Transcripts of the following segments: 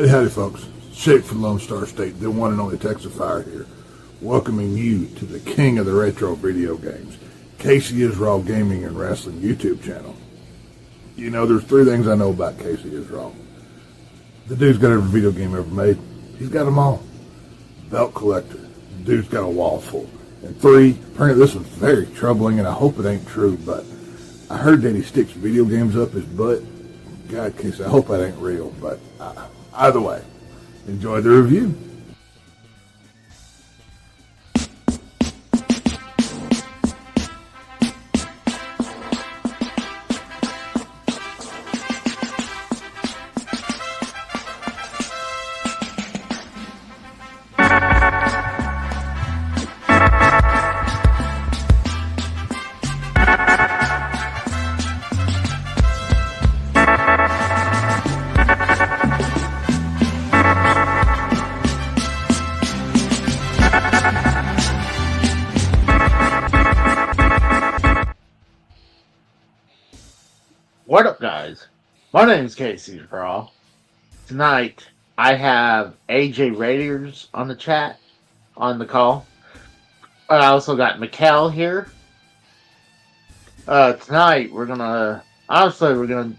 Howdy, folks. Shake from Lone Star State, the one and only Texas Fire here, welcoming you to the king of the retro video games, Casey Israel Gaming and Wrestling YouTube channel. You know, there's three things I know about Casey Israel. The dude's got every video game ever made. He's got them all. Belt collector. The dude's got a wall full. And three, apparently this one's very troubling, and I hope it ain't true, but I heard that he sticks video games up his butt. God, Casey, I hope that ain't real, but either way, enjoy the review. What up, guys? My name is Casey Raw. Tonight, I have AJ Raiders on the chat, on the call. I also got Mikkel here. Tonight, we're going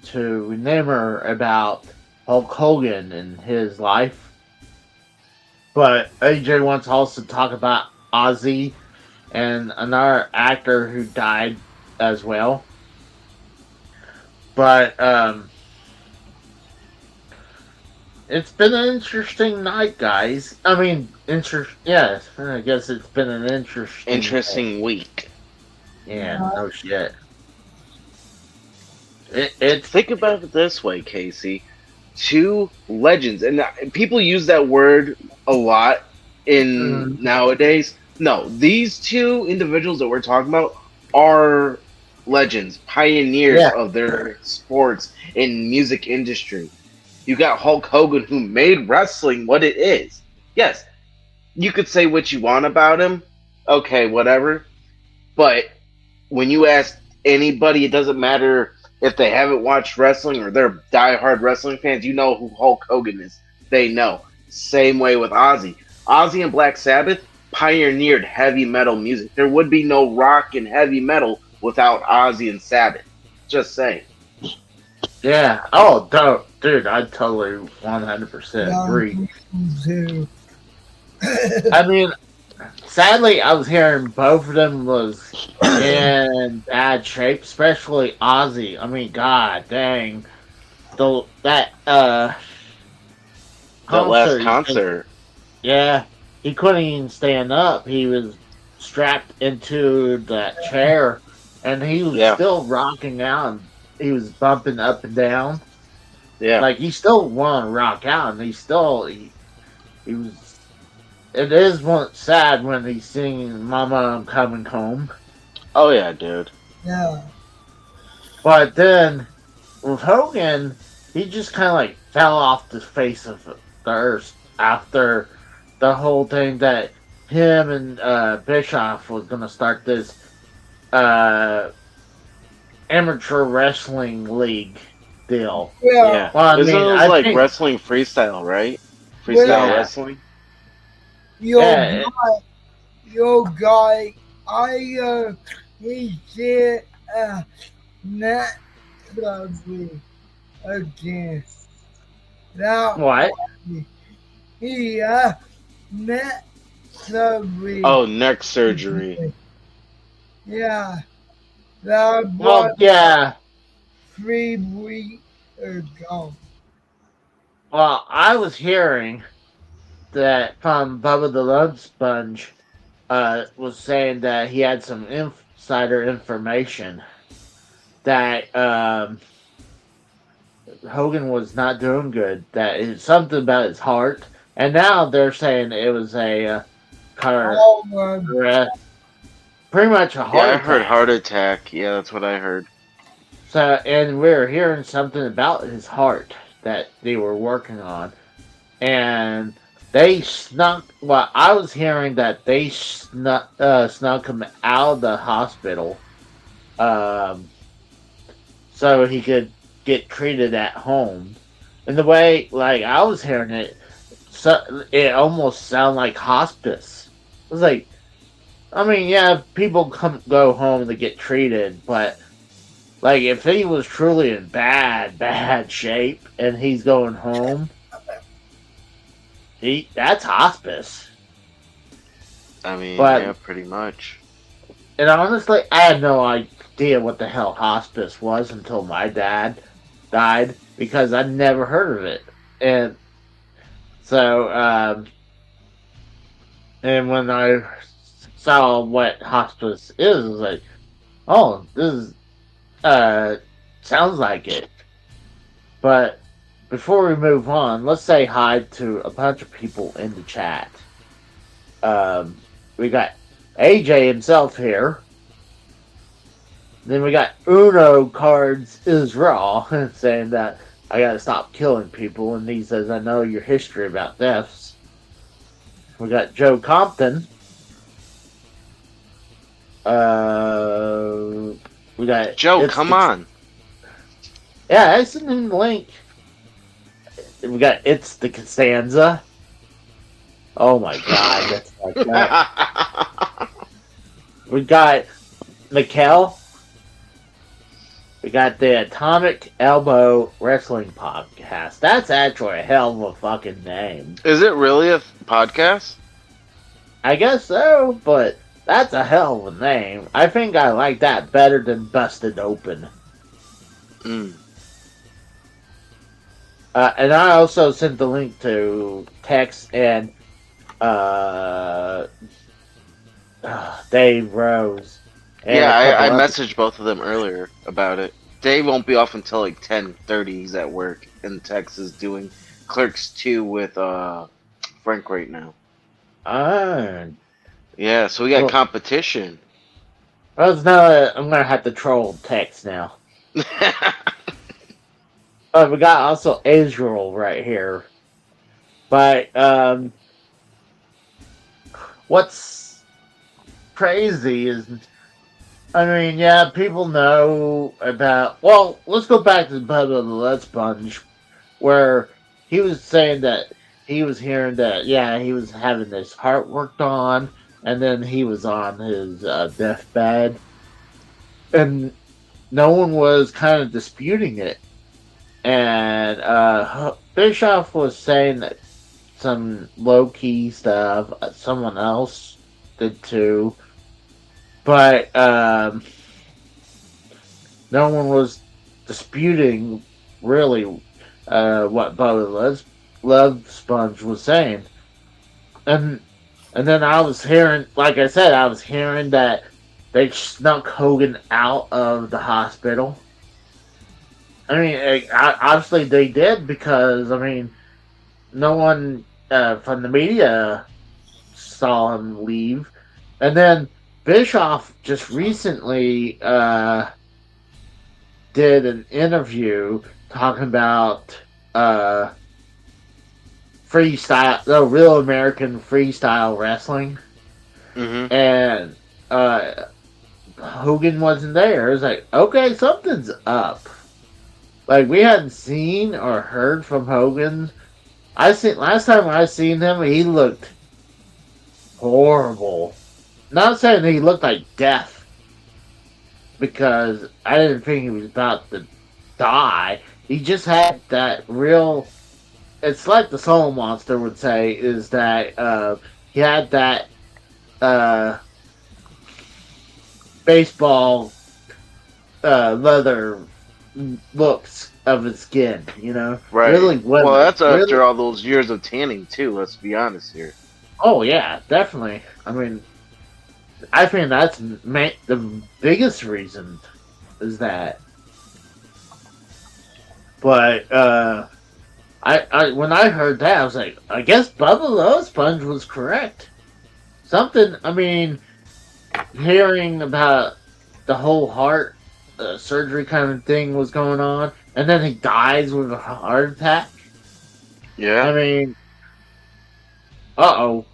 to remember about Hulk Hogan and his life. But AJ wants to also talk about Ozzy and another actor who died as well. But, it's been an interesting night, guys. I mean, yes, I guess it's been an interesting week. Yeah, no shit. It's Think about it this way, Casey. Two legends, and people use that word a lot in nowadays. No, these two individuals that we're talking about are legends, pioneers of their sports and music industry. You got Hulk Hogan, who made wrestling what it is. Yes, you could say what you want about him. Okay, whatever. But when you ask anybody, it doesn't matter if they haven't watched wrestling or they're diehard wrestling fans, you know who Hulk Hogan is. They know. Same way with Ozzy. Ozzy and Black Sabbath pioneered heavy metal music. There would be no rock and heavy metal without Ozzy and Sabbath. Just saying. Yeah. Oh, dude, I totally 100% agree. I mean, sadly, I was hearing both of them was in bad shape, especially Ozzy. I mean, god dang. That last concert. Yeah. He couldn't even stand up. He was strapped into that chair. And he was still rocking out, and he was bumping up and down. Yeah. Like, he still wanted to rock out, and he was... It is sad when he's singing Mama, I'm Coming Home. Oh, yeah, dude. Yeah. But then, with Hogan, he just kind of, like, fell off the face of the earth after the whole thing that him and Bischoff was going to start this amateur wrestling league deal. Yeah. Well, Isn't it like wrestling freestyle, right? Freestyle wrestling? Yo, guy, he said, not lovely again. Now, what? He, not lovely. Oh, neck surgery. Yeah. Well, yeah. 3 weeks ago. Well, I was hearing that from Bubba the Love Sponge was saying that he had some insider information that Hogan was not doing good. That it's something about his heart, and now they're saying it was a pretty much a heart attack. I heard heart attack. Yeah, that's what I heard. So, and we were hearing something about his heart that they were working on, and they snuck. Well, I was hearing that they snuck him out of the hospital, so he could get treated at home. And the way, like, I was hearing it, so it almost sounded like hospice. It was like, I mean, yeah, people come go home to get treated, but like, if he was truly in bad shape and he's going home, that's hospice. I mean, But yeah, pretty much. and honestly, I had no idea what the hell hospice was until my dad died because I never heard of it. And so, and when I saw what hospice is, I was like, oh, this is, uh, sounds like it. But before we move on, let's say hi to a bunch of people in the chat. We got AJ himself here. Then we got Uno Cards Israel saying that I gotta stop killing people, and he says, I know your history about deaths. We got Joe Compton. We got Joe, come on. Yeah, I sent him the link. We got It's the Costanza. Oh my god, that's like that. We got Mikkel. We got the Atomic Elbow Wrestling Podcast. That's actually a hell of a fucking name. Is it really a podcast? I guess so, but that's a hell of a name. I think I like that better than Busted Open. Mm. And I also sent the link to Tex and Dave Rose. And Yeah, I messaged both of them earlier about it. Dave won't be off until like 10:30. He's at work in Texas doing Clerks 2 with Frank right now. Yeah, so we got competition. Well, now I'm gonna have to troll Tex now. We got also Israel right here. But what's crazy is, I mean, yeah, people know about. Well, let's go back to Bubba the Lead Sponge, where he was saying that he was hearing that, yeah, he was having his heart worked on, and then he was on his deathbed, and no one was kind of disputing it. And Bischoff was saying that some low key stuff. Someone else did too, but no one was disputing really what Bubba Love Sponge was saying. And then I was hearing, like I said, I was hearing that they snuck Hogan out of the hospital. I mean, obviously they did because, I mean, no one from the media saw him leave. And then Bischoff just recently did an interview talking about freestyle, the real American freestyle wrestling. Mm-hmm. And Hogan wasn't there. It was like, okay, something's up. Like, we hadn't seen or heard from Hogan. Last time I seen him, he looked horrible. Not saying he looked like death, because I didn't think he was about to die. He just had that real. It's like the Soul Monster would say, is that he had that baseball leather looks of his skin, you know? Right. Really, well, that's really, after all those years of tanning too. Let's be honest here. Oh yeah, definitely. I mean, I think that's the biggest reason is that. But I when I heard that, I was like, I guess Bubba Low Sponge was correct. Something. I mean, hearing about the whole heart surgery kind of thing was going on, and then he dies with a heart attack. Yeah. I mean, hold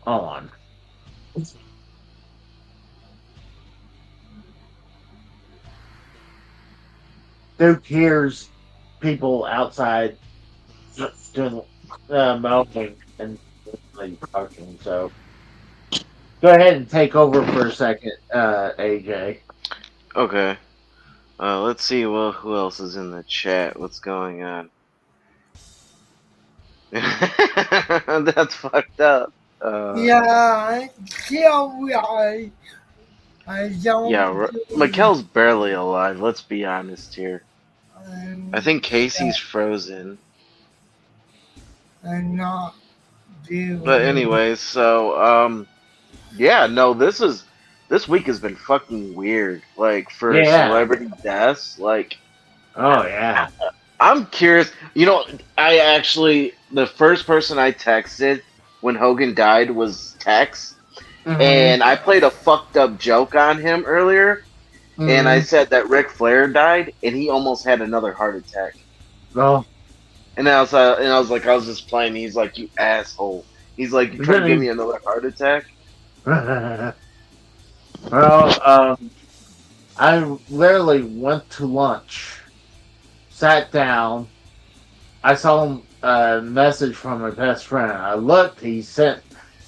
on. Duke hears people outside doing melting and like talking. So go ahead and take over for a second, AJ. Okay. Let's see who else is in the chat. What's going on? That's fucked up. Yeah, I don't Yeah, believe Mikkel's barely alive. Let's be honest here. I think that Casey's frozen. I'm not But doing. anyways, so yeah, no, this week has been fucking weird. Like for Yeah. celebrity deaths, like Oh yeah. I'm curious. I actually the first person I texted when Hogan died was Tex, Mm-hmm. and I played a fucked up joke on him earlier, and I Mm-hmm. said that Ric Flair died, and he almost had another heart attack. Well, I was just playing. He's like, "You asshole." He's like, "You trying to give then me another heart attack?" he. Well, I literally went to lunch, sat down. I saw a message from my best friend. I looked. He sent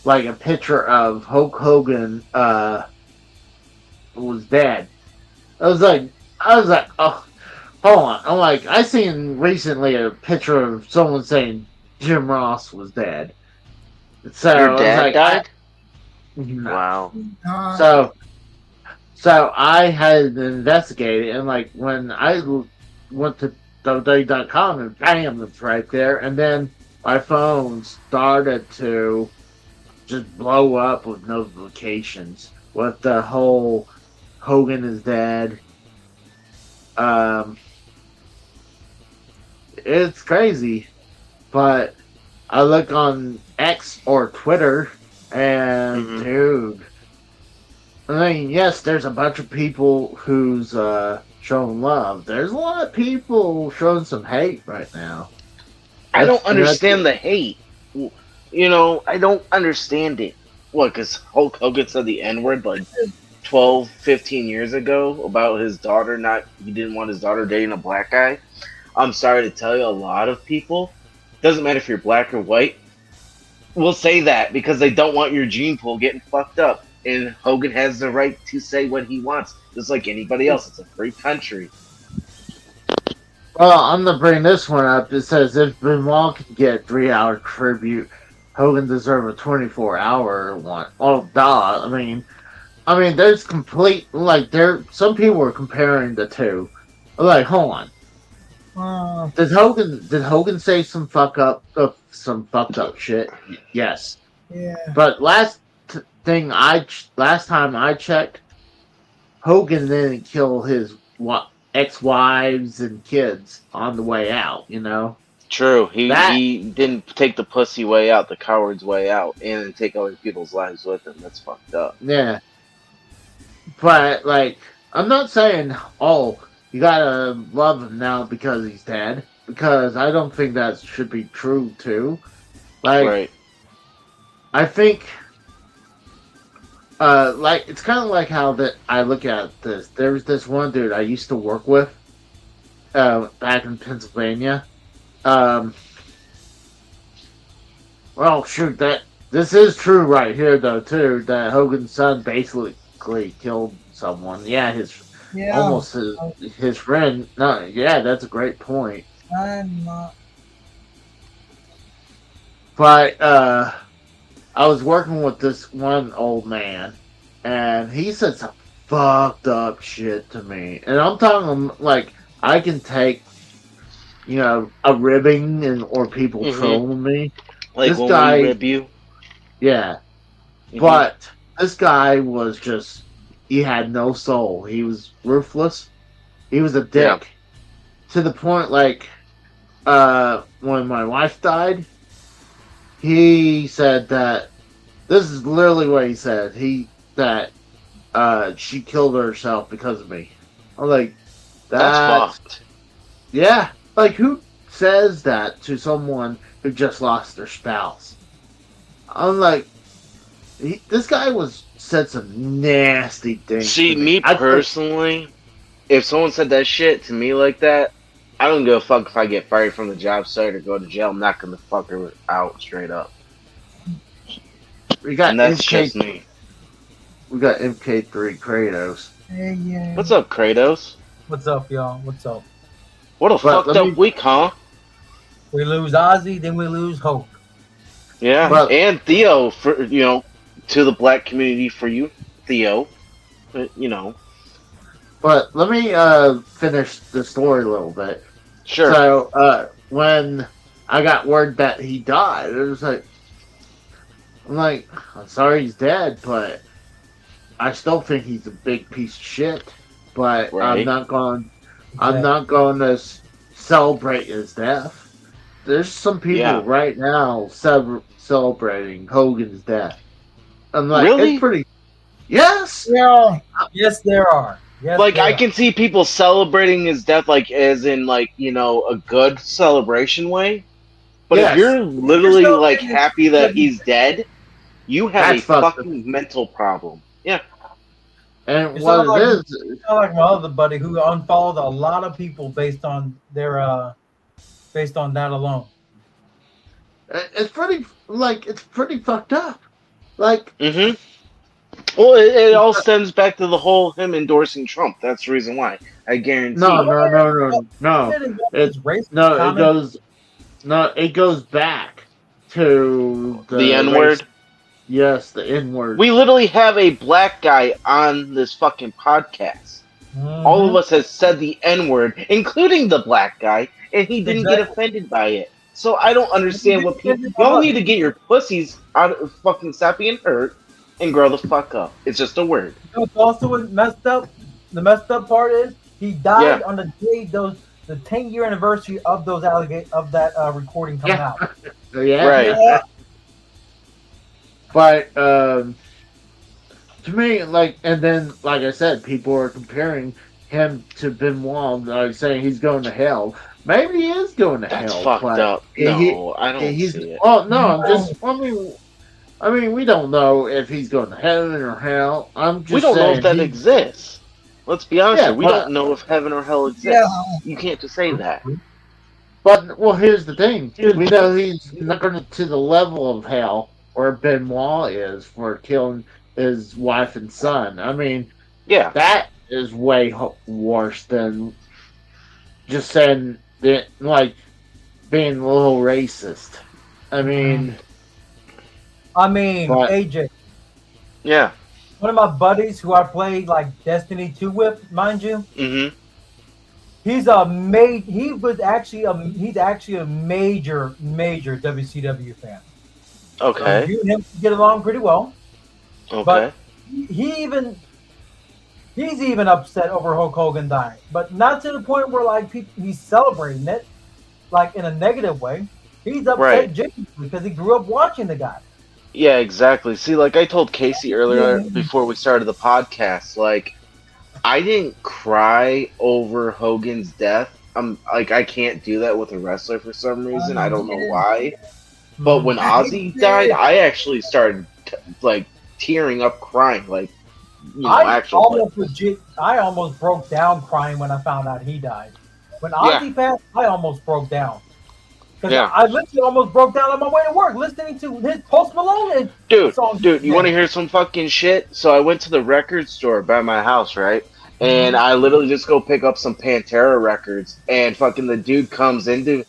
like a picture of Hulk Hogan. Was dead. I was like, oh, hold on. I'm like, I seen recently a picture of someone saying Jim Ross was dead. So Your I was dad like, died? no. Wow. Not, So So I had investigated, and like when I went to WWE.com, and bam, it's right there. And then my phone started to just blow up with notifications with the whole Hogan is dead. Um, it's crazy, but I look on X or Twitter, and Hmm. dude. I mean, yes, there's a bunch of people who's showing love. There's a lot of people showing some hate right now. I don't That's understand the hate. I don't understand it. What? Because Hulk Hogan said the N word like 12, 15 years ago about his daughter not. He didn't want his daughter dating a black guy. I'm sorry to tell you, a lot of people, doesn't matter if you're black or white, will say that because they don't want your gene pool getting fucked up. And Hogan has the right to say what he wants, just like anybody else. It's a free country. well, I'm gonna bring this one up. It says if Benoit could get 3 hour tribute, Hogan deserve a 24-hour one. Oh, duh. I mean, there's complete like there. Some people were comparing the two. Like, hold on. uh, Did Hogan say some fucked up shit? Yes. yeah, But last time I checked, Hogan didn't kill his ex-wives and kids on the way out. True. He That he didn't take the pussy way out, the coward's way out, and then take other people's lives with him. That's fucked up. yeah. But like, I'm not saying you gotta love him now because he's dead. Because I don't think that should be true too. Like, Right. I think like it's kind of like how that I look at this. There was this one dude I used to work with back in Pennsylvania. Um, well, shoot, that this is true right here though too. That Hogan's son basically killed someone. Yeah, yeah. almost his friend. No, yeah, that's a great point. I'm not. But I was working with this one old man, and he said some fucked up shit to me. And I'm talking like I can take, a ribbing or people Hmm. trolling me. Like This when we guy, rib you. yeah, Hmm. but this guy was just, he had no soul. He was ruthless. He was a Yeah. dick to the point like, when my wife died, he said that this is literally what he said. That she killed herself because of me. I'm like, That's that's fucked. yeah. Like who says that to someone who just lost their spouse? I'm like, this guy said some nasty things to See, me. me I could, personally, if someone said that shit to me like that, I don't give a fuck if I get fired from the job site or go to jail. I'm not gonna fuck her out straight up. We got And that's MK. just me. We got MK3 Kratos. Hey, yeah. What's up, Kratos? What's up, y'all? What's up? What a But fucked up week, huh? We lose Ozzy, then we lose Hulk. Yeah, But- and Theo for to the black community for you, Theo. But let me finish the story a little bit. Sure. So when I got word that he died, it was like, I'm sorry he's dead, but I still think he's a big piece of shit. But Right. I'm not going to celebrate his death. There's some people right now celebrating Hogan's death. I'm like, Really? it's pretty. Yes. Yeah. Yes, there are. Yes, Like there I are. can see people celebrating his death, like as in like a good celebration way. But Yes. if you're literally You're like celebrating happy that his- he's dead, you have That's a fucked up. fucking mental problem. Yeah. And It's what not it like- is, It's not like my other buddy who unfollowed a lot of people based on their based on that alone. it's pretty fucked up. Like, Mm-hmm. Well, it all stems back to the whole him endorsing Trump. That's the reason why. I guarantee. no. It's racist No, comments. it goes back to The N-word. Yes, the N-word. We literally have a black guy on this fucking podcast. Mhm. All of us has said the N-word, including the black guy, and he didn't get Exactly. offended by it. So I don't understand what people. Y'all need to get your pussies out of fucking stop being hurt and grow the fuck up. It's just a word. You know what's also messed up? The messed up part is he died on the day the 10-year anniversary of those of that recording coming Yeah. out. Yeah. Right. But to me, and then like I said, people are comparing him to Benoit, like saying he's going to hell. Maybe he is going to That's hell. fucked but up. No, I don't see it. Oh no, I mean, we don't know if he's going to heaven or hell. I'm just We don't know saying if that exists. Let's be honest Yeah, here. We but- don't know if heaven or hell exists. Yeah. You can't just say that. But here's the thing: we know he's not going to the level of hell where Benoit is for killing his wife and son. I mean, Yeah. that is way worse than just saying that, like being a little racist. I mean, But- AJ, Yeah. one of my buddies who I played like Destiny 2 with, mind you, Mm-hmm. he's actually a major WCW fan. Okay. You and him get along pretty well. Okay. But he's even upset over Hulk Hogan dying, but not to the point where like he's celebrating it, like in a negative way. He's upset Right. genuinely because he grew up watching the guy. Yeah, exactly. See, like I told Casey earlier before we started the podcast, like I didn't cry over Hogan's death. I can't do that with a wrestler for some reason. I don't know why. But when Ozzy died, I actually started tearing up, crying. Like, I almost broke down crying when I found out he died. When Ozzy passed, I almost broke down. Because I literally almost broke down on my way to work listening to his Post Malone song. Dude, you want to hear some fucking shit? So I went to the record store by my house, right? And I literally just go pick up some Pantera records, and fucking the dude the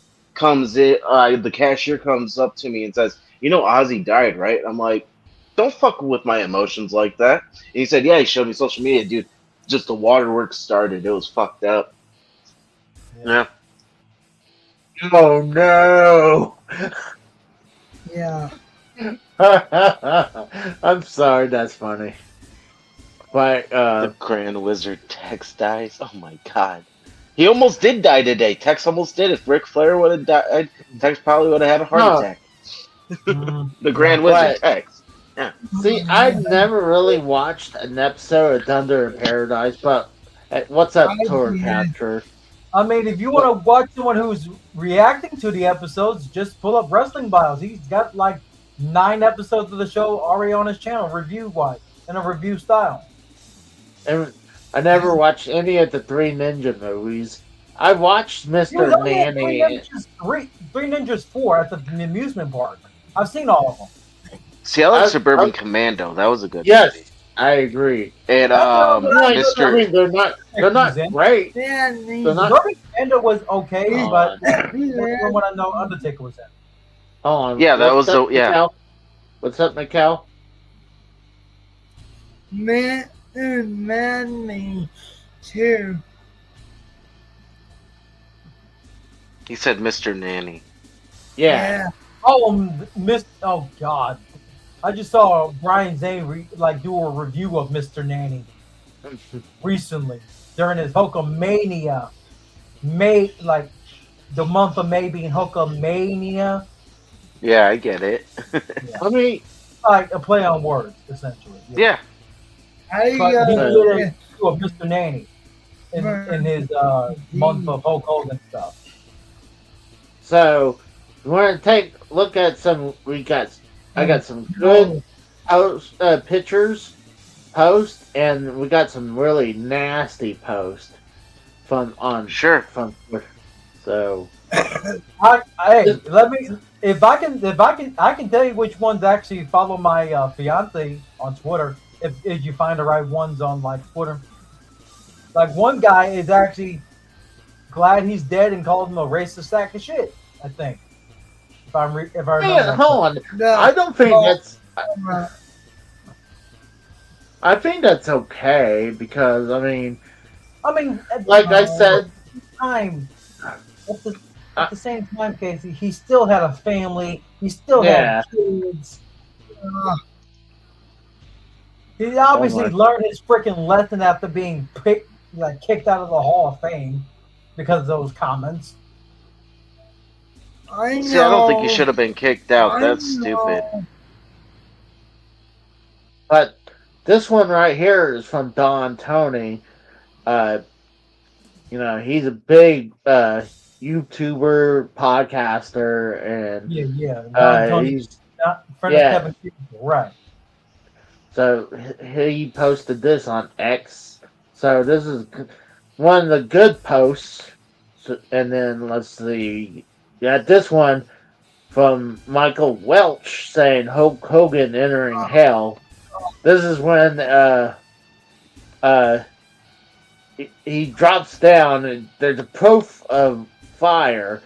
cashier comes up to me and says, Ozzy died, right? I'm like, don't fuck with my emotions like that. And he said, yeah, he showed me social media, dude. Just the waterworks started. It was fucked up. Yeah. oh no! Yeah. I'm sorry, that's funny. But The Grand Wizard Tex dies. Oh my god. He almost did die today. Tex almost did. If Ric Flair would have died, Tex probably would have had a heart attack. The Grand Wizard Tex. see, I've never really watched an episode of Thunder in Paradise, but what's up, Tour Capture? I mean, if you want to watch someone who's reacting to the episodes, just pull up Wrestling Bios. He's got like 9 episodes of the show already on his channel, review-wise, in a review style. And I never watched any of the 3 Ninja movies. I watched He was Mr. only at Three Nanny. Ninjas 4 at the amusement park. I've seen all of them. See, I like I- Suburban I- Commando. That was a good Yes, movie. I agree. And That's the one that I Like, I Mr. mean, they're not great. Yeah, They're not. Suburban Commando was okay, Hold but on. that's the one I know Undertaker was in. Hold on. Yeah, that What's was up, the yeah. Mikkel? What's up, Mikkel? me too. He said Mr. Nanny. Yeah. Oh God! I just saw Brian Zane do a review of Mr. Nanny recently during his Hulkamania, the month of May being Hulkamania. Yeah, I get it. I mean, Like a play on words, essentially. Yeah. But he did a review of Mr. Nanny in his month of Hulk Hogan stuff. so we want to take a look at some. I got some good pictures, posts, and we got some really nasty posts from Sure. from Twitter. So Let me. If I can tell you which ones actually follow my fiance on Twitter. If you find the right ones on Twitter, one guy is actually glad he's dead and called him a racist sack of shit. I think. If I remember. man, hold on. No, I don't think that's. uh, I think that's okay because I mean, like I said, at the same time, Casey, he still had a family. He still Yeah. had kids. uh, He obviously Oh my- learned his freaking lesson after being kicked out of the Hall of Fame because of those comments. I know. See, I don't think you should have been kicked out. That's I stupid. know. but this one right here is from Don Tony. He's a big YouTuber, podcaster, and Yeah. he's Friend yeah. of Kevin Keegan, right. So he posted this on X. So this is one of the good posts. And then let's see. This one from Michael Welch saying Hulk Hogan entering hell. This is when he drops down and there's a proof of fire,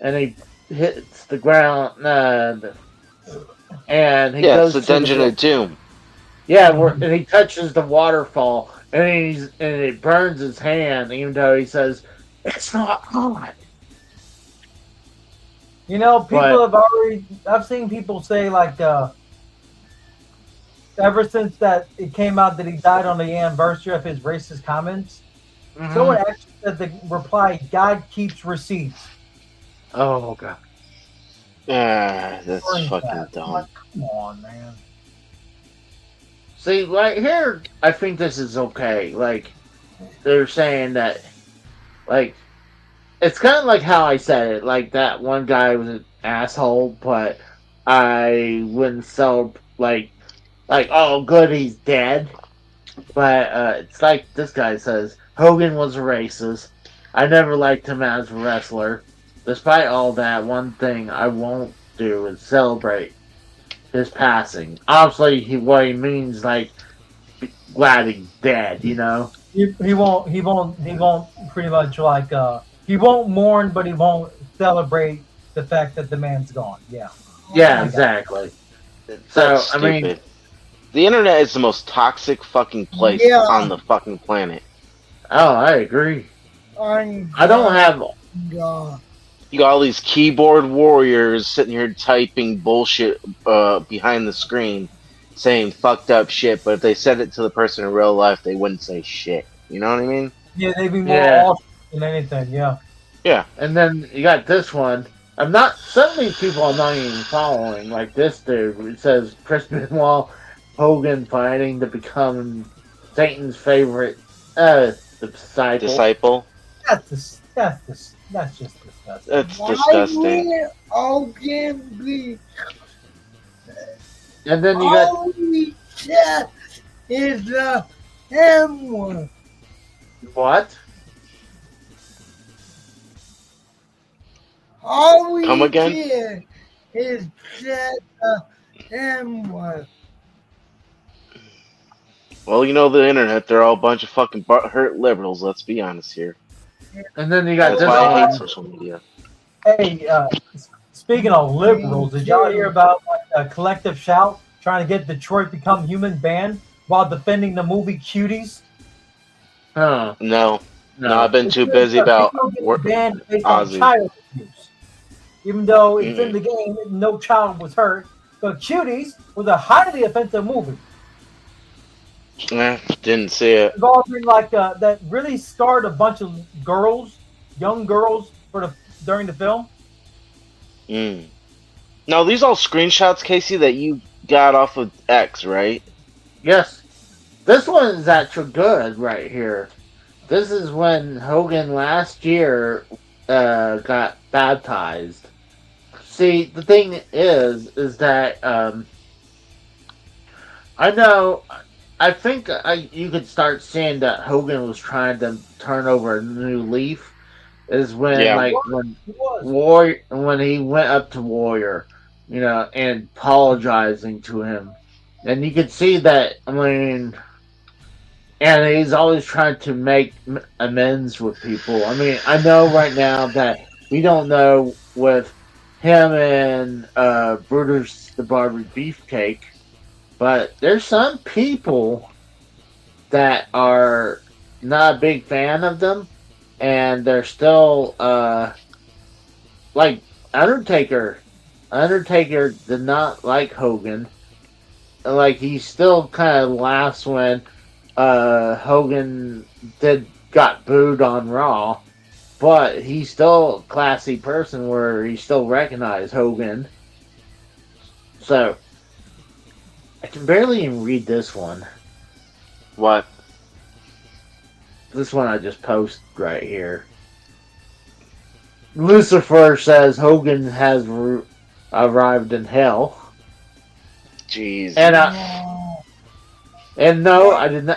and he hits the ground. And he goes it's the Dungeon of Doom. Yeah, and he touches the waterfall, and it burns his hand, even though he says it's not hot. I've seen people say ever since that it came out that he died on the anniversary of his racist comments, someone actually said the reply, "God keeps receipts." Oh god. That's fucking dumb. Come on, man. See, right here, I think this is okay. They're saying that, it's kind of like how I said it. That one guy was an asshole, but I wouldn't oh, good, he's dead. But it's like this guy says, Hogan was a racist. I never liked him as a wrestler. Despite all that, one thing I won't do is celebrate his passing. Obviously, what he means, glad he's dead, He won't pretty much he won't mourn, but he won't celebrate the fact that the man's gone. Yeah. Yeah, exactly. That's I stupid. mean, The internet is the most toxic fucking place on the fucking planet. oh, I agree. I don't have. God. You got all these keyboard warriors sitting here typing bullshit behind the screen, saying fucked up shit, but if they said it to the person in real life, they wouldn't say shit. You know what I mean? Yeah, they'd be more awesome than anything, yeah. Yeah. And then you got this one. Some of these people I'm not even following, like this dude. It says Chris Benoit, Hogan fighting to become Satan's favorite disciple. That's just disgusting. That's Why disgusting. would Hogan be And then you got only chef is the M one? what? All we Come again? did is said the M word. Well, you know the internet, they're all a bunch of fucking hurt liberals, let's be honest here. And then you got That's this why I hate one. social media. Hey, speaking of liberals, did y'all hear about a collective shout trying to get Detroit Become Human banned while defending the movie Cuties? Huh. No. No, I've No. been too busy about People getting banned based on Ozzy. child abuse. Even though it's in Mm-mm. the game, no child was hurt. But Cuties was a highly offensive movie Didn't see it. involving that really scarred a bunch of girls, young girls, during the film. Mm. Now, these all screenshots, Casey, that you got off of X, right? Yes. This one is actually good right here. This is when Hogan last year got baptized. See, the thing is that I know. I think you could start seeing that Hogan was trying to turn over a new leaf. Is when Yeah. when he went up to Warrior, and apologizing to him, and you could see that. I mean, and he's always trying to make amends with people. I mean, I know right now that we don't know with him and Brutus the Barber Beefcake, but there's some people that are not a big fan of them, and they're still like Undertaker. Undertaker did not like Hogan. Like he still kind of laughs when Hogan got booed on Raw, but he's still a classy person where he still recognized Hogan. So I can barely even read this one. What? This one I just posted right here. Lucifer says Hogan has arrived in hell. Jeez. And no, I didn't.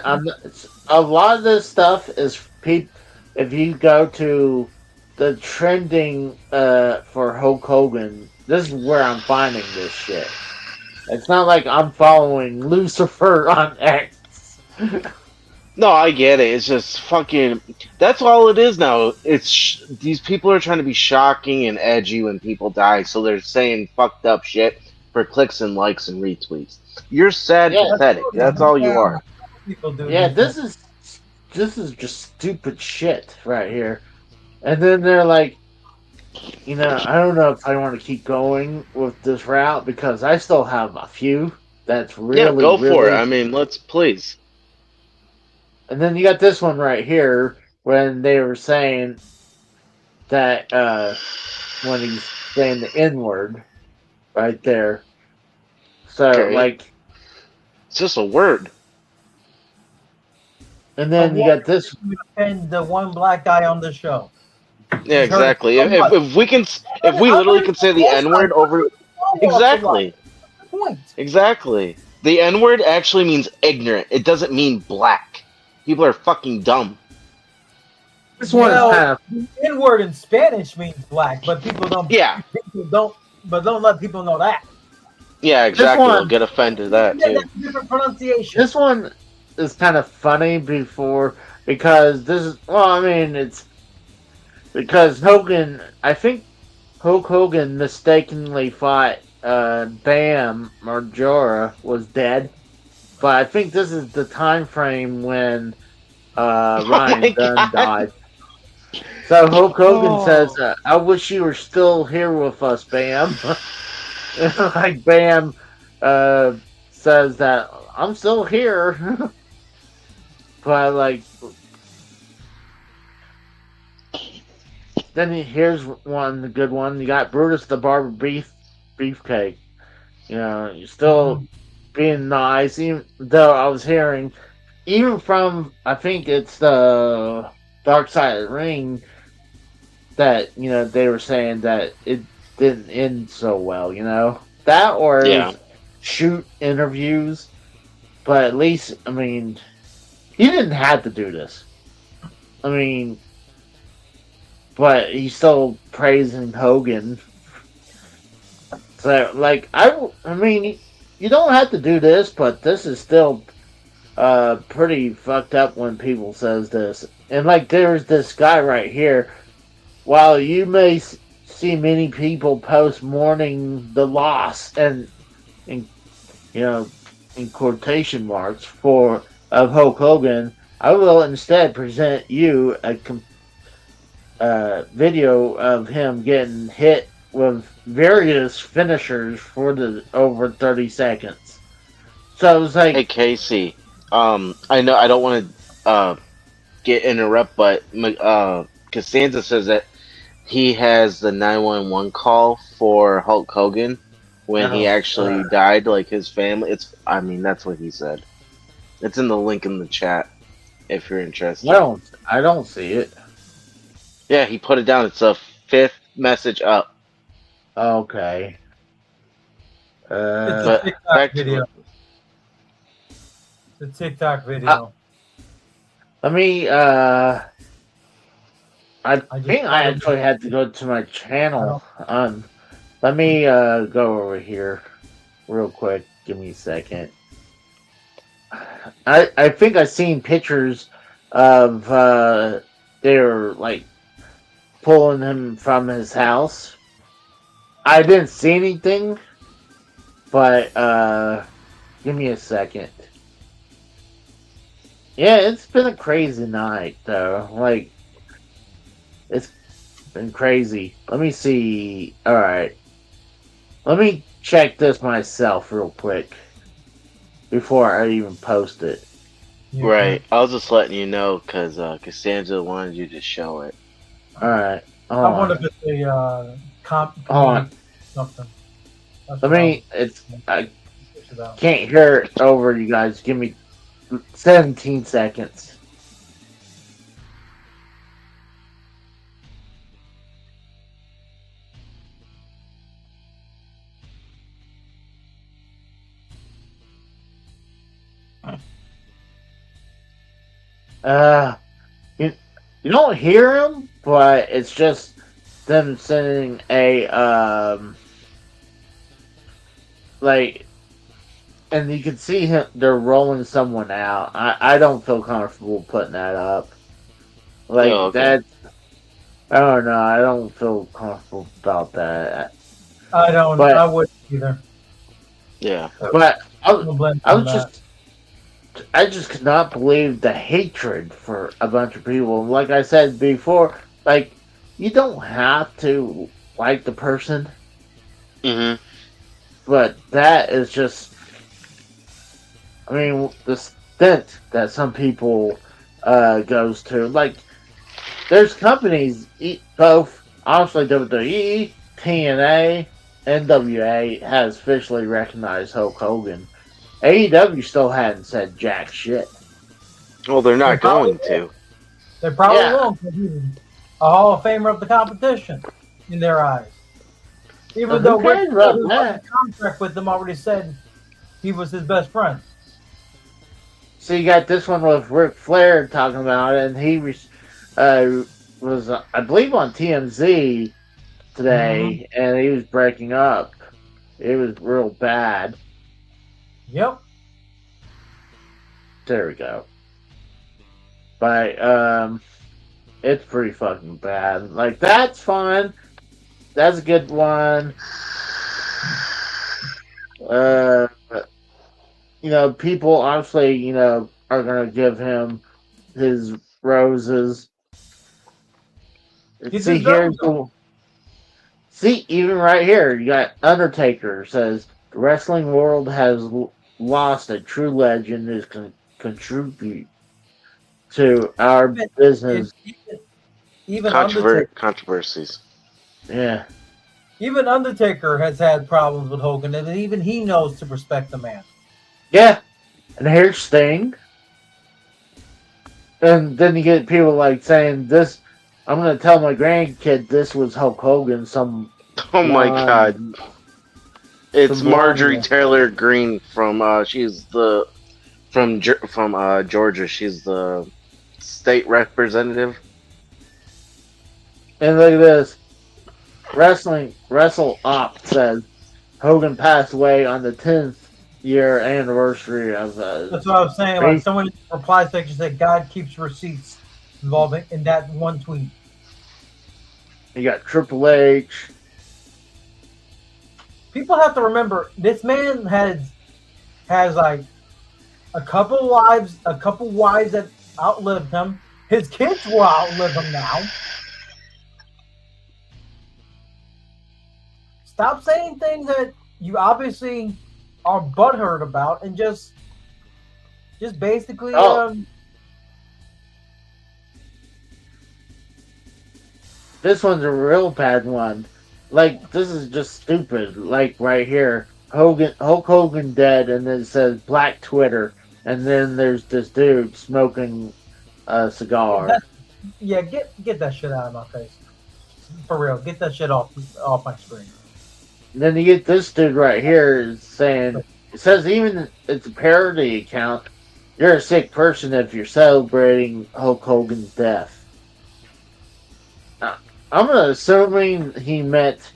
A lot of this stuff is people. If you go to the trending for Hulk Hogan, this is where I'm finding this shit. It's not like I'm following Lucifer on X. No, I get it. It's just fucking. That's all it is now. These people are trying to be shocking and edgy when people die, so they're saying fucked up shit for clicks and likes and retweets. You're sad, pathetic. That's all you are. People do. Yeah, this is just stupid shit right here. And then they're like, I don't know if I want to keep going with this route because I still have a few that's really go really. for it. I mean, let's please. And then you got this one right here when they were saying that when he's saying the N word right there. So Okay. It's just a word. And then you got this. And the one black guy on the show. Yeah, exactly. If we literally can say the N word over. Exactly. Exactly. The N word actually means ignorant. It doesn't mean black. People are fucking dumb. This one is kind of. The N word in Spanish means black, but people don't. Yeah. Don't let people know that. Yeah, exactly. They'll get offended at that too. That's a different pronunciation. This one is kind of funny because this is it's because Hogan. I think Hulk Hogan mistakenly thought Bam Margera was dead, but I think this is the time frame when Ryan Dunn died. So Hulk Hogan says, "I wish you were still here with us, Bam." Like Bam says that I'm still here, but like then here's the good one. You got Brutus the Barber Beefcake. You're still being nice, even though I was hearing, even from I think it's the Dark Side of the Ring, that they were saying that it didn't end so well. That or shoot interviews, but at least he didn't have to do this. but he's still praising Hogan. So, like, I mean, you don't have to do this, but this is still pretty fucked up when people says this. And like, there's this guy right here. While you may see many people post mourning the loss and you know, in quotation marks of Hulk Hogan, I will instead present you a video of him getting hit with various finishers for the over 30 seconds. So it's like, Hey Casey, I know I don't want to get interrupt, but Costanza says that he has the 911 call for Hulk Hogan when he actually died, like his family. I mean, that's what he said. It's in the link in the chat if you're interested. I don't see it. Yeah, he put it down. It's a 5th message up. Okay. It's a TikTok video. The TikTok video. Let me. I think I actually had to go to my channel. Let me go over here real quick. Give me a second. I think I've seen pictures of they're like pulling him from his house. I didn't see anything, but give me a second. Yeah, it's been a crazy night though. Like, it's been crazy. Let me see. Alright. Let me check this myself real quick before I even post it. Right. I was just letting you know because Cassandra wanted you to show it. Alright. I wonder if it's a something. Let me. I can't hear it over you guys. Give me 17 seconds. You don't hear him, but it's just them sending a like, and you can see him. They're rolling someone out. I don't feel comfortable putting that up. Like that. I don't know. I don't feel comfortable about that. I don't. I wouldn't either. Yeah, but I just could not believe the hatred for a bunch of people. Like I said before, like, you don't have to like the person. Mm-hmm. But that is just, I mean, the stint that some people goes to. Like, there's companies, both, honestly, WWE, TNA, NWA has officially recognized Hulk Hogan. AEW still hadn't said jack shit. Well, they're not going to. They probably won't. He's a Hall of Famer of the competition in their eyes. Even though Rick Flair's contract with them already said he was his best friend. So you got this one with Ric Flair talking about it, and he was, I believe, on TMZ today, and he was breaking up. It was real bad. Yep. There we go. But it's pretty fucking bad. Like, that's fun. That's a good one. You know, people obviously, you know, are gonna give him his roses. See here, see, even right here, you got Undertaker says the wrestling world has lost a true legend who can contribute to our business. Even controversies. Yeah. Even Undertaker has had problems with Hogan, and even he knows to respect the man. Yeah. And here's Sting. And then you get people like saying this, I'm going to tell my grandkid this was Hulk Hogan. Oh my God. It's Marjorie Taylor Greene from, she's from Georgia. She's the state representative. And look at this. Wrestle Op says Hogan passed away on the 10th year anniversary of That's what I was saying. Like someone in the reply section said, "God keeps receipts," involving in that one tweet. You got Triple H. People have to remember this man has like a couple wives that outlived him. His kids will outlive him now. Stop saying things that you obviously are butthurt about, and just basically. This one's a real bad one. Like, this is just stupid. Like, right here. Hulk Hogan dead, and then it says Black Twitter. And then there's this dude smoking a cigar. Yeah, get that shit out of my face. For real. Get that shit off my screen. And then you get this dude right here saying, it says even it's a parody account, you're a sick person if you're celebrating Hulk Hogan's death. I'm assuming he meant,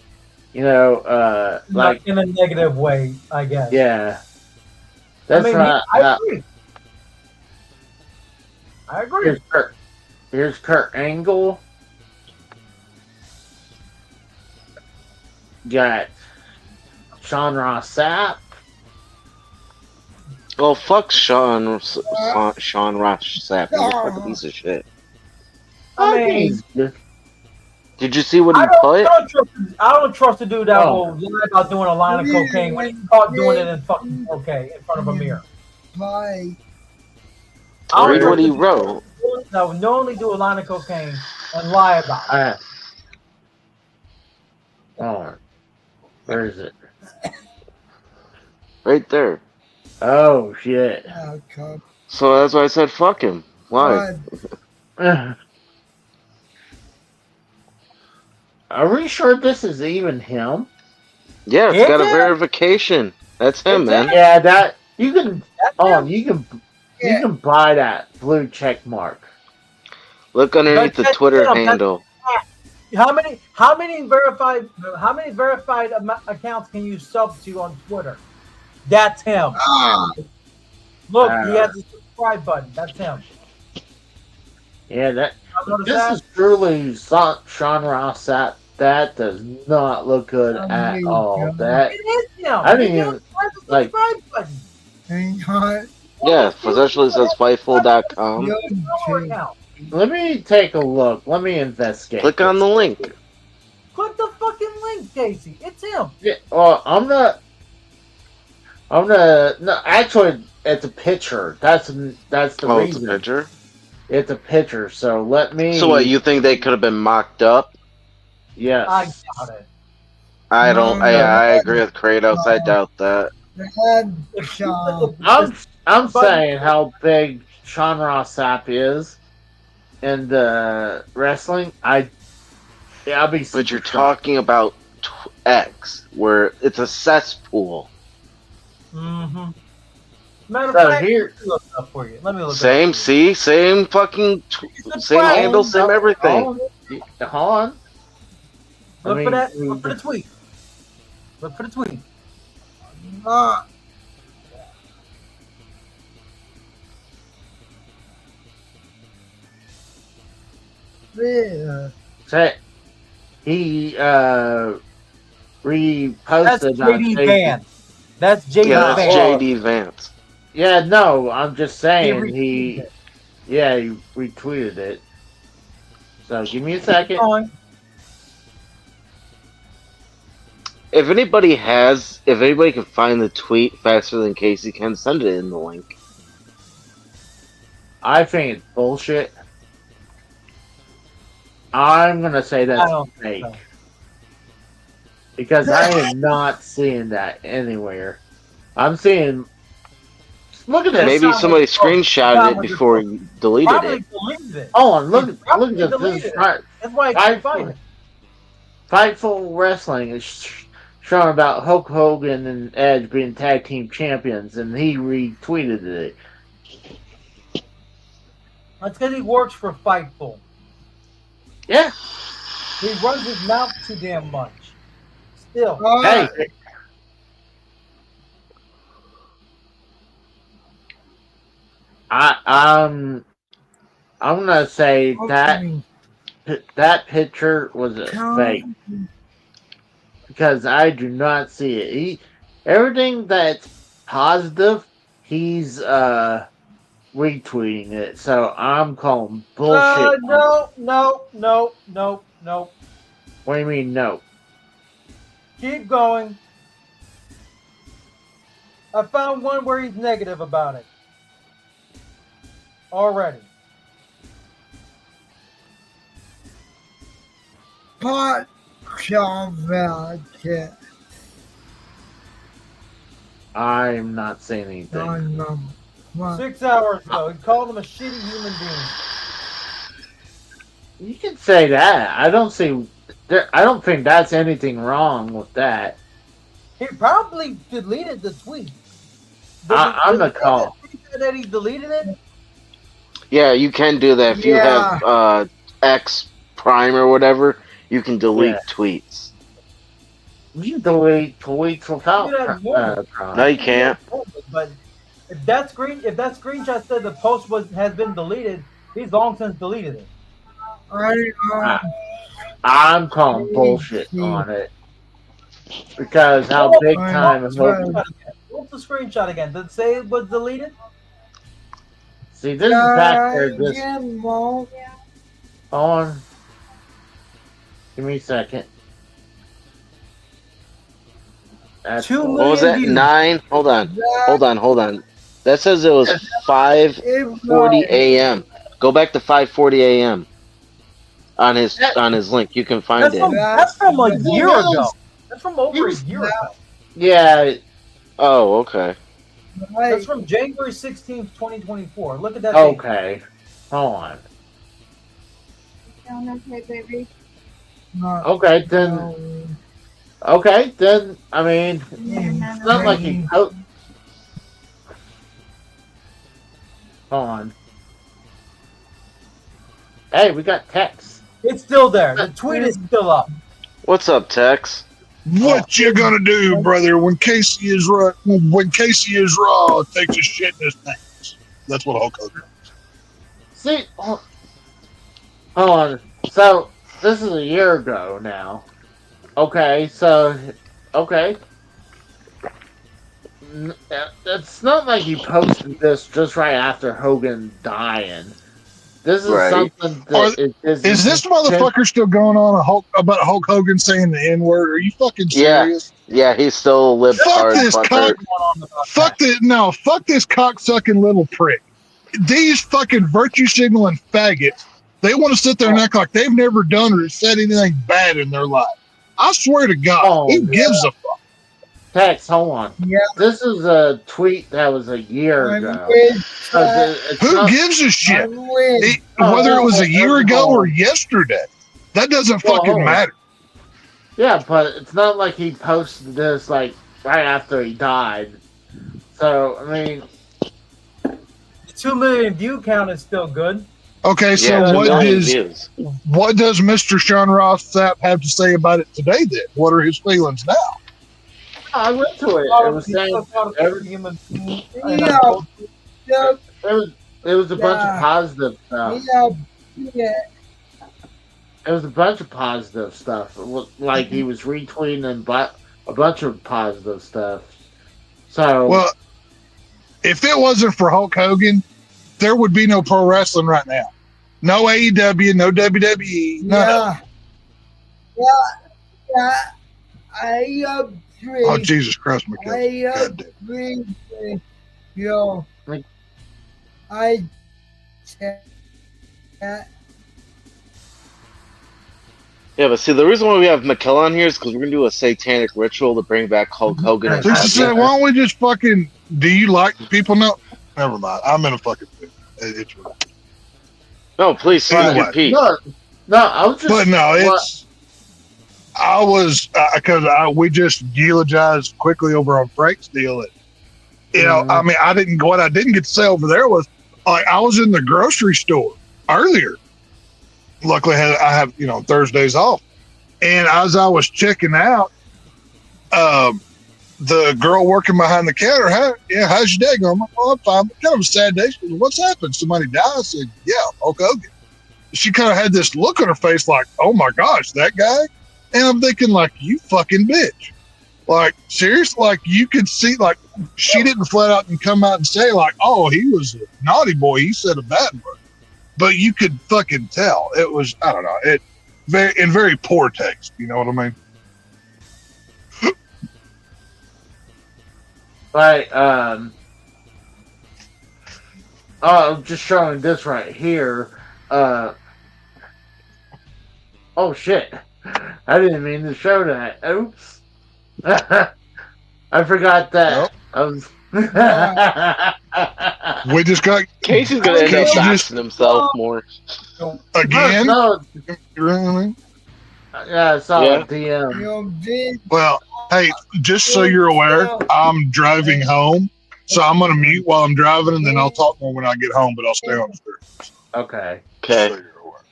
like in a negative way, I guess. Yeah, that's I agree. I agree. Here's Kurt Angle. Got Sean Ross Sapp. Well, fuck Sean Ross Sapp. He's a fucking piece of shit. I mean, did you see what he put? I don't trust the dude that will lie about doing a line of cocaine when he's caught doing it in fucking okay in front of a mirror. Bye. Read what he wrote. That would normally do a line of cocaine and lie about it. Oh, where is it? Right there. Oh shit. Oh, God. So that's why I said fuck him. Why? Are we sure this is even him? Yeah, it's got a verification. That's him, man. Yeah, that you can. You can buy that blue check mark. Look underneath the Twitter handle. How many verified accounts can you sub to on Twitter? That's him. Look, he has the subscribe button. That's him. Yeah, this is truly Sean Ross Sapp. That does not look good at all. That it is him. I didn't even like. Hang on. Yeah, potentially says Fightful.com. Let me take a look. Let me investigate. Click on the link. Click the fucking link, Casey. It's him. Yeah, well, I'm not. No, actually, it's a picture. That's the reason. It's a picture? It's a picture, so let me... So what, you think they could have been mocked up? Yes. I doubt it. I don't... I agree with Kratos. I doubt that. I'm saying how big Sean Ross Sapp is in the wrestling. I'll be... But you're talking about X, where it's a cesspool. Mm-hmm. Matter of So fact, here, let me look it up for you. Let me look same, it up. see? Same fucking... Same handle, same everything. Hold on. Look for that. Look for the tweet. Look for the tweet. Say, he reposted. That's JD Vance. That's JD Vance. Vance. JD Vance. Yeah, no, I'm just saying he retweeted it. So give me a second. If anybody can find the tweet faster than Casey can, send it in the link. I think it's bullshit. I'm gonna say that's fake. Because I am not seeing that anywhere. I'm seeing... Look at this. Maybe somebody screenshotted it before you deleted it. Oh, and look at this. That's why I can't find it. Fightful Wrestling is showing about Hulk Hogan and Edge being tag team champions, and he retweeted it. That's because he works for Fightful. Yeah. He runs his mouth too damn much. Still. Hey, I'm gonna say that picture was a fake because I do not see it. Everything that's positive, he's retweeting it. So I'm calling bullshit. No. What do you mean no? Keep going. I found one where he's negative about it. Already. Pot chocolate. I'm not saying anything. 6 hours ago, he called him a shitty human being. You can say that. I don't think that's anything wrong with that. He probably deleted the tweet. I'm the call. That he deleted it? Yeah, you can do that if you have X Prime or whatever. You can delete tweets. You can delete tweets without Prime. No, you can't. But if that screenshot said the post has been deleted, he's long since deleted it. I'm calling bullshit on it because how big time is Hogan. What's the screenshot again? Did it say it was deleted? See, this is back there. Hold on. Give me a second. That's 2 million what was that? views. 9? Hold on. That says it was 5:40 a.m. Go back to 5:40 a.m. on his link. You can find it. That's from a year ago. That's from over a year ago. Yeah. Oh, okay. That's from January 16th, 2024. Look at that. Okay. Hold on. Okay, baby. Okay, then. I mean, it's not like he. Hold on. Hey, we got text. It's still there. The tweet is still up. What's up, Tex? What you gonna do, brother? When Casey is raw, takes a shit in his pants. That's what Hulk Hogan. See, hold on. So this is a year ago now. Okay, so it's not like he posted this just right after Hogan dying. This is something that is this motherfucker still going on about Hulk Hogan saying the N-word? Are you fucking serious? Yeah, he still lived hard. Fuck this cock-sucking little prick. These fucking virtue signaling faggots, they want to sit there and act like they've never done or said anything bad in their life. I swear to God, who gives a fuck? Tex, hold on. Yeah. This is a tweet that was a year ago. Who gives a shit? Whether it was a year ago or yesterday, that doesn't fucking matter. Yeah, but it's not like he posted this like right after he died. So I mean, the 2 million view count is still good. Okay, so what does Mr. Sean Ross Sapp have to say about it today? Then what are his feelings now? I went to it. It was saying it was a bunch of positive stuff. It was a bunch of positive stuff. Like he was retweeting a bunch of positive stuff. So, well, if it wasn't for Hulk Hogan, there would be no pro wrestling right now. No AEW, no WWE. I agree. Oh, Jesus Christ, I agree with you. Yeah, but see, the reason why we have Mikkel on here is because we're going to do a satanic ritual to bring back Hulk Hogan. Why don't we just fucking... Do you like people know? Never mind. I'm in a fucking... It's... No, please see your peak. No, I was just... But no, it's... I was... Because we just eulogized quickly over on Frank's deal. You know, I mean, what I didn't get to say over there was, like, I was in the grocery store earlier. Luckily, I have Thursdays off. And as I was checking out, the girl working behind the counter, how's your day going? I'm like, oh, I'm fine. Kind of a sad day. She goes, what's happened? Somebody died? I said, yeah, Hulk Hogan. She kind of had this look on her face like, oh my gosh, that guy? And I'm thinking, like, you fucking bitch. Like, seriously, like, you could see, like, she didn't flat out and come out and say, like, oh, he was a naughty boy. He said a bad word. But you could fucking tell. It was, I don't know, in very poor taste. You know what I mean? Like, I'm just showing this right here. Oh shit. I didn't mean to show that. Oops. I forgot that. Nope. I was We just got... Casey's going to end up doxing himself more. Again? No. You know what I mean? Yeah, I saw a DM. Well, hey, just so you're aware, I'm driving home, so I'm going to mute while I'm driving, and then I'll talk more when I get home, but I'll stay on the street. Okay. So you're aware.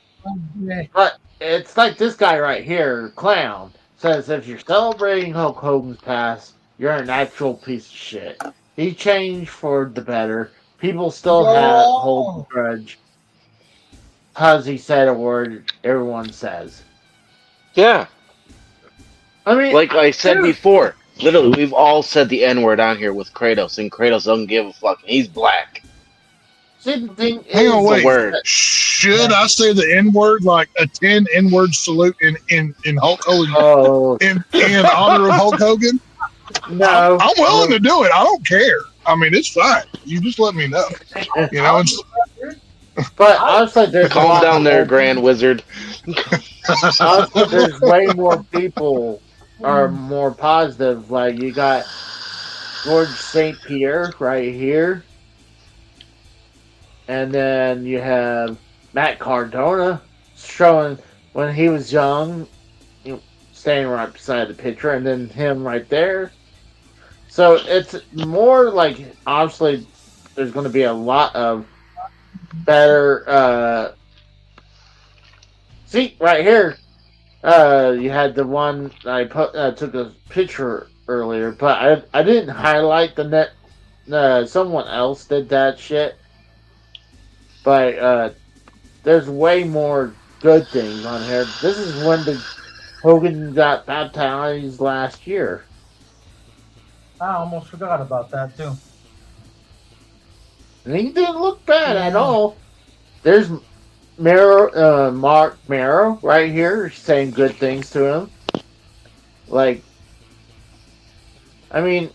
But it's like this guy right here, Clown, says if you're celebrating Hulk Hogan's past, you're an actual piece of shit. He changed for the better. People still hold the grudge because he said a word everyone says. Yeah. I mean, like I said before, literally, we've all said the N-word on here with Kratos, and Kratos doesn't give a fuck. He's black. See, the thing Hang on, wait. Word. Should I say the N-word, like a 10 N-word salute in Hulk Hogan, in honor of Hulk Hogan? No. I'm willing to do it. I don't care. I mean, it's fine. You just let me know. You know, but honestly, there's calm down there, Grand Wizard. Honestly, there's way more people are more positive. Like you got George St. Pierre right here, and then you have Matt Cardona showing when he was young, standing right beside the picture, and then him right there. So it's more like obviously there's going to be a lot of better. See right here, you had the one I took a picture earlier, but I didn't highlight the net. Someone else did that shit, but there's way more good things on here. This is when the Hogan got baptized last year. I almost forgot about that too. And he didn't look bad at all. There's Mark Marrow right here saying good things to him. Like, I mean...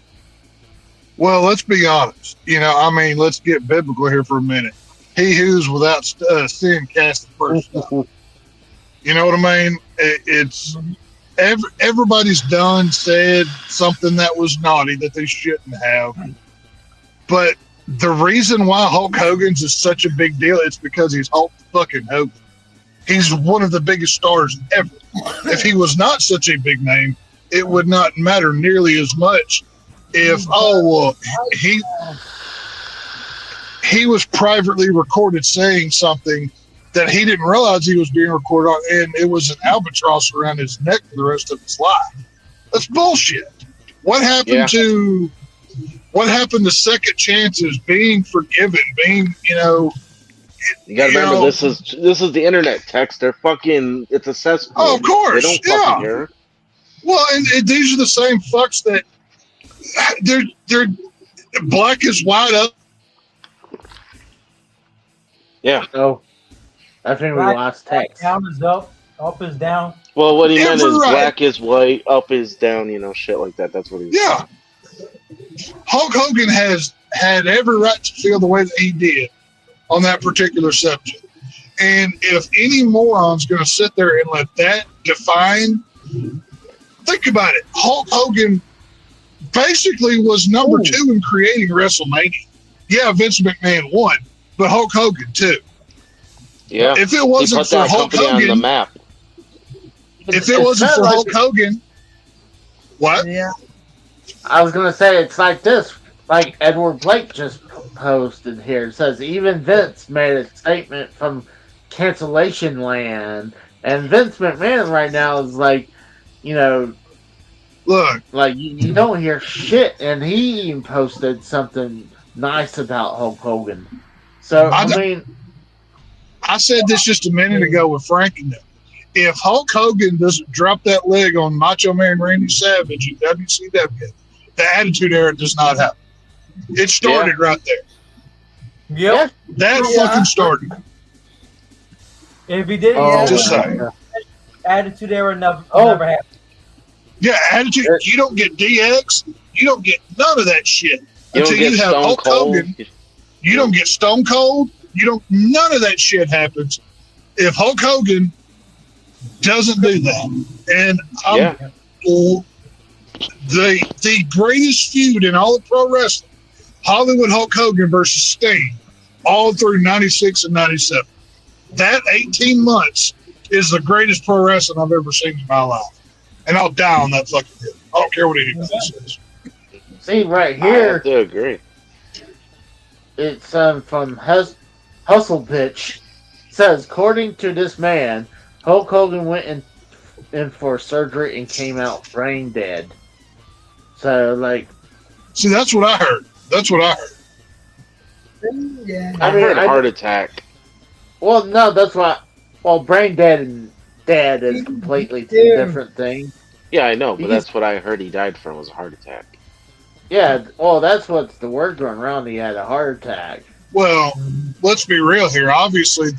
Well, let's be honest. You know, I mean, let's get biblical here for a minute. He who's without sin cast the first stone. You know what I mean? It's... Everybody's done, said something that was naughty that they shouldn't have. But the reason why Hulk Hogan's is such a big deal is because he's Hulk fucking Hogan. He's one of the biggest stars ever. If he was not such a big name, it would not matter nearly as much if, he was privately recorded saying something that he didn't realize he was being recorded on, and it was an albatross around his neck for the rest of his life. That's bullshit. What happened to second chances, being forgiven, being, you know? You gotta remember, this is the internet, Tex. They're fucking, it's a cesspool. Oh, of course, they don't fucking care. Well, and these are the same fucks that they're black is white up. Yeah. Oh. I think we lost Tex. Down is up is down. Well, what he meant is black is white, up is down, you know, shit like that. That's what he was saying. Hulk Hogan has had every right to feel the way that he did on that particular subject. And if any moron's going to sit there and let that define, think about it. Hulk Hogan basically was number 2 in creating WrestleMania. Yeah, Vince McMahon won, but Hulk Hogan too. Yeah. If it wasn't for Hulk Hogan on the map. If it wasn't for Hulk Hogan, what? Yeah. I was gonna say it's like this. Like Edward Blake just posted here. It says even Vince made a statement from cancellation land And Vince McMahon right now is like, Look, like you don't hear shit, and he even posted something nice about Hulk Hogan. So I mean, I said this just a minute ago with Frank and them. If Hulk Hogan doesn't drop that leg on Macho Man Randy Savage in WCW, the Attitude Era does not happen. It started right there. Yep. That fucking started. If he didn't, Just saying. Attitude Era never happened. Yeah, Attitude. You don't get DX. You don't get none of that shit until you have Hulk Hogan. You don't get Stone Cold. You don't. None of that shit happens if Hulk Hogan doesn't do that. And the greatest feud in all of pro wrestling, Hollywood Hulk Hogan versus Sting, all through '96 and '97. That 18 months is the greatest pro wrestling I've ever seen in my life. And I'll die on that fucking hill. I don't care what anybody says. See, right here. I agree. It's from Hustle Bitch. Says, according to this man, Hulk Hogan went in for surgery and came out brain dead. So, like... See, that's what I heard. I heard heart attack. Well, no, that's what... Well, brain dead and dead is completely two different things. Yeah, I know, but that's what I heard he died from was a heart attack. Yeah, well, that's what's the word going around. He had a heart attack. Well, let's be real here. Obviously,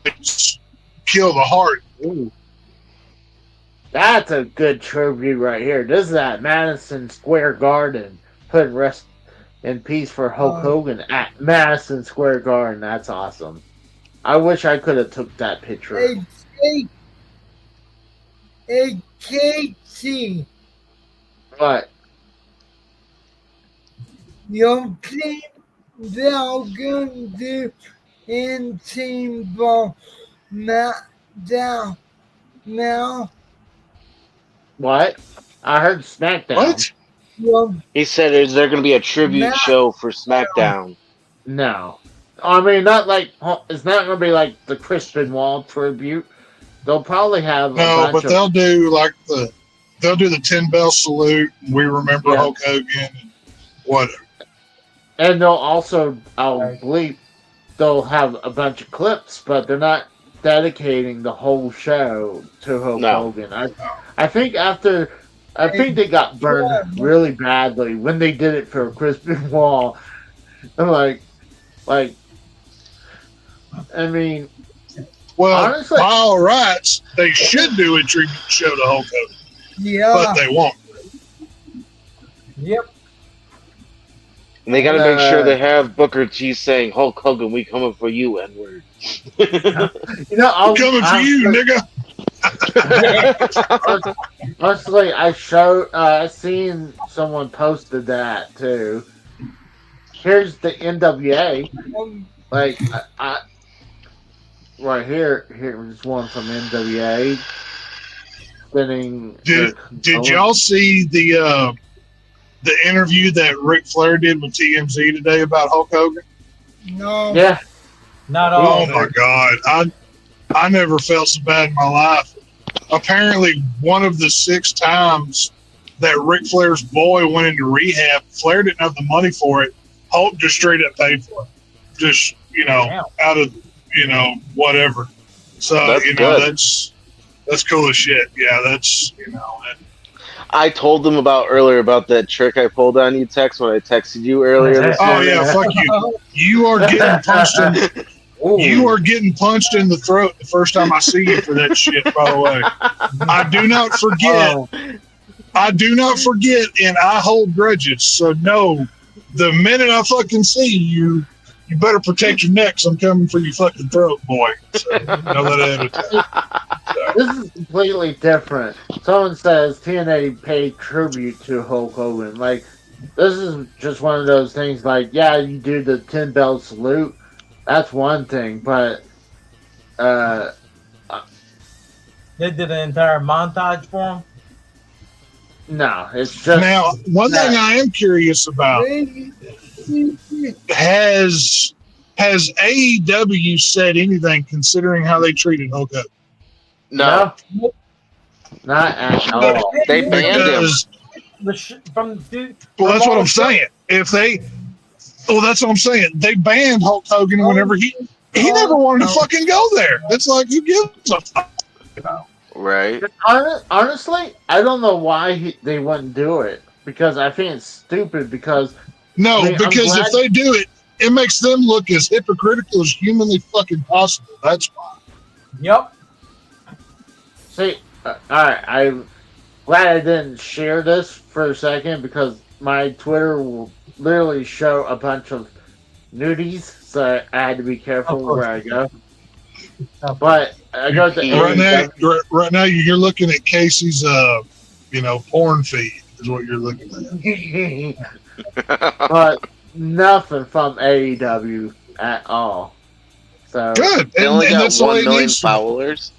it's kill the heart. Ooh. That's a good tribute right here. This is at Madison Square Garden. Putting rest in peace for Hulk Hogan at Madison Square Garden. That's awesome. I wish I could have took that picture. Hey, Casey. What? Your team they're going to in team ball down now. What? I heard SmackDown. What? He said, is there going to be a tribute show for SmackDown? No. I mean, not like, it's not going to be like the Chris Benoit tribute. They'll probably have they'll do like they'll do the 10 bell salute. We remember Hulk Hogan and whatever. And they'll also, I believe, they'll have a bunch of clips, but they're not dedicating the whole show to Hulk Hogan. I think they got burned really badly when they did it for Chris Benoit. Like, I mean, well, honestly, by all rights, they should do a tribute show to Hulk Hogan. Yeah, but they won't. Yep. And they got to make sure they have Booker T saying, "Hulk Hogan, we coming for you, N-word." I'm coming for you, nigga. Honestly, I seen someone posted that too. Here's the NWA. Like, I right here's one from NWA. Did y'all see the interview that Ric Flair did with TMZ today about Hulk Hogan? No. Yeah. Not all. Oh my God. I never felt so bad in my life. Apparently, one of the 6 times that Ric Flair's boy went into rehab, Flair didn't have the money for it. Hulk just straight up paid for it. Just, out of, whatever. So, that's cool as shit. Yeah, that's, I told them earlier about that trick I pulled on you, Tex, when I texted you earlier this morning. Oh, yeah, fuck you. You are getting punched in. You are getting punched in the throat the first time I see you for that shit, by the way. I do not forget, and I hold grudges. So, no, the minute I fucking see you, you better protect your neck, 'cause I'm coming for your fucking throat, boy. So, This is completely different. Someone says TNA paid tribute to Hulk Hogan. Like, this is just one of those things, like, yeah, you do the 10 bell salute. That's one thing, but they did an entire montage for him. No, it's just now. One thing I am curious about: has has AEW said anything considering how they treated Hulk Hogan? No, not at all. they banned him. Well, that's what I'm saying. That's what I'm saying. They banned Hulk Hogan whenever he never wanted to fucking go there. It's like, who gives a fuck? Right. Honestly, I don't know why they wouldn't do it, because I think it's stupid. Because because if they do it, it makes them look as hypocritical as humanly fucking possible. That's why. Yep. See, all right, I'm glad I didn't share this for a second, because my Twitter will literally show a bunch of nudies, so I had to be careful where I go. But I go to right now you're looking at Casey's porn feed is what you're looking at. But nothing from AEW at all. So good. They only got 1 million followers.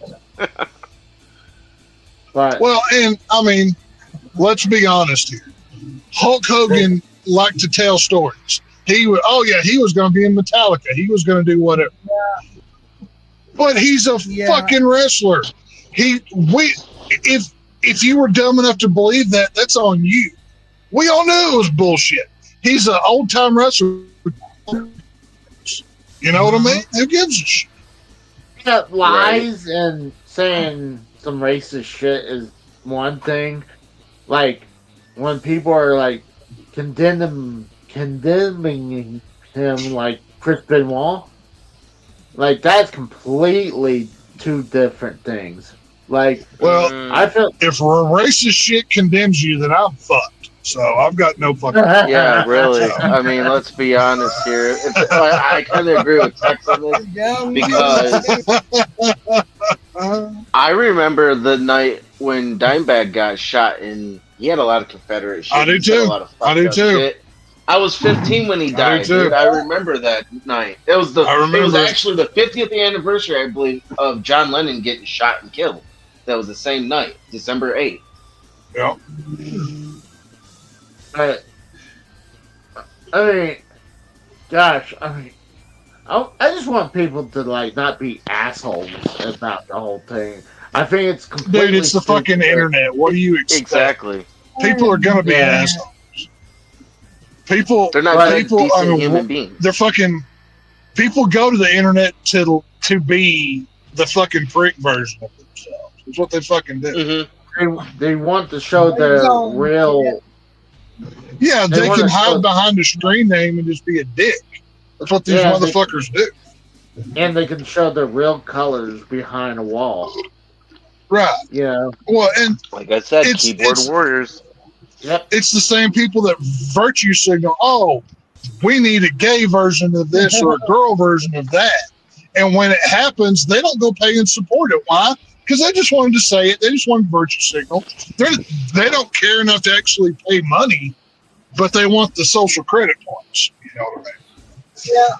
But and I mean, let's be honest here. Hulk Hogan liked to tell stories. He was going to be in Metallica. He was going to do whatever. But he's a fucking wrestler. If you were dumb enough to believe that, that's on you. We all knew it was bullshit. He's an old time wrestler. You know what I mean? Who gives a shit? Lies and saying some racist shit is one thing. Like when people are like condemning him, like Chris Benoit. Like, that's completely two different things. Like, I feel if racist shit condemns you, then I'm fucked. So I've got no fucking. Yeah, really. I mean, let's be honest here. I kind of agree with Tex on this because I remember the night when Dimebag got shot, and he had a lot of Confederate shit. I do too. Shit. I was 15 when he died, dude. I remember that night. It was actually the 50th anniversary, I believe, of John Lennon getting shot and killed. That was the same night, December 8th. Yeah. I mean, gosh, I just want people to like not be assholes about the whole thing. I think it's completely. Dude, it's the fucking internet. What do you expect? Exactly. People are gonna be assholes. They're not decent human beings. They're fucking. People go to the internet to be the fucking freak version of themselves. That's what they fucking do. Mm-hmm. They want to show their real. Yeah, they can hide behind a screen name and just be a dick. That's what these motherfuckers do. And they can show their real colors behind a wall. Right. Yeah. Well, and like I said, keyboard warriors. Yep. It's the same people that virtue signal, oh, we need a gay version of this or a girl version of that. And when it happens, they don't go pay and support it. Why? Because they just wanted to say it. They just wanted virtue signal. They don't care enough to actually pay money, but they want the social credit points. You know what I mean? Yeah.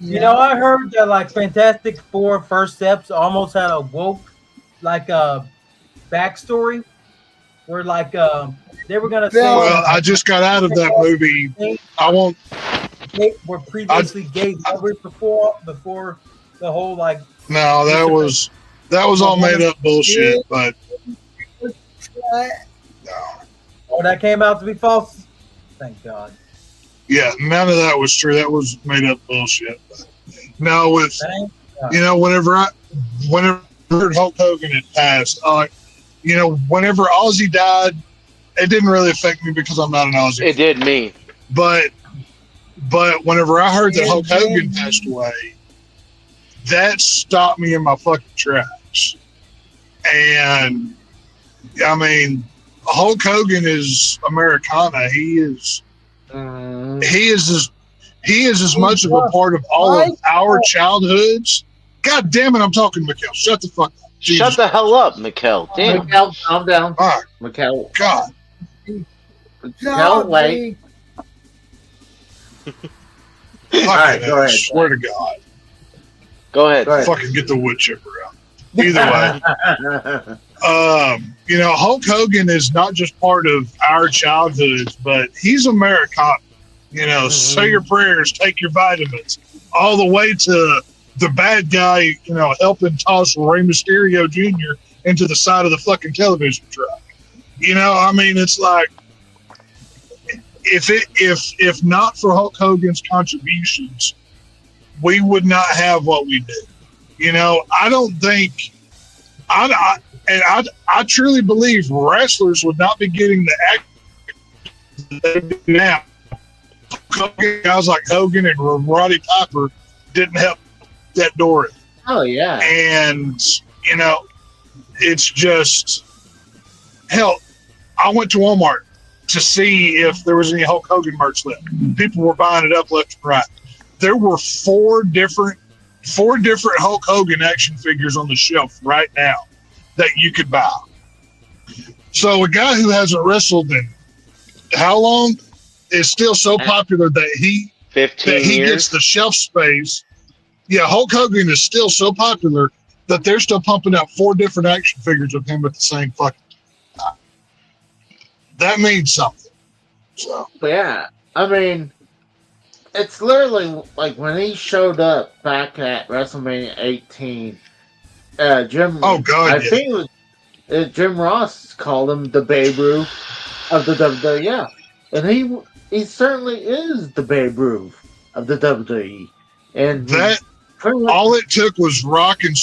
You know, I heard that like Fantastic Four First Steps almost had a woke like a backstory where like they were gonna say. Well, I just got out of that movie. I won't. They were previously gay before the whole like. No, that was all made up bullshit. But no. Oh, that came out to be false. Thank God. Yeah, none of that was true. That was made up bullshit. But no, with whenever Hulk Hogan had passed, whenever Ozzy died, it didn't really affect me because I'm not an Ozzy. It did me. But whenever I heard that Hulk Hogan passed away, that stopped me in my fucking tracks. And I mean, Hulk Hogan is Americana. He is as much of a part of all of our childhoods. God damn it, I'm talking to Mikkel. Shut the fuck up. Jesus. Shut the hell up, Mikkel. Damn. Mikkel, calm down. All right. Mikkel. God. Mikkel, wait. All right, go ahead. I swear to God. Go ahead. Fucking get the wood chipper out. Either way. Hulk Hogan is not just part of our childhoods, but he's Americana. say your prayers, take your vitamins, all the way to the bad guy, helping toss Rey Mysterio Jr. into the side of the fucking television truck. It's like, if not for Hulk Hogan's contributions, we would not have what we do. I don't think, I truly believe wrestlers would not be getting the act they do now. Guys like Hogan and Roddy Piper didn't help that door. Oh yeah. And it's just hell. I went to Walmart to see if there was any Hulk Hogan merch left. People were buying it up left and right. There were four different Hulk Hogan action figures on the shelf right now that you could buy. So a guy who hasn't wrestled in how long is still so popular that he 15 years gets the shelf space. Yeah, Hulk Hogan is still so popular that they're still pumping out 4 different action figures of him at the same fucking time. That means something. So yeah, it's literally like when he showed up back at WrestleMania 18. Jim. Oh God! I think it was Jim Ross called him the Babe Ruth of the WWE. Yeah, and he certainly is the Babe Ruth of the WWE. And that all it took was Rock and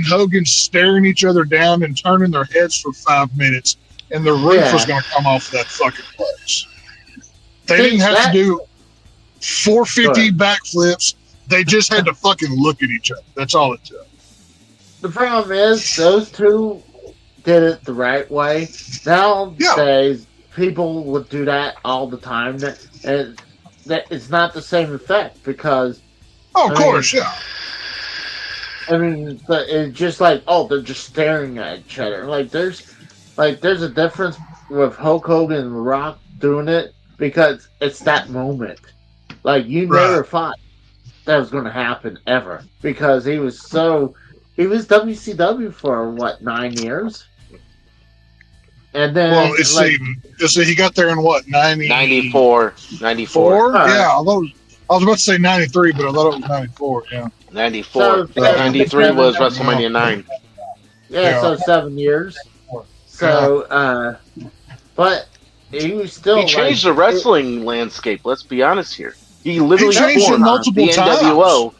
Hogan staring each other down and turning their heads for 5 minutes, and the roof was going to come off that fucking place. They didn't have to do 450 backflips. They just had to fucking look at each other. That's all it took. The problem is those two did it the right way. Nowadays, people would do that all the time, and that it's not the same effect because. Oh, of course, yeah. It's just like, they're just staring at each other. There's a difference with Hulk Hogan and The Rock doing it because it's that moment. Never thought that was going to happen ever because he was WCW for 9 years, and then he got there in 94. 94? Yeah, although I was about to say 93, but I thought it was 94. Yeah, 94. 93 was WrestleMania 9. Yeah, so 7 years. So, but he was still. He changed the wrestling landscape. Let's be honest here. He literally changed it multiple the times. NWO.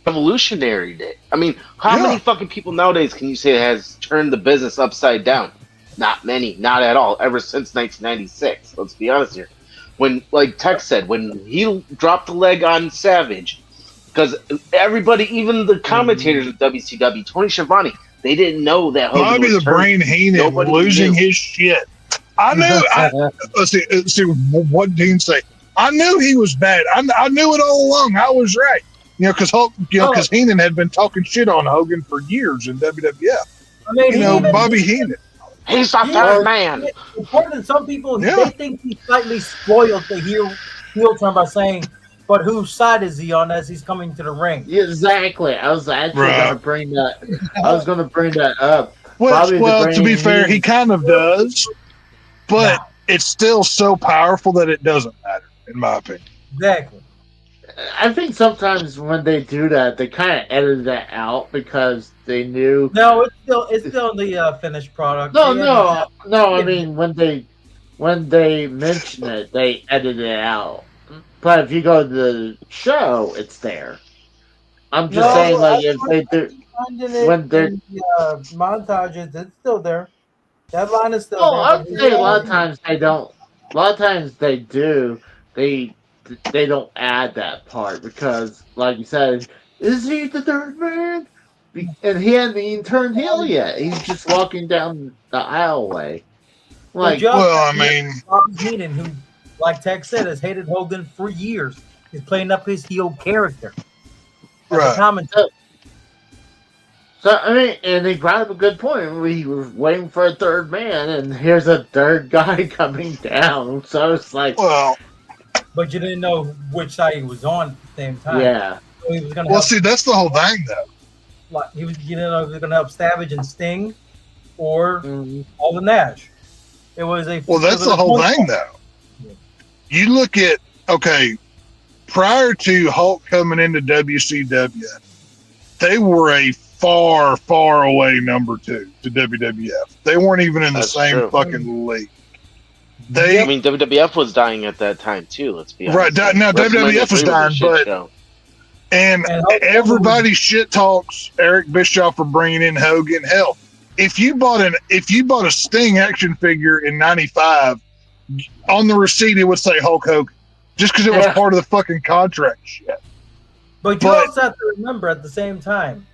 Revolutionary it. How many fucking people nowadays can you say has turned the business upside down? Not many, not at all. Ever since 1996. Let's be honest here. When, like Tex said, when he dropped the leg on Savage, because everybody, even the commentators of WCW, Tony Schiavone, they didn't know that Hogan Bobby was the Brain Heenan losing his shit. I knew. Let's see what Dean say. I knew he was bad. I knew it all along. I was right. Because because Heenan had been talking shit on Hogan for years in WWF. Bobby Heenan. He's the third man. According to some people, they think he slightly spoiled the heel turn by saying, "But whose side is he on as he's coming to the ring?" Yeah, exactly. I was actually going to bring that. I was going to bring that up. Well, to be fair, he kind of does, but it's still so powerful that it doesn't matter, in my opinion. Exactly. I think sometimes when they do that, they kind of edit that out because they knew. No, it's still the finished product. No. I mean, when they mention it, they edit it out. But if you go to the show, it's there. I'm just saying, if they do when they're montages, it's still there. That line is still there. I would say a lot of times they don't. A lot of times they do. They don't add that part because, like you said, is he the third man? And he hasn't even turned heel yet. He's just walking down the aisleway. Bobby Heenan, who, like Tex said, has hated Hogan for years, is playing up his heel character. Right. So and he brought up a good point. We were waiting for a third man, and here's a third guy coming down. So it's like, but you didn't know which side he was on at the same time. Yeah. So he was gonna see, that's the whole thing, though. Like he was, if he was going to help Savage and Sting, or Alden Nash. It was a Well, that's the whole thing, though. You look at prior to Hulk coming into WCW, they were a far, far away number 2 to WWF. They weren't even in the same fucking league. I mean, WWF was dying at that time too. Let's be honest. Right now, WWF was dying, but and everybody shit talks Eric Bischoff for bringing in Hogan. Hell, if you bought a Sting action figure in '95, on the receipt it would say Hulk Hogan, just because it was part of the fucking contract shit. But you also have to remember at the same time,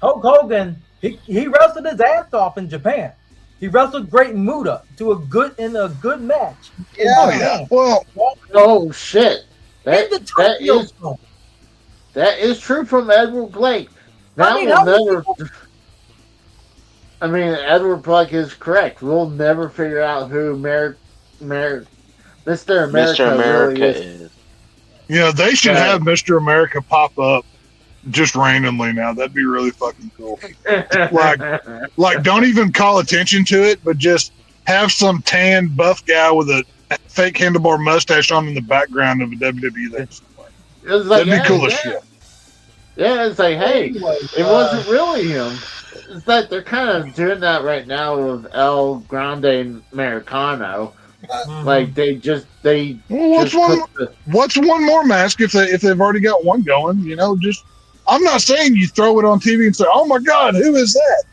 Hulk Hogan he wrestled his ass off in Japan. He wrestled Great Muta in a good match. Yeah. Well, oh shit. That is true from Edward Blake. Edward Blake is correct. We'll never figure out who Mr. America really is. They should have Mr. America pop up just randomly now. That'd be really fucking cool. like don't even call attention to it, but just have some tan buff guy with a fake handlebar mustache on in the background of a WWE thing. That'd be cool as shit. Yeah, it's like, hey, it wasn't really him. It's like they're kind of doing that right now with El Grande Americano. Like what's one more mask if they've already got one going? I'm not saying you throw it on TV and say, "Oh my God, who is that?"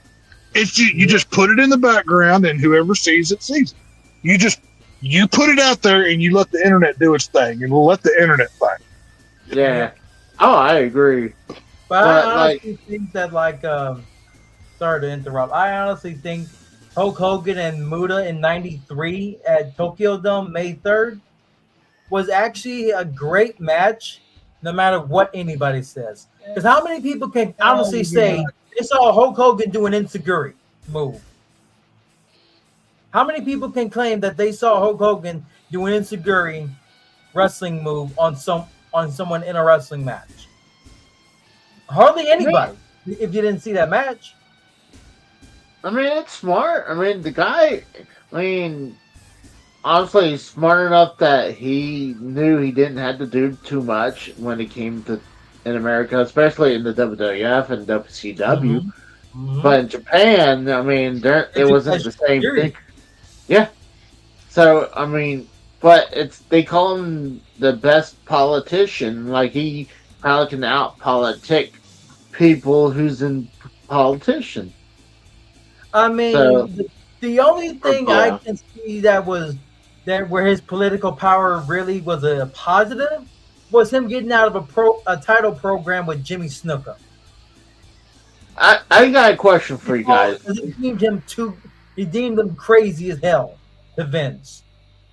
It's you just put it in the background, and whoever sees it sees it. You put it out there, and you let the internet do its thing, and we'll let the internet fight. Yeah. Oh, I agree. But I honestly think that, sorry to interrupt. I honestly think Hulk Hogan and Muta in '93 at Tokyo Dome, May 3rd, was actually a great match, no matter what anybody says. Because how many people can honestly say they saw Hulk Hogan do an enziguri move? How many people can claim that they saw Hulk Hogan do an enziguri wrestling move on someone in a wrestling match? Hardly anybody. If you didn't see that match. It's smart. The guy, honestly, he's smart enough that he knew he didn't have to do too much when it came to in America, especially in the WWF and WCW. Mm-hmm. But in Japan, it wasn't the same thing. Yeah. So, but they call him the best politician. Like, he probably can out-politic people who's in politician. The only thing I can see that where his political power really was a positive was him getting out of a title program with Jimmy Snuka. I got a question for you guys. He deemed him crazy as hell to Vince.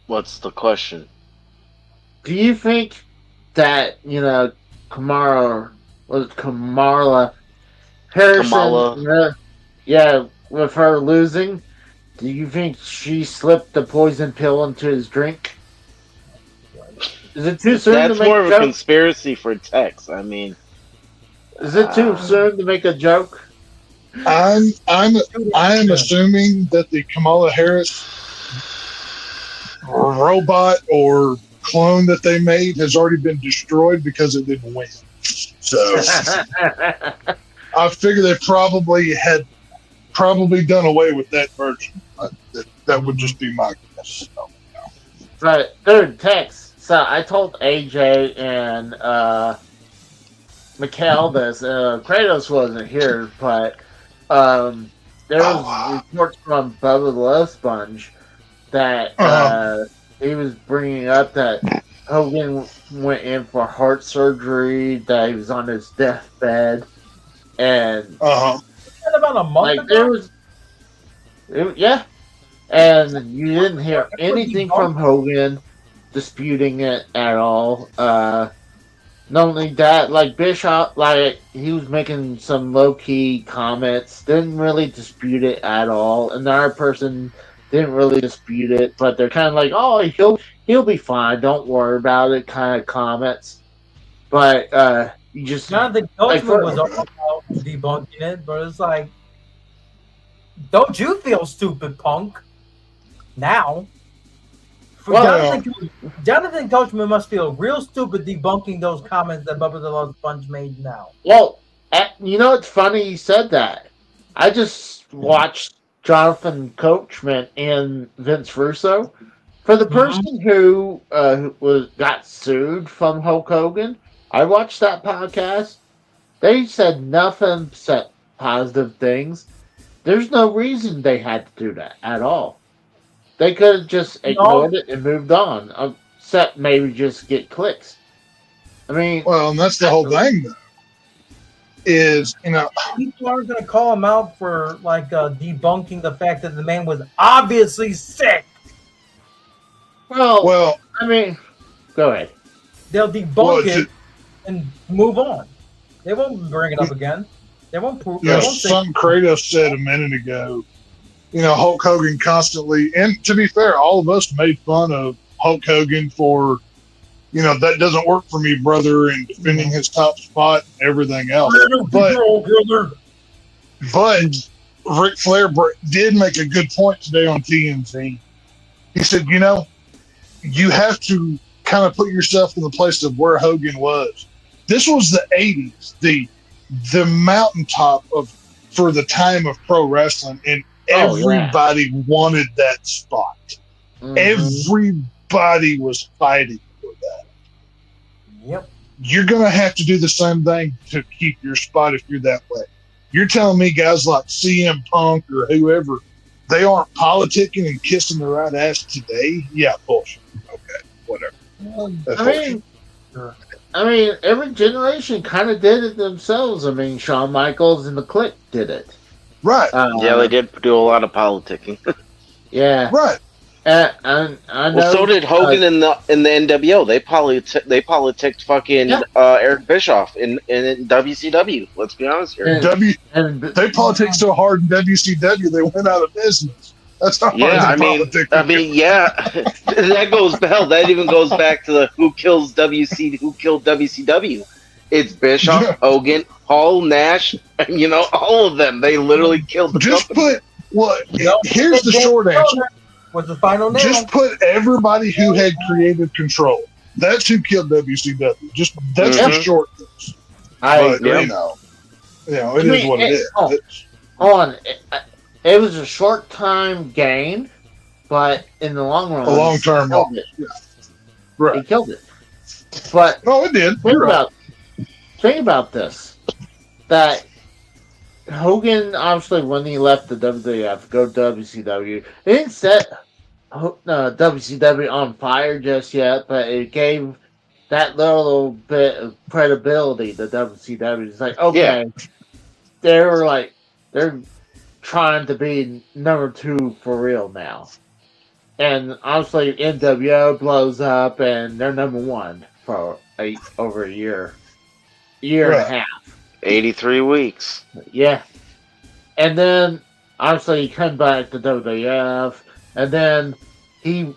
What's the question? Do you think that Kamala Harrison? With her losing, do you think she slipped the poison pill into his drink? Is it too soon That's to make more a of a conspiracy for Tex. Is it too soon to make a joke? I am assuming that the Kamala Harris robot or clone that they made has already been destroyed because it didn't win. So I figure they probably done away with that version. That would just be my guess. So, But dude, Tex. So I told AJ and Mikhail this. Kratos wasn't here, but there was reports from Bubba the Love Sponge that he was bringing up that Hogan went in for heart surgery, that he was on his deathbed, and about a month ago? And you didn't hear anything from Hogan disputing it at all. Not only that, Bischoff, he was making some low-key comments, didn't really dispute it at all. Another person didn't really dispute it, but they're kind of like, oh, he'll be fine, don't worry about it, kind of comments. But you just... Jonathan Coachman was all about debunking it, but it's like, don't you feel stupid, punk? now. Well, Jonathan Coachman must feel real stupid debunking those comments that Bubba the Love Sponge made now. Well, you know, it's funny you said that. I just watched Jonathan Coachman and Vince Russo. For the person who got sued from Hulk Hogan, I watched that podcast. They said nothing but positive things. There's no reason they had to do that at all. They could have just ignored it and moved on. Except maybe just get clicks. I mean, well, and that's the whole thing, though. Is, you know, people aren't going to call him out for like debunking the fact that the man was obviously sick. Well, I mean, go ahead. They'll debunk it and move on. They won't bring it up again. They won't prove. Yeah, something Kratos said a minute ago. You know, Hulk Hogan constantly, and to be fair, all of us made fun of Hulk Hogan for, you know, that doesn't work for me, brother, and defending his top spot and everything else. But Ric Flair did make a good point today on TNT. He said, you know, you have to kind of put yourself in the place of where Hogan was. This was the 80s, the mountaintop for the time of pro wrestling, and everybody wanted that spot. Everybody was fighting for that. Yep. You're going to have to do the same thing to keep your spot if you're that way. You're telling me guys like CM Punk or whoever, they aren't politicking and kissing the right ass today? Yeah, bullshit. Okay, whatever. I mean, every generation kind of did it themselves. I mean, Shawn Michaels and the Clique did it. Right. Yeah, they did do a lot of politicking. Yeah. Right. I know. Well, so did Hogan in the NWO. They politicked fucking Eric Bischoff in WCW. Let's be honest here. They politicked so hard in WCW they went out of business. That's how hard they politicked. I mean, yeah, that goes That even goes back to the who killed WCW. It's Bischoff, Hogan, Hall, Nash. You know, all of them. They literally killed the company. Here's the short answer. Was the final nail. Just put everybody who had creative control. That's who killed WCW. That's the short things. You know, it is what it is. It was a short time gain, but in the long run, a long term loss. Yeah. Right. He killed it. But it did. Think about this. That Hogan, obviously, when he left the WWF, go WCW, it didn't set WCW on fire just yet, but it gave that little bit of credibility to WCW. It's like, okay, they're trying to be number 2 for real now. And obviously, NWO blows up, and they're number 1 for over a year and a half. 83 weeks. Yeah. And then, obviously, he came back to WWF, and then he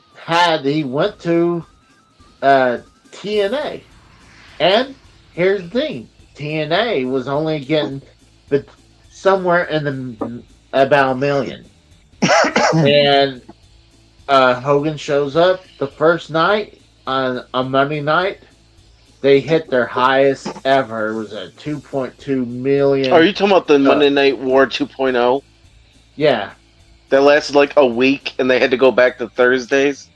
went to TNA. And here's the thing. TNA was only getting somewhere in about $1 million. And Hogan shows up the first night on Monday night. They hit their highest ever. It was at 2.2 million. Are you talking about the Monday Night War 2.0? Yeah. That lasted like a week, and they had to go back to Thursdays?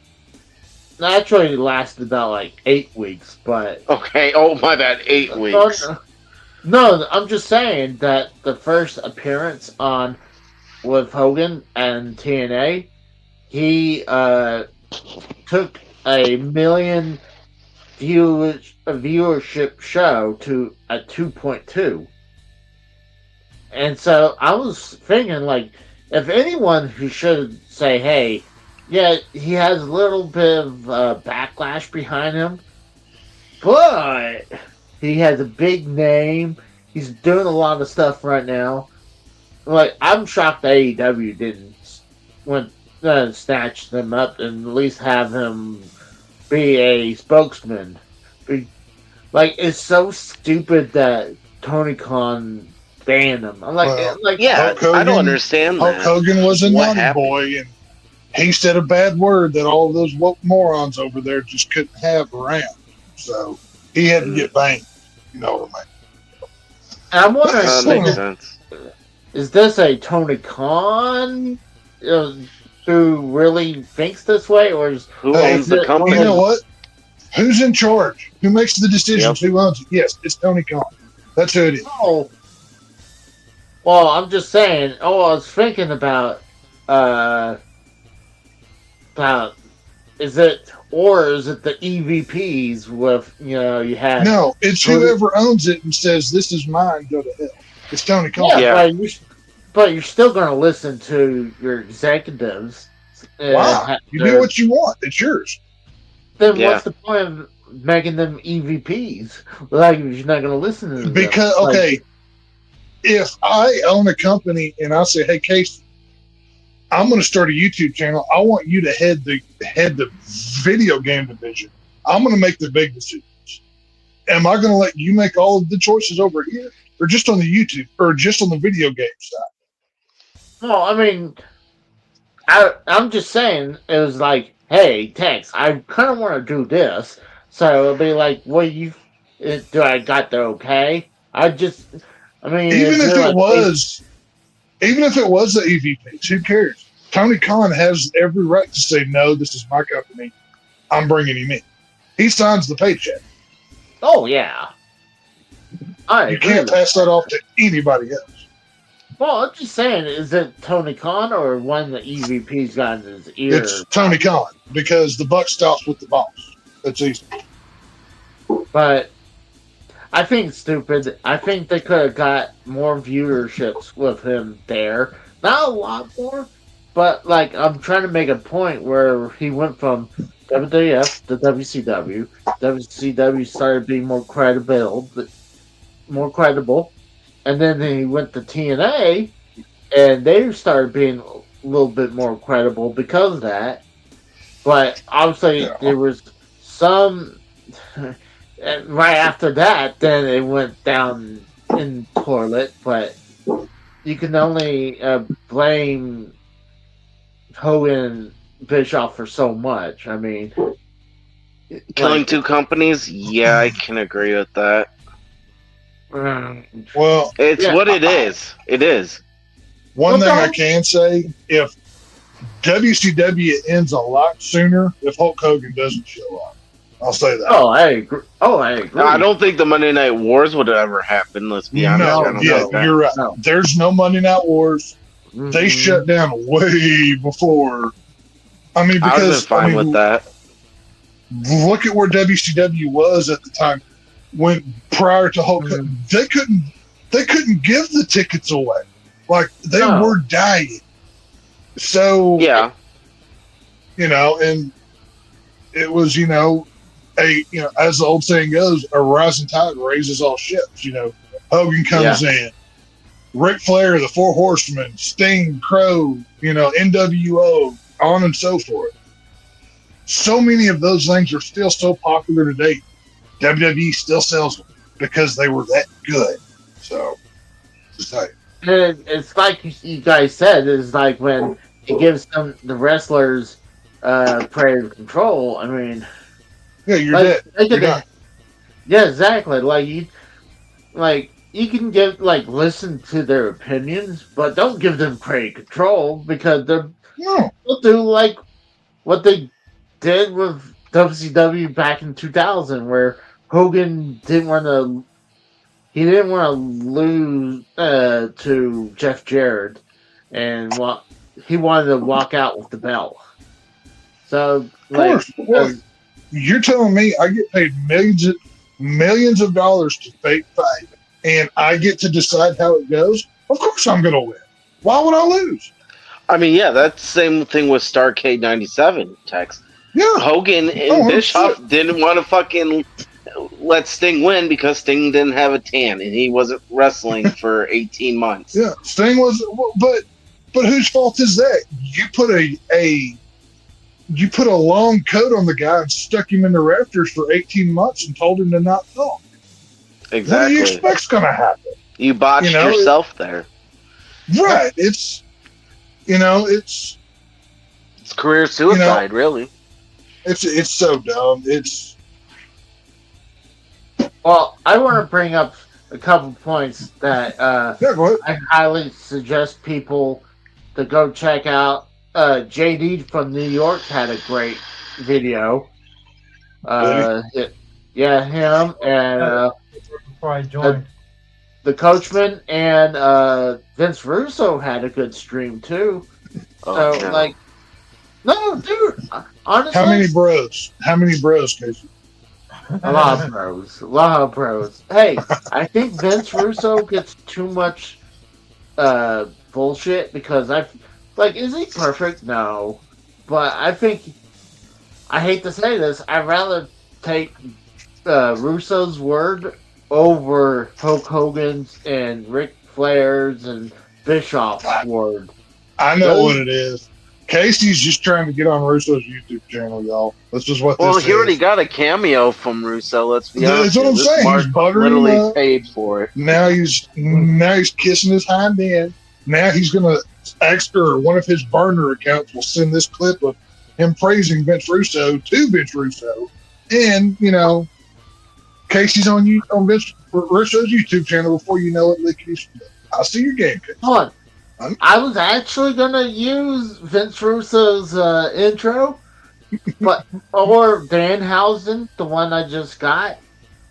Actually, it lasted about 8 weeks, but... Okay, oh my bad, 8 weeks. No, I'm just saying that the first appearance with Hogan and TNA, he took a million viewership show to a 2.2. And so I was thinking, if anyone who should say, hey, yeah, he has a little bit of backlash behind him, but he has a big name. He's doing a lot of stuff right now. I'm shocked AEW didn't snatch them up and at least have him be a spokesman. It's so stupid that Tony Khan banned him. I'm I don't understand that. Hulk Hogan was a naughty boy, he said a bad word that all of those woke morons over there just couldn't have around. So he had to get banged. You know what I mean? I'm wondering, That makes sense. is this a Tony Khan who really thinks this way, or is Who owns the company? You know what? Who's in charge? Who makes the decisions? Yep. Who owns it? Yes, it's Tony Khan. That's who it is. Oh, well, I'm just saying. Oh, I was thinking about is it the EVPs with you had No, it's whoever owns it and says this is mine. Go to hell. It's Tony Khan. Yeah. But you're still going to listen to your executives. Wow, you do what you want. It's yours. Then what's the point of making them EVPs? Like, you're not going to listen to them. Because, okay, if I own a company and I say, hey, Casey, I'm going to start a YouTube channel. I want you to head the video game division. I'm going to make the big decisions. Am I going to let you make all of the choices over here, or just on the YouTube, or just on the video game side? Well, I mean, I'm just saying, it was like, hey, Tex, I kind of want to do this. So it'll be like, well, do I got the okay? Even if it was the EVPs, who cares? Tony Khan has every right to say, no, this is my company. I'm bringing him in. He signs the paycheck. Oh, yeah. You can't pass that off to anybody else. Well, I'm just saying, is it Tony Khan or one of the EVPs got in his ear? It's Tony Khan, because the buck stops with the boss. That's easy. But I think it's stupid. I think they could have got more viewerships with him there. Not a lot more, but like, I'm trying to make a point where he went from WWF to WCW. WCW started being more credible, and then he went to TNA, and they started being a little bit more credible because of that. But obviously, there was some. Right after that, then it went down in the toilet. But you can only blame Hogan and Bischoff for so much. I mean, killing two companies. Yeah, I can agree with that. Well, it's what it is. It is. One thing I can say, if WCW ends a lot sooner if Hulk Hogan doesn't show up. I'll say that. Oh, I agree. No, I don't think the Monday Night Wars would ever happen. Let's be honest. You're right. No. There's no Monday Night Wars. Mm-hmm. They shut down way before. I mean, because I was fine with that. Look at where WCW was at the time when prior to Hulk Hogan. They couldn't give the tickets away. Like they were dying. So yeah, and it was as the old saying goes, a rising tide raises all ships. Hogan comes in, Ric Flair, the Four Horsemen, Sting, Crow, NWO, on and so forth. So many of those things are still so popular today. WWE still sells them because they were that good. So, just tell you. It's like you guys said. It's like when it gives the wrestlers creative control. I mean, yeah, you're dead. You're done. Yeah, exactly. You can listen to their opinions, but don't give them creative control because they'll do like what they did with WCW back in 2000, where Hogan didn't want to lose to Jeff Jarrett, and he wanted to walk out with the belt. So, you're telling me I get paid millions of dollars to fake fight, and I get to decide how it goes? Of course I'm going to win. Why would I lose? I mean, yeah, that's the same thing with Starrcade 97, Tex. Yeah. Hogan and Bischoff didn't want to fucking let Sting win because Sting didn't have a tan and he wasn't wrestling for 18 months. Yeah, Sting was, but whose fault is that? You put a long coat on the guy and stuck him in the rafters for 18 months and told him to not talk. Exactly. What do you expect's going to happen? You botched yourself there. Right. It's It's career suicide, really. It's so dumb. It's Well, I want to bring up a couple points that yeah. Go ahead. I highly suggest people to go check out. JD from New York had a great video. Yeah, him and Before I joined. the coachman and Vince Russo had a good stream too. Oh, So no. like, no, dude, honestly, How many bros? How many bros, Casey? a lot of pros, a lot of pros. Hey, I think Vince Russo gets too much bullshit because is he perfect? No, but I think I hate to say this, I'd rather take Russo's word over Hulk Hogan's and Ric Flair's and Bischoff's word. I know what it is. Casey's just trying to get on Russo's YouTube channel, y'all. That's just what Well, this he is. already got a cameo from Russo. Let's be honest. That's what I'm This saying. Mark He's buttering literally him up. paid for it. Now he's kissing his hind end. Now he's gonna or one of his burner accounts will send this clip of him praising Vince Russo to Vince Russo, and Casey's on Vince Russo's YouTube channel before you know it. Lickety split. I'll see your game, Casey. Hold on. I was actually gonna use Vince Russo's intro, or Danhausen, the one I just got,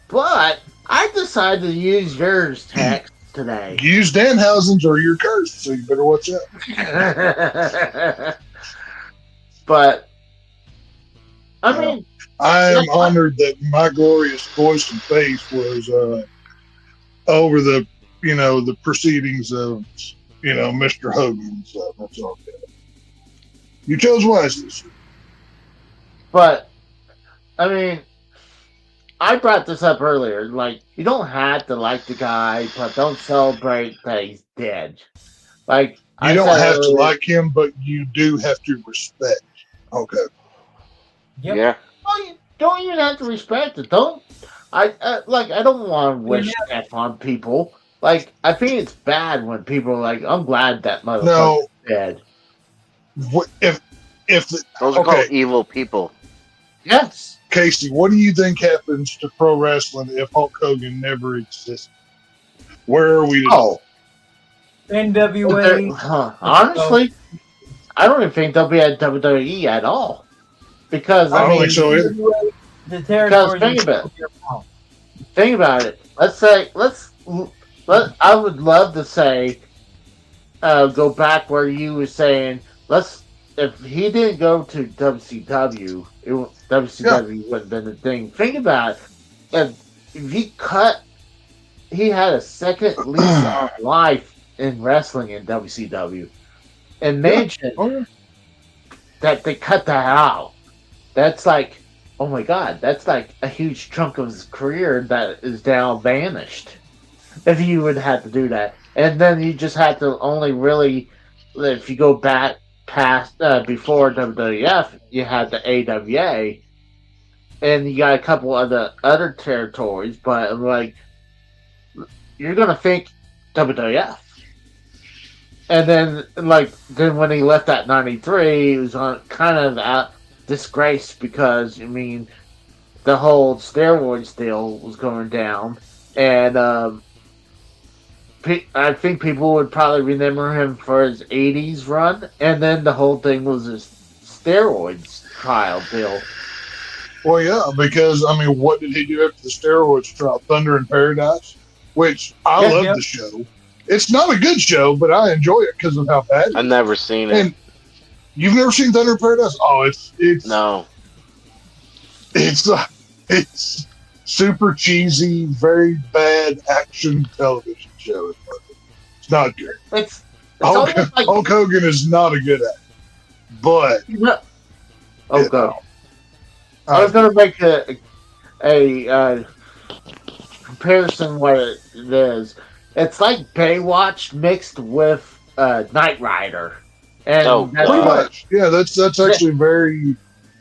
but I decided to use yours text today. Use Danhausen's or you're cursed, so you better watch out. But I mean, I am honored that my glorious voice and face was over the the proceedings of Mr. Hogan. So that's all good. You chose wisely. But I mean, I brought this up earlier. Like, you don't have to like the guy, but don't celebrate that he's dead. Like, You don't have to like him, but you do have to respect. Okay. Yep. Yeah. Well, you don't even have to respect it. I don't want to wish death on people. Like, I think it's bad when people are like, "I'm glad that motherfucker's dead." If Those are called evil people. Yes. Casey, what do you think happens to pro wrestling if Hulk Hogan never existed? Where are we today? Oh, NWA. honestly, I don't even think they'll be at WWE at all. Because I don't think so either. The territory. Think about it. I would love to say, go back where you were saying, if he didn't go to WCW, WCW wouldn't have been the thing. Think about it. If he had a second lease on life in wrestling in WCW. Imagine that they cut that out. That's like, oh my God, that's like a huge chunk of his career that is now vanished. If you would have to do that. And then you just have to only really, if you go back past, before WWF, you had the AWA, and you got a couple of the other territories, but like, you're going to think WWF. And then when he left at 93, he was on kind of out disgraced because, I mean, the whole steroids deal was going down. And I think people would probably remember him for his 80s run. And then the whole thing was his steroids trial deal. Well, yeah, because, I mean, what did he do after the steroids trial? Thunder in Paradise? Which I love the show. It's not a good show, but I enjoy it because of how bad it is. I've never seen it. And you've never seen Thunder in Paradise? Oh, it's no. It's super cheesy, very bad action television show. It's not good. Hulk Hogan is not a good actor, but God. I was going to make a comparison what it is. It's like Baywatch mixed with Knight Rider. And pretty much. Yeah, that's actually very.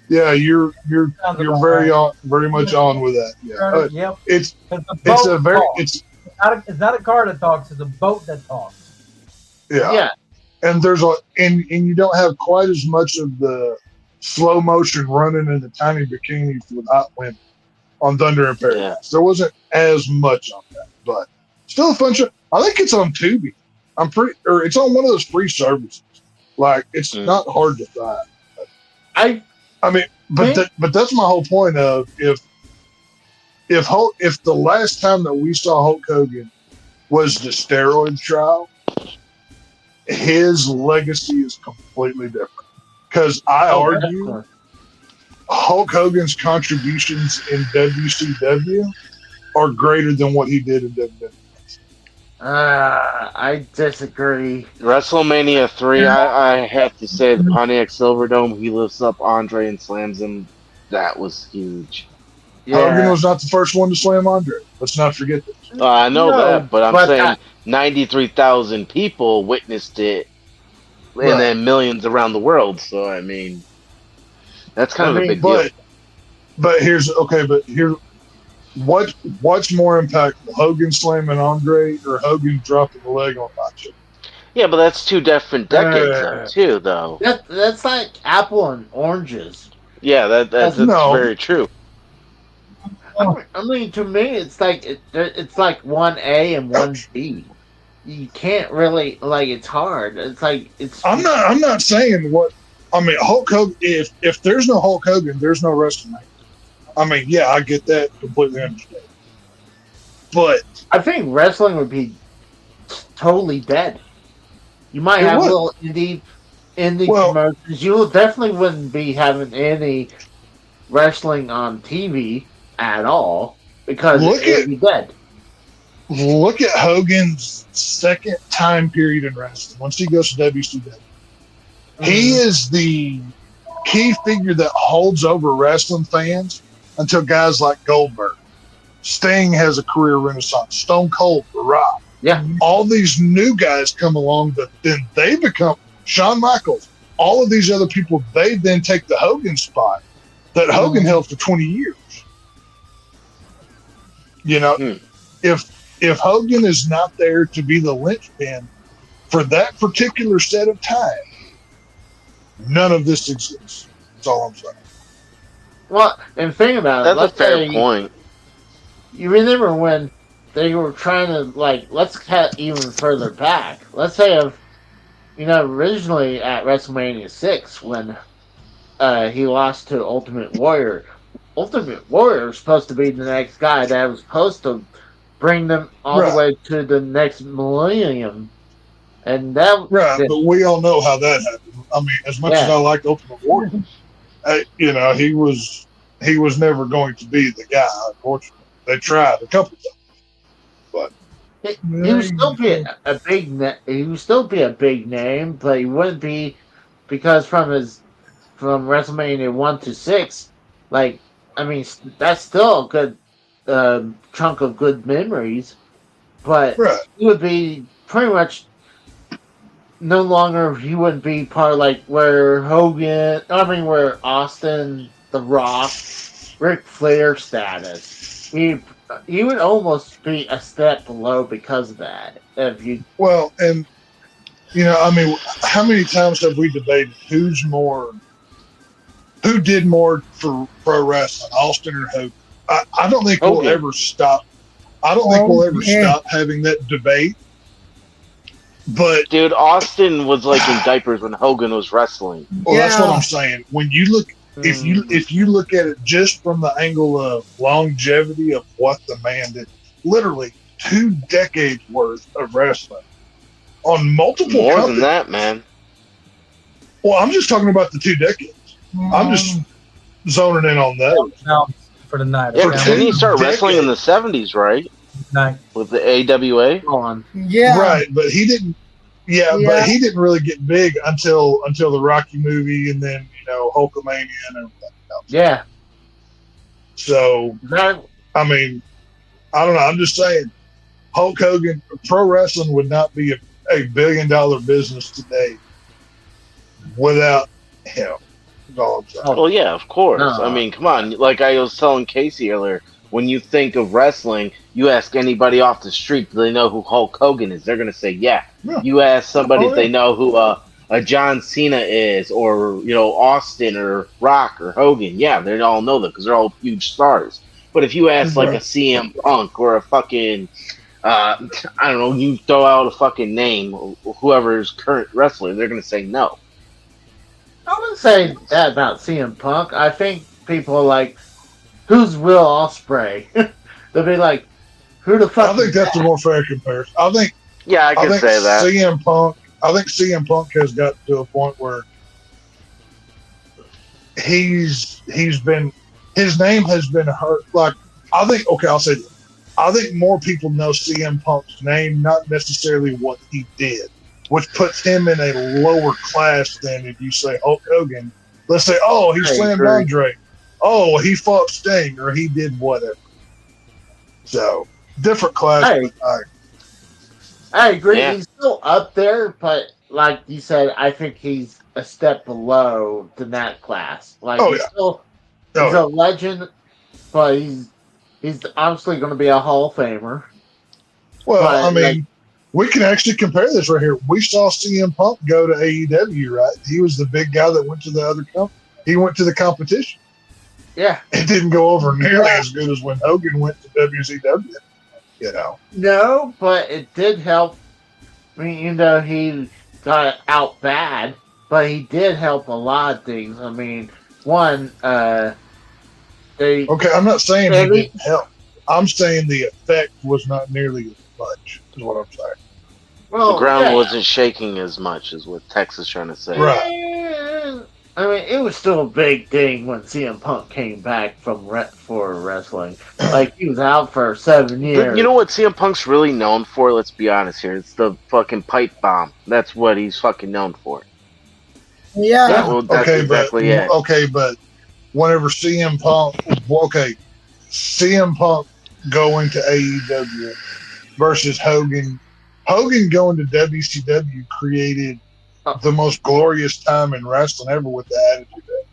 Yeah, you're very much on with that. Yeah, it's not a car that talks; it's a boat that talks. Yeah. and and you don't have quite as much of the slow motion running in the tiny bikinis with hot women on Thunder in Paradise. Yeah. There wasn't as much on that, but still a fun show. I think it's on Tubi. Or it's on one of those free services. Like, it's not hard to find. I mean, but that's my whole point of if the last time that we saw Hulk Hogan was the steroid trial, his legacy is completely different. Because I argue Hulk Hogan's contributions in WCW are greater than what he did in WWE. I disagree. WrestleMania 3, I have to say, the Pontiac Silverdome, he lifts up Andre and slams him. That was huge. Yeah. Hogan was not the first one to slam Andre. Let's not forget this. I know that, but I'm saying 93,000 people witnessed it, and then millions around the world. So, I mean, that's kind of a big deal. But here's what's more impactful, Hogan slamming Andre or Hogan dropping the leg on Macho? Yeah, but that's two different decades, though. That's like apple and oranges. Yeah, that's very true. I mean, to me, it's like 1A and 1B. You can't really it's hard. It's like it's. I'm not saying what. I mean, Hulk Hogan. If there's no Hulk Hogan, there's no WrestleMania. I mean, yeah, I get that, completely understand. But I think wrestling would be totally dead. You might have little indie promotions. You definitely wouldn't be having any wrestling on TV at all because it would be dead. Look at Hogan's second time period in wrestling. Once he goes to WCW, he is the key figure that holds over wrestling fans until guys like Goldberg. Sting has a career renaissance. Stone Cold, The Rock. Yeah. All these new guys come along, but then they become Shawn Michaels. All of these other people, they then take the Hogan spot that Hogan held for 20 years. You know, if Hogan is not there to be the linchpin for that particular set of time, none of this exists. That's all I'm saying. Well, and think about it. That's a fair point. You remember when they were trying to, let's cut even further back. Let's say originally at WrestleMania 6 when he lost to Ultimate Warrior. Ultimate Warrior was supposed to be the next guy that was supposed to bring them all the way to the next millennium. And that but we all know how that happened. I mean, as much as I liked Ultimate Warrior, he was never going to be the guy. Unfortunately, they tried a couple times, but he would still be a big. He would still be a big name, but he wouldn't be because from WrestleMania 1 to 6, that's still a good chunk of good memories, but he would be pretty much. No longer, he wouldn't be part of where Austin, The Rock, Ric Flair status. He would almost be a step below because of that. How many times have we debated who did more for pro wrestling, Austin or Hogan? I don't think we'll ever stop. I don't think we'll ever stop having that debate. But dude, Austin was in diapers when Hogan was wrestling. Well, that's what I'm saying. When you look, if you look at it just from the angle of longevity of what the man did, literally 2 decades worth of wrestling on multiple more companies. than that, man. Well, I'm just talking about the 2 decades. I'm just zoning in on that for the night. Yeah, didn't he start wrestling in the 70s, right? With the AWA? Yeah. Right, but he didn't but he didn't really get big until the Rocky movie and then, Hulkamania and everything else. Yeah. So I mean, I don't know, I'm just saying Hulk Hogan, pro wrestling would not be a $1 billion business today without him. That's all I'm saying. Well, yeah, of course. No. I mean, come on. Like I was telling Casey earlier, when you think of wrestling, you ask anybody off the street, do they know who Hulk Hogan is? They're gonna say, yeah. You ask somebody if they know who a John Cena is, or Austin or Rock or Hogan. Yeah, they all know them because they're all huge stars. But if you ask like a CM Punk or a fucking I don't know, you throw out a fucking name, whoever's current wrestler, they're gonna say no. I wouldn't say that about CM Punk. I think people are like, who's Will Ospreay? They'll be like, who the fuck? I think that's a more fair comparison. I think I can say that. I think CM Punk has got to a point where his name has been hurt. Like, I think, I'll say this. I think more people know CM Punk's name, not necessarily what he did, which puts him in a lower class than if you say Hulk Hogan. Let's say, oh, he slammed Andre. Oh, he fought Sting, or he did whatever. So, different class. I agree. Yeah. He's still up there, but like you said, I think he's a step below the that class. Like he's a legend, but he's obviously going to be a Hall of Famer. Well, but, I mean, we can actually compare this right here. We saw CM Punk go to AEW, right? He was the big guy that went to the other company. He went to the competition. Yeah. It didn't go over nearly as good as when Hogan went to WCW, No, but it did help. I mean, he got out bad, but he did help a lot of things. I mean, one, I'm not saying he didn't help. I'm saying the effect was not nearly as much, is what I'm saying. Well, the ground wasn't shaking as much, is what Tex is trying to say. Right. I mean, it was still a big thing when CM Punk came back for wrestling. Like, he was out for 7 years. But you know what CM Punk's really known for? Let's be honest here. It's the fucking pipe bomb. That's what he's fucking known for. Yeah. That's exactly it. Okay, but whenever CM Punk going to AEW versus Hogan going to WCW created the most glorious time in wrestling ever with the Attitude Era.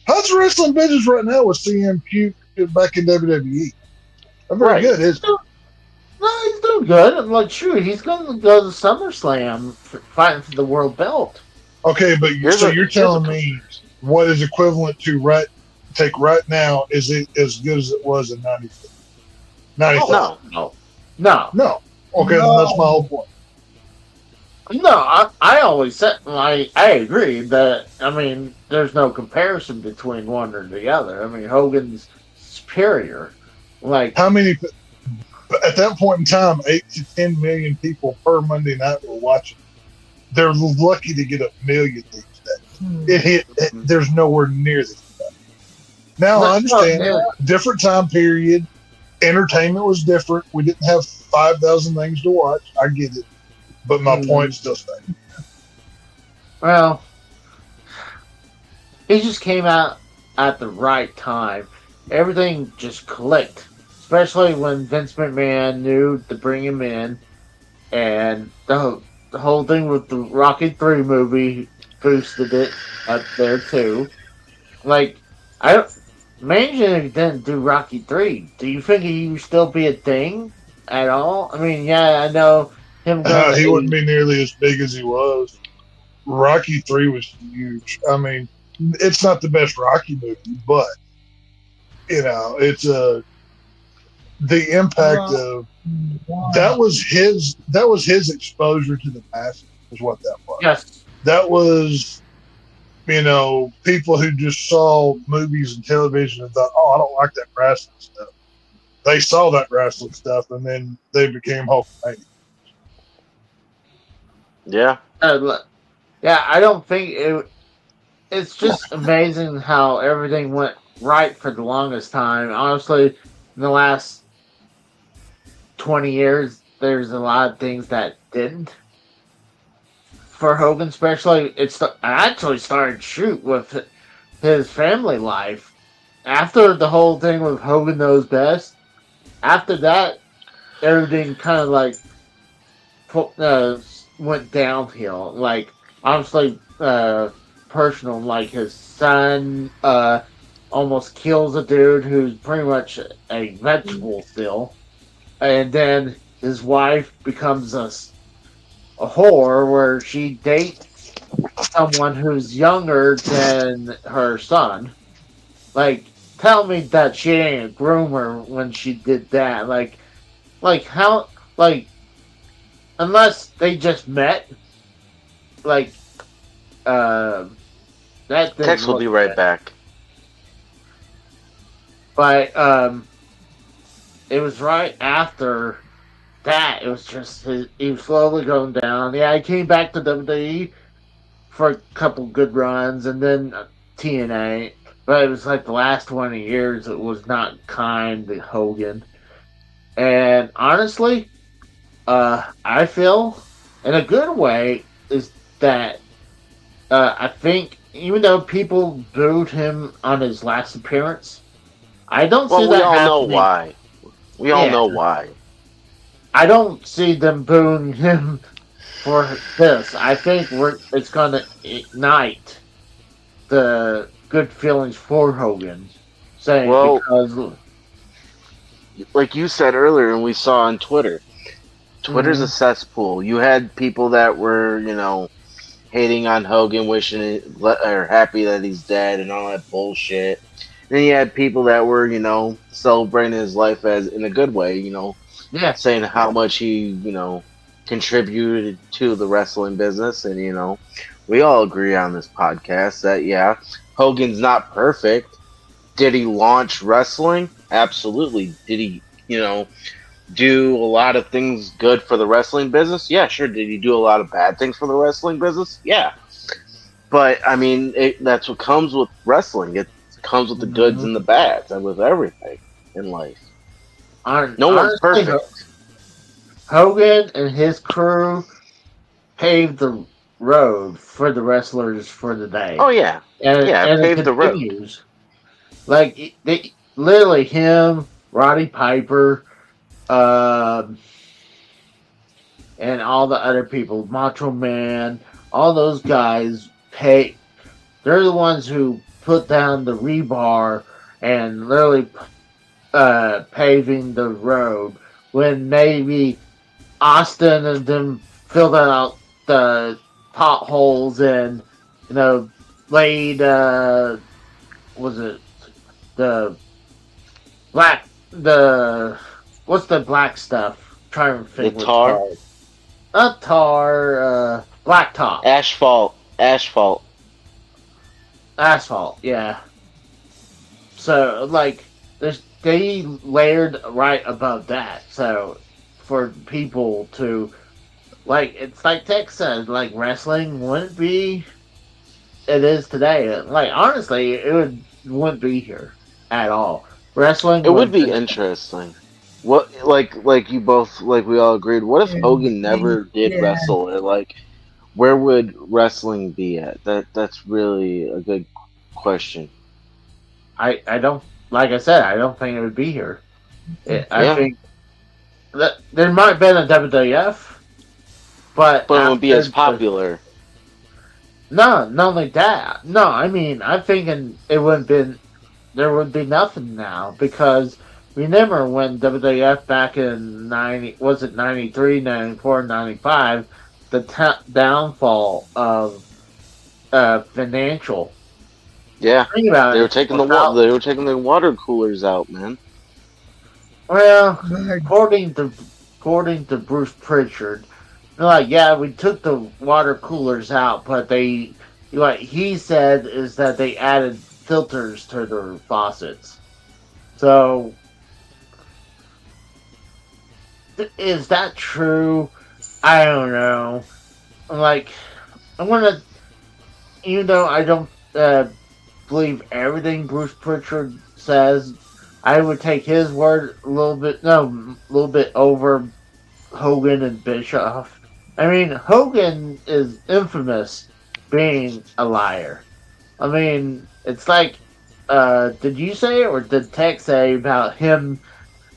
How's the wrestling business right now with CM Punk back in WWE? I'm very good, isn't it? No, he's doing good. I'm like, shoot, he's going to go to SummerSlam fighting for the world belt. Okay, but you're telling me what is equivalent to right now, is it as good as it was in 94? 95? No. Okay, then that's my whole point. No, I always said, I agree that, I mean, there's no comparison between one or the other. I mean, Hogan's superior. Like, how many, at that point in time, 8 to 10 million people per Monday night were watching. They're lucky to get 1 million these days. There's nowhere near this. Now, I understand, different time period, entertainment was different. We didn't have 5,000 things to watch. I get it. But my point still stands. Well, he just came out at the right time. Everything just clicked, especially when Vince McMahon knew to bring him in, and the whole thing with the Rocky 3 movie boosted it up there too. Like, imagine if he didn't do Rocky 3. Do you think he would still be a thing at all? I mean, yeah, I know. He wouldn't be nearly as big as he was. Rocky 3 was huge. I mean, it's not the best Rocky movie, but it's the impact of that was his exposure to the masses is what that was. Yes. That was people who just saw movies and television and thought, oh, I don't like that wrestling stuff. They saw that wrestling stuff and then they became Hulkamania. Yeah. I don't think it's just amazing how everything went right for the longest time. Honestly, in the last 20 years, there's a lot of things that didn't. For Hogan, especially, actually started with his family life. After the whole thing with Hogan Knows Best, after that, everything kind of like went downhill. Like, obviously, personal, like his son, almost kills a dude who's pretty much a vegetable still, and then his wife becomes a whore where she dates someone who's younger than her son. Like, tell me that she ain't a groomer when she did that. Like how, like, unless they just met, like, uh, that didn't Tex will look be right good. back. But it was right after that. It was just he was slowly going down. Yeah, he came back to WWE for a couple good runs, and then TNA. But it was like the last 20 years, it was not kind to Hogan. And honestly, I feel in a good way is that I think even though people booed him on his last appearance, I don't see Well, we that all know happening. why. We all Yeah, know why. I don't see them booing him for this. I think it's going to ignite the good feelings for Hogan, saying Well, because like you said earlier, and we saw on Twitter, Twitter's a mhm, cesspool. You had people that were, hating on Hogan, wishing or happy that he's dead and all that bullshit. Then you had people that were, celebrating his life as in a good way, yeah, saying how much he, contributed to the wrestling business. And, we all agree on this podcast that, yeah, Hogan's not perfect. Did he launch wrestling? Absolutely. Did he, do a lot of things good for the wrestling business? Yeah, sure. Did he do a lot of bad things for the wrestling business? Yeah. But, I mean, that's what comes with wrestling. It comes with the goods mhm. and the bads and with everything in life. No one's Honestly, perfect. Hogan and his crew paved the road for the wrestlers for the Oh, day, yeah. and Yeah, it and it paved the road. continues. Like they literally him, Roddy Piper, um, and all the other people, Macho Man, all those guys pay. They're the ones who put down the rebar and literally paving the road when maybe Austin and them filled out the potholes and you know laid was it the the what's the black stuff? Trying to The think what it's tar, called. Not tar, blacktop, asphalt. asphalt. Yeah. So like, they layered right above that. So for people to like, it's like Tex said, like wrestling wouldn't be it is today. Like honestly, wouldn't be here at all. Wrestling It would would be just interesting. What, like you both, like we all agreed. What if Hogan never did Yeah, wrestle? Or, like, where would wrestling be at? That's really a good question. I don't like I said I don't think it would be here. I Yeah, think that there might have been a WWF, but but it wouldn't be as after the popular. no, not only that. No, I mean I'm thinking it wouldn't been there would be nothing now because remember when WWF back in 90 was it 93, 94, 95, the downfall of financial. Yeah, Think about they were it. taking Without they were taking the water coolers out, man. well, but according to Bruce Pritchard, they're like, yeah, we took the water coolers out, but they, what he said is that they added filters to their faucets. So, is that true? I don't know. Like, I want to, even though I don't believe everything Bruce Pritchard says, I would take his word a little bit, no, a little bit over Hogan and Bischoff. I mean, Hogan is infamous being a liar. I mean, it's like, did you say or did Tech say about him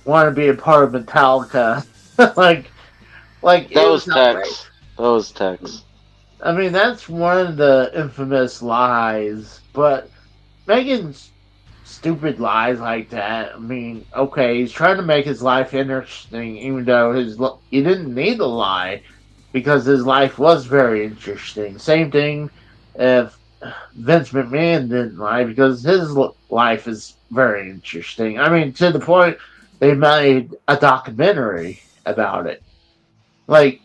wanting to be a part of Metallica? like, That it was was outrageous. Tex. That was Tex. I mean, that's one of the infamous lies. But Megan stupid lies like that. I mean, okay, he's trying to make his life interesting, even though he didn't need to lie because his life was very interesting. Same thing if Vince McMahon didn't lie because his life is very interesting. I mean, to the point they made a documentary about it. Like,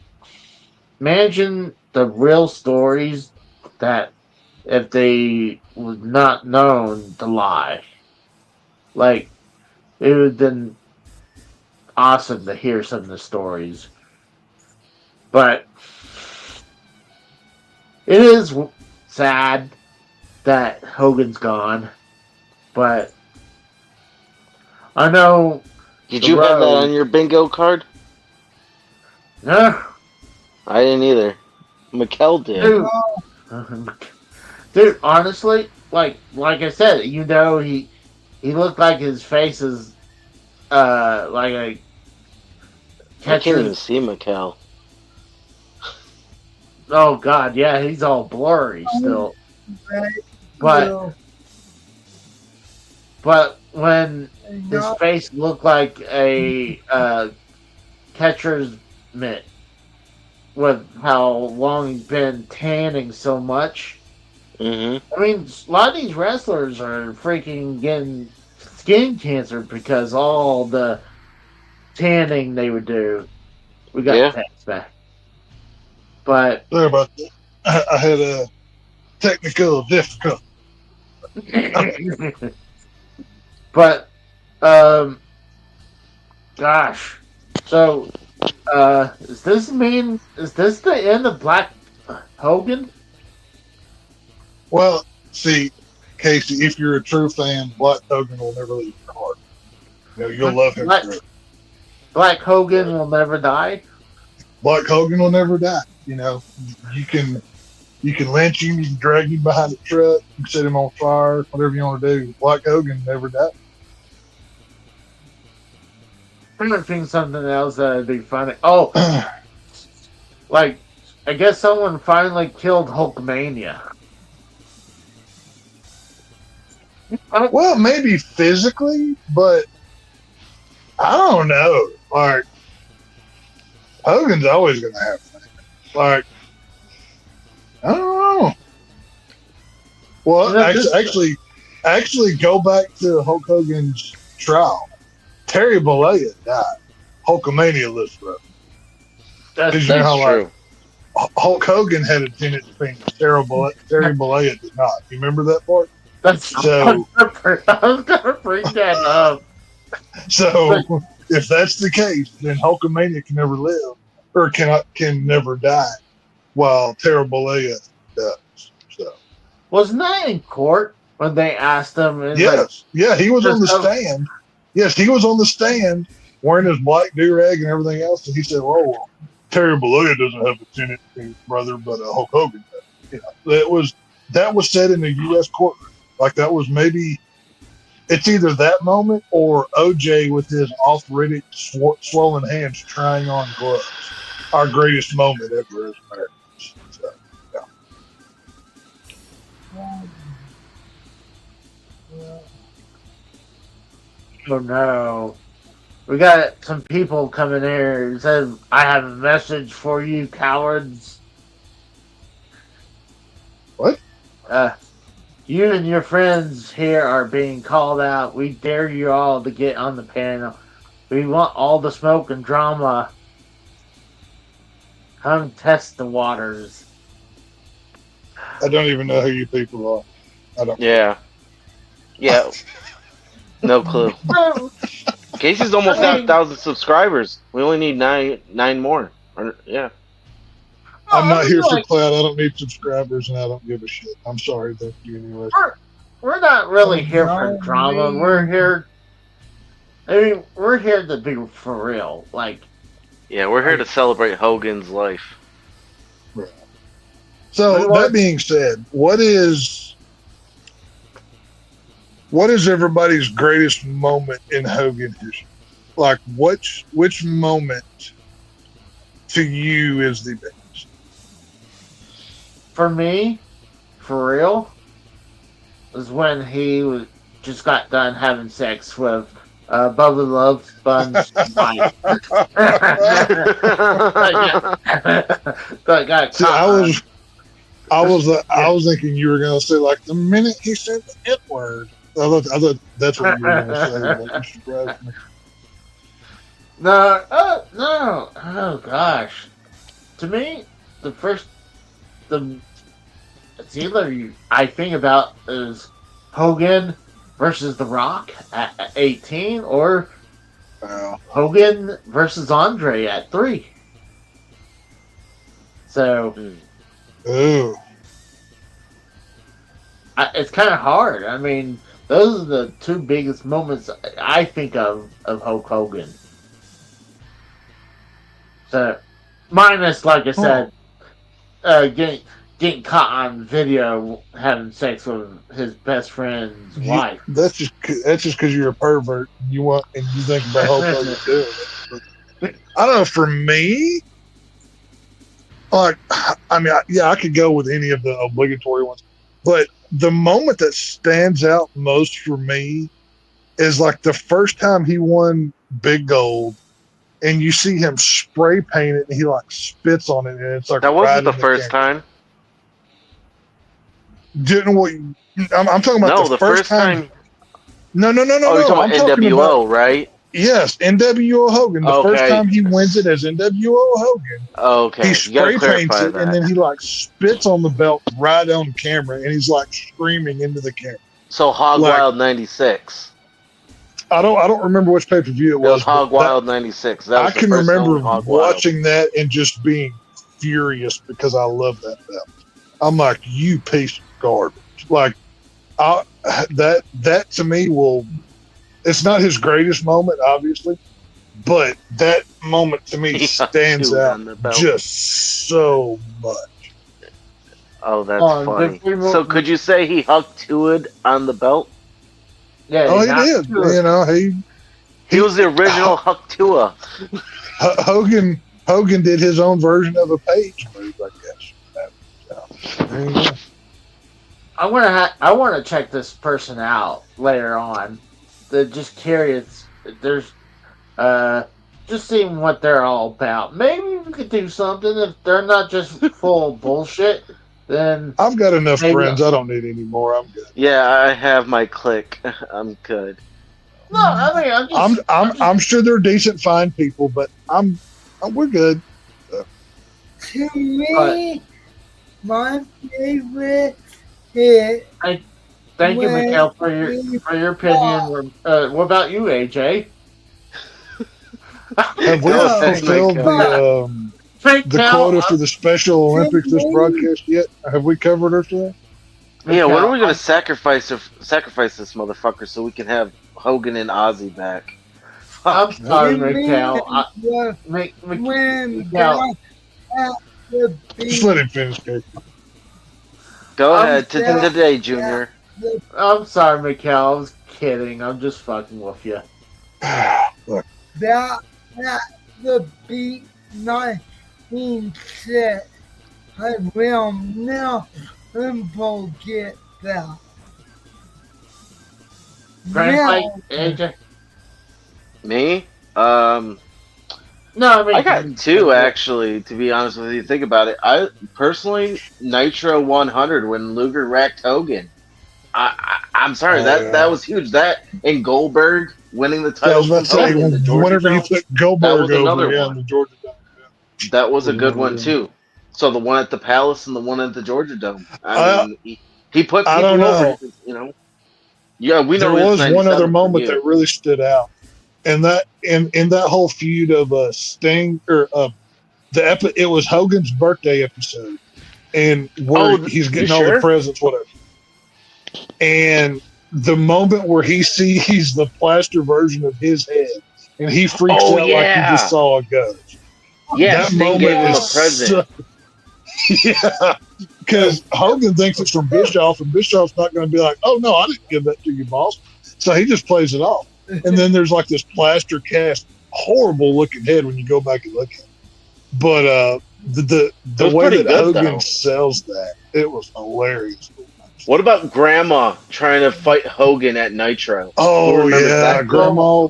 imagine the real stories that if they was not known to lie. Like, it would have been awesome to hear some of the stories. But it is sad that Hogan's gone. But I know. Did you have that on your bingo card? No. I didn't either. Mikkel did. Dude, honestly, like I said, you know, he looked like his face is like a catcher. I can't even see Mikkel. Oh God, yeah, he's all blurry still. But when his face looked like a catcher's mitt, with how long he's been tanning so much. Mm-hmm. I mean, a lot of these wrestlers are freaking getting skin cancer because all the tanning they would do. We got the text back. But sorry about that. I had a technical difficulty. But gosh. So is this the end of Black Hogan? Well, see, Casey, if you're a true fan, Black Hogan will never leave your heart. You know, you'll love him forever. Black Hogan will never die? Black Hogan will never die. You know, you can lynch him, you can drag him behind a truck, you can set him on fire, whatever you want to do. Black Hogan never died. I'm gonna think something else that'd be funny. Oh, like, I guess someone finally killed Hulkmania. Well, maybe physically, but I don't know. Like, Hogan's always going to have things. Like, I don't know. Well, actually, go back to Hulk Hogan's trial. Terry Bollea died. Hulkamania lives forever. That's you know how, true. Like, Hulk Hogan had a tenant finger. Terry Bollea did not. You remember that part? That's so. I was gonna bring that up. So, if that's the case, then Hulkamania can never live, or can never die, while Terry Bollea does. So, wasn't that in court when they asked him? Yes, he was on the stand. Yes, he was on the stand wearing his black do-rag and everything else, and he said, "Oh, well, Terry Bollea doesn't have a tenant brother, but Hulk Hogan does." You know, that was said in the U.S. courtroom. Like, that was maybe, it's either that moment or OJ with his arthritic, swollen hands trying on gloves. Our greatest moment ever as Americans. So, yeah. Oh no. We got some people coming here and said, I have a message for you, cowards. What? You and your friends here are being called out. We dare you all to get on the panel. We want all the smoke and drama. Come test the waters. I don't even know who you people are. I don't. Yeah. No clue. Casey's almost got 1,000 subscribers. We only need nine more. Yeah. I'm not here for clout. I don't need subscribers, and I don't give a shit. I'm sorry. Thank you anyway. We're not really here for drama. We're here. I mean, we're here to be for real. Like. Yeah, we're here to celebrate Hogan's life. Right. So that being said, what is everybody's greatest moment in Hogan history? Like, which moment to you is the best? For me, for real, is when he just got done having sex with Bubba Love Sponge's wife. That got See, caught. I was thinking you were going to say, like, the minute he said the N word. I thought that's what you were going to say. But you surprised me. No. Oh gosh. To me, it's either I think about is Hogan versus The Rock at 18, or Hogan versus Andre at 3. So, ooh, it's kind of hard. I mean, those are the two biggest moments I think of Hulk Hogan. So, minus, like I said, getting caught on video having sex with his best friend's wife. That's just because you're a pervert. You think about Hulk Hogan doing it. But, I don't know. For me, like, I mean, I could go with any of the obligatory ones, but the moment that stands out most for me is like the first time he won Big Gold, and you see him spray paint it, and he like spits on it, and it's like that wasn't right the first time. Didn't what? I'm talking about the first time. No. Oh, you're talking about NWO, right? Yes, NWO Hogan. The first time he wins it as NWO Hogan. Okay. He spray paints it, and then he like spits on the belt right on camera, and he's like screaming into the camera. So Hog Wild '96. I don't remember which pay-per-view it was. Hog Wild '96. I can remember watching that and just being furious because I love that belt. I'm like, you piece of garbage. Like, that to me will. It's not his greatest moment, obviously, but that moment to me stands out just so much. Oh, that's funny. So could you say he hucked to it on the belt? Yeah, he did. You know, he was the original Huck Tua. Hogan did his own version of a page move, I guess. There you go. I want to check this person out later on. They're just curious. There's just seeing what they're all about. Maybe we could do something if they're not just full of bullshit. Then I've got enough friends. I don't need any more. I'm good. Yeah, I have my clique. I'm good. No, I mean, I'm sure they're decent, fine people, but we're good. To me, my favorite hit. Thank you, Miguel, for your opinion. What about you, AJ? Have we fulfilled the quota for the Special Olympics this broadcast yet? Have we covered ourselves? Yeah, when are we going to sacrifice this motherfucker so we can have Hogan and Ozzy back? I'm sorry, Miguel. Just let him finish, Casey. Go ahead. Today, Junior. I'm sorry, Miguel. I was kidding. I'm just fucking with you. Look. That the beat 19 I will never forget that. AJ? Me? No, I mean, I got two actually. To be honest with you, think about it. I personally Nitro 100 when Luger wrecked Hogan. I'm sorry, that was huge. That and Goldberg winning the title. Yeah, I was about to say, whenever he put Goldberg over in the Georgia Dome. Yeah. That was a good one too. So the one at the Palace and the one at the Georgia Dome. I mean, he put people over. You know. Yeah, we know. There was one other moment that really stood out, and that in that whole feud of Sting or it was Hogan's birthday episode, and where he's getting all the presents, whatever. And the moment where he sees the plaster version of his head, and he freaks out like he just saw a ghost. Yeah, that moment is present. Yeah, because Hogan thinks it's from Bischoff, and Bischoff's not going to be like, "Oh no, I didn't give that to you, boss." So he just plays it off, and then there's like this plaster cast, horrible looking head when you go back and look at it. But the way that Hogan sells that, it was hilarious. What about Grandma trying to fight Hogan at Nitro? Oh yeah, that? Grandma.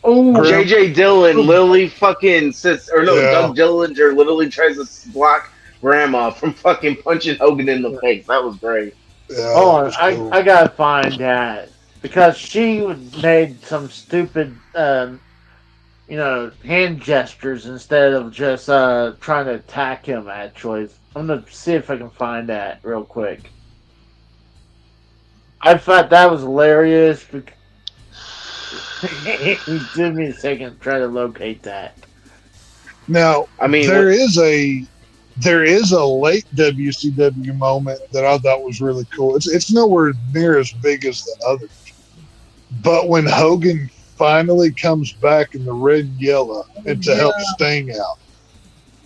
Oh, JJ Dillon literally fucking Yeah. Doug Dillinger literally tries to block Grandma from fucking punching Hogan in the face. That was great. Yeah, oh, that was cool. I gotta find that because she made some stupid, hand gestures instead of just trying to attack him. Actually, I'm gonna see if I can find that real quick. I thought that was hilarious. Give me a second to try to locate that. Now, I mean, there is a late WCW moment that I thought was really cool. It's nowhere near as big as the others, but when Hogan finally comes back in the red and yellow and to help Sting out,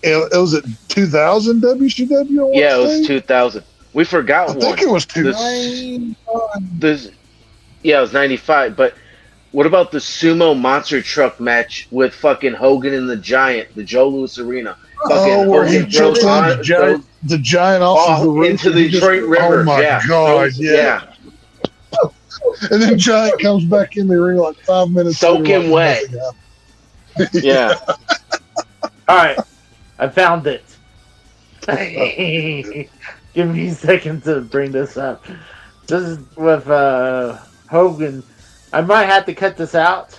it was at 2000 WCW. Yeah, it was 2000. We forgot I think it was 2000. Yeah, it was 95. But what about the sumo monster truck match with fucking Hogan and the Giant, the Joe Louis Arena? Oh, where he jumped the giant off of the roof into the Detroit River. Oh my god, yeah. And then Giant comes back in the ring like 5 minutes. Soaking wet. Yeah. All right, I found it. Give me a second to bring this up. This is with Hogan. I might have to cut this out,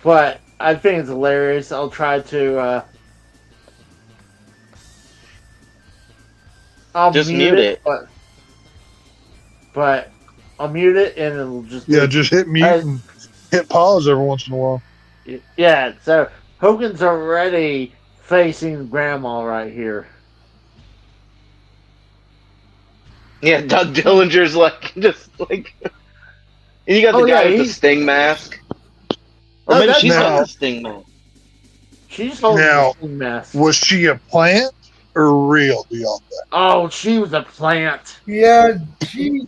but I think it's hilarious. I'll try to. I'll just mute it. But I'll mute it and it'll just. Just hit mute and hit pause every once in a while. Yeah, so Hogan's already facing Grandma right here. Yeah, Doug Dillinger's just like. And you got the guy with the Sting mask. Or maybe she's got the Sting mask. She's holding the Sting mask. Was she a plant or real? Do y'all think? Oh, she was a plant. Yeah, she.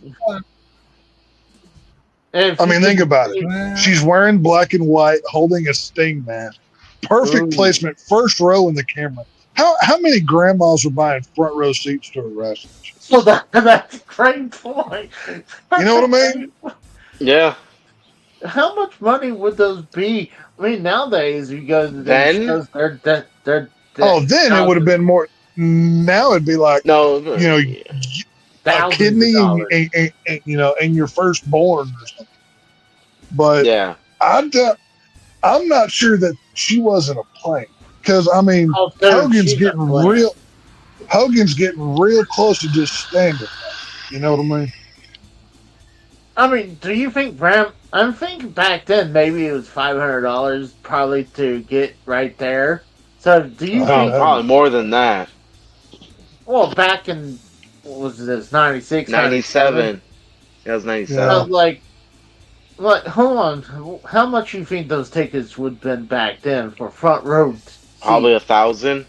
I mean, think about it. She's wearing black and white, holding a Sting mask. Perfect placement, first row in the camera. How many grandmas are buying front row seats to a wrestling show? So that's a great point. You know what I mean? Yeah. How much money would those be? I mean, nowadays you go to the shows, they're then it would have been more. Now it'd be like a kidney and your firstborn or something. But yeah, I'm not sure that she wasn't a plane because I mean Hogan's getting real close to just standing. You know what I mean? I mean, do you think I'm thinking back then maybe it was $500 probably to get right there. So do you think probably more than that? Well, back in what was this 96, 97? That was 97. I was like, hold on, how much you think those tickets would have been back then for front row? Probably 1,000.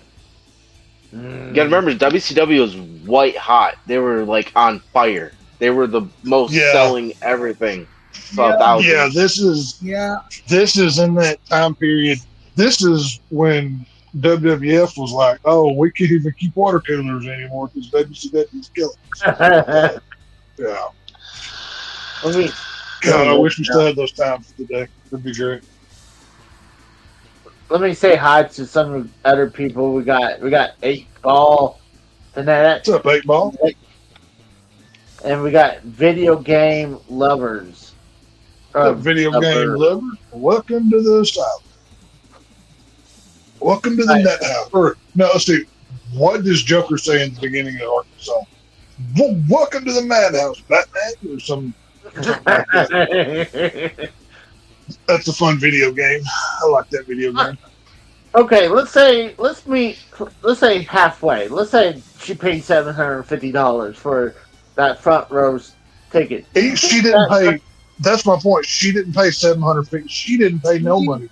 You gotta remember, WCW was white hot. They were like on fire. They were the most selling everything. This is in that time period. This is when WWF was like, oh, we can't even keep water coolers anymore because WCW's killing us. Yeah. God, I wish we still had those times today. That'd be great. Let me say hi to some of the other people. We got 8-Ball tonight. What's up, 8-Ball? And we got video game lovers. Video game lovers, welcome to the South. Welcome to the Net House. Or, no, let's see. What does Joker say in the beginning of our song? Welcome to the Madhouse, Batman, or some. Like that. That's a fun video game. I like that video game. Okay, let's say halfway. Let's say she paid $750 for that front row ticket. She didn't pay. That's my point. She didn't pay $750. She didn't pay no money.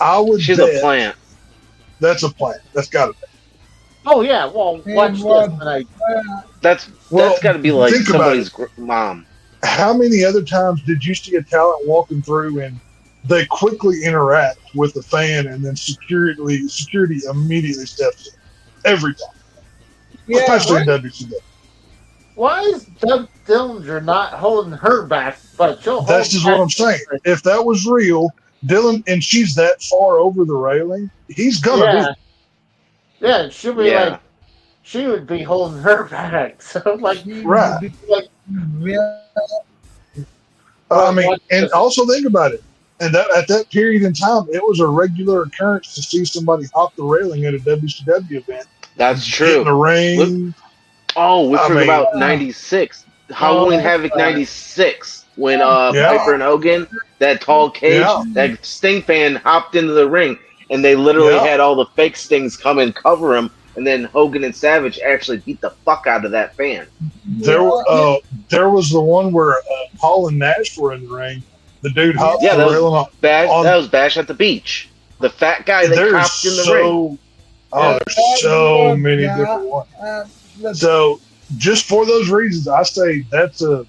I would. She's a plant. That's a plant. That's got to be. Oh yeah. Well, watch this. That's got to be like somebody's mom. How many other times did you see a talent walking through and they quickly interact with the fan and then security immediately steps in? Every time. especially in WCW. Why is Doug Dillinger not holding her back? But that's just what I'm saying. If that was real, Dylan, and she's that far over the railing, he's gonna be. Yeah, she'll be like, she would be holding her back. So like, right. Real. I mean, and also think about it. And that at that period in time, it was a regular occurrence to see somebody hop the railing at a WCW event. That's true. Get in the ring. We forgot about 96. Halloween Havoc 96. When Piper and Hogan, that tall cage, that Sting fan hopped into the ring. And they literally had all the fake Stings come and cover him. And then Hogan and Savage actually beat the fuck out of that fan. There was the one where Hall and Nash were in the ring. The dude hopped the railing that was Bash at the Beach. The fat guy that hopped in the ring. Oh, there's so many different ones. So just for those reasons, I say that's a.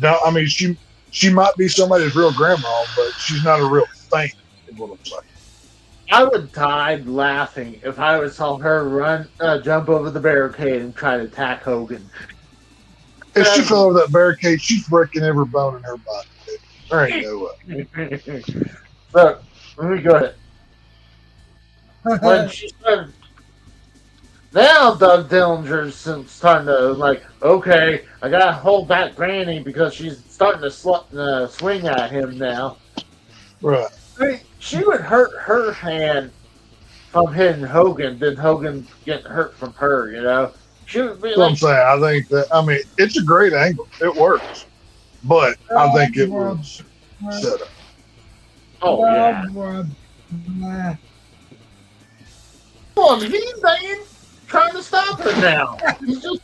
I mean, she might be somebody's real grandma, but she's not a real thing. Is what I'm saying. I would die laughing if I saw her jump over the barricade and try to attack Hogan. If she fell over that barricade, she's breaking every bone in her body. There ain't no way. Look, let me go ahead. When she started, now Doug Dillinger's starting to like, okay, I gotta hold back Granny because she's starting to swing at him now. Right. I mean, she would hurt her hand from hitting Hogan, then Hogan getting hurt from her, you know? She would be I'm saying. I think that, I mean, it's a great angle. It works. But I think it was set up. Oh, yeah. Come on, he's trying to stop her now. He's just,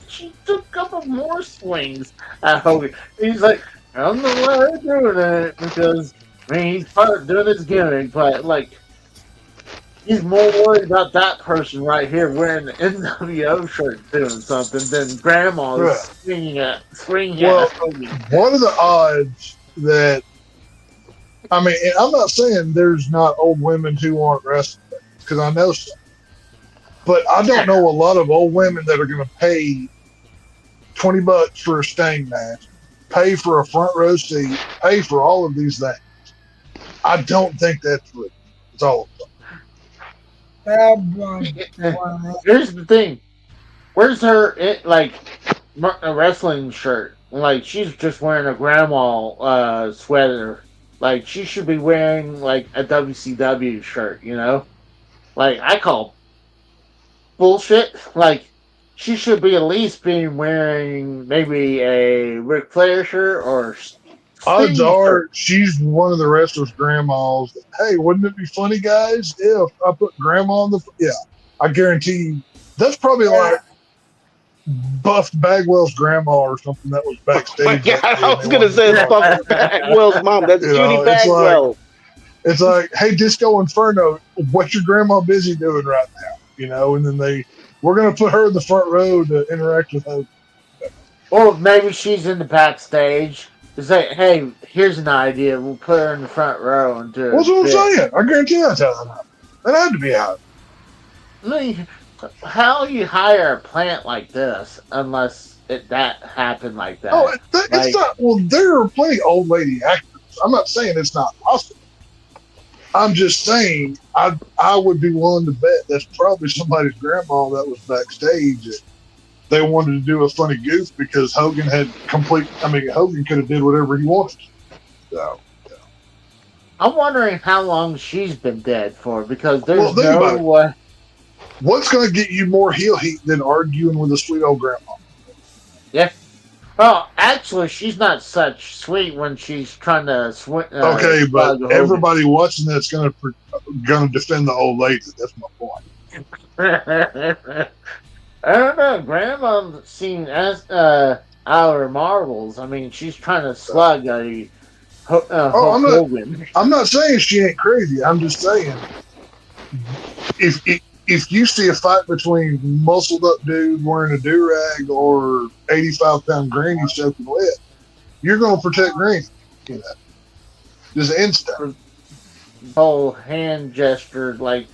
she took a couple more swings at Hogan. He's like, I don't know why they're doing it because, I mean, he's part of doing his gimmick, but, like, he's more worried about that person right here wearing the NWO shirt doing something than Grandma's swinging at Hogan. What are the odds that, I mean, I'm not saying there's not old women who aren't wrestling, because I know some. But I don't know a lot of old women that are going to pay $20 for a Sting match, pay for a front row seat, pay for all of these things. I don't think that's real. It's all Here's the thing. Where's her, a wrestling shirt? Like, she's just wearing a grandma sweater. Like, she should be wearing, like, a WCW shirt, you know? Like, I call bullshit. Like, she should be at least wearing maybe a Ric Flair shirt or odds are she's one of the wrestlers' grandmas. Hey, wouldn't it be funny, guys, if I put grandma on the... Yeah, I guarantee you. That's probably like Buff Bagwell's grandma or something that was backstage. Oh my God, I was going to say it's Buff Bagwell's mom. That's Judy Bagwell. It's like, hey, Disco Inferno, what's your grandma busy doing right now? You know, and then we're going to put her in the front row to interact with her. Or maybe she's in the backstage. It's like, hey, here's an idea. We'll put her in the front row and do it. That's what I'm saying. I guarantee that's how that happened. That had to be out. I mean, how you hire a plant like this unless that happened like that? Oh, it's not. Well, there are plenty of old lady actors. I'm not saying it's not possible. I'm just saying I would be willing to bet that's probably somebody's grandma that was backstage. They wanted to do a funny goof because Hogan Hogan could have did whatever he wanted. So, yeah. I'm wondering how long she's been dead for because there's no way. What's going to get you more heel heat than arguing with a sweet old grandma? Yeah. Well, actually, she's not such sweet when she's trying to swing. Okay, but everybody watching that's going to defend the old lady. That's my point. I don't know. Grandma seen as our marbles. I mean, she's trying to slug a Hogan. I'm not saying she ain't crazy. I'm just saying if you see a fight between muscled up dude wearing a do-rag or 85-pound granny soaking wet, you're going to protect granny. You know, just instant. Whole hand gesture, like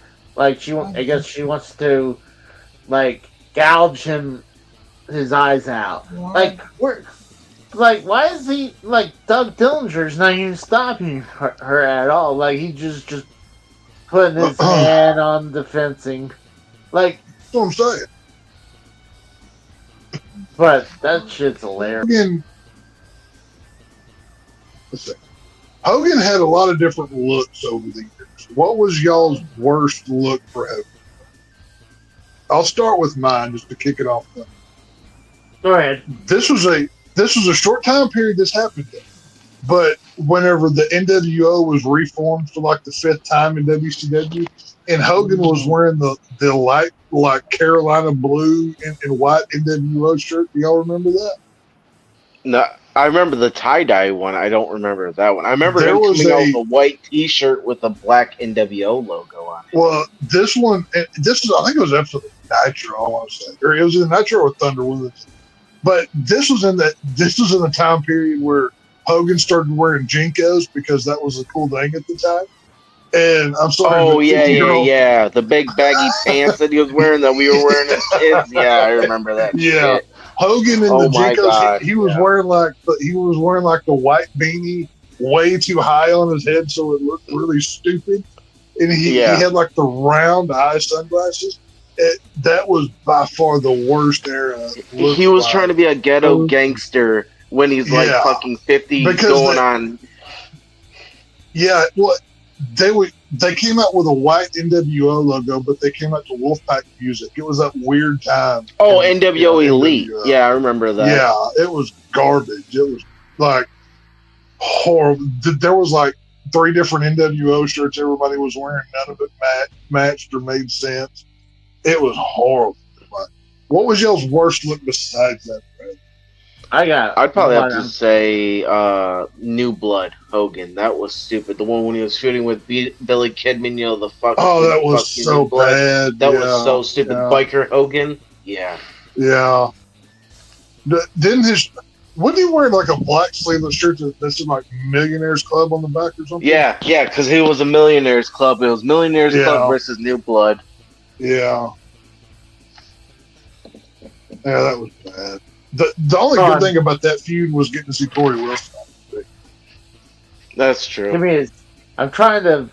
she. I guess she wants to like gouge his eyes out. What? Why is he like Doug Dillinger's not even stopping her at all? Like he just putting his hand on the fencing, like. That's what I'm saying. But that shit's hilarious. Hogan had a lot of different looks over the years. What was y'all's worst look for Hogan? I'll start with mine just to kick it off. Go ahead. This was a short time period this happened in. But whenever the NWO was reformed for like the 5th time in WCW, and Hogan was wearing the light like Carolina blue and white NWO shirt, do y'all remember that? No, I remember the tie-dye one. I don't remember that one. I remember There him was coming out with a white T-shirt with a black NWO logo on it. Well, this one, I think it was episode of Nitro, I want to say. Or it was in Nitro or Thunder with it. But this was in the time period where Hogan started wearing Jinkos because that was a cool thing at the time. And I'm sorry. Oh, yeah. The big baggy pants that he was wearing that we were wearing as kids. Yeah, I remember that. Yeah. Shit. Hogan in the Jinkos, God. he was wearing like the white beanie way too high on his head, so it looked really stupid. And he had like the round eye sunglasses. That was by far the worst era. He was trying to be a ghetto gangster when he's like fucking 50 going on. Yeah, well, they came out with a white NWO logo, but they came out to Wolfpack music. It was that weird time. Oh, NWO Elite. NWO. Yeah, I remember that. Yeah, it was garbage. It was like horrible. There was like 3 different NWO shirts everybody was wearing. None of it matched or made sense. It was horrible. What was y'all's worst look besides that, Brad? I'd probably have to say New Blood Hogan. That was stupid. The one when he was shooting with Billy Kidman, the fuck. Oh, that was so bad. That was so stupid. Yeah. Biker Hogan. Yeah. Yeah. Wouldn't he wear like a black sleeveless shirt that's in like Millionaires Club on the back or something? Yeah, because he was a Millionaires Club. It was Millionaires Club versus New Blood. Yeah. Yeah, that was bad. The only good thing about that feud was getting to see Corey Wilson. That's true. I'm trying to.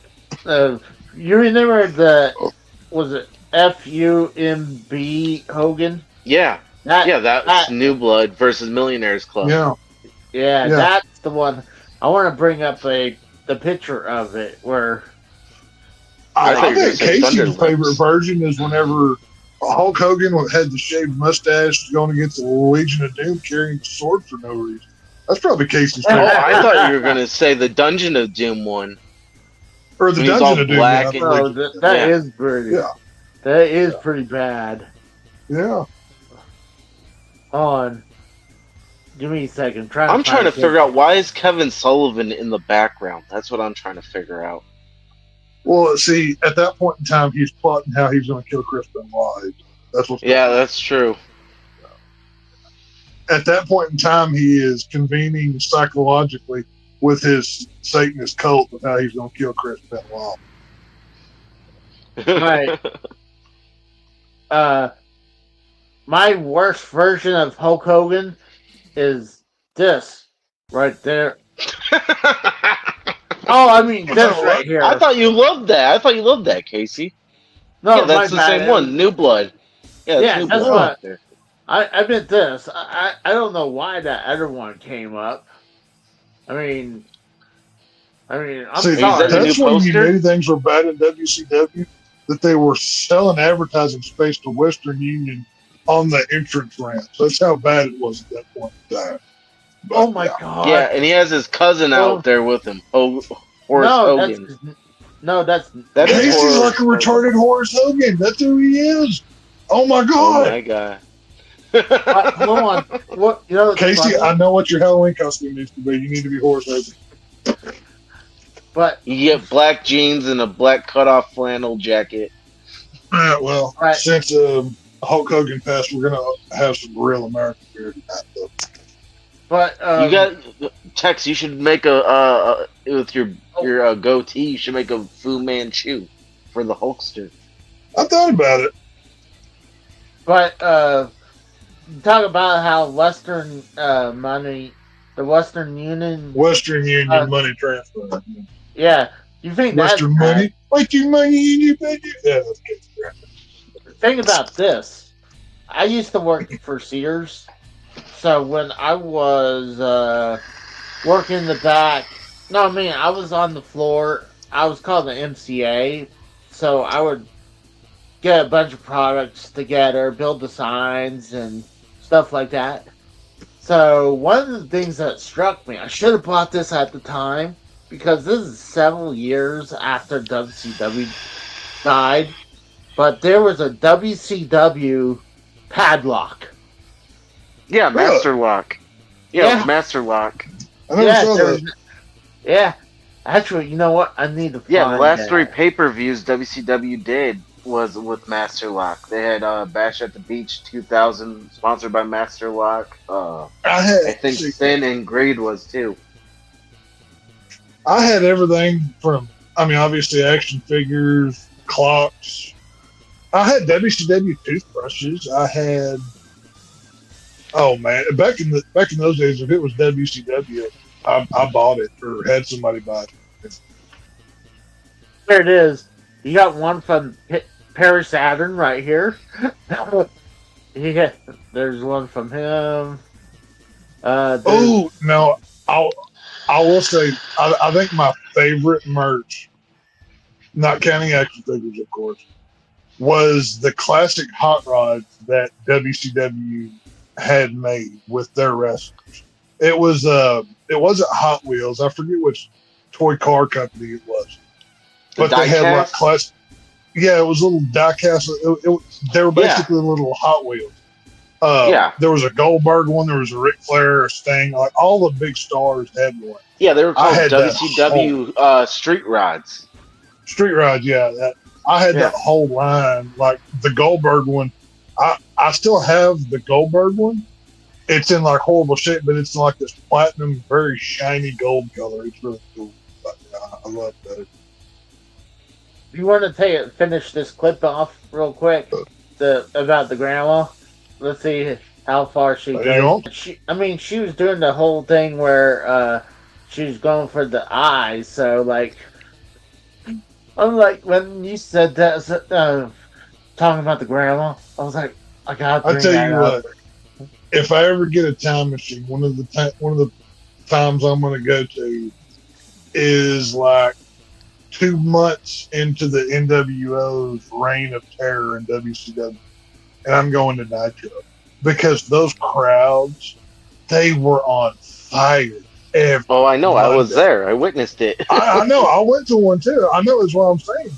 You remember was it FUMB Hogan? Yeah. That's New Blood versus Millionaires Club. Yeah, that's the one. I want to bring up the picture of it where. I think Casey's favorite version is whenever Hulk Hogan had the shaved mustache going against the Legion of Doom carrying the sword for no reason. That's probably Casey's favorite. Oh, I thought you were going to say the Dungeon of Doom one. Or the Dungeon of Doom. That is pretty. Yeah. That is pretty bad. Yeah. Hold on. Give me a second. I'm trying to figure out why is Kevin Sullivan in the background. That's what I'm trying to figure out. Well, see, at that point in time, he's plotting how he's going to kill Chris Benoit. That's true. At that point in time, he is convening psychologically with his Satanist cult of how he's going to kill Chris Benoit. Right. My worst version of Hulk Hogan is this right there. Oh, I mean this right here. I thought you loved that. Casey. No, that's the same one. New Blood. Yeah, New that's Blood. what I meant this. I don't know why that other one came up. I mean, I'm sorry. That's when you knew things were bad in WCW. That they were selling advertising space to Western Union on the entrance ramp. That's how bad it was at that point in time. But, oh my God! Yeah, and he has his cousin out there with him, Horace Hogan. That Casey's like a retarded Horace Hogan. That's who he is. Oh my God! Oh my God! Hold on. What Casey? I know what your Halloween costume needs to be. You need to be Horace Hogan. But you get black jeans and a black cutoff flannel jacket. Since Hulk Hogan passed, we're gonna have some real American beer tonight, though. But you got Tex. You should make with your goatee. You should make a Fu Manchu for the Hulkster. I thought about it. But talk about how Western money, the Western Union. Western Union money transfer. Yeah, you think that's Western bad? money? Western money in your budget? Yeah, Think about this. I used to work for Sears, so when I was working in the back, no, I mean I was on the floor. I was called the MCA, so I would get a bunch of products together, build the signs and stuff like that. So one of the things that struck me, I should have bought this at the time because this is several years after WCW died, but there was a WCW padlock. Yeah, Really? Master Lock. Yeah, it was Master Lock. I never saw that. Yeah. Actually, you know what? I need to find Yeah, the last that. 3 pay-per-views WCW did was with Master Lock. They had Bash at the Beach 2000, sponsored by Master Lock. I think Sin and Greed was too. I had everything from, I mean, obviously action figures, clocks. I had WCW toothbrushes. I had, oh man, back in those days, if it was WCW, I bought it or had somebody buy it. There it is. You got one from Paris Saturn right here. Yeah, there's one from him. Oh no, I will say I think my favorite merch, not counting action figures, of course, was the classic hot rods that WCW had made with their wrestlers. It wasn't Hot Wheels. I forget which toy car company it was, but they had like classic. Yeah, it was a little die-cast. They were basically little Hot Wheels. There was a Goldberg one. There was a Ric Flair, a Sting. Like all the big stars had one. Yeah, they were called WCW Street Rods. Street Rods, yeah. I had that whole line. Like the Goldberg one, I still have the Goldberg one. It's in like horrible shape, but it's like this platinum, very shiny gold color. It's really cool. I love that. You want to finish this clip off real quick? About the grandma. Let's see how far she goes. She was doing the whole thing where she was going for the eyes. So like, I'm like when you said that, talking about the grandma, I was like, I gotta bring that up. What, if I ever get a time machine, one of the times I'm going to go to is like 2 months into the NWO's reign of terror in WCW, and I'm going to Nitro because those crowds, they were on fire. Oh, I know. Monday. I was there. I witnessed it. I know. I went to one too. I know. Is what I'm saying.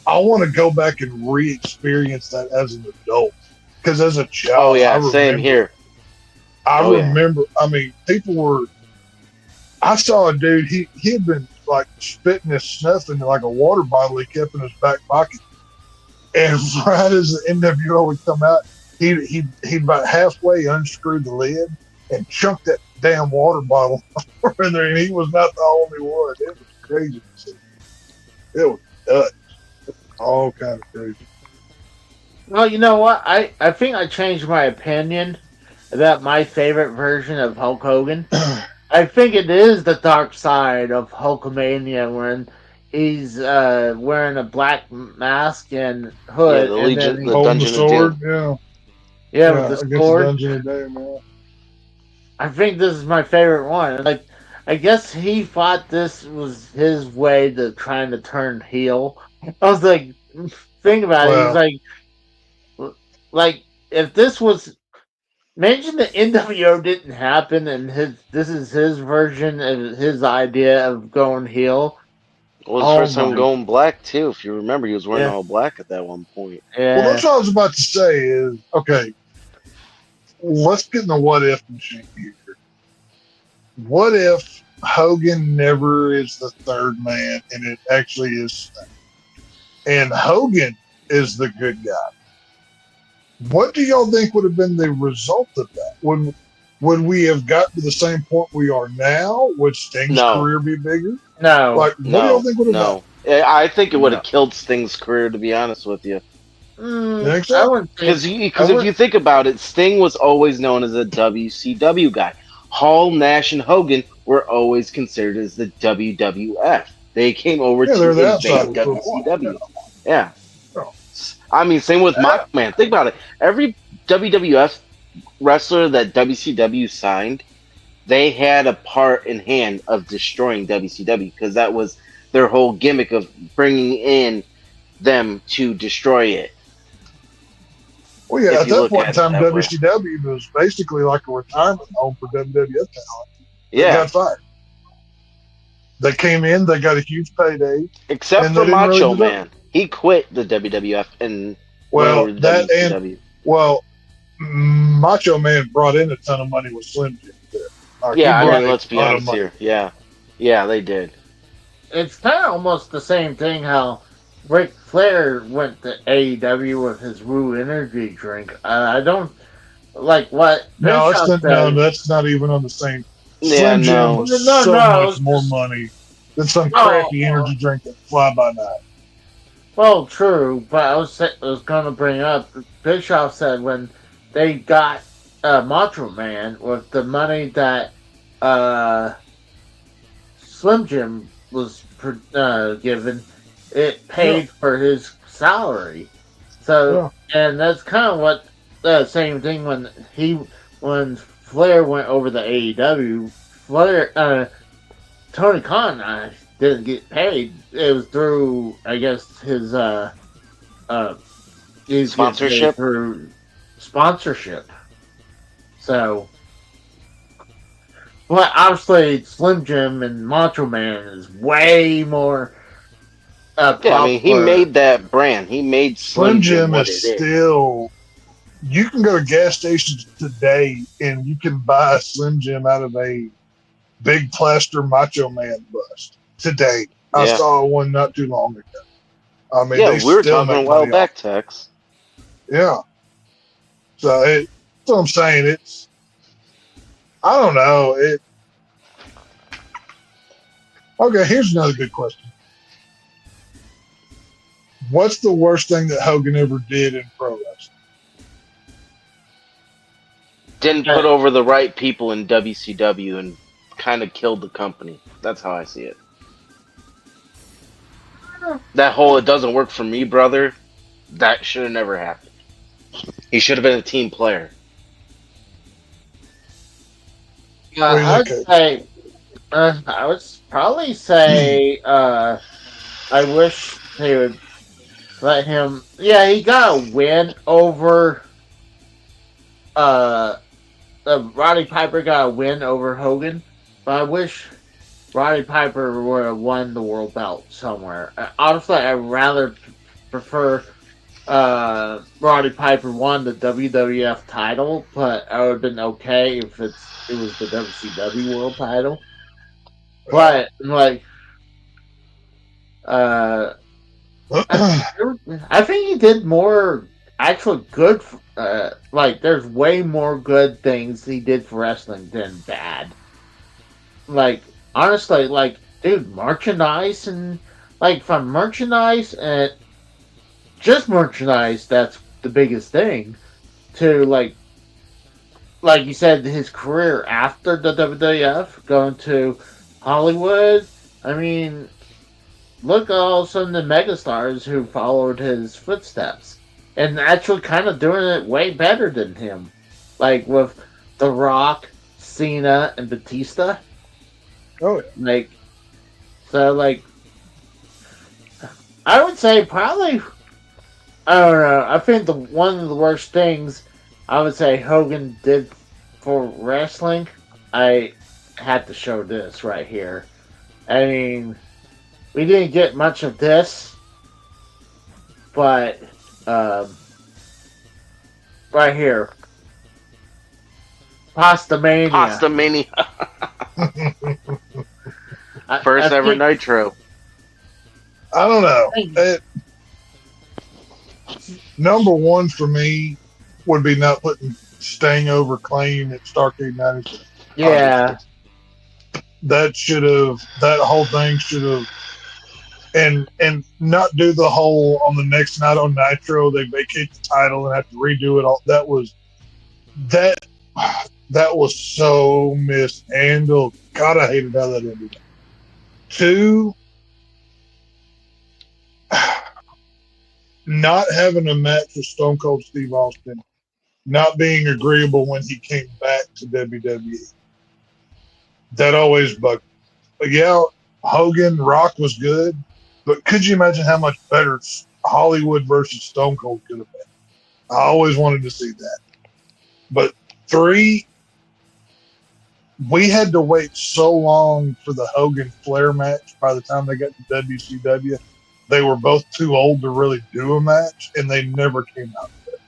I want to go back and re-experience that as an adult because as a child, oh yeah, same here. I remember. I mean, people were. I saw a dude. He had been like spitting his snuff into like a water bottle he kept in his back pocket, and right as the NWO would come out, he about halfway unscrewed the lid and chunked that damn water bottle in there, and he was not the only one. It was crazy to see. It was nuts. All kind of crazy. Well, you know what? I think I changed my opinion about my favorite version of Hulk Hogan. I think it is the dark side of Hulkamania when he's wearing a black mask and hood. Yeah, the Dungeon sword. Yeah, with the sword. Dungeon of Doom, yeah. I think this is my favorite one. Like, I guess he thought this was his way to trying to turn heel. I was like, think about it. He's like if this was, imagine the NWO didn't happen and this is his version of his idea of going heel. Well, his first time going black too. If you remember, he was wearing all black at that one point. Yeah. Well, that's what I was about to say. Is okay. Let's get in the what if machine here. What if Hogan never is the third man and it actually is Sting? And Hogan is the good guy. What do y'all think would have been the result of that? Would we have gotten to the same point we are now? Would Sting's career be bigger? No. Like, what do y'all think would have happened? I think it would have killed Sting's career, to be honest with you. You think I so? wouldn't Because think. if you think about it, Sting was always known as a WCW guy. Hall, Nash, and Hogan were always considered as the WWF. They came over Yeah, to they're the invade outsiders for a while. WCW. Yeah. Yeah. I mean, same with Macho Man. Think about it. Every WWF wrestler that WCW signed, they had a part in hand of destroying WCW because that was their whole gimmick of bringing in them to destroy it. Well, yeah, If at you that look point in at it time, that way. WCW was basically like a retirement home for WWF talent. They Yeah. got fired. They came in, they got a huge payday, Except and for they didn't really Macho develop. Man. He quit the WWF and went Well, over to that and WCW. well, Macho Man brought in a ton of money with Slim Jim. Like, he Yeah, I brought mean, a let's be ton of honest money. here. Yeah. Yeah, they did. It's kind of almost the same thing how Ric Flair went to AEW with his Woo Energy drink. I don't like what No, Bischoff that's not even on the same. Yeah, Slim Jim no. was No, so no, much more money than some Oh, crappy energy drink that fly by night. well, true, but I was going to bring up Bischoff said when they got Macho Man with the money that Slim Jim was given, it paid for his salary. So, and that's kind of what the same thing when Flair went over the AEW. Tony Khan didn't get paid. It was through, I guess, his he's getting paid Sponsorship? through sponsorship. So, but obviously, Slim Jim and Macho Man is way more. Yeah, I mean, he made that brand. He made Slim Jim what is it is. still. You can go to gas stations today and you can buy a Slim Jim out of a big plaster Macho Man bust today. I saw one not too long ago. I mean, yeah, they we were still talking a make while money back, off. Tex. Yeah. So that's what I'm saying. It's. I don't know. Okay, here's another good question. What's the worst thing that Hogan ever did in pro wrestling? Didn't put over the right people in WCW and kind of killed the company. That's how I see it. That whole "it doesn't work for me, brother," that should have never happened. He should have been a team player. I would probably say I wish they would let him. Yeah, he got a win over. Roddy Piper got a win over Hogan, but I wish Roddy Piper would have won the world belt somewhere. Honestly, I'd rather prefer Roddy Piper won the WWF title, but I would have been okay if it was the WCW world title. But like, I think he did more actual good. Like, there's way more good things he did for wrestling than bad. Like, honestly, like, dude, merchandise and like from merchandise and just merchandise. That's the biggest thing. To like you said, his career after the WWF, going to Hollywood. I mean, look at all of a sudden the megastars who followed his footsteps and actually kind of doing it way better than him. Like with The Rock, Cena, and Batista. Oh, yeah. Like, so like, I would say probably, I don't know, I think one of the worst things I would say Hogan did for wrestling, I had to show this right here. I mean, we didn't get much of this, but right here, Pastamania. First ever Nitro. I don't know. Number one for me would be not putting Sting over Claim at Starrcade 96. Yeah. That whole thing should have and not do the whole on the next night on Nitro they vacate the title and have to redo it all. That was so mishandled. God, I hated how that ended. 2, not having a match with Stone Cold Steve Austin, not being agreeable when he came back to WWE. That always bugged me. But yeah, Hogan, Rock was good, but could you imagine how much better Hollywood versus Stone Cold could have been? I always wanted to see that. But 3, we had to wait so long for the Hogan Flair match. By the time they got to WCW, they were both too old to really do a match, and they never came out of it.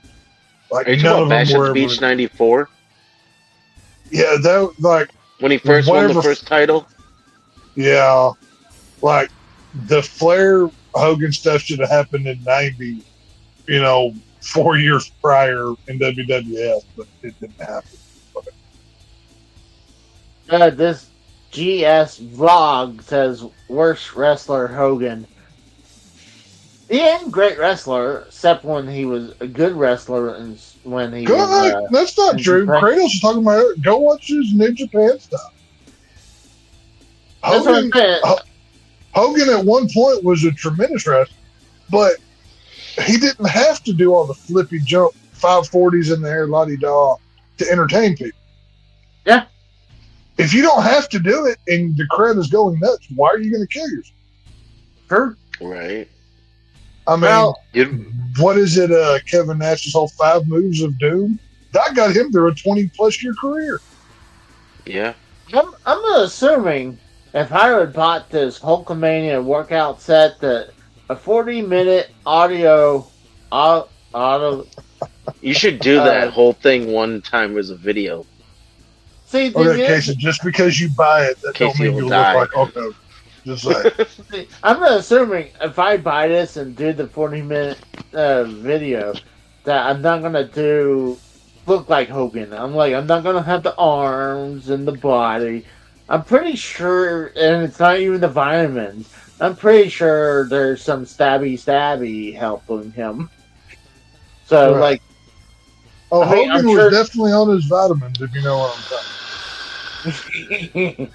Like, Are you talking about Bash at the Beach '94? Yeah, that, like, when he first won the first title. Yeah, like the Flair Hogan stuff should have happened in '90. 4 years prior in WWF, but it didn't happen. This GS vlog says worst wrestler Hogan. He ain't great wrestler, except when he was a good wrestler and when he was. That's not true. Kratos is talking about it. Go watch his New Japan stuff. Hogan at one point was a tremendous wrestler, but he didn't have to do all the flippy jump 540s in the air, la-di-da, to entertain people. Yeah. If you don't have to do it and the crowd is going nuts, why are you going to kill yourself? Sure. Right. I mean, what is it, Kevin Nash's whole 5 moves of doom? That got him through a 20-plus year career. Yeah. I'm assuming if I had bought this Hulkamania workout set, that a 40-minute auto. You should do that whole thing one time as a video. See, Casey, just because you buy it, that don't mean you'll look like Hulk Hogan. Just like. I'm assuming if I buy this and do the 40-minute video, that I'm not gonna look like Hogan. I'm not gonna have the arms and the body. I'm pretty sure, and it's not even the vitamins. I'm pretty sure there's some stabby helping him. So, right. Hogan was definitely on his vitamins, if you know what I'm saying.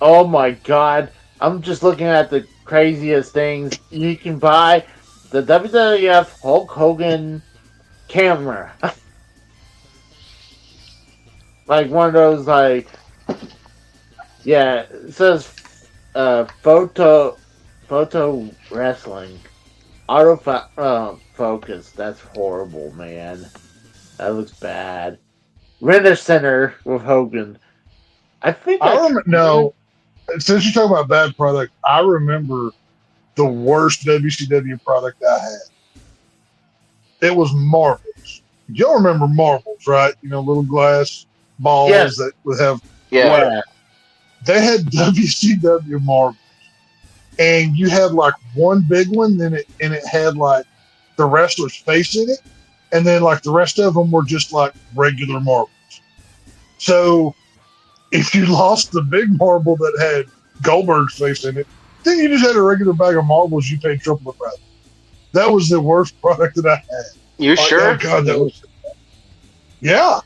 Oh my God. I'm just looking at the craziest things. You can buy the WWF Hulk Hogan camera. Like one of those, yeah, it says photo wrestling. Focus. That's horrible, man. That looks bad. Render Center with Hogan. I think no. Since you're talking about bad product, I remember the worst WCW product I had. It was marbles. Y'all remember marbles, right? Little glass balls that would have. Yeah. They had WCW marbles, and you had like one big one, and it had like the wrestler's face in it, and then like the rest of them were just like regular marbles. So if you lost the big marble that had Goldberg's face in it, then you just had a regular bag of marbles you paid triple the price. That was the worst product that I had. You sure? Oh God, that was. Yeah.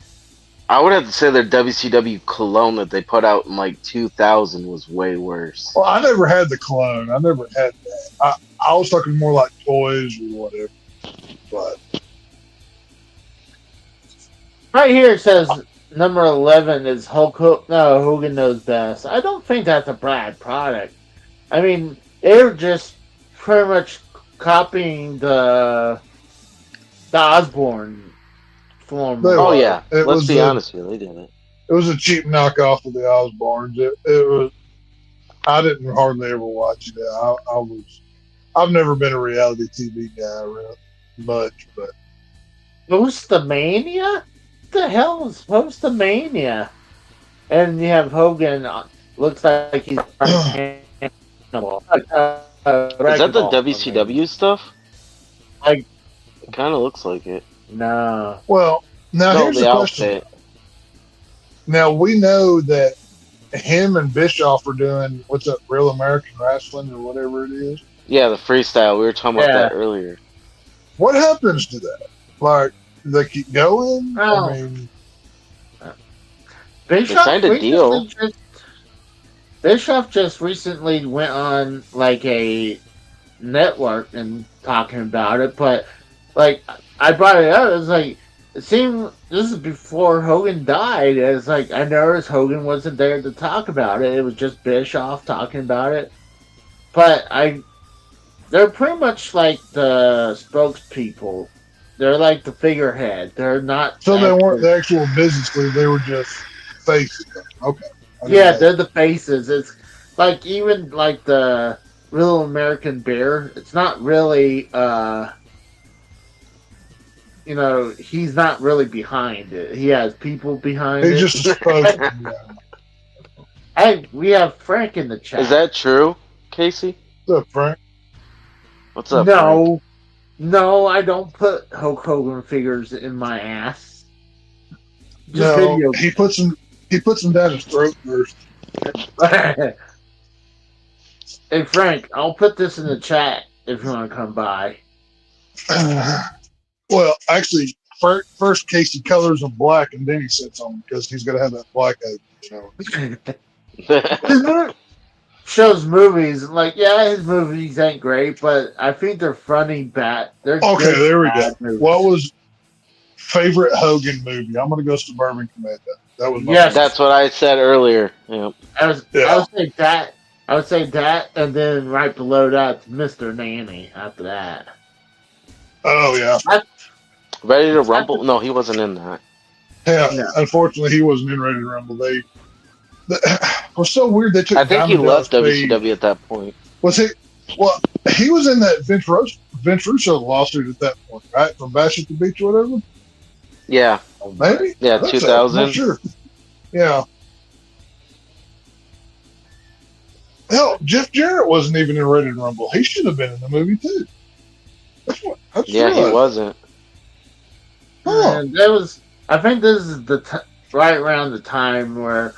I would have to say their WCW cologne that they put out in like 2000 was way worse. Well, I never had the cologne. I never had that. I was talking more like toys or whatever. But right here it says number 11 is Hulk Hogan. No, Hogan Knows Best. I don't think that's a bad product. I mean, they're just pretty much copying the Osborne form. Oh yeah, let's be honest here, they did it. It was a cheap knockoff of the Osbornes. It was. I didn't hardly ever watch it. I've never been a reality TV guy really much, but Postamania? What the hell is Postamania? And you have Hogan. Looks like he's. Is that the WCW stuff? Like, it kind of looks like it. No. Well, now here's the question. Now we know that him and Bischoff are doing what's up, Real American Wrestling or whatever it is. Yeah, the freestyle. We were talking about that earlier. What happens to that? Like, they keep going? Oh. I mean, Bischoff signed a deal. Bischoff just recently went on like a network and talking about it, but like I brought it up. It was like it seemed this is before Hogan died. It's like I noticed Hogan wasn't there to talk about it. It was just Bischoff talking about it. But they're pretty much like the spokespeople. They're like the figurehead. They're not. So they weren't the actual business leaders. They were just faces. Okay. Yeah, they're the faces. It's like even like the Real American Bear. It's not really, he's not really behind it. He has people behind it. He's just a spokesman. Hey, we have Frank in the chat. Is that true, Casey? What's up, Frank? What's up? No, Frank? No, I don't put Hulk Hogan figures in my ass. Just video. He puts them down his throat first. Hey Frank, I'll put this in the chat if you want to come by. Well, actually, first Casey colors them black and then he sits on them because he's going to have that black eye. Shows movies like his movies ain't great, but I think they're funny. They're okay. There we go. Movies. What was favorite Hogan movie? I'm going to go Suburban Commando. That was That's what I said earlier. Yeah. I would say that. I would say that, and then right below that, Mr. Nanny. After that. Oh yeah. Ready to Rumble? No, he wasn't in that. Yeah, no. Unfortunately, he wasn't in Ready to Rumble. They was so weird. They took. I think he left WCW at that point. Was he? Well, he was in that Vince Russo lawsuit at that point, right? From Bash at the Beach or whatever. Yeah. Maybe. Yeah, 2000. I'm not sure. Yeah. Hell, Jeff Jarrett wasn't even in Ready to Rumble. He should have been in the movie too. He wasn't. Huh. I think this is right around the time where,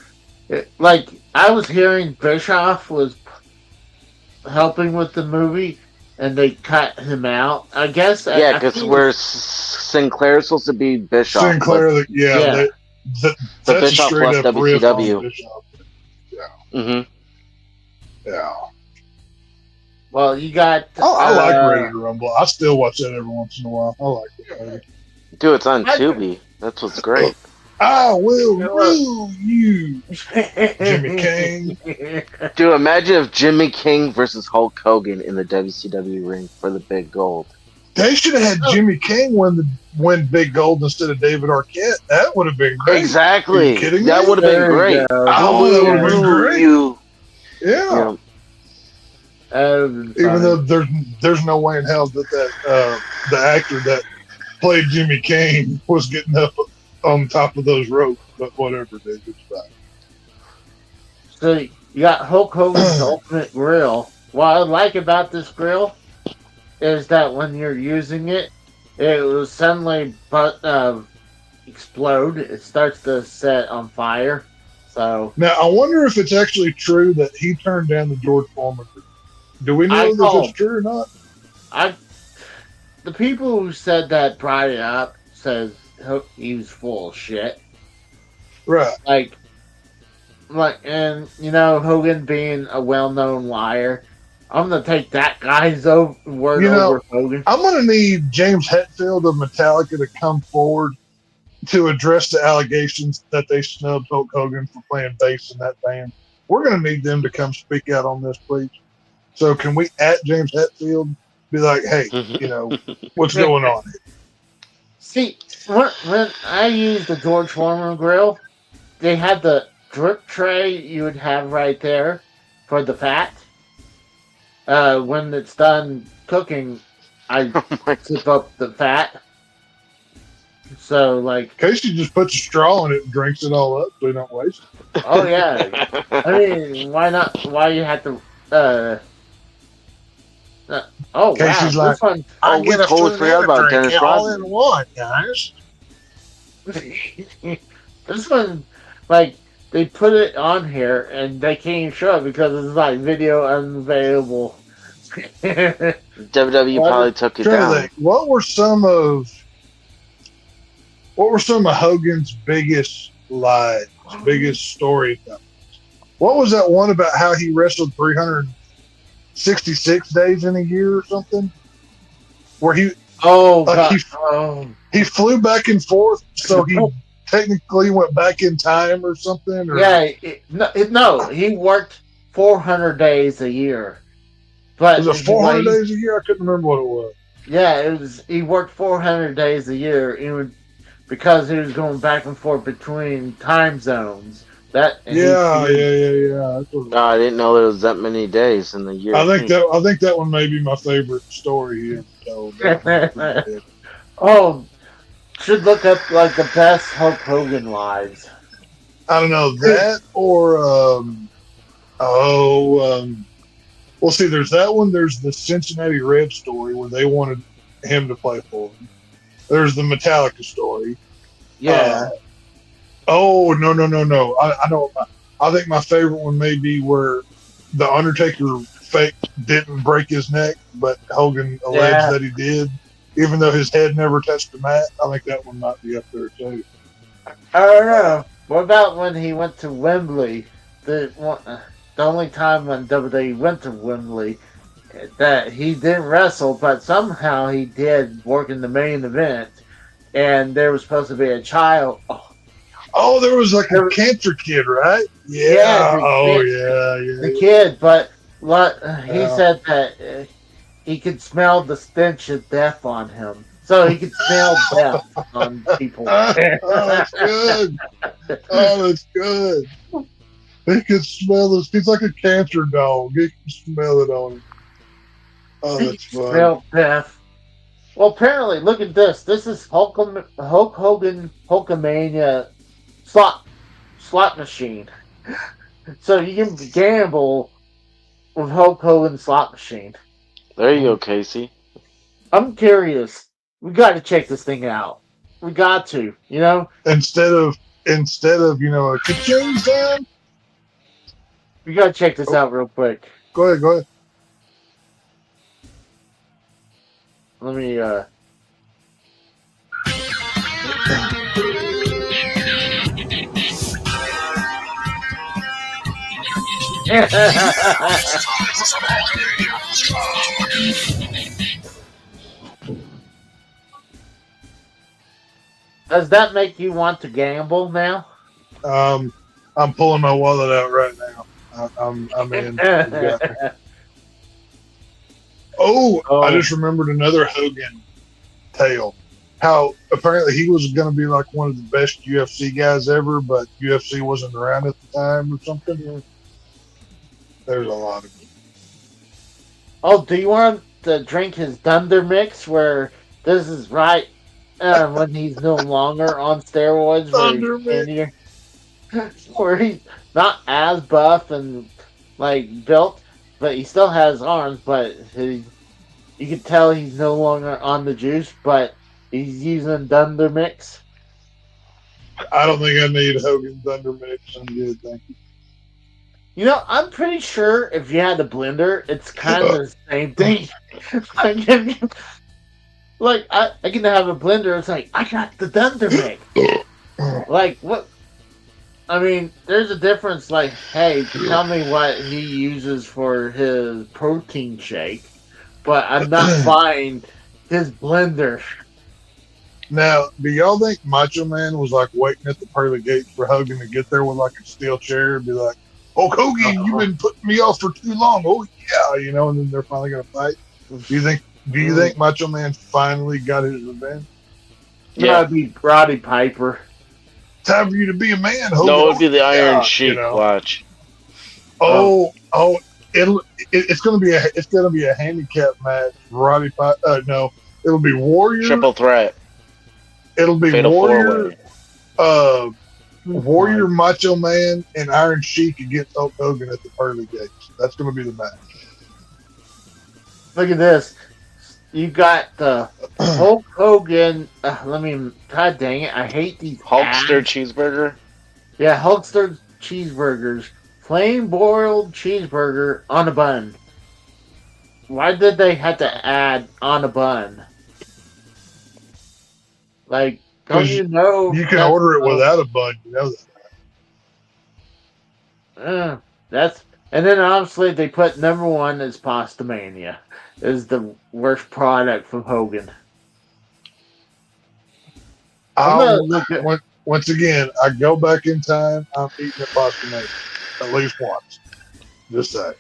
I was hearing Bischoff was helping with the movie, and they cut him out. I guess. Yeah, because Sinclair's supposed to be Bischoff. Sinclair, the Bischoff left WCW. Yeah. Mm-hmm. Yeah. Well, you got. I like Ready to Rumble. I still watch that every once in a while. I like it. Dude, it's on Tubi. That's what's great. I will rule you, Jimmy King. Dude, imagine if Jimmy King versus Hulk Hogan in the WCW ring for the big gold. They should have had Jimmy King win big gold instead of David Arquette. That would have been great. Exactly. Are you kidding me? That would have been great. I will rule you. Yeah. Even though there's no way in hell that the actor that played Jimmy King was getting up on top of those ropes, but whatever, dude, it's fine. So you got Hulk Hogan's Ultimate Grill. What I like about this grill is that when you're using it, it will suddenly explode. It starts to set on fire. So now I wonder if it's actually true that he turned down the George Foreman. Do we know if it's true or not? The people who said that brought it up says he was full of shit. Right. And Hogan being a well-known liar, I'm gonna take that guy's word over Hogan. I'm gonna need James Hetfield of Metallica to come forward to address the allegations that they snubbed Hulk Hogan for playing bass in that band. We're gonna need them to come speak out on this, please. So can we at James Hetfield be like, hey, what's going on here? See, when I use the George Foreman grill, they have the drip tray you would have right there for the fat. When it's done cooking, I sip up the fat. So, Casey just puts a straw in it and drinks it all up so he don't waste it. Oh, yeah. I mean, why not? Why you have to... Casey's wow. I totally forgot about Dennis all in one, guys. This one, they put it on here and they can't even show it because it's like video unavailable. WWE probably took it down. What were some of Hogan's biggest lies, biggest stories? What was that one about how he wrestled 366 days in a year or something? Where he he flew back and forth, so he technically went back in time or something. Or? Yeah, no, he worked 400 days a year. But was it 400 days a year? I couldn't remember what it was. Yeah, it was. He worked 400 days a year, even because he was going back and forth between time zones. Yeah. I didn't know there was that many days in the year. I think that one may be my favorite story he ever told. Oh, should look up like the best Hulk Hogan lives. I don't know that or well, see, there's that one. There's the Cincinnati Red story where they wanted him to play for them. There's the Metallica story. Yeah. No. I know. I think my favorite one may be where the Undertaker didn't break his neck, but Hogan alleged that he did, even though his head never touched the mat. I think that one might be up there too. I don't know. What about when he went to Wembley? The only time when WWE went to Wembley that he didn't wrestle, but somehow he did work in the main event, and there was supposed to be a child. Oh, there was like a cancer kid, right? Yeah. The kid, but he said that he could smell the stench of death on him. So he could smell death on people. That's good. That's good. He could smell this. He's like a cancer dog. He can smell it on him. Oh, that's fun. Smell death. Well, apparently, look at this. This is Hulk Hogan Hulkamania slot machine. So you can gamble with Hulk Hogan slot machine. There you go, Casey. I'm curious. We got to check this thing out. We got to, Instead of a ka-ching sound. We got to check this out real quick. Go ahead. Let me Does that make you want to gamble now? I'm pulling my wallet out right now. I'm in. I just remembered another Hogan tale. How apparently he was going to be like one of the best UFC guys ever, but UFC wasn't around at the time or something. There's a lot of it. Oh, do you want to drink his Thunder Mix where this is right when he's no longer on steroids? Where he's not as buff and built, but he still has arms, but you can tell he's no longer on the juice, but he's using Thunder Mix. I don't think I need Hogan Thunder Mix. I'm good, thank you. I'm pretty sure if you had a blender, it's kind of the same thing. I can have a blender. It's like, I got the Thunder Mix. What? I mean, there's a difference. Hey, tell me what he uses for his protein shake, but I'm not buying his blender. Now, do y'all think Macho Man was waiting at the pearly gates for Hogan to get there with a steel chair and be like, "Hulk Hogan, you've been putting me off for too long. Oh yeah," and then they're finally gonna fight. Do you think Macho Man finally got his revenge? Yeah, it'd be Roddy Piper. Time for you to be a man, Hogan. No, it'd be the Iron Sheik. Watch. It's gonna be a handicap match. Roddy Piper. No, it'll be Warrior. Triple threat. It'll be Fatal Warrior. Warrior, Macho Man, and Iron Sheik against Hulk Hogan at the pearly gates. That's gonna be the match. Look at this. You got the Hulk Hogan. God dang it! I hate these Hulkster cheeseburger. Yeah, Hulkster cheeseburgers, plain boiled cheeseburger on a bun. Why did they have to add on a bun? Like, don't you know you can order it without a bun? You know that. And then obviously they put number one as Pasta Mania. Is the worst product from Hogan. Once again, I go back in time. I'm eating a pasta mania at least once. Just say.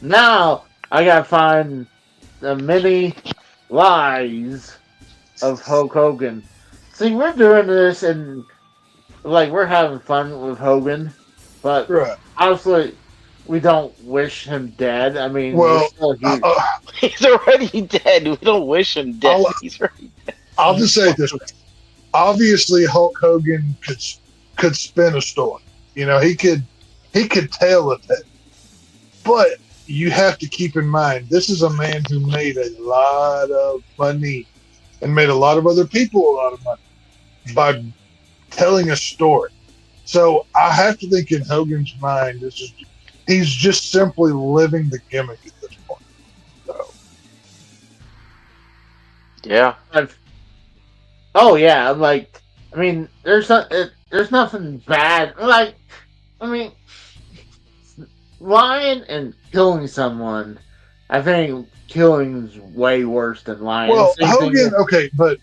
Now I gotta find the many lies of Hulk Hogan. See, we're doing this and like we're having fun with Hogan, but obviously we don't wish him dead. I mean, we're still huge. He's already dead. We don't wish him dead. He's already dead. I'll just say it this way. Obviously, Hulk Hogan could spin a story. You know, he could tell a tale. But you have to keep in mind, this is a man who made a lot of money and made a lot of other people a lot of money by telling a story. So I have to think in Hogan's mind, he's just simply living the gimmick at this point. So. Yeah. Oh yeah, like I mean, there's nothing bad. Like I mean, lying and killing someone. I think killing's way worse than lying. Well, Hogan, okay, but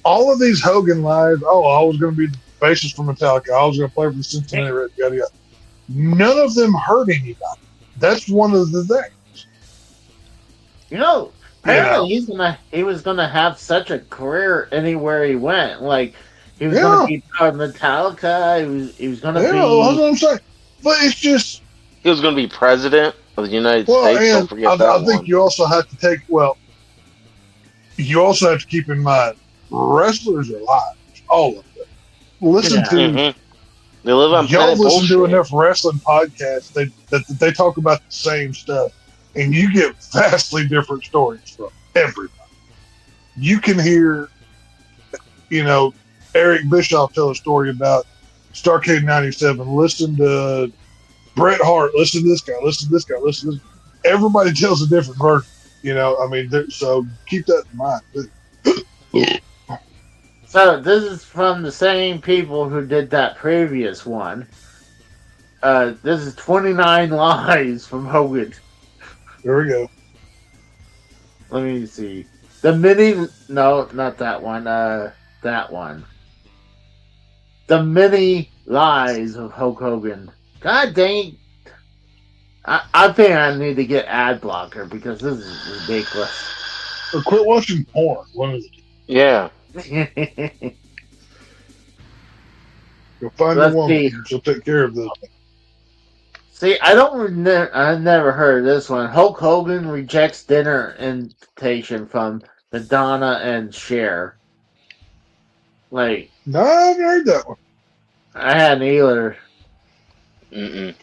all of these Hogan lies. Oh, I was going to be the bassist for Metallica. I was going to play for the Cincinnati Reds. Yada yada. None of them hurt anybody. That's one of the things. You know, apparently he was gonna have such a career anywhere he went. Like he was gonna be part of Metallica. He was gonna be. That's what I'm saying. But it's just he was gonna be president of the United States. Don't forget that. I think you also have to take. Well, you also have to keep in mind wrestlers are liars. All of them. Listen to. Mm-hmm. They live on y'all listen bullshit. to enough wrestling podcasts that they talk about the same stuff, and you get vastly different stories from everybody. You can hear, Eric Bischoff tell a story about Starrcade '97. Listen to Bret Hart. Listen to this guy. Listen to this guy. Listen to this. Everybody tells a different version. So keep that in mind. So this is from the same people who did that previous one. This is 29 lies from Hogan. There we go. Let me see. No, not that one. That one. The many lies of Hulk Hogan. God dang. I think I need to get ad blocker because this is ridiculous. Or quit watching porn. One of the two. Yeah. You'll find a woman. She'll take care of this. See, I never heard of this one. Hulk Hogan rejects dinner invitation from Madonna and Cher. Like, no, I haven't heard that one. I hadn't either. Mm-mm.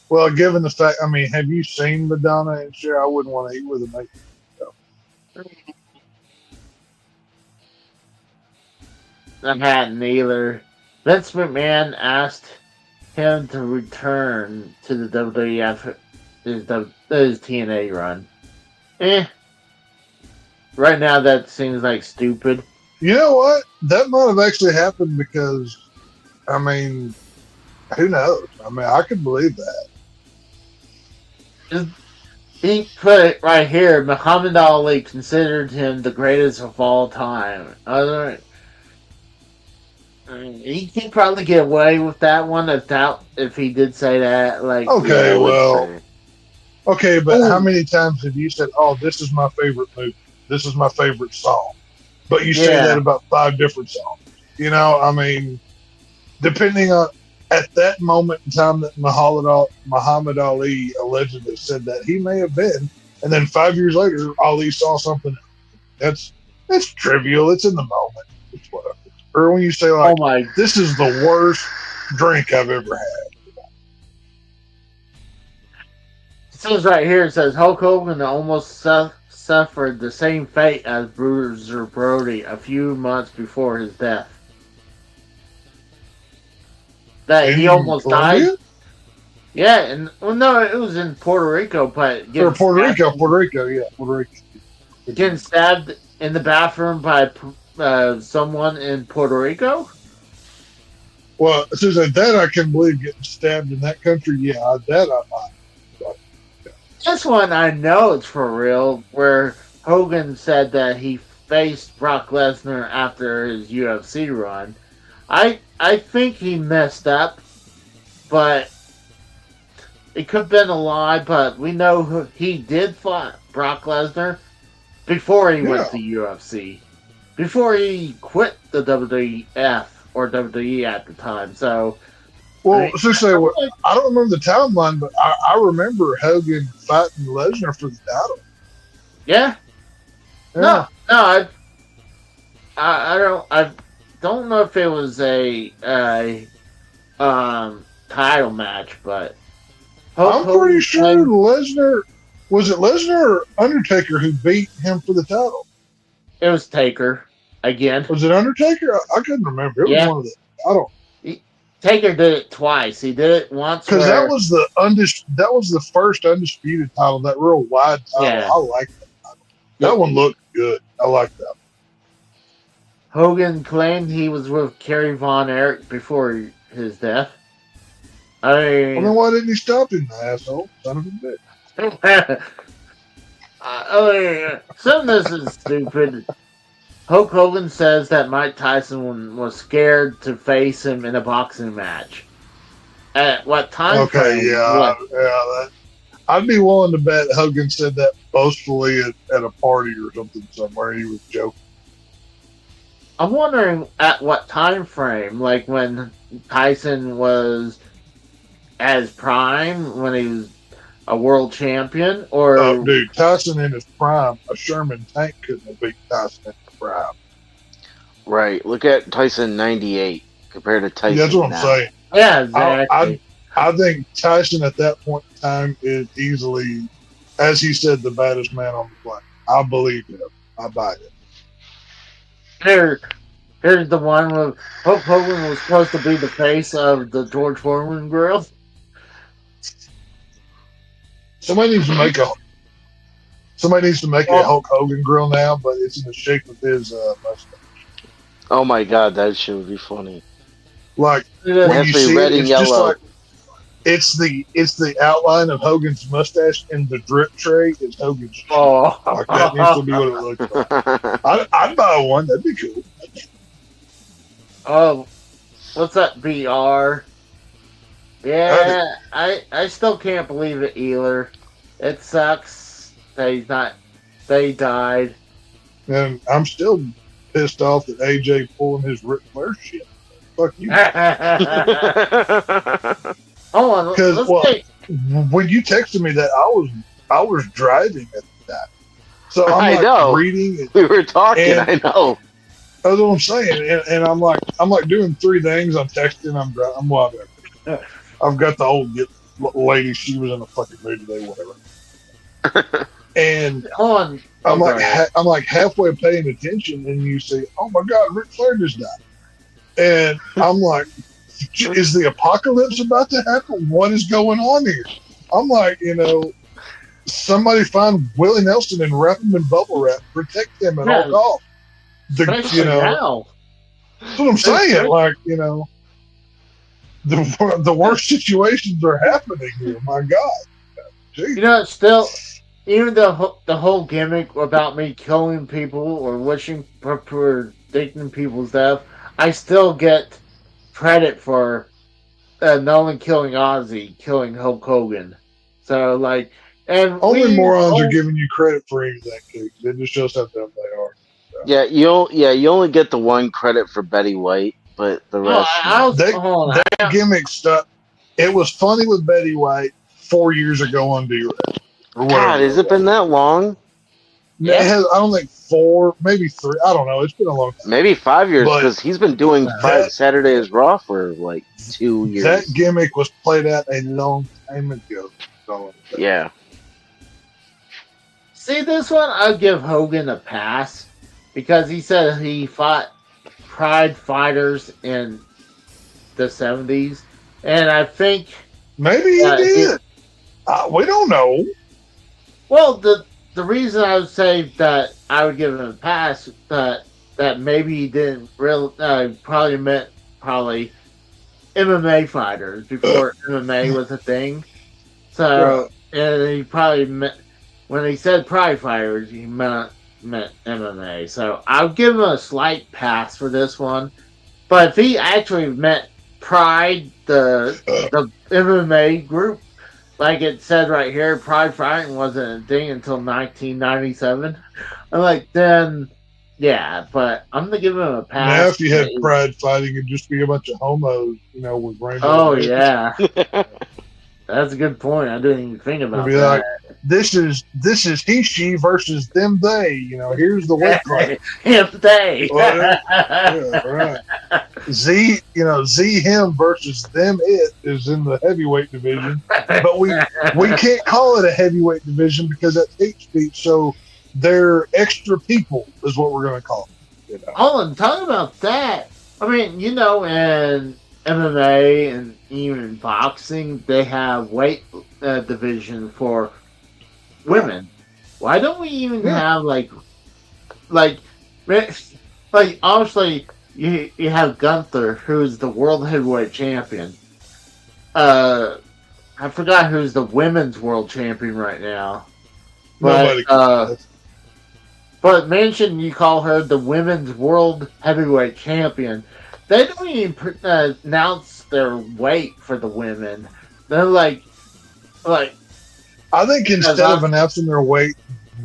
Well, given the fact, have you seen Madonna and Cher? I wouldn't want to eat with them. I hadn't either. Vince McMahon asked him to return to the WWF his TNA run. Right now that seems like stupid. You know what? That might have actually happened because, who knows? I could believe that. He put it right here. Muhammad Ali considered him the greatest of all time. He could probably get away with that one if he did say that. Like, but how many times have you said, "Oh, this is my favorite movie. This is my favorite song," but you say that about 5 different songs? Depending on at that moment in time that Muhammad Ali allegedly said that, he may have been, and then 5 years later, Ali saw something. That's trivial. It's in the moment. It's whatever. Or when you say, like, this is the worst drink I've ever had. It says right here, it says Hulk Hogan almost suffered the same fate as Bruiser Brody a few months before his death. that he almost died. Colombia? Yeah, and well, no, it was in Puerto Rico, but Or Puerto Rico, yeah, Puerto Rico. getting stabbed in the bathroom by someone in Puerto Rico. Well, Susan, that I can believe getting stabbed in that country. Yeah, that I might. This one I know it's for real, where Hogan said that he faced Brock Lesnar after his UFC run. I think he messed up, but it could have been a lie. But we know he did fight Brock Lesnar before he went to UFC, before he quit the WWF or WWE at the time. So. Well, I I don't remember the timeline, but I remember Hogan fighting Lesnar for the title. Yeah. Yeah. No, I don't know if it was a title match, but I'm pretty sure Lesnar was it Lesnar or Undertaker who beat him for the title. It was Taker again. Was it Undertaker? I couldn't remember. It was one of the. I don't. Taker did it twice. He did it once because that was the first undisputed title, that real wide title. Yeah. I like that title. That one looked good. I like that. Hogan claimed he was with Kerry Von Erich before his death. I mean, why didn't he stop him, the asshole? Son of a bitch. Some of this is stupid. Hulk Hogan says that Mike Tyson was scared to face him in a boxing match. At what time frame? I'd be willing to bet Hogan said that boastfully at a party or something somewhere. He was joking. I'm wondering at what time frame, like when Tyson was at his prime, when he was a world champion, or dude, Tyson in his prime, a Sherman tank couldn't have beat Tyson in his prime. Right. Look at Tyson '98 compared to Tyson. That's what now. I'm saying. Yeah, exactly. I think Tyson at that point in time is easily, as he said, the baddest man on the planet. I believe him. I buy it. Here's the one where Hulk Hogan was supposed to be the face of the George Foreman grill. Somebody needs to make a Hulk Hogan grill now, but it's in the shape of his mustache. Oh my god, that shit would be funny. Like when you see it, it's just like it's the outline of Hogan's mustache, and the drip tray is Hogan's. Oh, like that needs to be what it looks like. I'd buy one. That'd be cool. Oh, what's that BR? Yeah, I still can't believe it either. It sucks that he died. And I'm still pissed off that AJ pulling his Ric Flair shit. Fuck you. Hold on, because when you texted me that, I was driving at that, so I'm reading it. We were talking. I know. That's what I'm saying, and I'm like doing three things. I'm texting. I'm whatever. I've got the old lady. She was in a fucking mood today, whatever. And I'm like halfway paying attention, and you say, "Oh my God, Ric Flair just died," and I'm like, "Is the apocalypse about to happen? What is going on here?" I'm like, somebody find Willie Nelson and wrap him in bubble wrap, protect him at all costs. That's what I'm saying. Like, the worst situations are happening here. My God. Jeez. Still, even the whole gimmick about me killing people or wishing for predicting people's death, I still get credit for not only killing Ozzy, killing Hulk Hogan. So, like, and only morons are giving you credit for anything, Keith. It just shows how dumb they are. So. Yeah, you only get the one credit for Betty White, but the rest. That gimmick stuff. It was funny with Betty White 4 years ago on D-Red. God, has it been that long? Yeah. It has, I don't think 4, maybe 3. I don't know. It's been a long time. Maybe 5 years, because he's been doing Saturday is Raw for like 2 years. That gimmick was played out a long time ago. Yeah. See, this one, I'll give Hogan a pass because he said he fought Pride fighters in the 70s, And I think maybe he did. We don't know. Well, the reason I would say that I would give him a pass that maybe he didn't really probably meant probably MMA fighters before MMA was a thing. So and he probably meant when he said pride fighters, he meant MMA. So I'll give him a slight pass for this one. But if he actually meant Pride, the MMA group, like it said right here, Pride fighting wasn't a thing until 1997. I'm like, then, yeah, but I'm gonna give him a pass. Now, if you had pride fighting, it'd just be a bunch of homos, with rainbow. Oh yeah, that's a good point. I didn't even think about that. Like, this is he/she versus them they. Here's the weight class. If they. Yeah, right. Z him versus them it is in the heavyweight division, but we can't call it a heavyweight division because that's hate speech. So they're extra people is what we're going to call it. Oh, and talking about that, I mean, in MMA and even in boxing, they have weight division for women. Why don't we even have like obviously you have Gunther, who's the world heavyweight champion. I forgot who's the women's world champion right now. But mention you call her the women's world heavyweight champion. They don't even announce their weight for the women. They're like. I think instead of announcing their weight,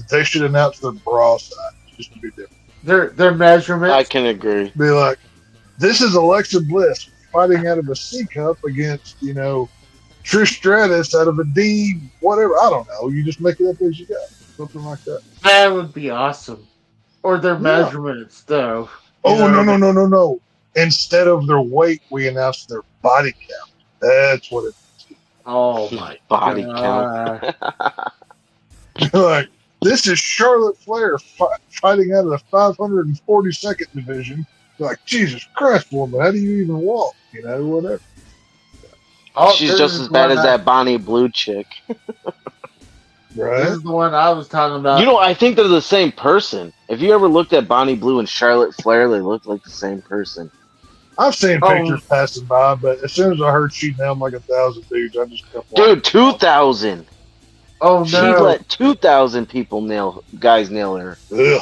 they should announce their bra size just to be different. Their measurements. I can agree. Be like, this is Alexa Bliss fighting out of a C cup against Trish Stratus out of a D whatever. I don't know. You just make it up as you go. Something like that. That would be awesome. Or their measurements, though. Oh, no. Instead of their weight, we announce their body count. That's what it is. Oh, my body count. Like, this is Charlotte Flair fighting out of the 542nd division. You're like, Jesus Christ, woman, how do you even walk? Whatever. She's just as bad as that Bonnie Blue chick. Right. This is the one I was talking about. I think they're the same person. If you ever looked at Bonnie Blue and Charlotte Flair, they look like the same person. I've seen pictures passing by, but as soon as I heard she nailed like 1,000 dudes, I just kept watching. Dude, 2,000. Oh, no. She let 2,000 guys nail her. Ugh.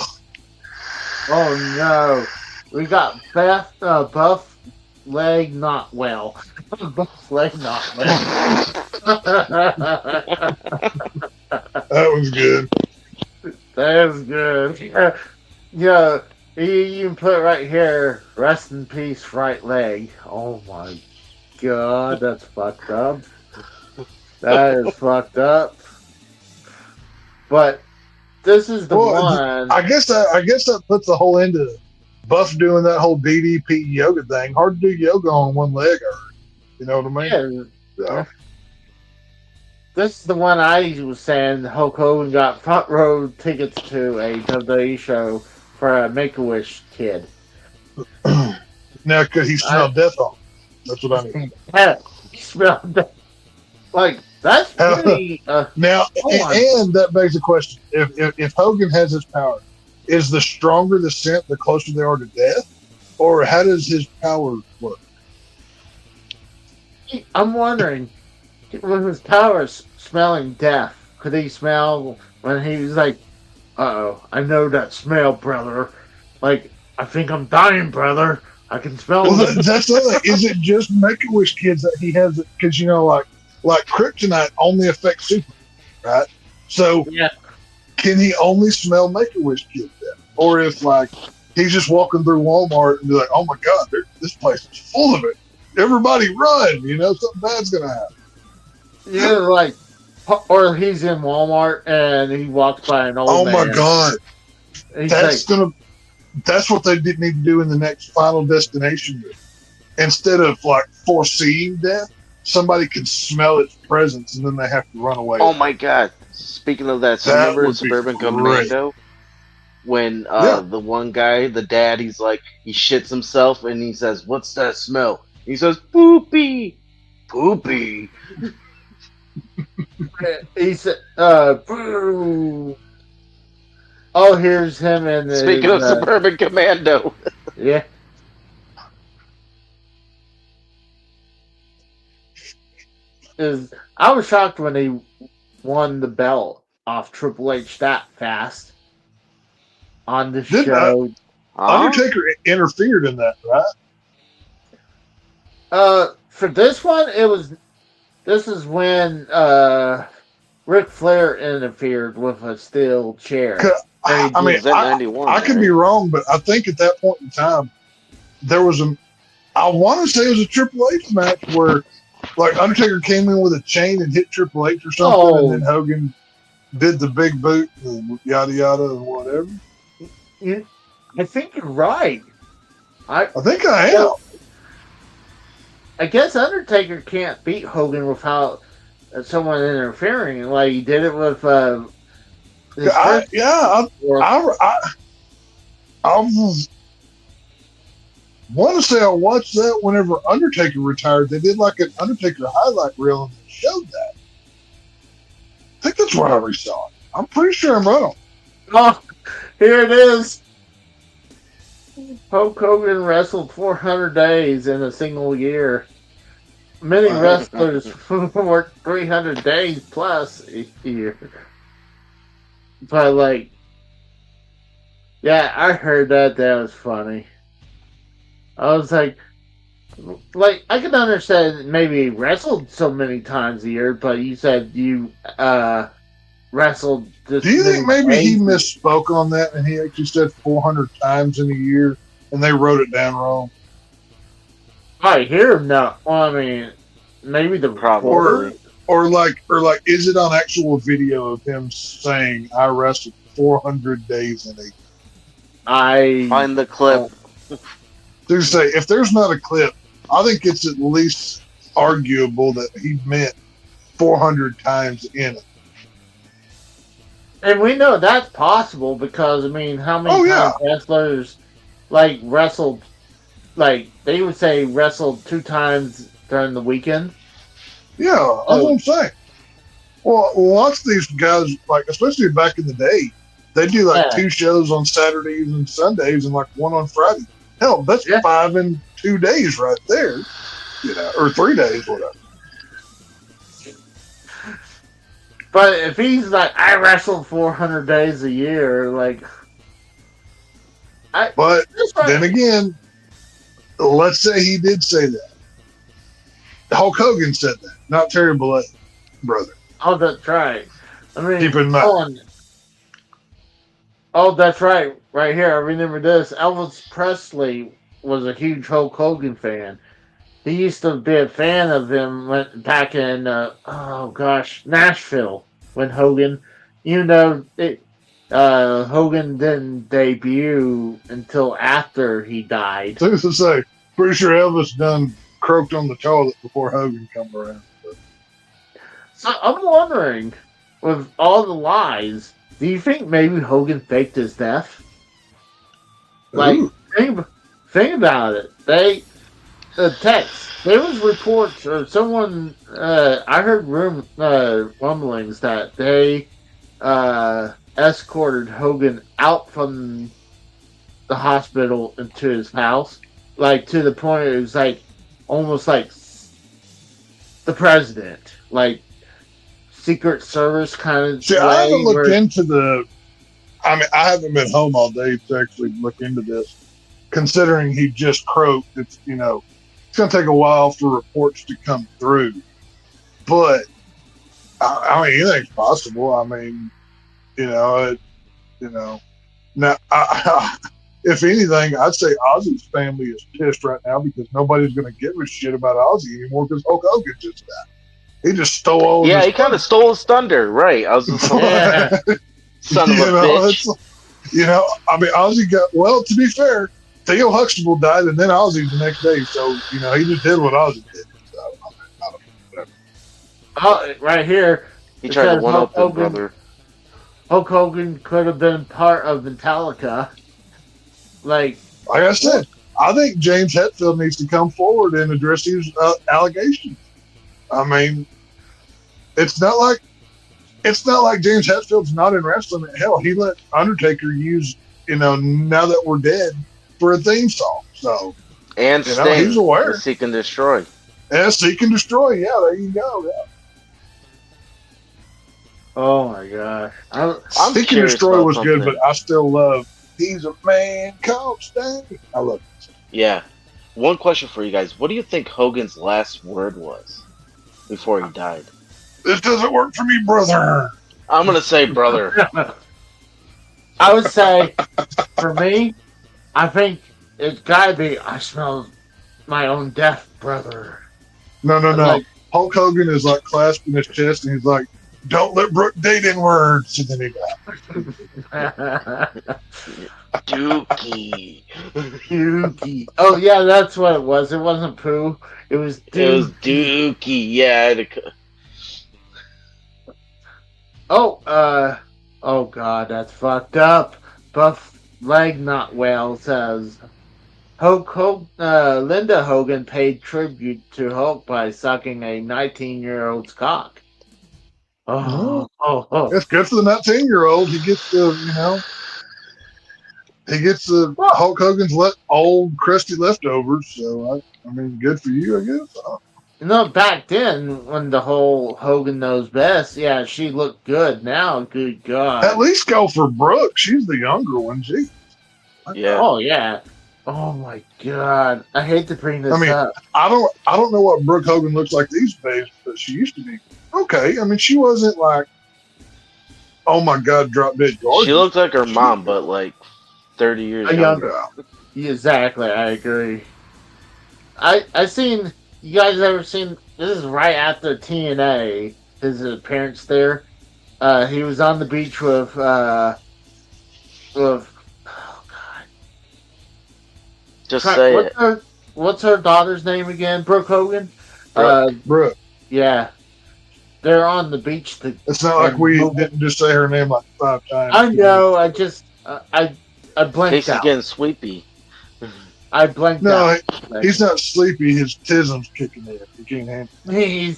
Oh, no. We got Buff Leg Not Well. Buff Leg Not Well. That was good. That was good. You even put right here, rest in peace, right leg. Oh my God, that's fucked up. That is fucked up. But this is the one. I guess that puts the whole end of Buff doing that whole DDP yoga thing. Hard to do yoga on one leg, you know what I mean? Yeah. This is the one I was saying Hulk Hogan got front row tickets to a WWE show for a Make-A-Wish kid. Now, could he smell death on him? That's what I mean. He smelled death. Like, that's pretty... now, and that begs the question. If Hogan has his power, is the stronger the scent, the closer they are to death? Or how does his power work? I'm wondering... With his powers smelling death, could he smell when he was like, "Uh-oh, I know that smell, brother. Like, I think I'm dying, brother. I can smell." Well, that's the thing. Is it just Make-A-Wish kids that he has? Because like kryptonite only affects Superman, right? So can he only smell Make-A-Wish kids then? Or if he's just walking through Walmart and be like, "Oh my God, this place is full of it. Everybody run!" Something bad's gonna happen. Yeah, or he's in Walmart and he walks by an old man. Oh my God. That's what they did need to do in the next Final Destination. Instead of foreseeing death, somebody can smell its presence and then they have to run away. Oh my God. Speaking of that, so remember in Suburban Commando when the one guy, the dad, he shits himself and he says, "What's that smell?" He says, "Poopy. Poopy. He said, boo. Oh, here's him and Speaking of Suburban Commando. Yeah. I was shocked when he won the belt off Triple H that fast on the show. Undertaker interfered in that, right? For this one, this is when Ric Flair interfered with a steel chair. I mean, I could be wrong, but I think at that point in time, there was I want to say it was a Triple H match where, like, Undertaker came in with a chain and hit Triple H or something, and then Hogan did the big boot and yada yada and whatever. I think you're right. I think I am. I guess Undertaker can't beat Hogan without someone interfering. Like he did it with. I want to say I watched that whenever Undertaker retired. They did like an Undertaker highlight reel and they showed that. I think that's where I saw it. I'm pretty sure I'm wrong. Oh, here it is. Hulk Hogan wrestled 400 days in a single year. Many wrestlers work 300 days plus a year. But, like, yeah, I heard that. That was funny. I was like, I can understand maybe he wrestled so many times a year, but you said you wrestled this. Do you think maybe he misspoke on that and he actually said 400 times in a year and they wrote it down wrong? I hear him now. Well, I mean, maybe the probably. Or like, is it on actual video of him saying, I wrestled 400 days in a year? I find the clip. To say, if there's not a clip, I think it's at least arguable that he meant 400 times in it. And we know that's possible because, I mean, how many times wrestlers, like, wrestled, like, they would say wrestled 2 times during the weekend? Yeah, that's what I'm saying. Well, lots of these guys, like, especially back in the day, they do, like, 2 shows on Saturdays and Sundays and, like, 1 on Friday. Hell, that's 5 in 2 days right there, or 3 days, whatever. But if he's like, I wrestled 400 days a year, like, but then again, let's say he did say that. Hulk Hogan said that, not Terry Bollea, brother. Oh, that's right. I mean, keep in mind. Oh, that's right. Right here, I remember this. Elvis Presley was a huge Hulk Hogan fan. He used to be a fan of him back in, Nashville, when Hogan, Hogan didn't debut until after he died. I was to say, pretty sure Elvis done croaked on the toilet before Hogan come around. But. So I'm wondering, with all the lies, do you think maybe Hogan faked his death? Like, think about it. Text. There was reports, or someone, I heard rumblings that they escorted Hogan out from the hospital into his house, like, to the point it was like, almost like the president, like, Secret Service kind of. See, I haven't looked into I haven't been home all day to actually look into this. Considering he just croaked, it's going to take a while for reports to come through. But I mean, anything's possible. I mean, now, if anything, I'd say Ozzy's family is pissed right now because nobody's going to give a shit about Ozzy anymore because Hulk Hogan just died. He just stole all. Yeah, he kind of stole his thunder, right? I was just son of a bitch. I mean, Ozzy got. Well, to be fair, Theo Huxtable died, and then Ozzy the next day. So he just did what Ozzy did. So, right here, he tried to one up his brother. Hulk Hogan could have been part of Metallica. Like I said, I think James Hetfield needs to come forward and address these allegations. I mean, it's not like James Hetfield's not in wrestling. Hell, he let Undertaker use, now that we're dead, for a theme song. So, And Sting, he's aware. Seek and Destroy. Yeah, Seek and Destroy. Yeah, there you go. Yeah. Oh my gosh. Seek and Destroy was good, but I still love He's a Man Called Sting. I love it. Yeah. One question for you guys. What do you think Hogan's last word was before he died? This doesn't work for me, brother. I'm going to say brother. I would say, for me, I think it's got to be, I smell my own death, brother. No. Like, Hulk Hogan is like clasping his chest and he's like, don't let Brooke date in words. And then he died. Dookie. Dookie. Oh, yeah, that's what it was. It wasn't Pooh. It was Dookie. It was Dookie, yeah. Oh, God, that's fucked up. Buff Leg Not Well says, Linda Hogan paid tribute to Hulk by sucking a 19-year-old's cock. Oh. It's good for the 19-year-old. He gets the Hulk Hogan's old crusty leftovers. So I mean, good for you, I guess. Back then when the whole Hogan knows best, yeah, she looked good. Now, good God. At least go for Brooke. She's the younger one. Gee. Yeah. Oh yeah. Oh my God. I hate to bring this up. I don't know what Brooke Hogan looks like these days, but she used to be okay. I mean, she wasn't like, oh my God, drop dead gorgeous. She looked like her mom, but like 30 years younger. Exactly, I agree. I seen, you guys ever seen, this is right after TNA, his appearance there. He was on the beach with oh God. Just say it. What's her daughter's name again? Brooke Hogan? Brooke. Yeah. They're on the beach. It's not like we didn't just say her name like 5 times. I know. I just I blanked Casey's out. getting sleepy. I blanked out. No, he's not sleepy. His tism's kicking in. He can't handle it.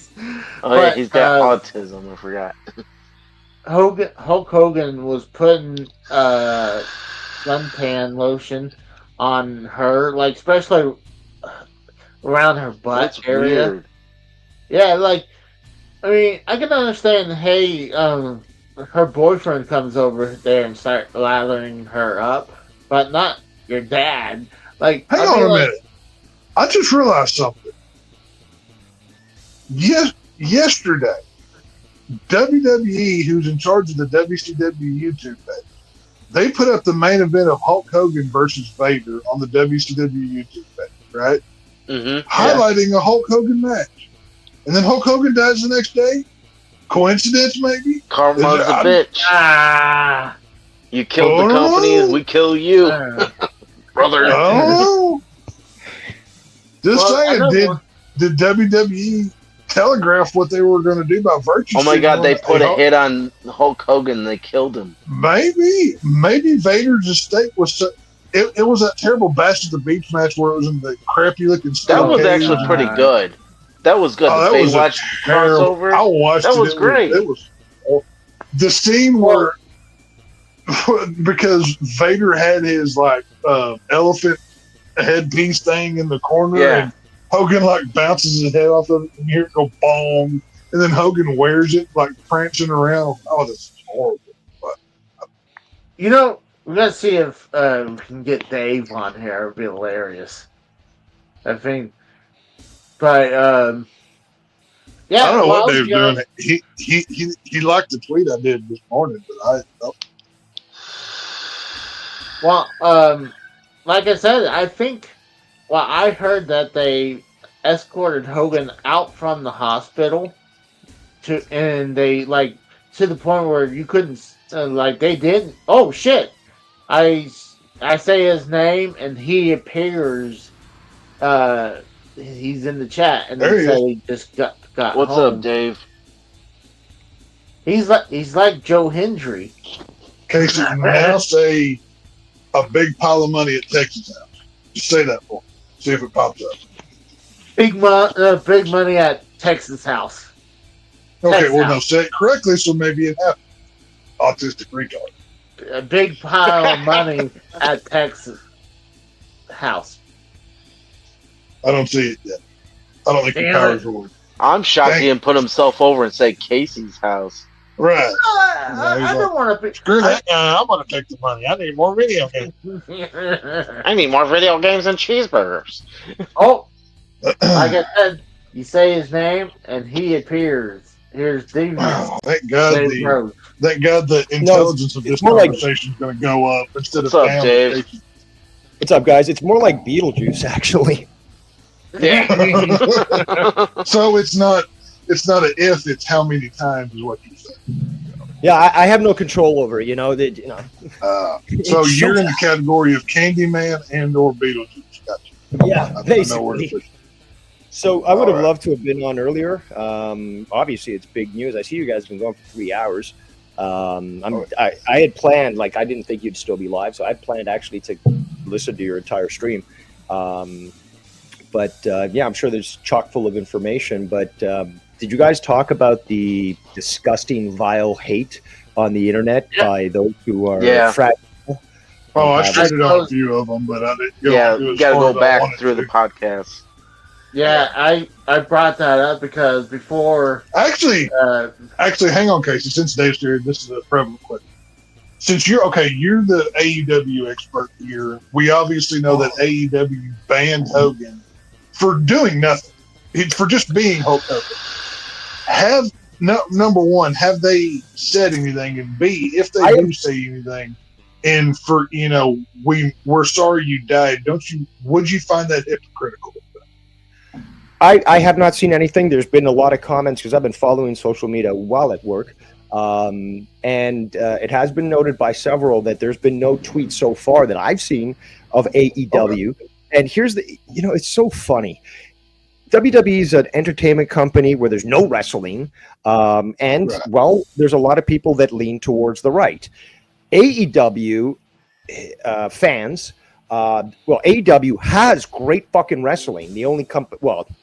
He's got autism. I forgot. Hulk Hogan was putting suntan lotion on her, like especially around her butt area. Weird. Yeah, like, I mean, I can understand. Hey, her boyfriend comes over there and start lathering her up, but not your dad. Like, hang on a minute. I just realized something. Yesterday, WWE, who's in charge of the WCW YouTube page, they put up the main event of Hulk Hogan versus Vader on the WCW YouTube page, right? Mm-hmm. Highlighting a Hulk Hogan match. And then Hulk Hogan dies the next day? Coincidence, maybe? Karma's a bitch. You killed the company and we kill you. Brother. Oh. Just saying, did WWE telegraph what they were going to do by virtue? Oh my God, they put a hit on Hulk Hogan and they killed him. Maybe Vader's estate was it was that terrible Bash at the Beach match where it was in the crappy looking stuff. That was actually pretty good. That was good. Oh, the Baywatch crossover. I watched it. That was great. It was the scene where because Vader had his like elephant headpiece thing in the corner, and Hogan like bounces his head off of it, and you hear it go bong, and then Hogan wears it like prancing around. Oh, this is horrible. But, we're gonna see if we can get Dave on here. It'd be hilarious. I think, but yeah. I don't know what Dave's doing. He liked the tweet I did this morning, but Well, like I said, I think. Well, I heard that they escorted Hogan out from the hospital and they to the point where you couldn't they didn't. Oh shit! I say his name and he appears. He's in the chat and they say he just got What's home. up, Dave? He's like Joe Hendry. Casey, now say a big pile of money at Texas House. Just say that for me. See if it pops up. Big money at Texas house. Okay, Texas well, no, house. say it correctly, so maybe it happened. Autistic retard. A big pile of money at Texas house. I don't see it yet. I don't think your Damn powers it. will work. I'm shocked Thank he didn't put himself over and say Casey's house. Right. I don't want to be. Screw that guy. I'm going to take the money. I need more video games. I need more video games and cheeseburgers. Oh, like I said, you say his name and he appears. Here's David. Wow, thank God Dave Rose. the intelligence of this more like- conversation is going to go up instead What's of up, down. Dave? What's up, guys? It's more like Beetlejuice, actually. So it's not an if, it's how many times is what you said. Yeah, I have no control over it. So It's you're so- in the category of Candyman and or Beetlejuice. Gotcha. Yeah, I know where to basically. put you. So I would have All right. loved to have been on earlier. Obviously, it's big news. I see you guys have been going for 3 hours. I had planned, like, I didn't think you'd still be live, so I had planned actually to listen to your entire stream. But I'm sure there's chock full of information. But did you guys talk about the disgusting, vile hate on the internet by those who are Oh, I stated on a few of them, but I didn't go. Yeah, through you as got to far go as I back wanted through to. the podcast. Yeah, I brought that up because before. Actually, hang on, Casey. Since Dave's here, this is a prevalent question. Since you're the AEW expert here. We obviously know that AEW banned Hogan for doing nothing, for just being Hulk Hogan. Number one, have they said anything? And B, if they do say anything, and for we're sorry you died. Would you find that hypocritical? I have not seen anything. There's been a lot of comments because I've been following social media while at work. And it has been noted by several that there's been no tweet so far that I've seen of AEW. Okay. And here's it's so funny. WWE is an entertainment company where there's no wrestling. There's a lot of people that lean towards the right. AEW fans, AEW has great fucking wrestling. The only company,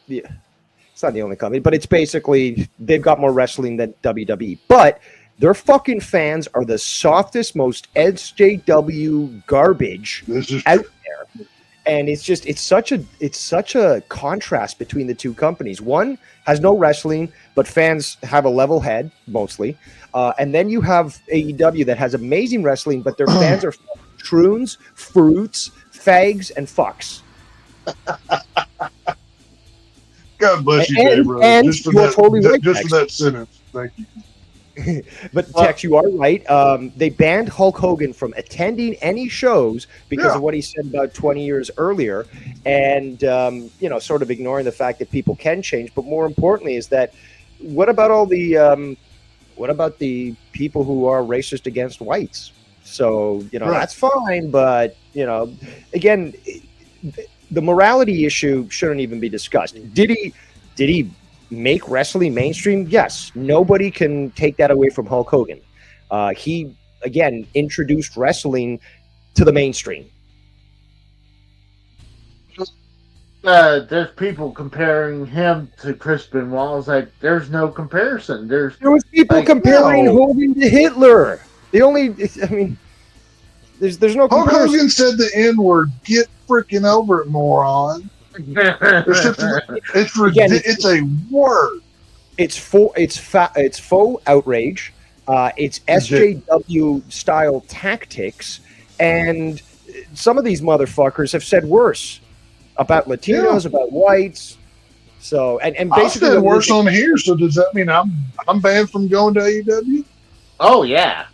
it's not the only company, but it's basically they've got more wrestling than WWE. But their fucking fans are the softest, most SJW garbage out there. And it's such a contrast between the two companies. One has no wrestling, but fans have a level head mostly. And then you have AEW that has amazing wrestling, but their fans are troons, fruits, fags, and fucks. God bless you, Dave, bro. Just for that sentence. Thank you. But Tex, you are right. They banned Hulk Hogan from attending any shows because of what he said about 20 years earlier, and sort of ignoring the fact that people can change. But more importantly, is that what about all the people who are racist against whites? So that's fine, but again, the morality issue shouldn't even be discussed. Did he make wrestling mainstream? Yes. Nobody can take that away from Hulk Hogan. He, again, introduced wrestling to the mainstream. There's people comparing him to Chris Benoit. It's like, there's no comparison. There was people comparing Hogan to Hitler. There's no Hulk comparison. Hogan said the N-word. Get freaking over it, moron. It's a word. It's faux outrage. It's SJW style tactics, and some of these motherfuckers have said worse about Latinos, about whites. So and basically I said worse on here. So does that mean I'm banned from going to AEW? Oh yeah.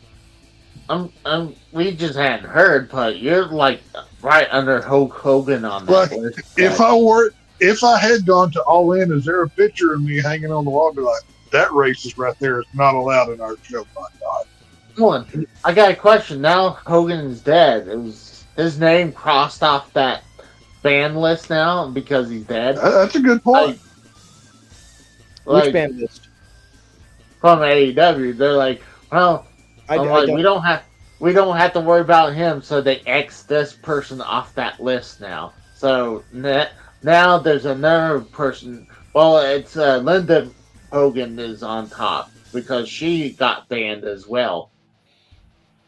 We just hadn't heard, but you're like right under Hulk Hogan on that list. If I had gone to All In, is there a picture of me hanging on the wall? I'd be like, that racist right there is not allowed in our show. My God. Hold on. I got a question. Now Hogan's dead. Is his name crossed off that ban list now because he's dead? That's a good point. Which ban list? From AEW. They're like, well, we don't have to worry about him, so they X this person off that list now. So now there's another person Well, it's Linda Hogan is on top because she got banned as well.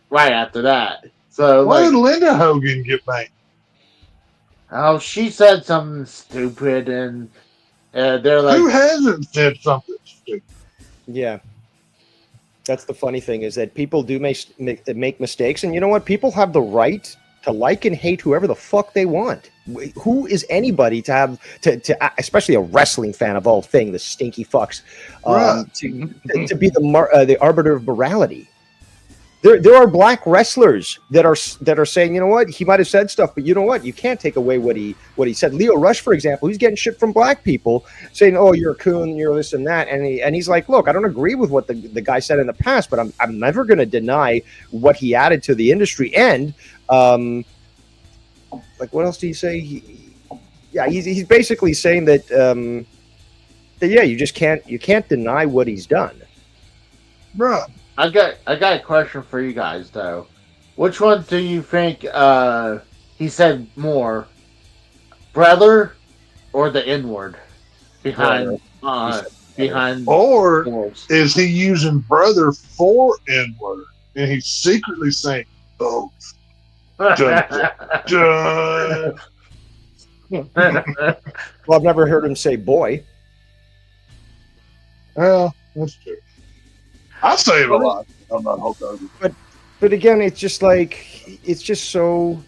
Right after that, so Why like, did Linda Hogan get banned? oh, she said something stupid, and they're like, Who hasn't said something stupid? Yeah. That's the funny thing is that people do make mistakes, and you know what? People have the right to like and hate whoever the fuck they want. Who is anybody to have to especially a wrestling fan of all things, the stinky fucks, Right. to be the arbiter of morality? There are black wrestlers that are saying, you know what, he might have said stuff, but you know what, you can't take away what he said. Leo Rush, for example, he's getting shit from black people saying, oh, you're a coon, you're this and that, and he's like, look, I don't agree with what the guy said in the past, but I'm never going to deny what he added to the industry. And like, what else did he say? He's basically saying that yeah, you can't deny what he's done. Right. I got a question for you guys though. Which one do you think he said more, brother or the N-word behind behind? Or words? is he using brother for N-word and he's secretly saying both? Dun, dun. Well, I've never heard him say boy. Well, that's true. I say it a lot. I'm not Hulk Hogan. But again, it's just so.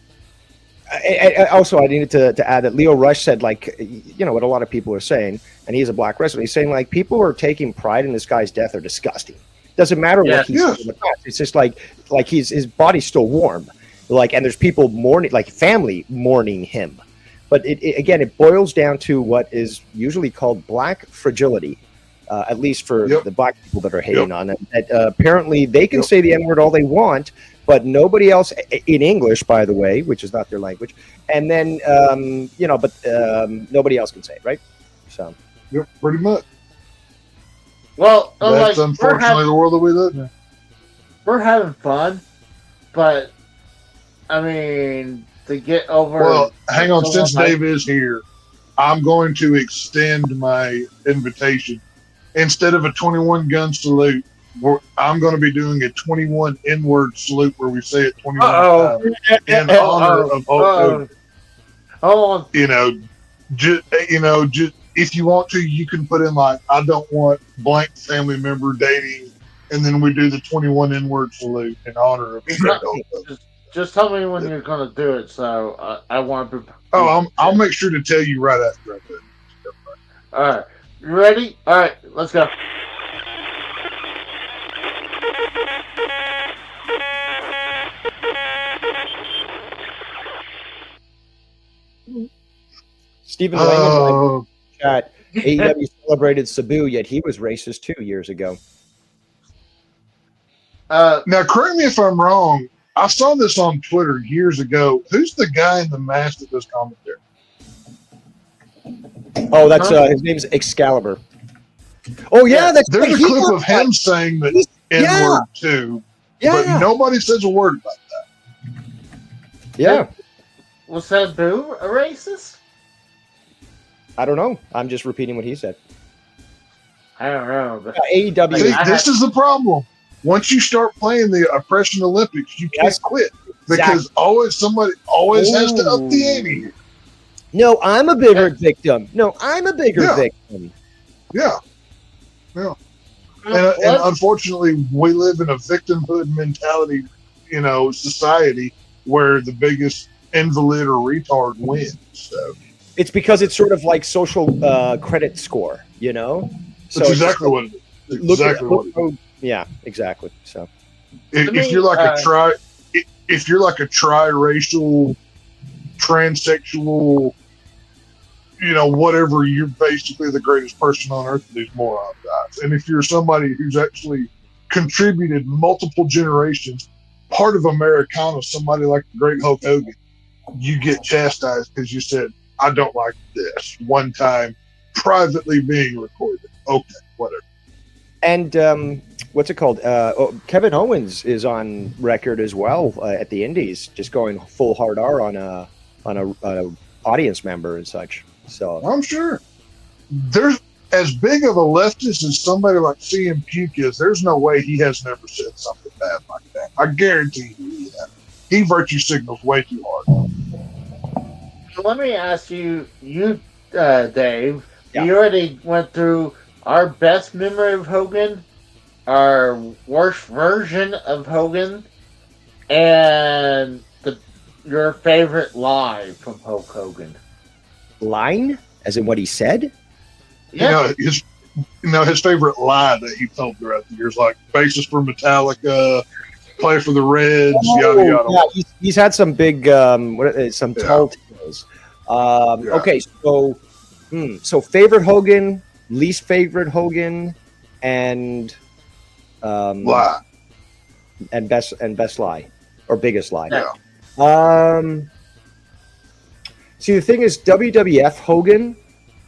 Also, I needed to add that Leo Rush said, like, you know what a lot of people are saying, and he's a black wrestler. He's saying, like, people who are taking pride in this guy's death are disgusting. Doesn't matter what he's said in the past. It's just like his body's still warm, like, and there's people mourning, like family mourning him. But again, it boils down to what is usually called black fragility. At least for the black people that are hating on it. That, apparently, they can say the N-word all they want, but nobody else, in English, by the way, which is not their language, and then, nobody else can say it, right? So, Yep, pretty much. Well, that's unfortunately the world that we live in. We're having fun, but, I mean, to get over... Well, hang on, since Dave is here, I'm going to extend my invitation. Instead of a 21 gun salute, I'm going to be doing a 21 N-word salute where we say it 21 times in honor of Hulk Hogan. Just if you want to, you can put in like, I don't want blank family member dating, and then we do the 21 N-word salute in honor of Hulk Hogan. Just tell me when you're going to do it, so I want to... I'll make sure to tell you right after I do it. All right. You ready? All right, let's go. Stephen Lang chat. AEW celebrated Sabu, yet he was racist 2 years ago. Now, correct me if I'm wrong. I saw this on Twitter years ago. Who's the guy in the mask that does commentary? Oh, that's his name's Excalibur. Oh yeah, there's a clip of him saying the N-word too, but nobody says a word about that. Yeah, was Sabu a racist? I don't know. I'm just repeating what he said. I don't know. But AEW. See, this is the problem. Once you start playing the oppression Olympics, you can't quit because somebody always has to up the ante. No, I'm a bigger victim. Victim. Yeah. And unfortunately, we live in a victimhood mentality, society where the biggest invalid or retard wins. So it's because it's sort of like social credit score, So that's exactly what it is. Yeah, exactly. So if you're like a triracial, transsexual, whatever, you're basically the greatest person on earth in these moron guys. And if you're somebody who's actually contributed multiple generations, part of Americana, somebody like the great Hulk Hogan, you get chastised because you said, I don't like this one time, privately being recorded. Okay, whatever. And what's it called? Kevin Owens is on record as well at the Indies, just going full hard R on a audience member and such. So I'm sure. there's as big of a leftist as somebody like CM Punk is. There's no way he has never said something bad like that. I guarantee you that. He virtue signals way too hard. Let me ask you, Dave. Yeah. You already went through our best memory of Hogan, our worst version of Hogan, and your favorite lie from Hulk Hogan. Line, as in what he said. Yeah. His favorite lie that he told throughout the years, like basis for Metallica, play for the Reds, yada yada. Yeah, he's had some big some tall tales. Okay, so favorite Hogan, least favorite Hogan, and lie, and best lie or biggest lie. Yeah. See, the thing is, WWF Hogan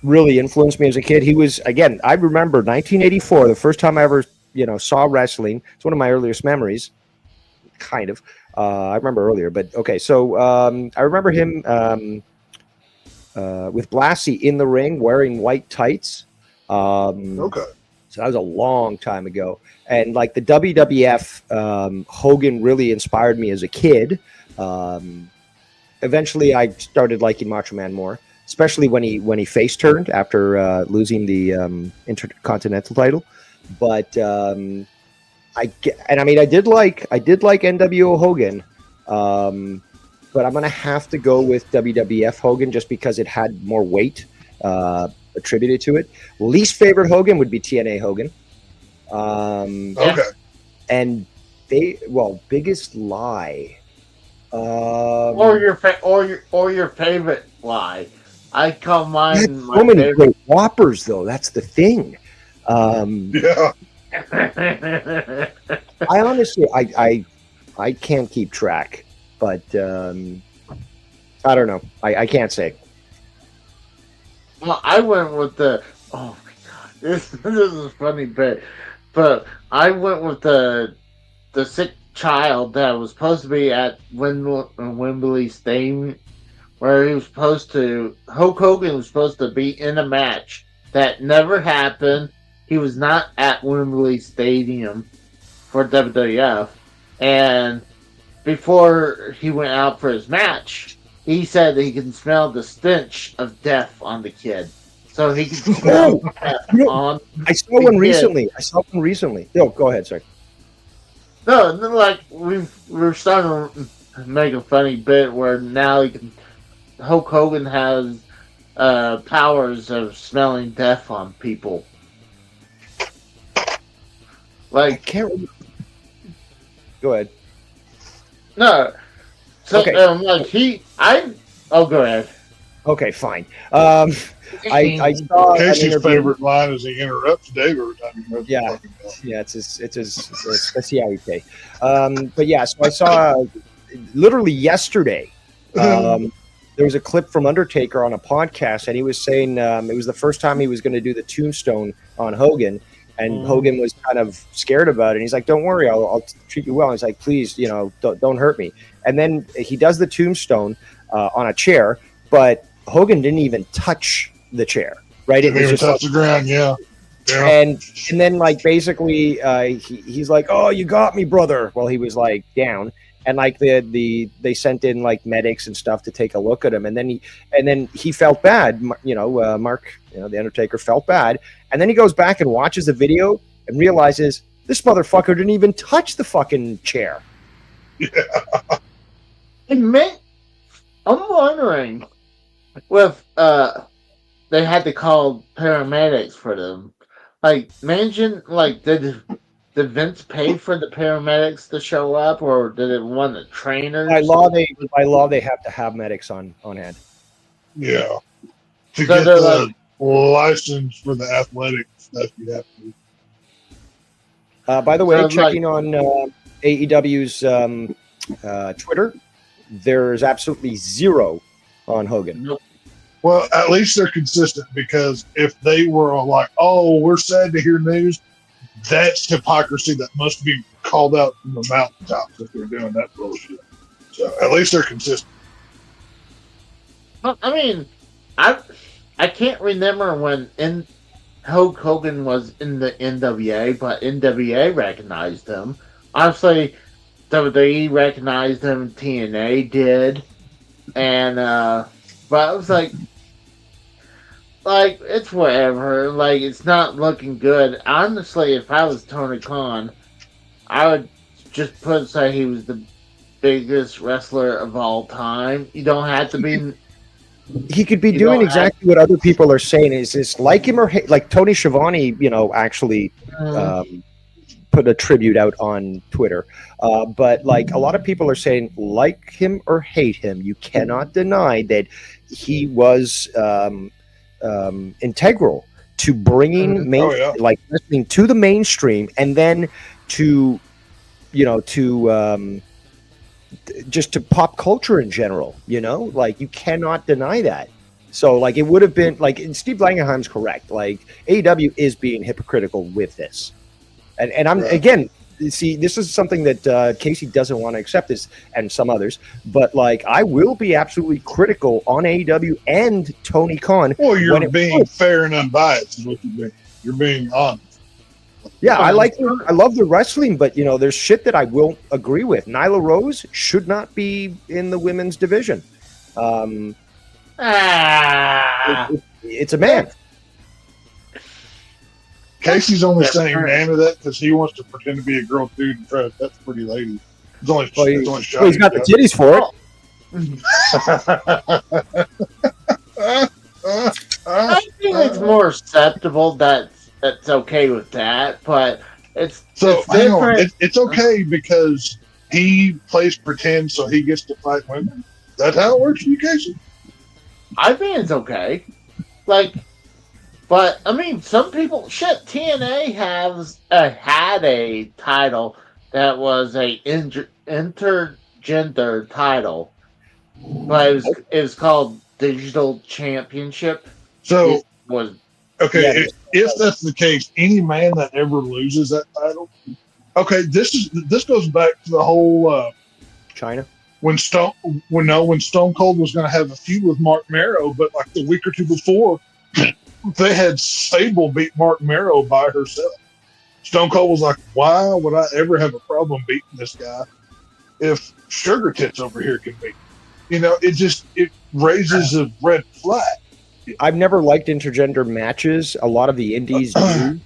really influenced me as a kid. He was, again, I remember 1984, the first time I ever saw wrestling. It's one of my earliest memories. Kind of. I remember earlier, but okay. So I remember him with Blassie in the ring wearing white tights. Okay. So that was a long time ago. And like the WWF, Hogan really inspired me as a kid. Eventually, I started liking Macho Man more, especially when he face turned after losing the Intercontinental title. But I did like NWO Hogan, but I'm gonna have to go with WWF Hogan just because it had more weight attributed to it. Least favorite Hogan would be TNA Hogan. Okay. And biggest lie. Or your favorite lie. I call mine my so many favorite. great whoppers, though. That's the thing. Yeah. I honestly, I can't keep track, but I don't know. I can't say. Well, I went with the. Oh my god, this is funny, but I went with the sick child that was supposed to be at Wembley Stadium, where he was supposed to. Hulk Hogan was supposed to be in a match that never happened. He was not at Wembley Stadium for WWF, and before he went out for his match, he said that he can smell the stench of death on the kid. So he can smell death on. I saw one recently. No, go ahead, sorry. No, like we're starting to make a funny bit where now Hulk Hogan has powers of smelling death on people. Like, I can't remember. Go ahead. No. So, okay. Go ahead. Okay, fine. I saw Casey's favorite line is he interrupts Dave every time he knows. Yeah, it's his specialty. But yeah, so I saw literally yesterday. There was a clip from Undertaker on a podcast, and he was saying it was the first time he was going to do the tombstone on Hogan. And Hogan was kind of scared about it. And he's like, "Don't worry, I'll treat you well." And he's like, "Please, don't hurt me." And then he does the tombstone on a chair, but Hogan didn't even touch the chair. Right? It was just touch the ground, yeah. And then like basically he's like, "Oh, you got me, brother." Well, he was like down, and like they sent in like medics and stuff to take a look at him, and then he felt bad. Mark, the Undertaker felt bad. And then he goes back and watches the video and realizes this motherfucker didn't even touch the fucking chair. Yeah. I'm wondering if they had to call paramedics for them. Like, imagine, like, did Vince pay for the paramedics to show up, or did it want the trainers? By law, they have to have medics on hand. Yeah. To get the license for the athletic stuff, you have to. By the way, checking on AEW's Twitter, there's absolutely zero on Hogan. Nope. Well, at least they're consistent, because if they were like, "Oh, we're sad to hear news," that's hypocrisy that must be called out from the mountaintops if they're doing that bullshit. So at least they're consistent. I mean, I can't remember when Hulk Hogan was in the NWA, but NWA recognized him. Obviously, WWE recognized him, TNA did, and but I was like it's whatever. Like it's not looking good. Honestly, if I was Tony Khan, I would just say he was the biggest wrestler of all time. You don't have to be. He could be doing exactly what other people are saying. Is like him or hate? Like Tony Schiavone, actually put a tribute out on Twitter. But like a lot of people are saying, like him or hate him, you cannot deny that he was integral to bringing like wrestling to the mainstream, and then to just to pop culture in general, like you cannot deny that. So like it would have been like, and Steve Langenheim's correct. Like AEW is being hypocritical with this, and I'm again, see, this is something that Casey doesn't want to accept this, and some others, but like I will be absolutely critical on AEW and Tony Khan. Well, you're being fair and unbiased is what you're being. You're being honest. Yeah, I love the wrestling, but there's shit that I won't agree with. Nyla Rose should not be in the women's division. It's a man. Casey's only saying man to that because he wants to pretend to be a girl dude and try to touch pretty lady. He's only he's got the titties for it. I think it's more acceptable that's okay with that, but it's different. It's okay because he plays pretend so he gets to fight women. That's how it works for you, Casey. I think it's okay. But I mean, some people TNA had a title that was a intergender title, but it was called Digital Championship. So it was okay. If that's the case, any man that ever loses that title, okay, this goes back to the whole China when Stone Cold was going to have a feud with Mark Marrow, but like the week or two before, they had Sable beat Mark Marrow by herself. Stone Cold was like, "Why would I ever have a problem beating this guy if Sugar Tits over here can beat?" It raises a red flag. I've never liked intergender matches. A lot of the indies do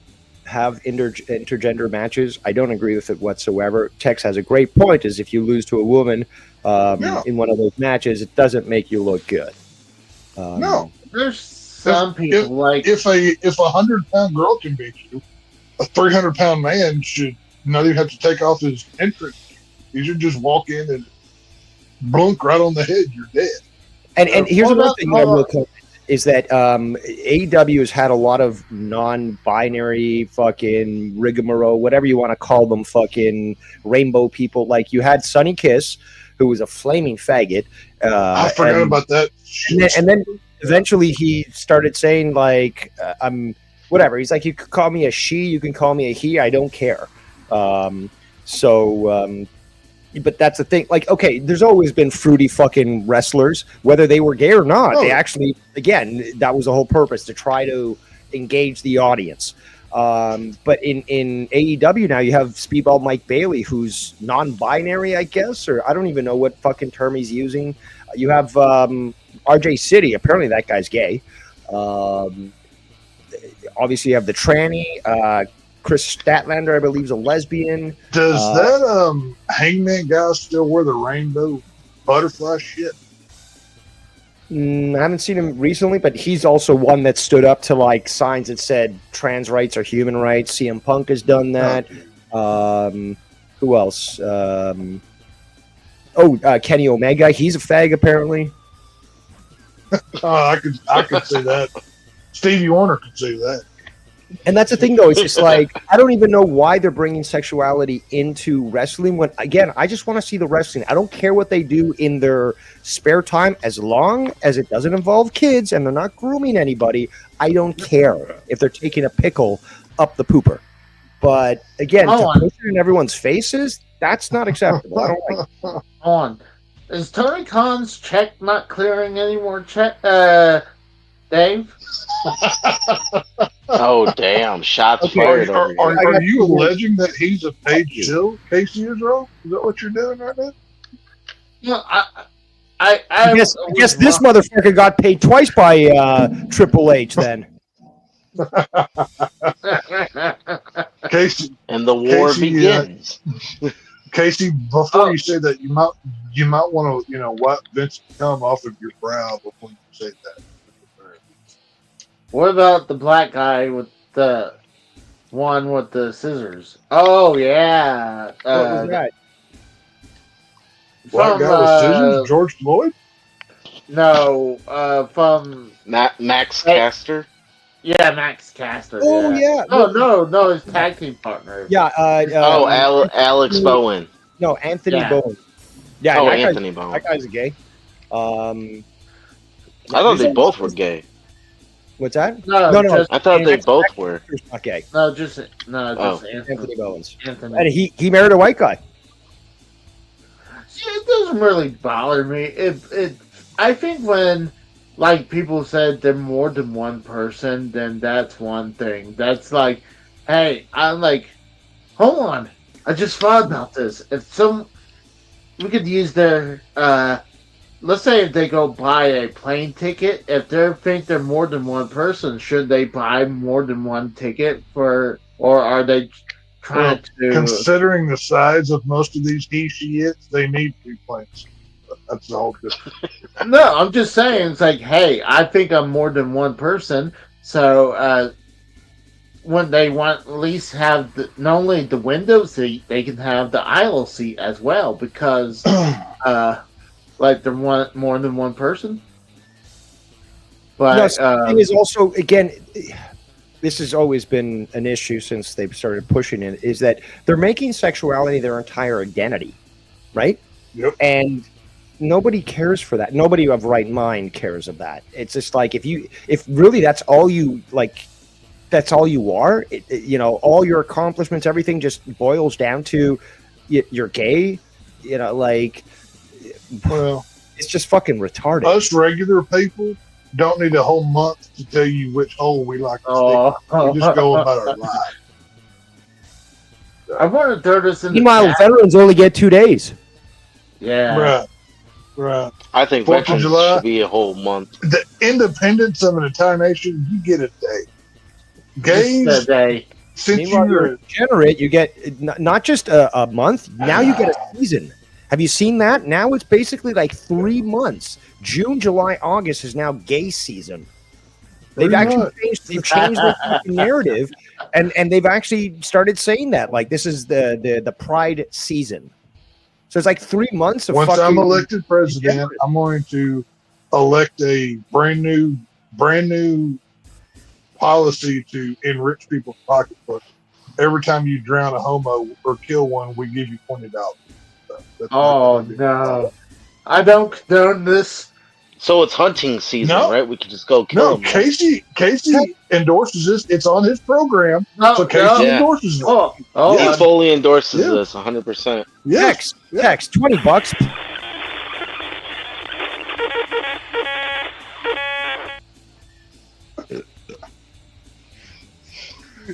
have intergender matches. I don't agree with it whatsoever. Tex has a great point, is if you lose to a woman in one of those matches, it doesn't make you look good. No. There's some people if a 100-pound girl can beat you, a 300-pound man should not even have to take off his entrance. He should just walk in and blunk right on the head. You're dead. And here's another thing that I will comment is that AEW has had a lot of non-binary fucking rigmarole, whatever you want to call them, fucking rainbow people. Like you had Sonny Kiss, who was a flaming faggot. I forgot about that. And then eventually he started saying like, I'm whatever. He's like, you can call me a she, you can call me a he, I don't care. But that's the thing. Like, okay, there's always been fruity fucking wrestlers, whether they were gay or not. They actually, again, that was the whole purpose, to try to engage the audience. But in AEW now, you have Speedball Mike Bailey, who's non-binary, I guess, or I don't even know what fucking term he's using. You have RJ City. Apparently that guy's gay. Obviously, you have the tranny. Chris Statlander, I believe, is a lesbian. Does that Hangman guy still wear the rainbow butterfly shit? I haven't seen him recently, but he's also one that stood up to like signs that said trans rights are human rights. CM Punk has done that. Who else? Kenny Omega. He's a fag, apparently. I could see that. Stevie Wonder could see that. And that's the thing, though. It's just like, I don't even know why they're bringing sexuality into wrestling when, again, I just want to see the wrestling. I don't care what they do in their spare time as long as it doesn't involve kids and they're not grooming anybody. I don't care if they're taking a pickle up the pooper. But, again, to push it in everyone's faces, that's not acceptable. I don't like it. Is Tony Khan's check not clearing any more Dave? Oh damn! Shots Okay, fired Are, over here. are you alleging that he's a paid shill, Casey Israel? Is that what you're doing right now? No, I guess this motherfucker got paid twice by Triple H then. Casey, And the war Casey, begins. Casey, before you say that, you might want to wipe Vince's gum off of your brow before you say that. What about the black guy with the one with the scissors? Oh yeah, What was that? Black from guy with scissors, George Floyd. no, from Max Caster. yeah, Max Caster. Oh yeah. No, his tag team partner. Yeah. Alex Bowen. No, Anthony Yeah. Bowen. Yeah. Oh, that Anthony Bowen. That guy's gay. I thought they both were gay. What's that? No, No. just, I thought they both were. He's not gay. just Anthony. Anthony Bowens. Anthony. And he married a white guy. See, it doesn't really bother me. I think when like people said they're more than one person, then that's one thing. That's like, hey, I'm like, hold on, I just thought about this. We could use their let's say if they go buy a plane ticket, if they think they're more than one person, should they buy more than one ticket or are they trying to? Considering the size of most of these he/she-its, they need 2 planes. That's the whole difference. No, I'm just saying, it's like, hey, I think I'm more than one person, so when they want at least have not only the window seat, they can have the aisle seat as well, because like they're more than one person. But the thing is also, again, this has always been an issue since they've started pushing it, is that they're making sexuality their entire identity, right? Yep. And nobody cares for that. Nobody of right mind cares of that. It's just like, if really that's all you like, that's all you are, all your accomplishments, everything just boils down to you're gay, like, Well, it's just fucking retarded. us regular people don't need a whole month to tell you which hole we like to stick. We just go about our life. I want to throw this in. Meanwhile, veterans only get 2 days. Yeah. Right. I think 4th of veterans July. should be a whole month. The independence of an entire nation, you get a day. Gays, Just a day. since Meanwhile, you're you're degenerate, you get not just a month. Now you get a season. Have you seen that? Now it's basically like 3 months. June, July, August is now gay season. They've actually changed the fucking narrative, and they've actually started saying that, like, this is the Pride season. So it's like 3 months of once fucking I'm elected president, I'm going to elect a brand new policy to enrich people's pocketbooks. Every time you drown a homo or kill one, we give you $20. Oh no, I don't condone this. So it's hunting season, No. right? We could just go kill No, them. Casey endorses this. It's on his program, No, so Casey no. endorses it. Oh, He Yeah. fully endorses Yeah. this 100%. Yes. text $20.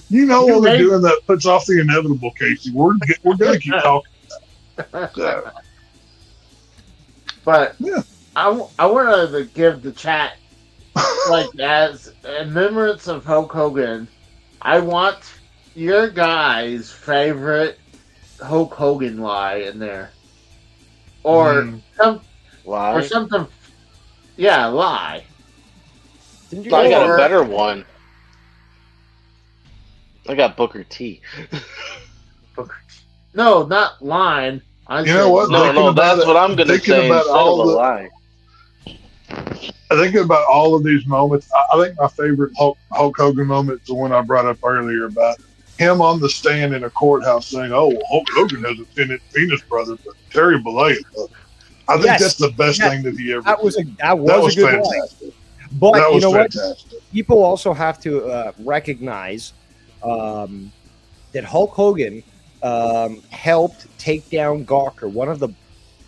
You know You what we're made- doing that puts off the inevitable, Casey. We're going to keep talking. So, But Yeah. I want to give the chat, like, as in remembrance of Hulk Hogan, I want your guys' favorite Hulk Hogan lie in there, or Why? something. Yeah, lie. Didn't you I got Or- a better one. I got Booker T. No, not line. I You said know what? No, Thinking about that's it- what I'm going to thinking say about instead of all a the- lie. I think about all of these moments. I think my favorite Hulk Hogan moment is the one I brought up earlier about him on the stand in a courthouse saying, "Oh, well, Hulk Hogan has a penis brother, but Terry Bollea doesn't." I think Yes. that's the best Yes. thing that he ever. That was did. a good line. fantastic. But That you was know what? fantastic. People also have to recognize that Hulk Hogan helped take down Gawker, one of the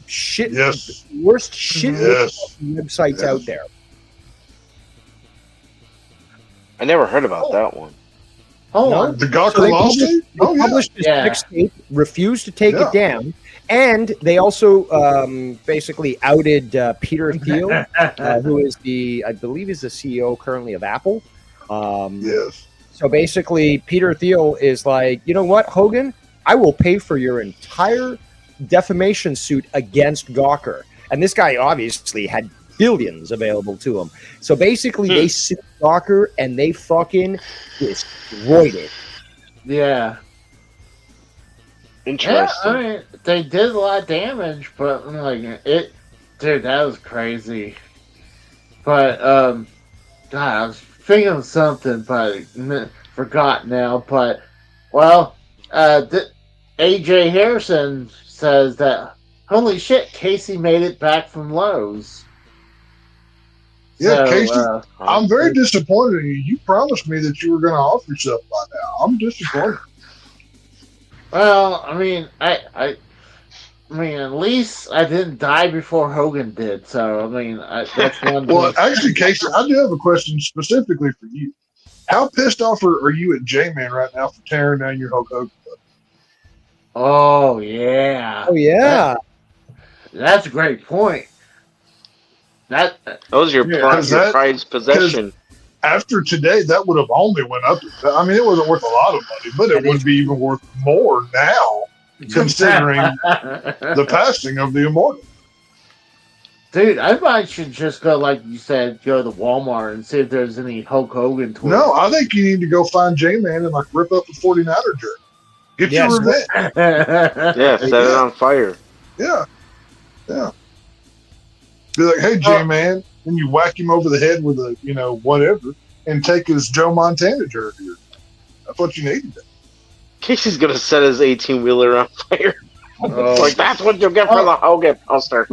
Yes. worst shit Yes. websites Yes. out there. I never heard about that one. Hold No. on. The Gawker So they lawsuit? published this Yeah. mixtape, refused to take Yeah. it down, and they also basically outed Peter Thiel, who is I believe is the CEO currently of Apple. Yes. So basically, Peter Thiel is like, you know what, Hogan, I will pay for your entire defamation suit against Gawker. And this guy obviously had billions available to him. So basically, they sued Gawker and they fucking destroyed it. Yeah. Interesting. Yeah, I mean, they did a lot of damage, but like dude, that was crazy. But God, I was thinking of something, but forgot now. But well, AJ Harrison says that holy shit, Casey made it back from Lowe's. Yeah, So, Casey, I'm very disappointed in you. You promised me that you were going to off yourself by now. I'm disappointed. Well, I mean, I mean, at least I didn't die before Hogan did. So, I mean, that's one. Well, actually, Casey, I do have a question specifically for you. How pissed off are you at J-Man right now for tearing down your Hulk Hogan? Oh yeah. Oh, yeah. That's a great point. That was your Yeah, prized possession. After today, that would have only went up. I mean, it wasn't worth a lot of money, but it would be even worth more now, considering the passing of the Immortal. Dude, I might should just go, like you said, go to Walmart and see if there's any Hulk Hogan toys. No, I think you need to go find J-Man and like rip up the 49er jersey. Get your revenge. Yeah, set it on fire. Yeah. Yeah. Be like, hey, J-Man, and you whack him over the head with a, whatever, and take his Joe Montana jersey. That's what you need to do. Casey's going to set his 18-wheeler on fire. Like, that's what you'll get for the Hogan poster.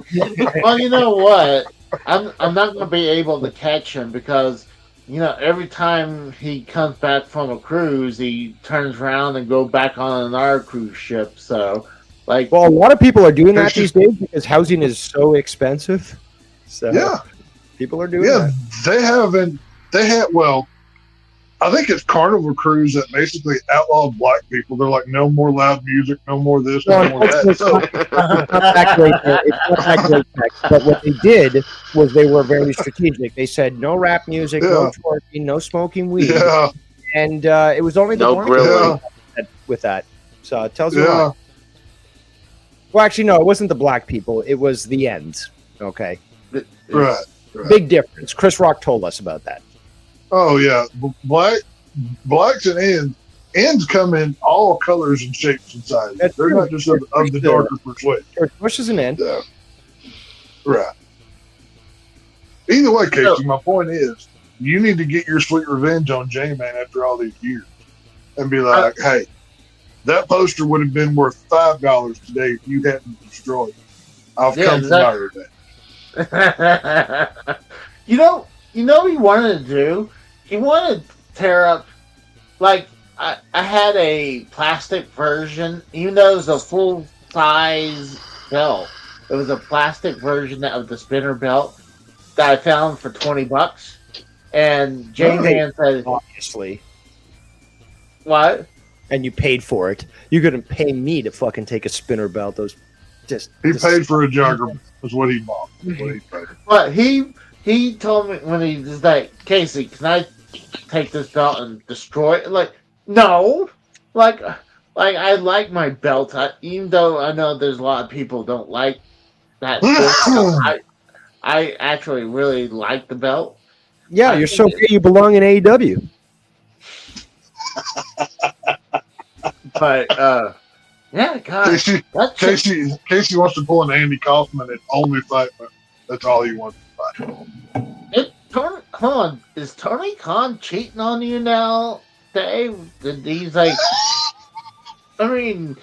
Well, you know what? I'm not going to be able to catch him because, every time he comes back from a cruise, he turns around and go back on another cruise ship. So, like, well, a lot of people are doing that these days because housing is so expensive. So yeah, people are doing that. I think it's Carnival Cruise that basically outlawed black people. They're like, no more loud music, no more this, no more that. It's not that great. It's not that great text. But what they did was they were very strategic. They said no rap music, no twerking, no smoking weed. Yeah. And it was only the No grilling with that. So it tells you why. Well, actually, no, it wasn't the black people. It was the ends. Okay. Right. Big difference. Chris Rock told us about that. Oh yeah, blacks and ends come in all colors and shapes and sizes. They're not just of the darker persuasion. Bush is an end. Yeah. Right. Either way, Casey, my point is, you need to get your sweet revenge on J-Man after all these years, and be like, hey, that poster would have been worth $5 today if you hadn't destroyed it. I've come to my revenge. You know what he wanted to do? He wanted to tear up, like, I had a plastic version, even though it was a full-size belt. It was a plastic version of the spinner belt that I found for $20. And J-Man said... Obviously. What? And you paid for it. You're going to pay me to fucking take a spinner belt. He paid for a jogger, was what he bought. But he told me when he was like, Casey, can I take this belt and destroy it? Like, no. Like I like my belt. Even though I know there's a lot of people don't like that belt, I actually really like the belt. Yeah, you're so great. You belong in AEW. But yeah, God, Casey wants to pull an Andy Kaufman and only fight. That's all he wants to fight. Hold on, is Tony Khan cheating on you now, Dave? He's like, I mean,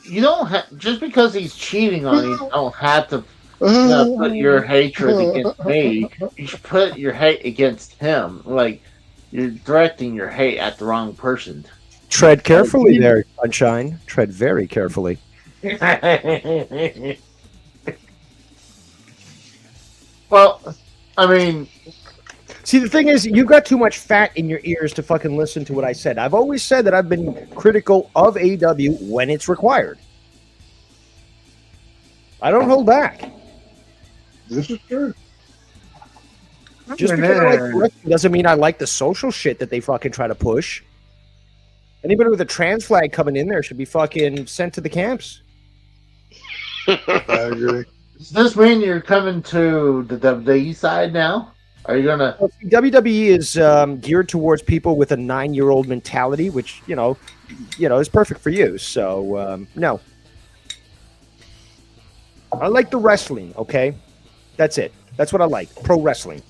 you don't have just because he's cheating on you, don't have to put your hatred against me. You should put your hate against him. Like, you're directing your hate at the wrong person. Tread carefully there, Sunshine. Tread very carefully. Well, I mean, See, the thing is, you've got too much fat in your ears to fucking listen to what I said. I've always said that I've been critical of AEW when it's required. I don't hold back. This is true. Just because I like wrestling doesn't mean I like the social shit that they fucking try to push. Anybody with a trans flag coming in there should be fucking sent to the camps. I agree. Does this mean you're coming to the WWE side now? Are you gonna? Well, see, WWE is geared towards people with a 9-year-old mentality, which you know, is perfect for you. So no, I like the wrestling. Okay, that's it. That's what I like. Pro wrestling.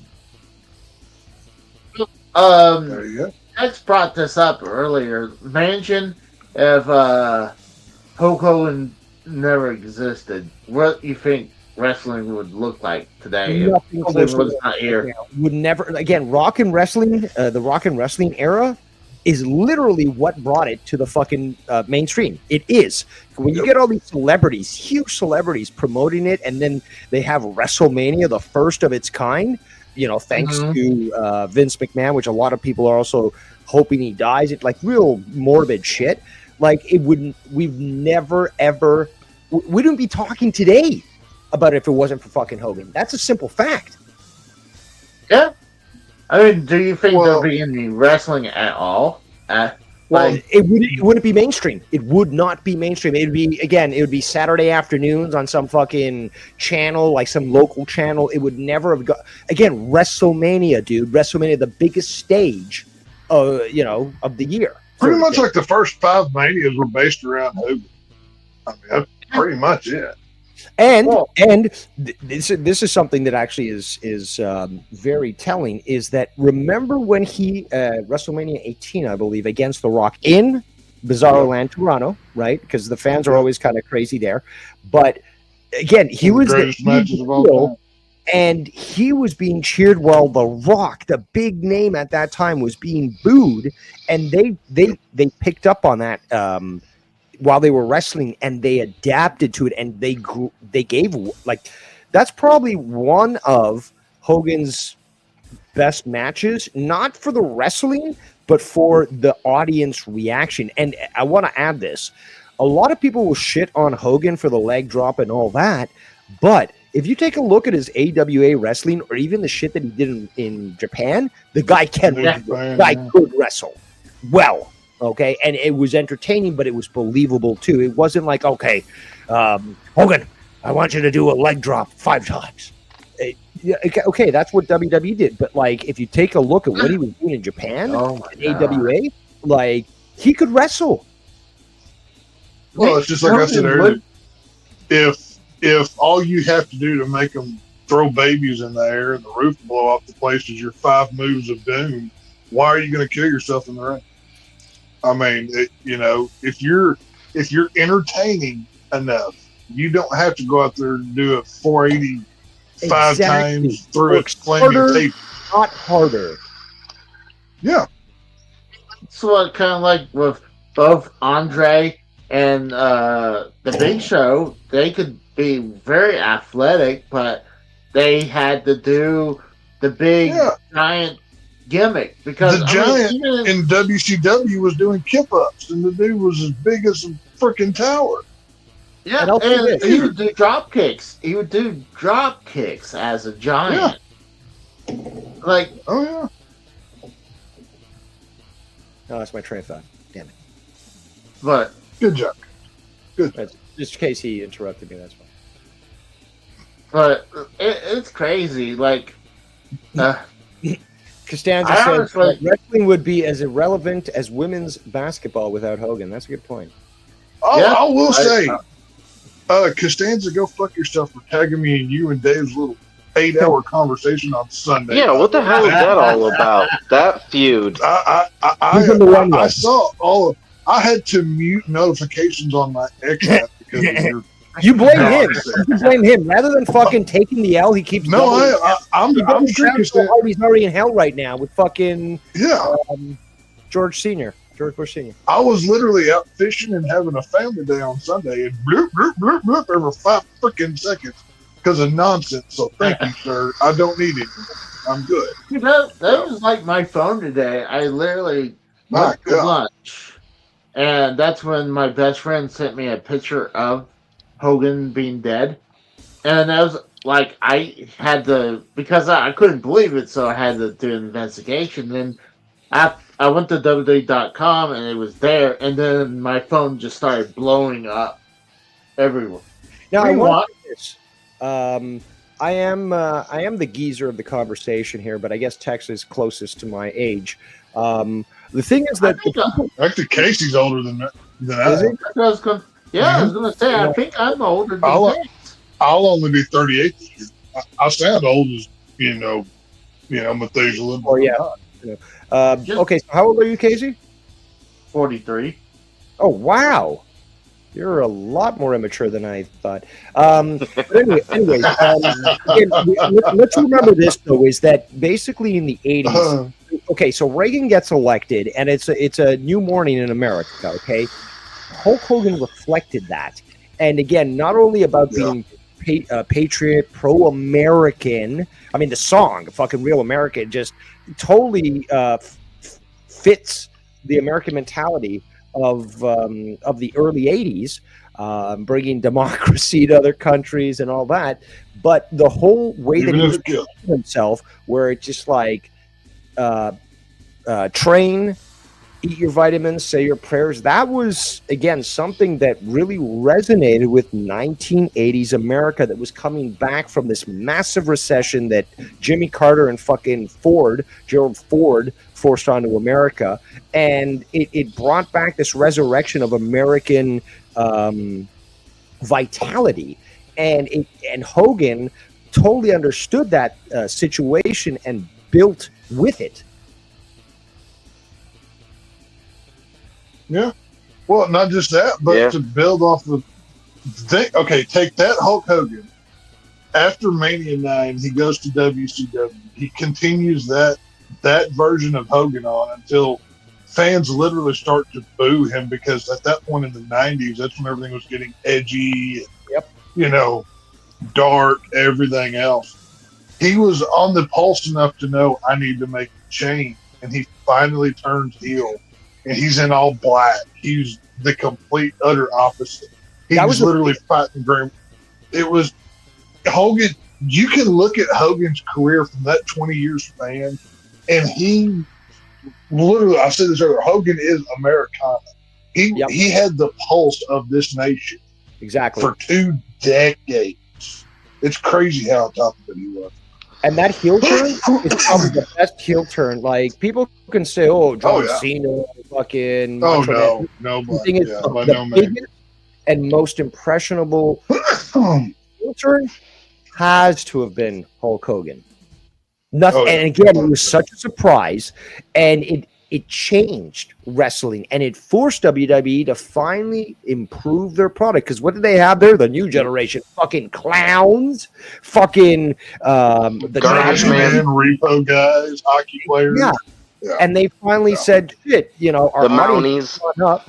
There you go. X brought this up earlier. Imagine if Hulk Hogan never existed. What do you think wrestling would look like today if Hogan was not here? Would never again. Rock and wrestling, the rock and wrestling era, is literally what brought it to the fucking mainstream. It is. When you get all these celebrities, huge celebrities promoting it, and then they have WrestleMania, the first of its kind. You know, thanks to Vince McMahon, which a lot of people are also hoping he dies. It's like real morbid shit. Like it wouldn't. We've never ever. We wouldn't be talking today about it if it wasn't for fucking Hogan. That's a simple fact. Yeah. I mean, do you think there'll be any wrestling at all? Well, it wouldn't be mainstream. It would not be mainstream. It would be Saturday afternoons on some fucking channel, like some local channel. It would never have got, again, WrestleMania, dude. WrestleMania, the biggest stage, of the year. Pretty much like the first 5 Manias were based around Hogan. I mean, that's pretty much it. And this is something that actually is very telling, is that remember when he WrestleMania 18, I believe, against The Rock in Bizarro Land, Toronto, right? Because the fans are always kind of crazy there. But again, he was the matches of all time. And he was being cheered while The Rock, the big name at that time, was being booed, and they picked up on that while they were wrestling, and they adapted to it, and they gave, like, that's probably one of Hogan's best matches, not for the wrestling, but for the audience reaction. And I want to add this. A lot of people will shit on Hogan for the leg drop and all that, but if you take a look at his AWA wrestling, or even the shit that he did in Japan, the guy could wrestle well. Okay, and it was entertaining, but it was believable too. It wasn't like, okay, Hogan, I want you to do a leg drop 5 times. Okay, that's what WWE did. But like, if you take a look at what he was doing in Japan, AWA, like he could wrestle. Well, it's just like I said earlier. If all you have to do to make them throw babies in the air and the roof blow off the place is your 5 moves of doom, why are you going to kill yourself in the ring? I mean, if you're entertaining enough, you don't have to go out there and do a 480 5 times through a flaming tape. Not harder. Yeah. It's what kind of like with both Andre and the Big Show. They could be very athletic, but they had to do the big giant gimmick, because the giant in WCW was doing kip-ups, and the dude was as big as a freaking tower. Yeah, and he would do drop kicks. He would do drop kicks as a giant. Yeah. Like, oh yeah. No, that's my train of thought. Damn it. But good job. Good. Just in case he interrupted me, that's fine. But it's crazy. Like, Costanza says wrestling would be as irrelevant as women's basketball without Hogan. That's a good point. I will say, Costanza, go fuck yourself for tagging me and you and Dave's little 8-hour conversation on Sunday. Yeah, what the hell is that all about? That feud. I saw all of. I had to mute notifications on my X app because of your. You blame him. You blame him rather than fucking taking the L. He keeps. No, I'm sure so hard he's already in hell right now with fucking George Bush Sr. I was literally out fishing and having a family day on Sunday, and bloop bloop bloop bloop every 5 freaking seconds because of nonsense. So thank you, sir. I don't need it. I'm good. That was like my phone today. I literally went to lunch, and that's when my best friend sent me a picture of Hogan being dead. And I was like, I had to, because I couldn't believe it, so I had to do an investigation. Then I went to WWE.com and it was there, and then my phone just started blowing up everywhere. Now, I want this. I am the geezer of the conversation here, but I guess Tex is closest to my age. The thing is that actually Casey's older than I am. I was going to say, I think I'm older than Tex. I'll only be 38 this year. I sound old as Methuselah. Oh yeah. Okay, so how old are you, Casey? 43. Oh wow. You're a lot more immature than I thought. But anyways, again, let's remember this though: is that basically in the '80s? Okay, so Reagan gets elected, and it's a new morning in America. Okay, Hulk Hogan reflected that, and again, not only about being patriot, pro-American. I mean, the song "Fucking Real American" just totally fits the American mentality of the early 80s, bringing democracy to other countries and all that. But the whole way that he was himself, where it's just like train, eat your vitamins, say your prayers, that was, again, something that really resonated with 1980s America that was coming back from this massive recession that Jimmy Carter and fucking Gerald Ford, forced onto America, and it brought back this resurrection of American vitality, and Hogan totally understood that situation and built with it. Yeah, well, not just that, but to build off the thing. Okay, take that Hulk Hogan. After Mania 9, he goes to WCW. He continues that version of Hogan on until fans literally start to boo him, because at that point in the 90s, that's when everything was getting edgy, dark, everything else. He was on the pulse enough to know, I need to make a change, and he finally turns heel, and he's in all black. He's the complete, utter opposite. He was literally fighting Grim. It was Hogan. You can look at Hogan's career from that 20 years span, and he literally, I said this earlier, Hogan is Americana. He had the pulse of this nation. Exactly. For 2 decades. It's crazy how on top of it he was. And that heel turn is probably the best heel turn. Like, people can say, John Cena, fucking Macho Man. The thing is, the biggest and most impressionable heel turn has to have been Hulk Hogan. Nothing, and again, it was such a surprise, and it changed wrestling, and it forced WWE to finally improve their product. Because what did they have there? The new generation, fucking clowns, fucking the garbage man, repo guys, hockey players. Yeah. And they finally said, shit, our audience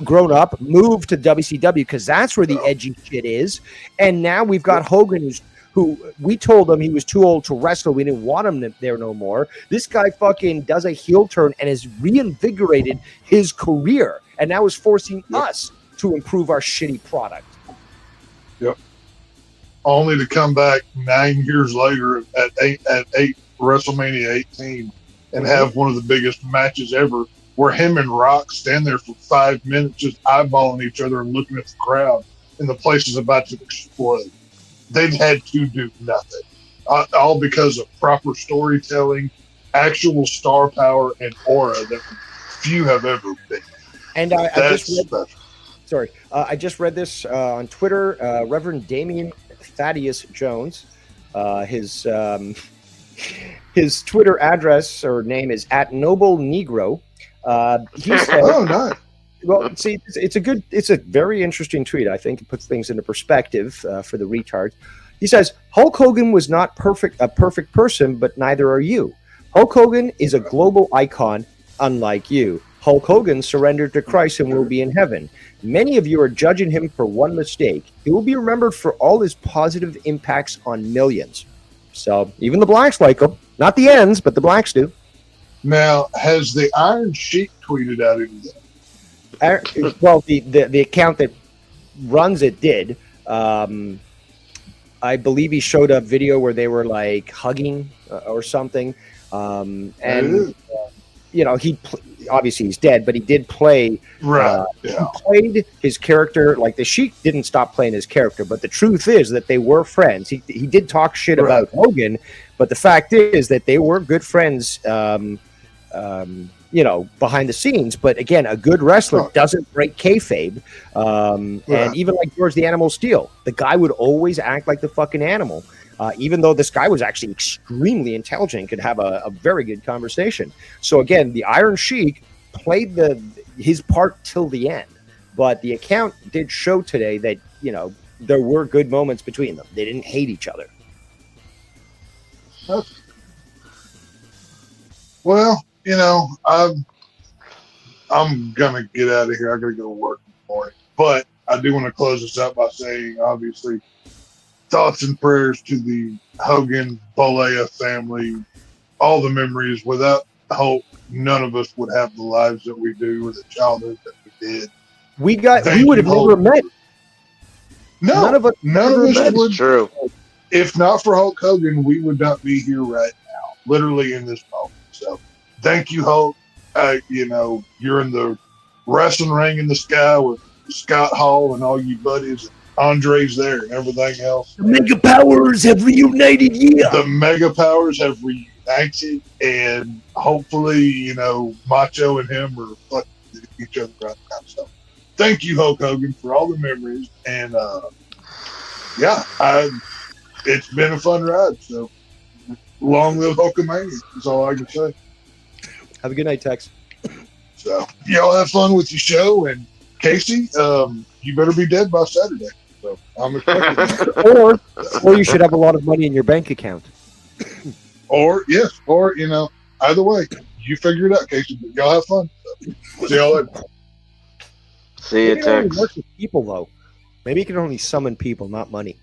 grown up, moved to WCW, because that's where the edgy shit is. And now we've got Hogan, who we told him he was too old to wrestle. We didn't want him there no more. This guy fucking does a heel turn and has reinvigorated his career, and now is forcing us to improve our shitty product. Yep. Only to come back 9 years later at eight WrestleMania 18 and have one of the biggest matches ever, where him and Rock stand there for 5 minutes just eyeballing each other and looking at the crowd, and the place is about to explode. They've had to do nothing, all because of proper storytelling, actual star power, and aura that few have ever been. And I just read this on Twitter. Reverend Damian Thaddeus Jones, his Twitter address or name is @NobleNegro. He said, "Oh, nice." Well, see, it's a very interesting tweet. I think it puts things into perspective for the retards. He says, Hulk Hogan was not a perfect person, but neither are you. Hulk Hogan is a global icon, unlike you. Hulk Hogan surrendered to Christ and will be in heaven. Many of you are judging him for one mistake. He will be remembered for all his positive impacts on millions. So even the blacks like him. Not the ends, but the blacks do. Now, has the Iron Sheik tweeted out anything? Well, the account that runs it did. I believe he showed a video where they were like hugging or something. And obviously he's dead, but he did play. Right. He played his character. Like the Sheik didn't stop playing his character, but the truth is that they were friends. He did talk shit about Hogan, but the fact is that they were good friends. Behind the scenes. But again, a good wrestler doesn't break kayfabe. And even like George the Animal Steel, the guy would always act like the fucking animal. Even though this guy was actually extremely intelligent, could have a very good conversation. So again, the Iron Sheik played his part till the end. But the account did show today that, there were good moments between them. They didn't hate each other. Well, I'm gonna get out of here. I gotta go to work in the morning. But I do want to close this up by saying, obviously, thoughts and prayers to the Hogan Bolea family. All the memories. Without hope, none of us would have the lives that we do or the childhood that we did. We would have never met. No, none of us would. True. If not for Hulk Hogan, we would not be here right now, literally in this moment. So, thank you, Hulk. You're in the wrestling ring in the sky with Scott Hall and all you buddies. Andre's there and everything else. The Mega Powers have reunited. The Mega Powers have reunited, and hopefully, Macho and him are fucking each other right now. So, thank you, Hulk Hogan, for all the memories. And it's been a fun ride. So, long live Hulkamania. That's all I can say. Have a good night, Tex. So, y'all have fun with your show. And Casey, you better be dead by Saturday. So, I'm expecting or you should have a lot of money in your bank account. Or either way, you figure it out, Casey. But y'all have fun. So, see y'all later. See you, Tex. Work with people, though. Maybe you can only summon people, not money.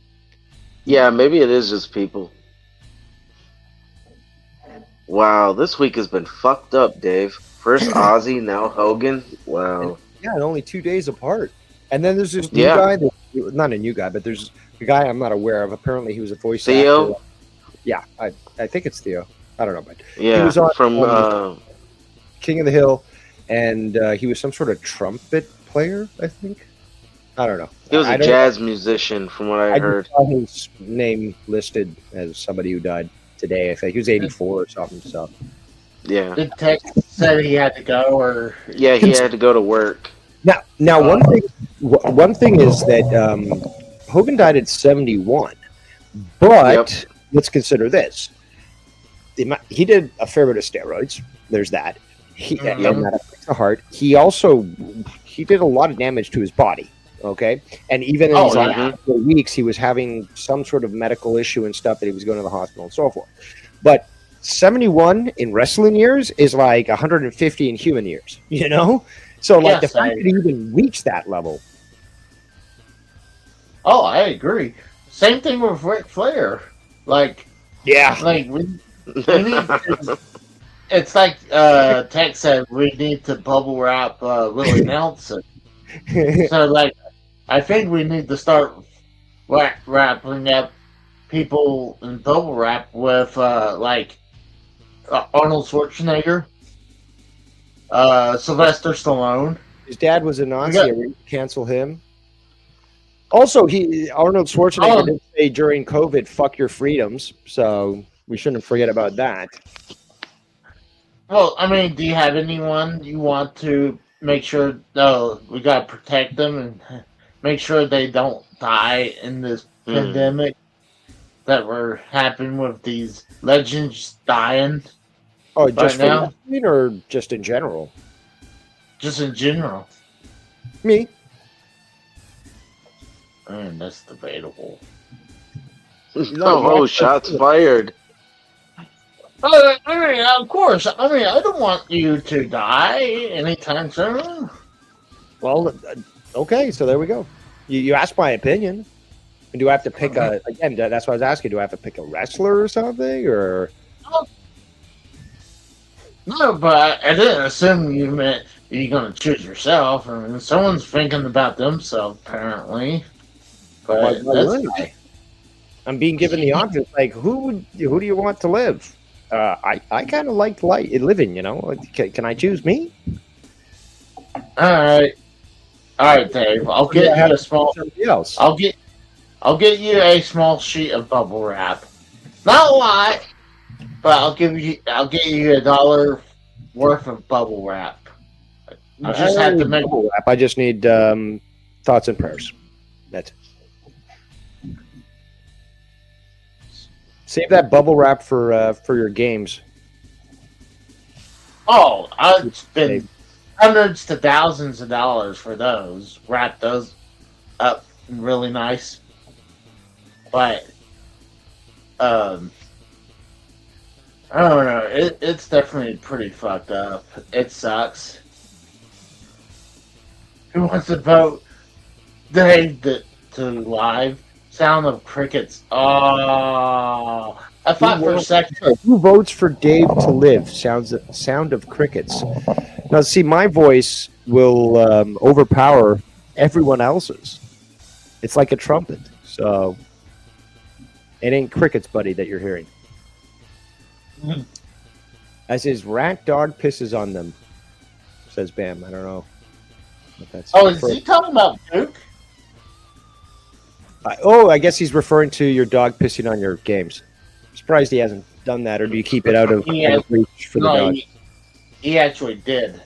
Yeah, maybe it is just people. Wow, this week has been fucked up, Dave. First Ozzy, now Hogan. Wow. And only 2 days apart. And then there's this new guy, not a new guy, but there's a guy I'm not aware of. Apparently he was a voice Theo? actor. Yeah, I think it's Theo. I don't know, but yeah, he was on from King of the Hill, and he was some sort of trumpet player, I think. I don't know. He was a jazz musician, from what I heard. Saw his name listed as somebody who died today. I think he was 84 or something. So yeah. Did Tex said he had to go, or yeah, he had to go to work. Now one thing is that Hogan died at 71, but let's consider this: he did a fair bit of steroids. There's that. And that affects the heart. He did a lot of damage to his body. Okay, and even in his last couple of weeks, he was having some sort of medical issue and stuff that he was going to the hospital and so forth. But 71 in wrestling years is like 150 in human years, So, like, the fact that he even reached that level. Oh, I agree. Same thing with Ric Flair. Like, we need to, it's like Tex said, we need to bubble wrap Willie Nelson. So, like, I think we need to start wrapping up people in bubble wrap with, Arnold Schwarzenegger, Sylvester Stallone. His dad was a Nazi. Cancel him. Also, Arnold Schwarzenegger did say during COVID, "Fuck your freedoms." So we shouldn't forget about that. Well, I mean, do you have anyone you want to make sure? No, we gotta protect them and make sure they don't die in this pandemic that we're happening with these legends dying. Oh, just right now, or just in general? Just in general. Me. That's debatable. Shots fired. I mean, of course. I mean, I don't want you to die anytime soon. Well, okay, so there we go. You asked my opinion. And do I have to pick again? That's what I was asking. Do I have to pick a wrestler or something, or? No, but I didn't assume you meant you're going to choose yourself. I mean, someone's thinking about themselves, apparently. But I'm being given the option. Like, who do you want to live? I kind of like living. You know, can I choose me? All right, Dave. I'll get you a small. Else. I'll get you a small sheet of bubble wrap. Not a lot, but I'll get you $1 worth of bubble wrap. You just have to make bubble wrap. I just need thoughts and prayers. That's it. Save that bubble wrap for your games. Oh, I've spent hundreds to thousands of dollars for those. Wrap those up really nice. But I don't know. It's definitely pretty fucked up. It sucks. Who wants to vote Dave to live? Sound of crickets. Oh, I thought for a second. Who votes for Dave to live? Sound of crickets. Now, see, my voice will overpower everyone else's. It's like a trumpet. So it ain't crickets, buddy, that you're hearing. As his rat dog pisses on them, says Bam. I don't know. That's is he talking about Duke? I guess he's referring to your dog pissing on your games. I'm surprised he hasn't done that, or do you keep it out of reach for the dog? He actually did.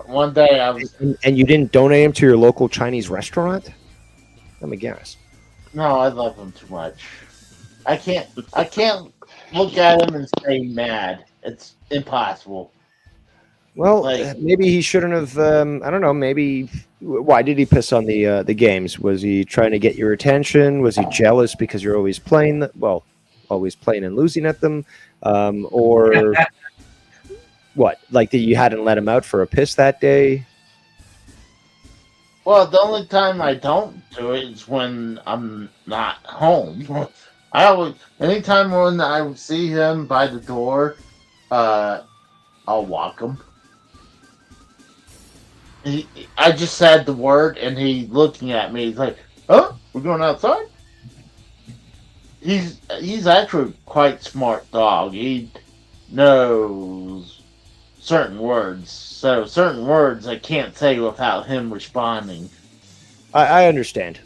One day I was... And you didn't donate him to your local Chinese restaurant? Let me guess. No, I love him too much. I can't look at him and stay mad. It's impossible. Well, maybe he shouldn't have. I don't know. Maybe why did he piss on the games? Was he trying to get your attention? Was he jealous because you're always playing? Always playing and losing at them, or what? Like that you hadn't let him out for a piss that day? Well, the only time I don't do it is when I'm not home. Anytime when I see him by the door, I'll walk him. I just said the word, and he's looking at me. He's like, "Oh, we're going outside." He's actually quite smart dog. He knows certain words. So certain words I can't say without him responding. I understand.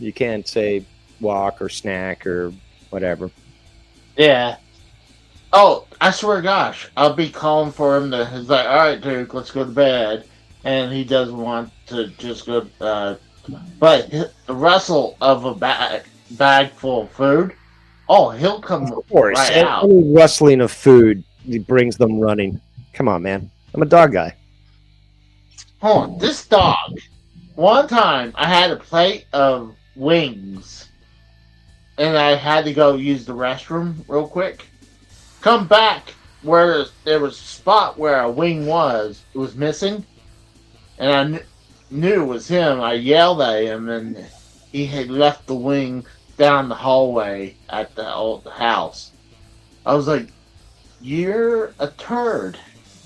You can't say walk or snack or whatever. Yeah. Oh, I swear to gosh, I'll be calling for him to. He's like, "All right, Duke, let's go to bed." And he doesn't want to just go. But the rustle of a bag full of food, he'll come right out. Any rustling of food brings them running. Come on, man. I'm a dog guy. Hold on, this dog. One time, I had a plate of wings, and I had to go use the restroom real quick. Come back where there was a spot where a wing was. It was missing. And I knew it was him. I yelled at him, and he had left the wing down the hallway at the old house. I was like, "You're a turd."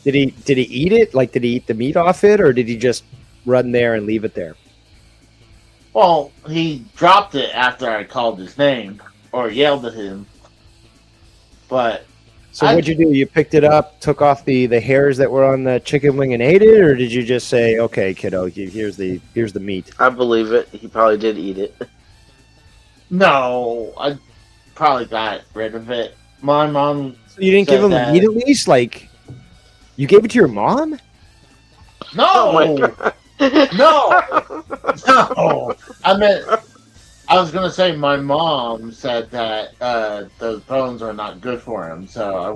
Did he eat it? Like, did he eat the meat off it, or did he just run there and leave it there? Well, he dropped it after I called his name or yelled at him. But so what'd you do? You picked it up, took off the hairs that were on the chicken wing and ate it, or did you just say, "Okay, kiddo, here's the meat"? I believe it. He probably did eat it. No, I probably got rid of it. My mom. So you didn't give him the meat at least? Like, you gave it to your mom? No, Oh no. I was gonna say my mom said that those bones are not good for him. So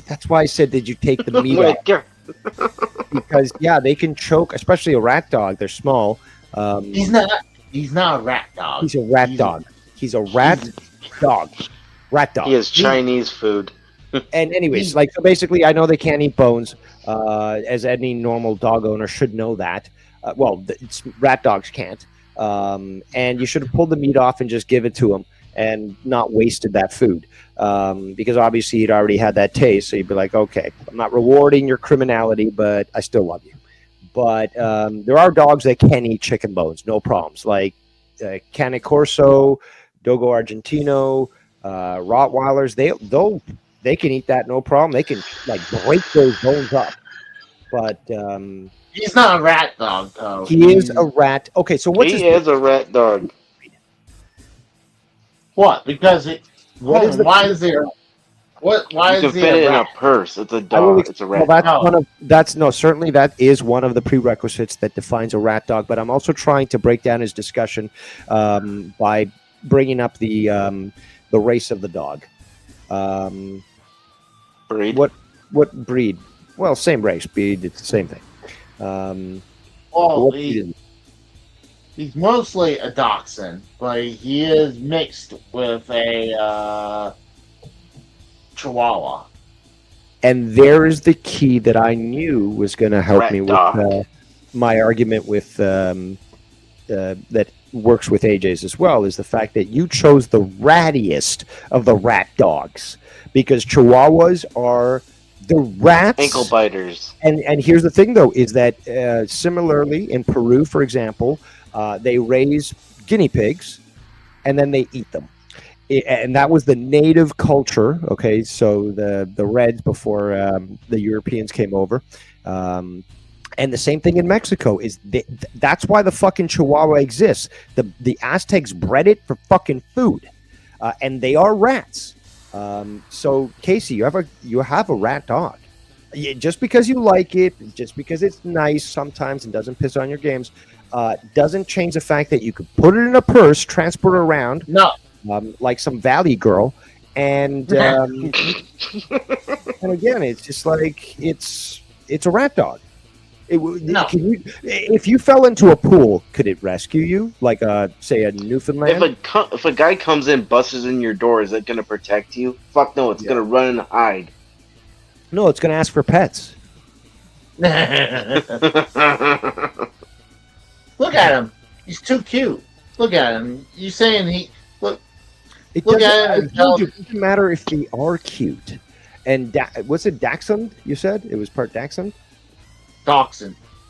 that's why I said, did you take the meat off? Because they can choke, especially a rat dog. They're small. He's not a rat dog. He's a rat dog. He's a rat dog. Rat dog. He has Chinese food. And anyways, so basically, I know they can't eat bones, as any normal dog owner should know that. Rat dogs can't. And you should have pulled the meat off and just give it to him and not wasted that food. Because obviously he'd already had that taste. So you'd be like, okay, I'm not rewarding your criminality, but I still love you. But there are dogs that can eat chicken bones, no problems. Like Cane Corso, Dogo Argentino, Rottweilers, they can eat that no problem. They can like break those bones up. But he's not a rat dog, though. He is a rat. Okay, so what's he is a rat dog. What? Because it. Why is there? What? Why you is can fit it in a purse? It's a dog. It's a rat. Well, certainly that is one of the prerequisites that defines a rat dog. But I'm also trying to break down his discussion by bringing up the race of the dog. Breed. What breed? Well, same race, breed. It's the same thing. He's mostly a dachshund, but he is mixed with a Chihuahua. And there is the key that I knew was going to help me with my argument with that works with AJ's as well, is the fact that you chose the rattiest of the rat dogs, because Chihuahuas are the rats, ankle biters. And here's the thing, though, is that similarly in Peru, for example, they raise guinea pigs and then they eat them. And that was the native culture. Okay, so the Reds before the Europeans came over. And the same thing in Mexico is that's why the fucking Chihuahua exists. The Aztecs bred it for fucking food, and they are rats. So Casey, you have a rat dog. Just because you like it, just because it's nice sometimes and doesn't piss on your games, doesn't change the fact that you could put it in a purse, transport it around, like some valley girl, and and again, it's just like it's a rat dog. If you fell into a pool, could it rescue you? Like, say, a Newfoundland? If a guy comes in, busts in your door, is it going to protect you? Fuck no, it's going to run and hide. No, it's going to ask for pets. Look at him. He's too cute. Look at him. You saying he... Look at him. It doesn't matter if they are cute. And what's it, Dachshund, you said? It was part Dachshund?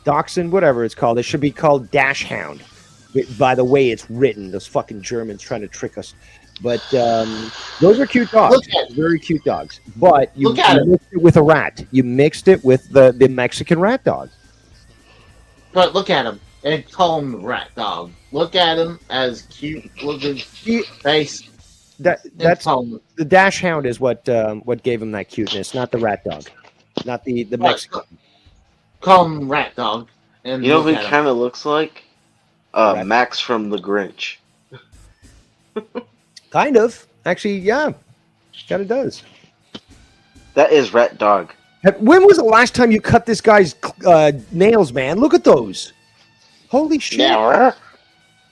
Dachshund, whatever it's called. It should be called Dash Hound. By the way it's written, those fucking Germans trying to trick us. But those are cute dogs. Very cute dogs. But you mixed it with a rat. You mixed it with the Mexican rat dog. But look at him and call him rat dog. Look at him as cute. Look at his face. That's the Dash Hound is what gave him that cuteness, not the rat dog, not the Mexican. Call him rat dog. And you know who he kind of looks like? Max from The Grinch. Kind of. Actually, yeah. Kind of does. That is rat dog. When was the last time you cut this guy's nails, man? Look at those. Holy shit. Yeah.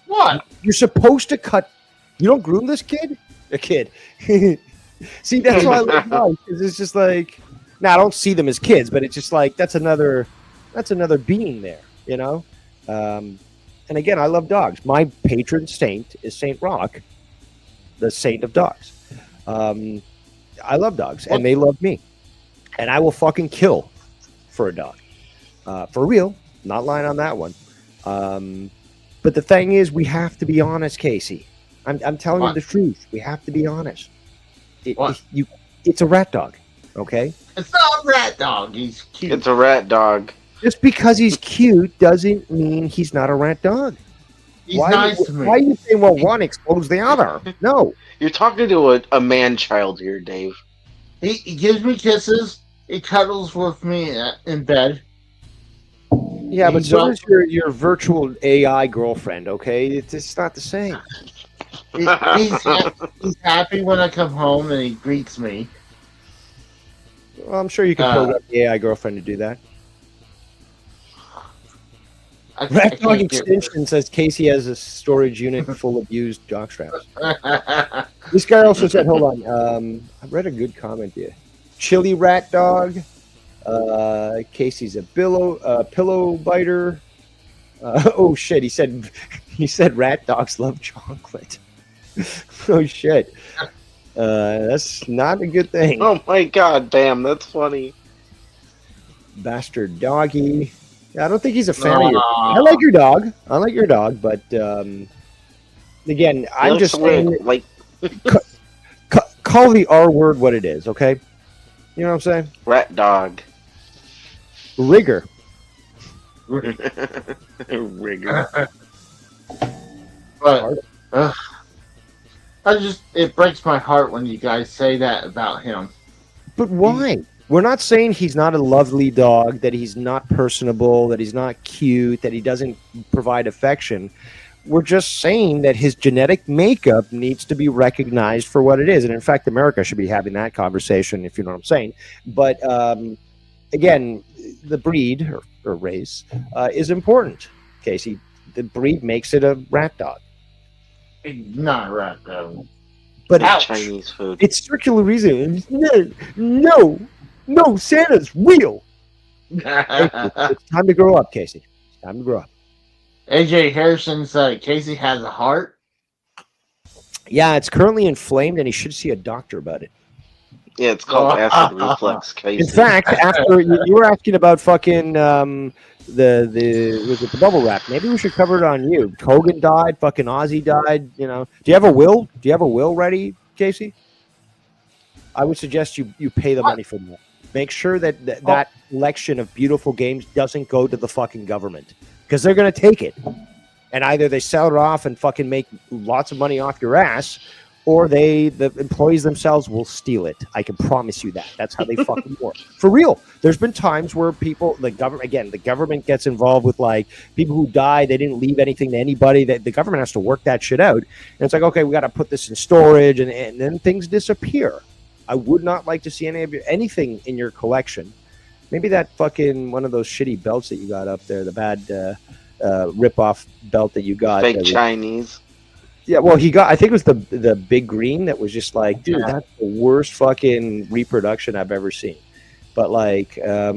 What? You're supposed to cut... You don't groom this kid? A kid. See, that's why I love dogs. Because it's just like... Now, I don't see them as kids, but it's just like, that's another being there, you know? And again, I love dogs. My patron saint is Saint Rock, the saint of dogs. I love dogs, and they love me. And I will fucking kill for a dog. For real. Not lying on that one. But the thing is, we have to be honest, Casey. I'm telling you the truth. We have to be honest. It's a rat dog, okay? It's not a rat dog. He's cute. It's a rat dog. Just because he's cute doesn't mean he's not a rat dog. He's nice to me. Why are you saying, well, one explodes the other? No. You're talking to a man-child here, Dave. He gives me kisses. He cuddles with me in bed. Yeah, but so is your virtual AI girlfriend, okay? It's not the same. He's happy when I come home and he greets me. Well, I'm sure you can program the AI girlfriend to do that. Rat Dog Extension says Casey has a storage unit full of used jockstraps. This guy also said, hold on, I read a good comment here. Chili Rat Dog. Casey's a pillow biter. Oh shit! He said rat dogs love chocolate. Oh shit! That's not a good thing. Oh my god, damn, that's funny. Bastard doggy. I don't think he's a fan of your. I like your dog. But again, I'm just saying, like call the R word what it is, okay? You know what I'm saying? rat dog. Rigor. Rigor. But it breaks my heart when you guys say that about him. But why? We're not saying he's not a lovely dog, that he's not personable, that he's not cute, that he doesn't provide affection. We're just saying that his genetic makeup needs to be recognized for what it is. And in fact, America should be having that conversation, if you know what I'm saying. But again, the breed or race is important, Casey. The breed makes it a rat dog. It's not a rat dog. But Chinese food. It's circular reason. No, Santa's real. It's time to grow up, Casey. It's time to grow up. AJ Harrison said Casey has a heart. Yeah, it's currently inflamed, and he should see a doctor about it. Yeah, it's called acid reflux, Casey. In fact, after you were asking about fucking the bubble wrap, maybe we should cover it on you. Hogan died, fucking Ozzy died. You know, do you have a will? Do you have a will ready, Casey? I would suggest you pay the money for that. Make sure that collection of beautiful games doesn't go to the fucking government, because they're going to take it. And either they sell it off and fucking make lots of money off your ass, or the employees themselves will steal it. I can promise you that. That's how they fucking work. For real. There's been times where the government gets involved with like people who die. They didn't leave anything to anybody. The government has to work that shit out. And it's like, okay, we got to put this in storage, and then things disappear. I would not like to see anything in your collection. Maybe that fucking one of those shitty belts that you got up there, the bad rip-off belt that you got. Fake Chinese. Yeah, well, I think it was the big green that was just like, dude, that's the worst fucking reproduction I've ever seen. But like,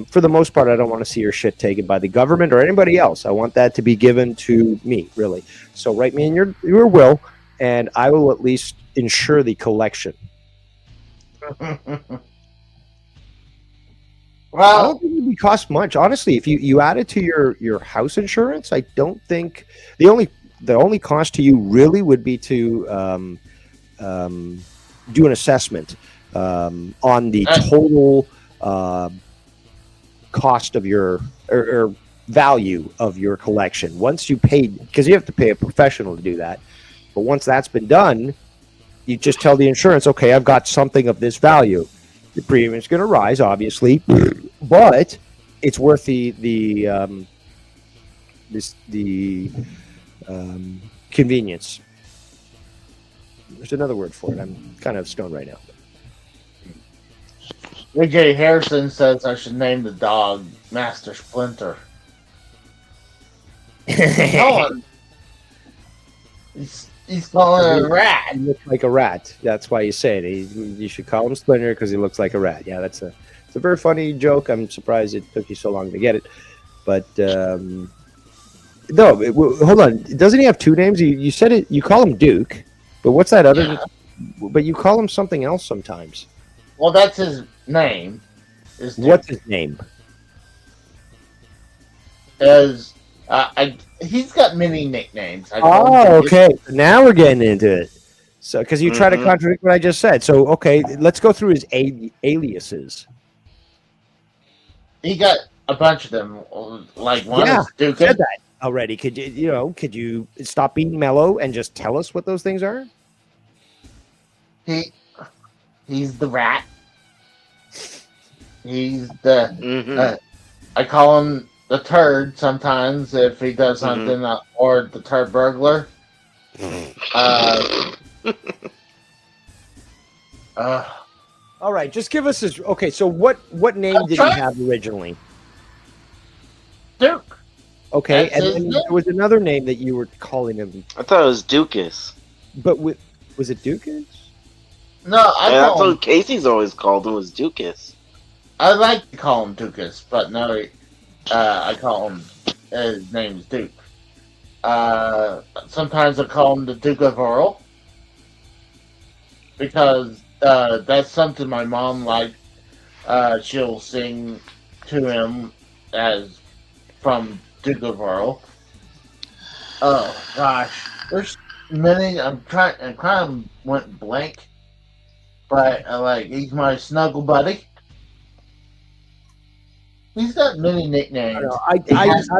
for the most part, I don't want to see your shit taken by the government or anybody else. I want that to be given to me, really. So write me in your will, and I will at least ensure the collection. Well, I don't think it would cost much, honestly. If you add it to your house insurance, I don't think the only cost to you really would be to do an assessment on the total cost of your or value of your collection. Once you pay, because you have to pay a professional to do that, but once that's been done, you just tell the insurance, okay, I've got something of this value. The premium's going to rise, obviously, but it's worth the convenience. There's another word for it. I'm kind of stoned right now. AJ Harrison says I should name the dog Master Splinter. No, he's calling it a rat. He looks like a rat. That's why you say it. You should call him Splinter because he looks like a rat. Yeah, it's a very funny joke. I'm surprised it took you so long to get it. But no, hold on. Doesn't he have two names? You said it. You call him Duke, but what's that other? Yeah. But you call him something else sometimes. Well, that's his name. What's his name? He's got many nicknames. Okay. Now we're getting into it. So, because you try to contradict what I just said. So, okay, let's go through his aliases. He got a bunch of them. Like one is Duke. Said that already. Could you stop being mellow and just tell us what those things are? He's the rat. He's the. I call him the turd sometimes if he does something, or the turd burglar. All right, just give us his. Okay, so what name did he have originally? Duke. Okay, and then there was another name that you were calling him. I thought it was Dukas. But was it Dukas? No, that's what Casey's always called him, was Dukas. I like to call him Dukas, but no, I call him, his name's Duke. Sometimes I call him the Duke of Earl because that's something my mom liked. She'll sing to him as from Duke of Earl. Oh gosh, there's many. I kind of went blank, but he's my snuggle buddy. He's got many nicknames. I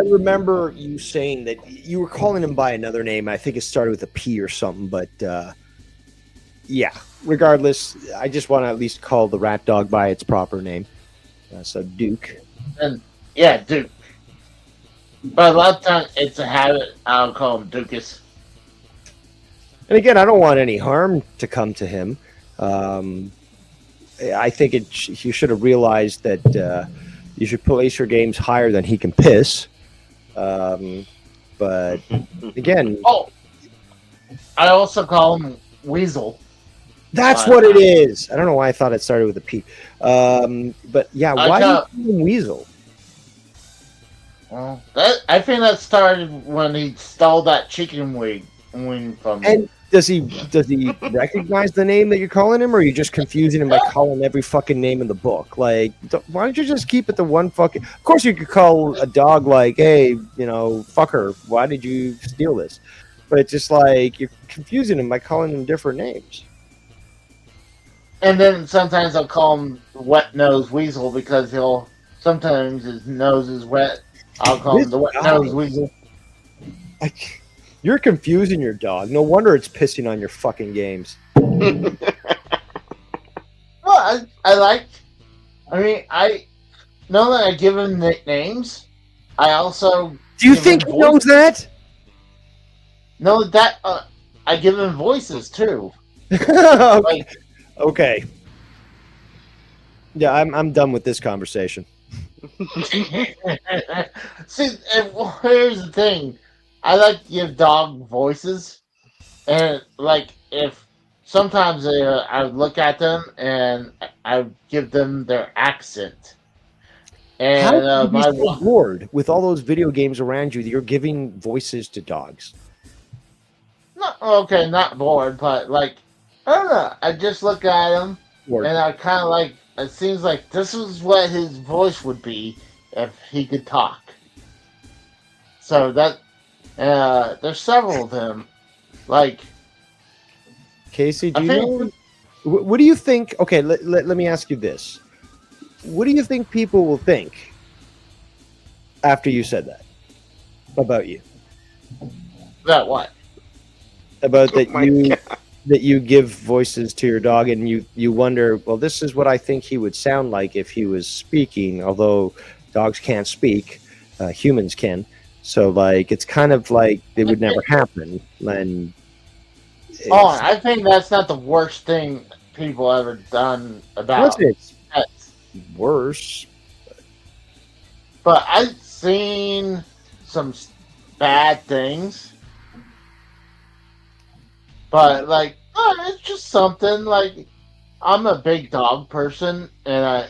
remember you saying that you were calling him by another name. I think it started with a P or something, but yeah. Regardless, I just want to at least call the rat dog by its proper name. So Duke. And yeah, Duke. But a lot of times it's a habit. I'll call him Dukas. And again, I don't want any harm to come to him. I think you should have realized that you should place your games higher than he can piss. But again, I also call him Weasel. That's what it is. I don't know why I thought it started with a P. But yeah, why do you call him Weasel? Well, I think that started when he stole that chicken wing from me. And does he recognize the name that you're calling him, or are you just confusing him by calling every fucking name in the book? Like, why don't you just keep it to one fucking? Of course, you could call a dog like, "Hey, fucker, why did you steal this?" But it's just like you're confusing him by calling him different names. And then sometimes I'll call him Wet Nose Weasel because sometimes his nose is wet. I'll call him the Wet Nose Weasel. You're confusing your dog. No wonder it's pissing on your fucking games. Well, I know that I give him nicknames. I also do you think he knows that? No, that I give him voices too. Okay. Yeah, I'm done with this conversation. See, here's the thing. I like to give dog voices, and if sometimes I look at them and I give them their accent. And how can you be so bored with all those video games around you that you're giving voices to dogs? Not bored, but I don't know. I just look at him and I kind of it seems like this is what his voice would be if he could talk. So that. There's several of them. Casey, do you know? What do you think? Okay, let me ask you this. What do you think people will think after you said that about you? About what? About that you give voices to your dog, and you wonder, well, this is what I think he would sound like if he was speaking. Although dogs can't speak, humans can. So, it's kind of like it would never happen. And I think that's not the worst thing people ever done about it's worse. But I've seen some bad things. But, it's just something. I'm a big dog person, and I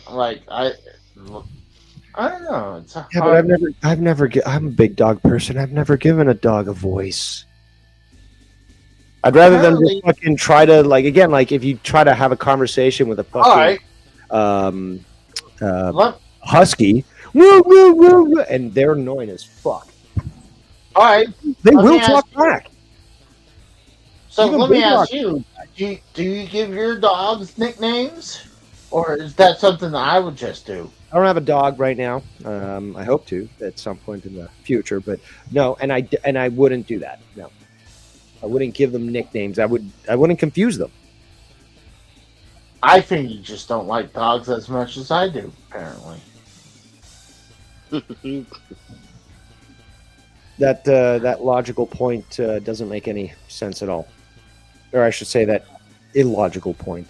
don't know. It's hard. But I'm a big dog person. I've never given a dog a voice. I'd rather than just fucking try to if you try to have a conversation with a fucking husky, woo, woo, woo, woo, and they're annoying as fuck. All right, they will talk back. So let me ask you: do you give your dogs nicknames, or is that something that I would just do? I don't have a dog right now. I hope to at some point in the future, but no, and I wouldn't do that. No, I wouldn't give them nicknames. I wouldn't confuse them. I think you just don't like dogs as much as I do, apparently. That logical point doesn't make any sense at all, or I should say that illogical point.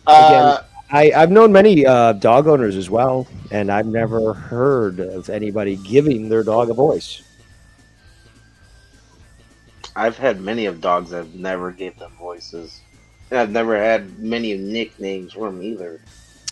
Again. I've known many dog owners as well, and I've never heard of anybody giving their dog a voice. I've had many of dogs I've never gave them voices. And I've never had many nicknames for them either.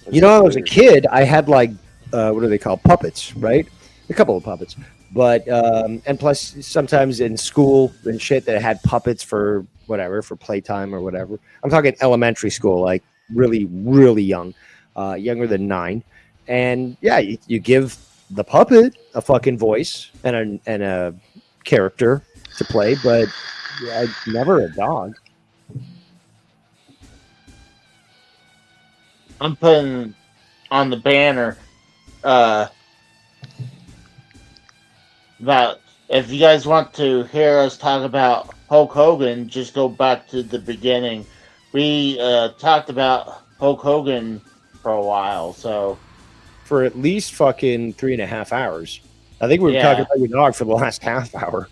When I was a kid, I had what do they call puppets, right? A couple of puppets. But and plus sometimes in school and shit that had puppets for whatever, for playtime or whatever. I'm talking elementary school, like really, really young, younger than 9. And yeah, you give the puppet a fucking voice and a character to play, but yeah, never a dog. I'm putting on the banner that if you guys want to hear us talk about Hulk Hogan, just go back to the beginning. We talked about Hulk Hogan for a while, so for at least fucking 3.5 hours. I think we were talking about your dog for the last half hour,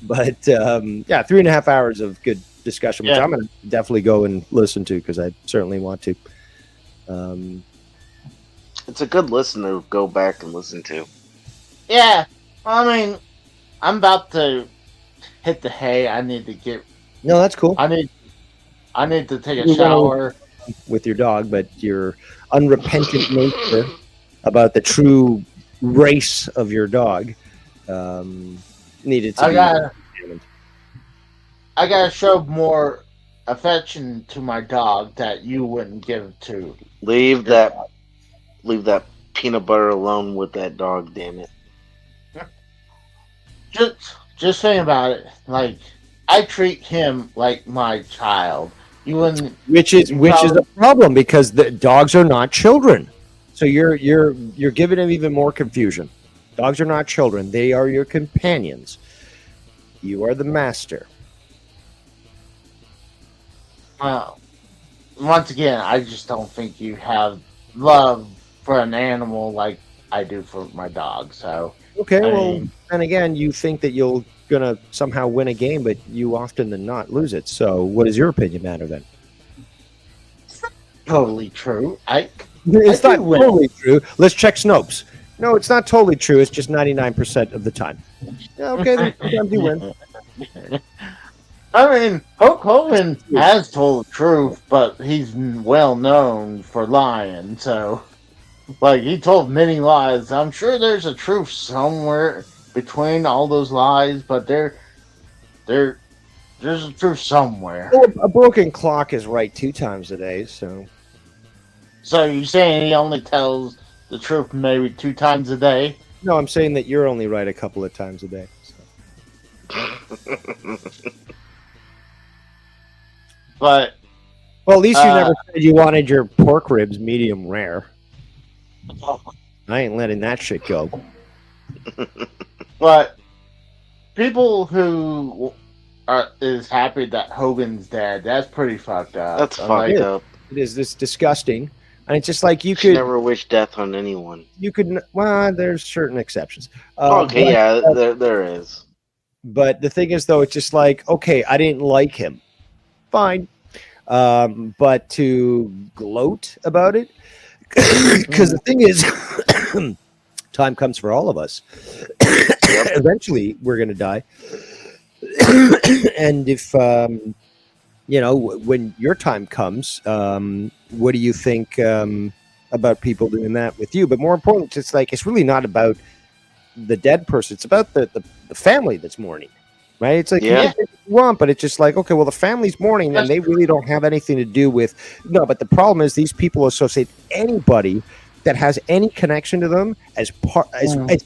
but yeah, 3.5 hours of good discussion, which I'm going to definitely go and listen to because I certainly want to. It's a good listen to go back and listen to. Yeah, I mean, I'm about to hit the hay. I need to get. No, that's cool. I need to take a shower with your dog, but your unrepentant nature about the true race of your dog needed to be. I gotta show more affection to my dog that you wouldn't give to. Leave that peanut butter alone with that dog. Damn it. Just think about it. Like, I treat him like my child. You wouldn't. Which is a problem because the dogs are not children. So you're giving them even more confusion. Dogs are not children; they are your companions. You are the master. Once again, I just don't think you have love for an animal like I do for my dog. So okay, and again, you think that you're gonna somehow win a game, but you often than not lose it. So, what does your opinion matter then? Totally true. It's not totally true. Let's check Snopes. No, it's not totally true. It's just 99% of the time. Yeah, okay, sometimes you win. I mean, Hulk Hogan has told the truth, but he's well known for lying. So, like, he told many lies. I'm sure there's a truth somewhere between all those lies, but there's a truth somewhere. Well, a broken clock is right 2 times a day, so. So you're saying he only tells the truth maybe 2 times a day? No, I'm saying that you're only right a couple of times a day. So. But well, at least you never said you wanted your pork ribs medium rare. I ain't letting that shit go. But people who is happy that Hogan's dead, that's pretty fucked up. That's fucked up. It is. This disgusting. And it's just like you could could never wish death on anyone. You could. Well, there's certain exceptions. Okay, there is. But the thing is, though, it's just like, okay, I didn't like him. Fine. But to gloat about it, because the thing is, time comes for all of us. Eventually, we're going to die. And if, when your time comes, what do you think about people doing that with you? But more important, it's like, it's really not about the dead person. It's about the family that's mourning. Right? It's like, you want, but it's just like, okay, well, the family's mourning and they really don't have anything to do with. No, but the problem is these people associate anybody that has any connection to them as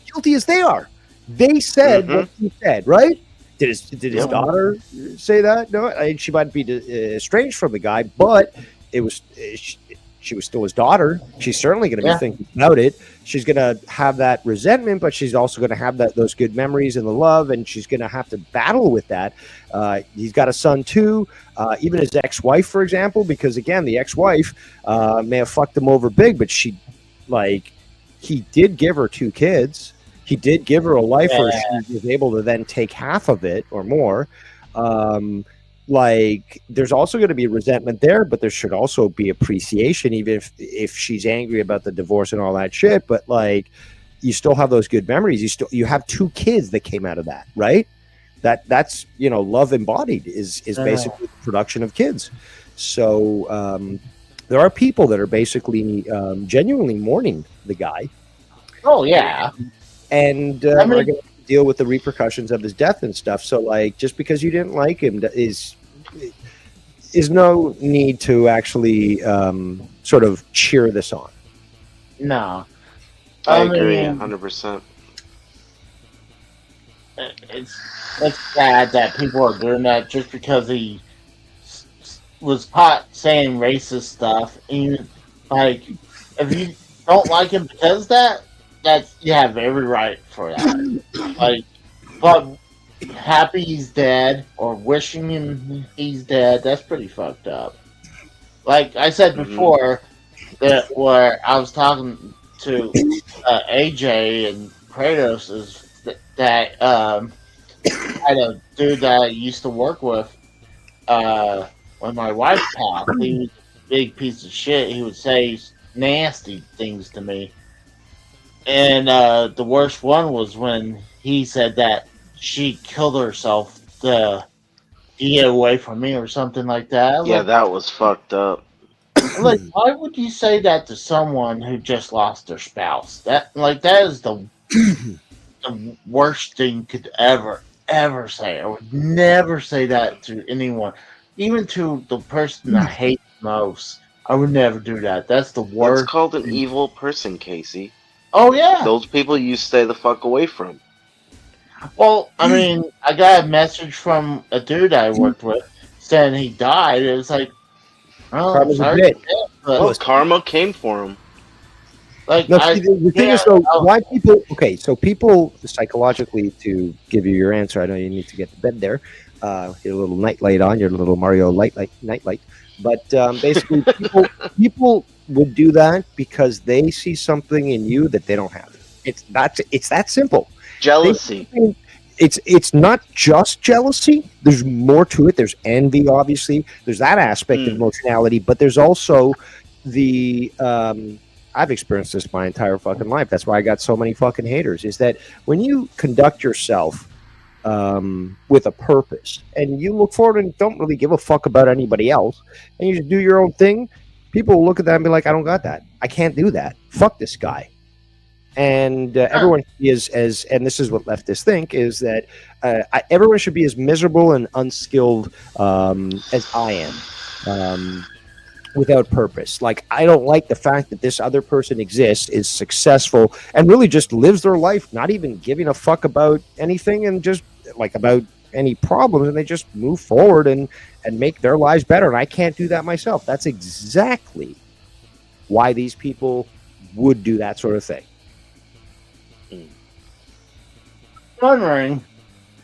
guilty as they are. They said what he said, right? Did his daughter say that? No, she might be estranged from the guy, but it was she was still his daughter. She's certainly going to be thinking about it. She's going to have that resentment, but she's also going to have those good memories and the love, and she's going to have to battle with that. He's got a son too, even his ex-wife, for example, because again, the ex-wife may have fucked him over big, but he did give her 2 kids. He did give her a life where she was able to then take half of it or more. There's also going to be resentment there, but there should also be appreciation, even if she's angry about the divorce and all that shit. But you still have those good memories. You have 2 kids that came out of that, right? That's love embodied is basically the production of kids. So there are people that are basically genuinely mourning the guy. Oh yeah. And are going to deal with the repercussions of his death and stuff. So, like, just because you didn't like him is no need to actually sort of cheer this on. No. I agree 100%. It's sad that people are doing that just because he was caught saying racist stuff. And, like, if you don't like him because of that, you have every right for that. Like, but happy he's dead or wishing him he's dead, that's pretty fucked up. Like I said before, that where I was talking to AJ and Kratos is that I had a dude that I used to work with when my wife passed. He was a big piece of shit. He would say nasty things to me. And the worst one was when he said that she killed herself to get away from me or something like that. Yeah, that was fucked up. Like, why would you say that to someone who just lost their spouse? That is the worst thing you could ever say. I would never say that to anyone, even to the person I hate most. I would never do that. That's the worst. It's called an evil person, Casey. Oh yeah, those people you stay the fuck away from. Well, I mean, I got a message from a dude I worked with saying he died. It was like, oh, sorry. Well, karma came for him. Like, no, the thing is, though, why people? Okay, so people psychologically, to give you your answer, I know you need to get to bed there. Get a little night light on, your little Mario night light. But basically, people would do that because they see something in you that they don't have. It's that simple. Jealousy. It's not just jealousy. There's more to it. There's envy, obviously. There's that aspect of emotionality, but there's also the I've experienced this my entire fucking life. That's why I got so many fucking haters. Is that when you conduct yourself with a purpose and you look forward and don't really give a fuck about anybody else, and you just do your own thing, people will look at that and be like, I don't got that. I can't do that. Fuck this guy. And everyone is and this is what leftists think, is that everyone should be as miserable and unskilled as I am, without purpose. Like, I don't like the fact that this other person exists, is successful, and really just lives their life, not even giving a fuck about anything, and just like about any problems, and they just move forward and make their lives better. And I can't do that myself. That's exactly why these people would do that sort of thing. Wondering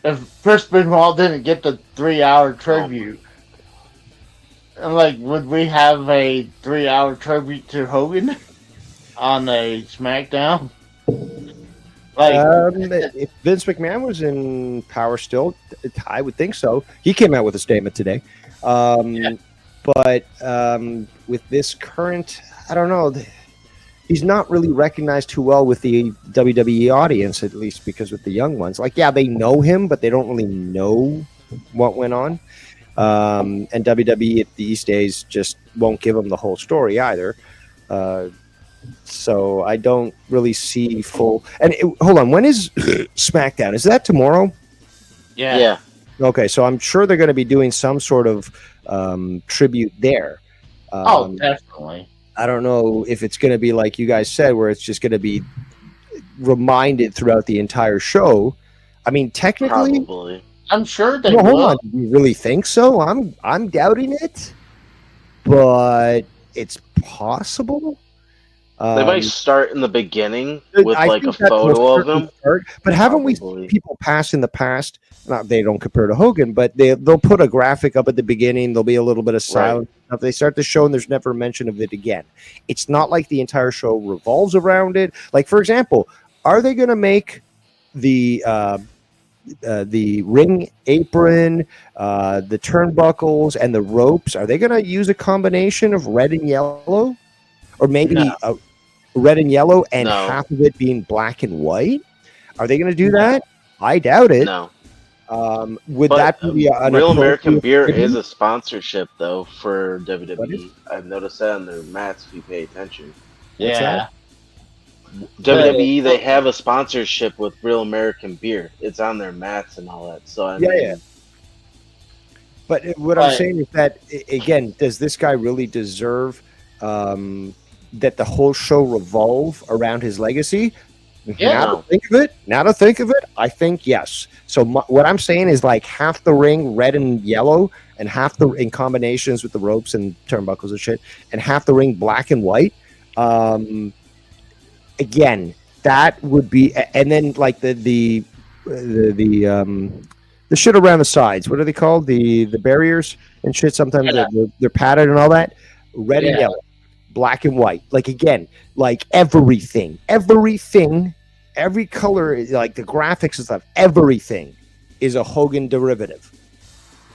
if Chris Benoit didn't get the 3-hour tribute. And like, would we have a 3-hour tribute to Hogan on a SmackDown? Like, if Vince McMahon was in power still, I would think so. He came out with a statement today. But with this current, I don't know. He's not really recognized too well with the WWE audience, at least because with the young ones. Like, yeah, they know him, but they don't really know what went on. And WWE these days just won't give him the whole story either. So I don't really see full... And hold on, when is SmackDown? Is that tomorrow? Yeah. Okay, so I'm sure they're going to be doing some sort of tribute there. Definitely. I don't know if it's going to be like you guys said, where it's just going to be reminded throughout the entire show. I mean, technically, probably. I'm sure they will. Hold on, do you really think so? I'm doubting it, but it's possible. They might start in the beginning with like a photo of him. But haven't we seen people pass in the past? Not they don't compare to Hogan, but they'll put a graphic up at the beginning. There'll be a little bit of silence. Right. If they start the show and there's never mention of it again, it's not like the entire show revolves around it. Like, for example, are they going to make the ring apron, the turnbuckles, and the ropes? Are they going to use a combination of red and yellow, or maybe red and yellow and half of it being black and white? Are they going to do that? I doubt it. No. Would that be Real American Beer is a sponsorship though for WWE? I've noticed that on their mats if you pay attention. Yeah. WWE, they have a sponsorship with Real American Beer. It's on their mats and all that. So I mean, yeah. But what I'm saying is that, again, does this guy really deserve that the whole show revolve around his legacy? Yeah. Now to think of it, I think yes. So what I'm saying is like half the ring red and yellow, and half the in combinations with the ropes and turnbuckles and shit, and half the ring black and white. Again, that would be, and then like the shit around the sides. What are they called? The barriers and shit. Sometimes they're padded and all that. Red and yellow, black and white. Like again, like everything, every color, like the graphics and stuff. Everything is a Hogan derivative.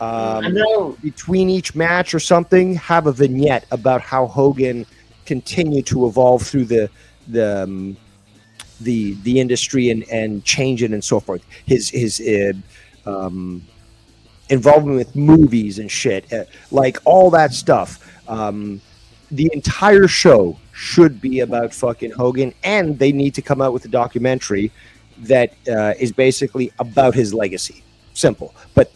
I know. Between each match or something, have a vignette about how Hogan continued to evolve through the industry and change it and so forth. His involvement with movies and shit, like all that stuff. The entire show should be about fucking Hogan, and they need to come out with a documentary that is basically about his legacy. Simple. But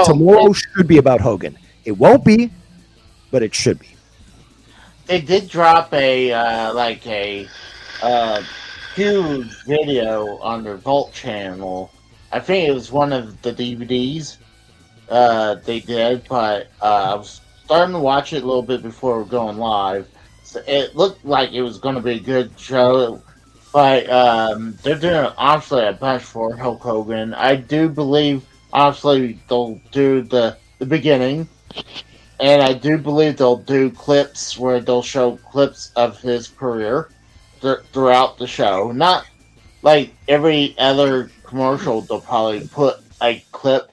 tomorrow should be about Hogan. It won't be, but it should be. They did drop a huge video on their Vault channel. I think it was one of the DVDs they did, but I was starting to watch it a little bit before going live. So it looked like it was going to be a good show, but they're doing obviously a bunch for Hulk Hogan. I do believe obviously they'll do the beginning, and I do believe they'll do clips where they'll show clips of his career throughout the show. Not like every other commercial, they'll probably put a clip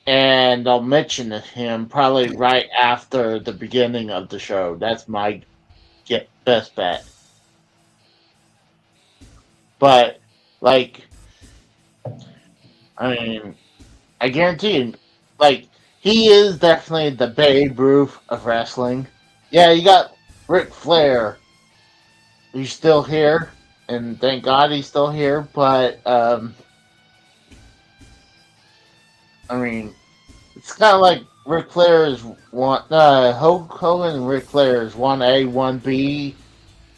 and they'll mention him probably right after the beginning of the show. That's my best bet. But, like, I mean, I guarantee you, like, he is definitely the Babe Ruth of wrestling. Yeah, you got Ric Flair. He's still here, and thank God he's still here, but, I mean, it's kind of like Ric Flair is one, Hulk Hogan and Ric Flair is 1A, 1B,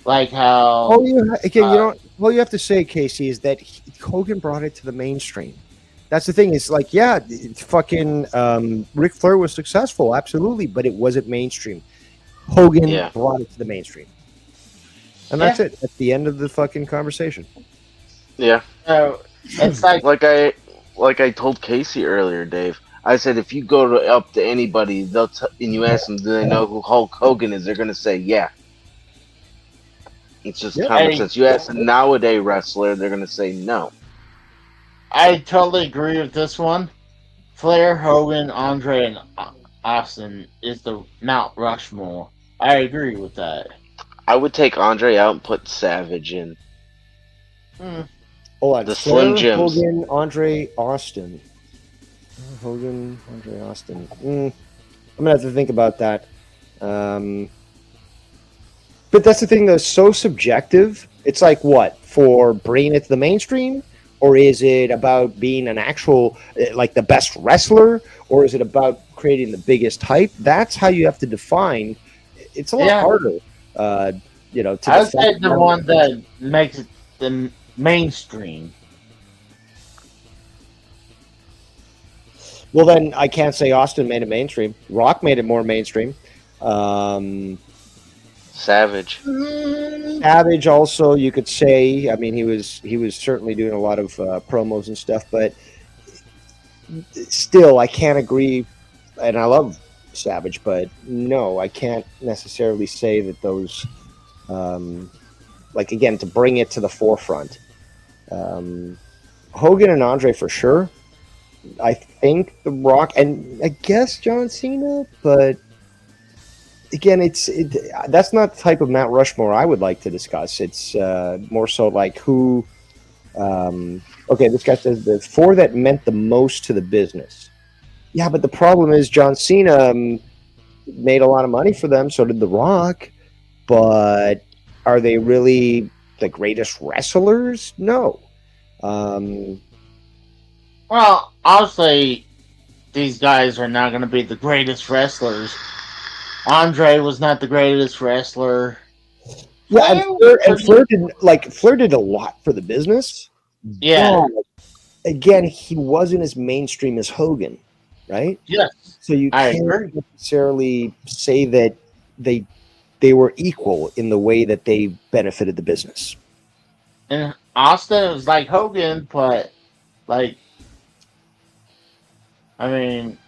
like how... Oh, yeah, again, you know, what you have to say, Casey, is that Hogan brought it to the mainstream. That's the thing. It's like, yeah, fucking Ric Flair was successful, absolutely, but it wasn't mainstream. Hogan brought it to the mainstream. And that's it. That's the end of the fucking conversation. Yeah. It's like I told Casey earlier, Dave. I said if you go up to anybody, and you ask them, do they know who Hulk Hogan is? They're gonna say, yeah. It's just common sense. You ask a nowadays wrestler, they're gonna say no. I totally agree with this one. Flair, Hogan, Andre, and Austin is the Mount Rushmore. I agree with that. I would take Andre out and put Savage in. Hold on. The Slim Jims. Hogan, Andre, Austin. Hogan, Andre, Austin. I'm gonna have to think about that. But that's the thing that's so subjective. It's like what? For bringing it to the mainstream? Or is it about being an actual, like the best wrestler? Or is it about creating the biggest hype? That's how you have to define. It's a lot harder, you know. I would say the one that makes it the mainstream. Well, then I can't say Austin made it mainstream. Rock made it more mainstream. Savage. Savage also, you could say. I mean, he was certainly doing a lot of promos and stuff, but still, I can't agree. And I love Savage, but no, I can't necessarily say that those, like again, to bring it to the forefront. Hogan and Andre for sure. I think The Rock, and I guess John Cena, but again, that's not the type of Mount Rushmore I would like to discuss. It's more so like who. Okay, this guy says the four that meant the most to the business. Yeah, but the problem is John Cena made a lot of money for them. So did The Rock, but are they really the greatest wrestlers? No. Well, obviously, these guys are not going to be the greatest wrestlers. Andre was not the greatest wrestler. Yeah, and Flair did a lot for the business. Yeah. But again, he wasn't as mainstream as Hogan, right? Yes. So you I can't agree. necessarily say that they were equal in the way that they benefited the business. And Austin was like Hogan, but like, I mean,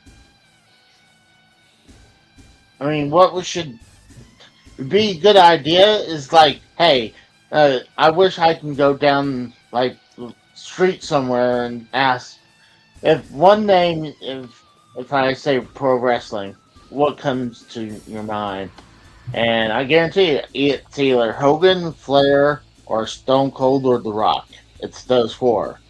what we should be a good idea is like, hey, I wish I can go down like the street somewhere and ask if one name, if I say pro wrestling, what comes to your mind? And I guarantee you, it's either Hogan, Flair, or Stone Cold or The Rock. It's those four.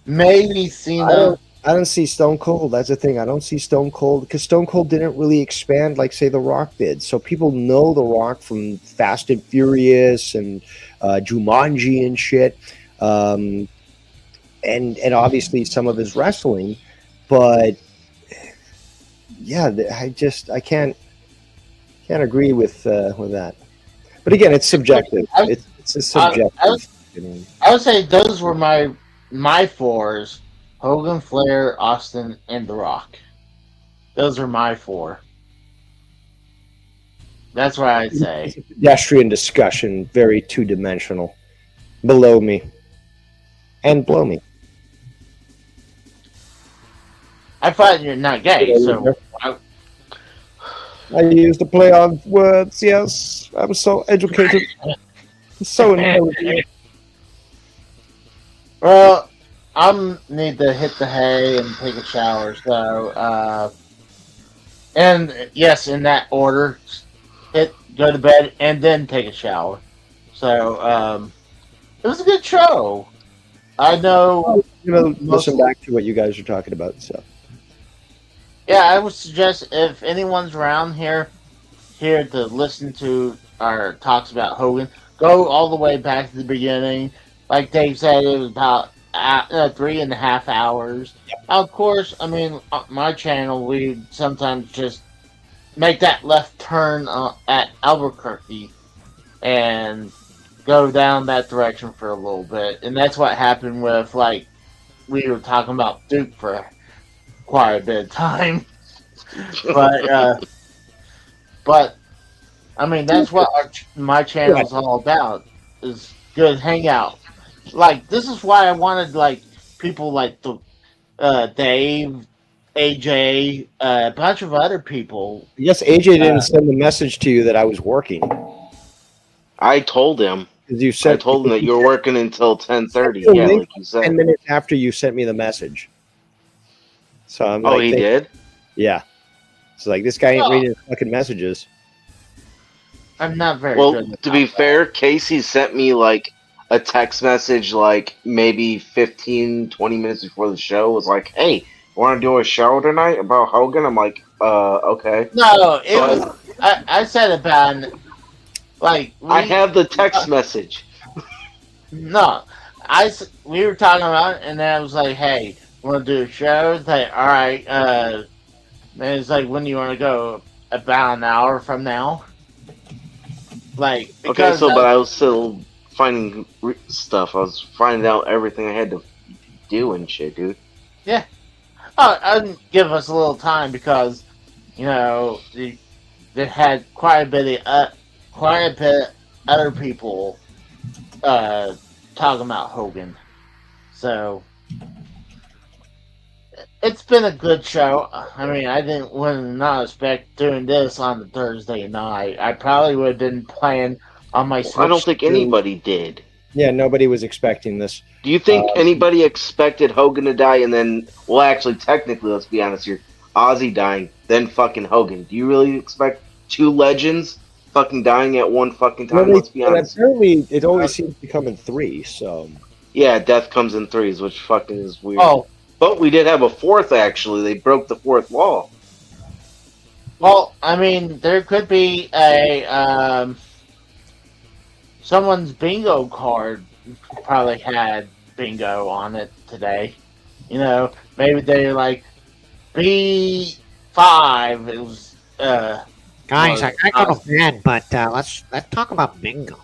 Maybe Cena. I don't see Stone Cold. That's the thing. I don't see Stone Cold because Stone Cold didn't really expand like, say, The Rock did. So people know The Rock from Fast and Furious and Jumanji and shit, and obviously some of his wrestling. But yeah, I can't agree with that. But again, it's subjective. It's a subjective. I would say those were my fours: Hogan, Flair, Austin, and The Rock. Those are my four. That's what I'd say. It's a pedestrian discussion, very two-dimensional. Below me and below me. I find you're not gay, so I used to play on words. Yes, I'm so educated, so intelligent. Well, I'm need to hit the hay and take a shower. So, and yes, in that order, go to bed and then take a shower. So, it was a good show. I know. Listen back to what you guys are talking about. So, yeah, I would suggest if anyone's around here to listen to our talks about Hogan, go all the way back to the beginning. Like Dave said, it was about 3.5 hours. Of course, I mean, my channel, we sometimes just make that left turn at Albuquerque and go down that direction for a little bit. And that's what happened with, like, we were talking about Duke for quite a bit of time. But I mean, that's what my channel is all about, is good hangout. Like, this is why I wanted, like, people like Dave, AJ, a bunch of other people. Yes, AJ didn't send the message to you that I was working. I told him. You said, I told him that you were working until 10:30. Yeah, like you said. 10 minutes after you sent me the message. So I'm like, he did? Yeah. It's like, this guy ain't reading his fucking messages. I'm not very good. Well, to be fair, Casey sent me like a text message like maybe 15, 20 minutes before the show. Was like, hey, want to do a show tonight about Hogan? I'm like, okay. No, it was. I said about like I have the text message. No, we were talking about it, and then I was like, hey, want to do a show? It's like, all right. And it's like, when do you want to go? About an hour from now. Like, okay, so but I was still finding stuff. I was finding out everything I had to do and shit, dude. Yeah. Oh, I'd give us a little time because, you know, they had quite a bit other people talking about Hogan. So it's been a good show. I mean, I would not expect doing this on the Thursday night. I probably would have been playing on my Switch. I don't think anybody did. Yeah, nobody was expecting this. Do you think anybody expected Hogan to die and then, well, actually, technically, let's be honest here, Ozzy dying, then fucking Hogan? Do you really expect two legends fucking dying at one fucking time? Well, let's be honest. Apparently, it always seems to come in three, so... Yeah, death comes in threes, which fucking is weird. Oh. But we did have a fourth, actually. They broke the fourth wall. Well, I mean, there could be a someone's bingo card probably had bingo on it today. You know, maybe they like B5. It was Guys, I gotta go to bed, but let's talk about bingo.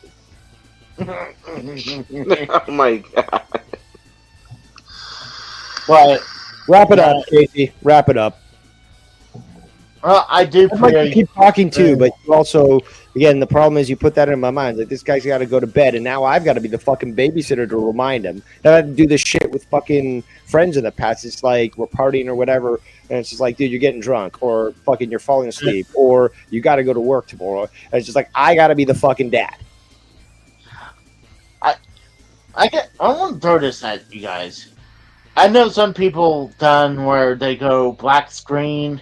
Oh my god. But Wrap it up, Casey. Wrap it up. well, I do I'd like to pray. keep talking too, but you also, again, the problem is you put that in my mind. Like, this guy's got to go to bed, and now I've got to be the fucking babysitter to remind him. I had to do this shit with fucking friends in the past. It's like we're partying or whatever, and it's just like, dude, you're getting drunk, or fucking you're falling asleep, or you got to go to work tomorrow. And it's just like, I got to be the fucking dad. I want to throw this at you guys. I know some people done where they go black screen.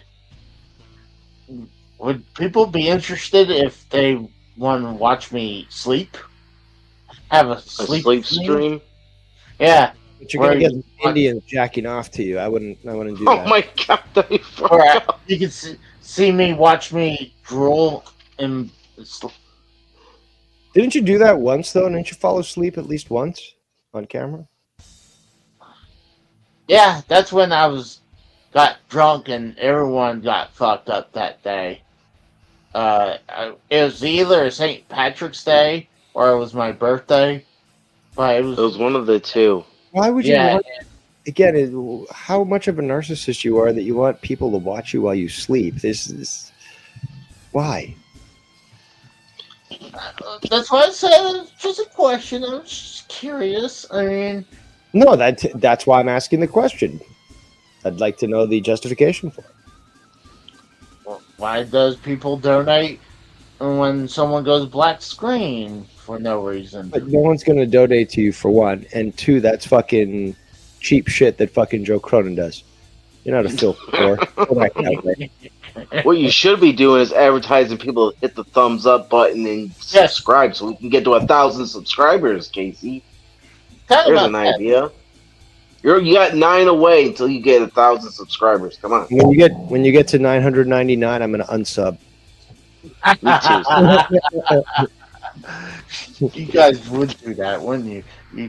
Would people be interested if they want to watch me sleep? Have a sleep stream? Yeah. But you're gonna get Indians jacking off to you. I wouldn't do that. Oh my god! Or you can see me watch me drool and. Didn't you do that once though? Didn't you fall asleep at least once on camera? Yeah, that's when I got drunk and everyone got fucked up that day. It was either St. Patrick's Day or it was my birthday, but it was one of the two. Why would you want, again, how much of a narcissist you are that you want people to watch you while you sleep? This is why. That's why I said it's just a question. I was just curious. I mean, no, that's why I'm asking the question. I'd like to know the justification for it. Well, why does people donate when someone goes black screen for no reason? But no one's going to donate to you for one, and two, that's fucking cheap shit that fucking Joe Cronin does. You're not a filthy whore. What you should be doing is advertising people to hit the thumbs up button and subscribe so we can get to 1,000 subscribers, Casey. There's an idea. You got 9 away until you get 1,000 subscribers. Come on. When you get to 999, I'm gonna unsub. Me too. You guys would do that, wouldn't you?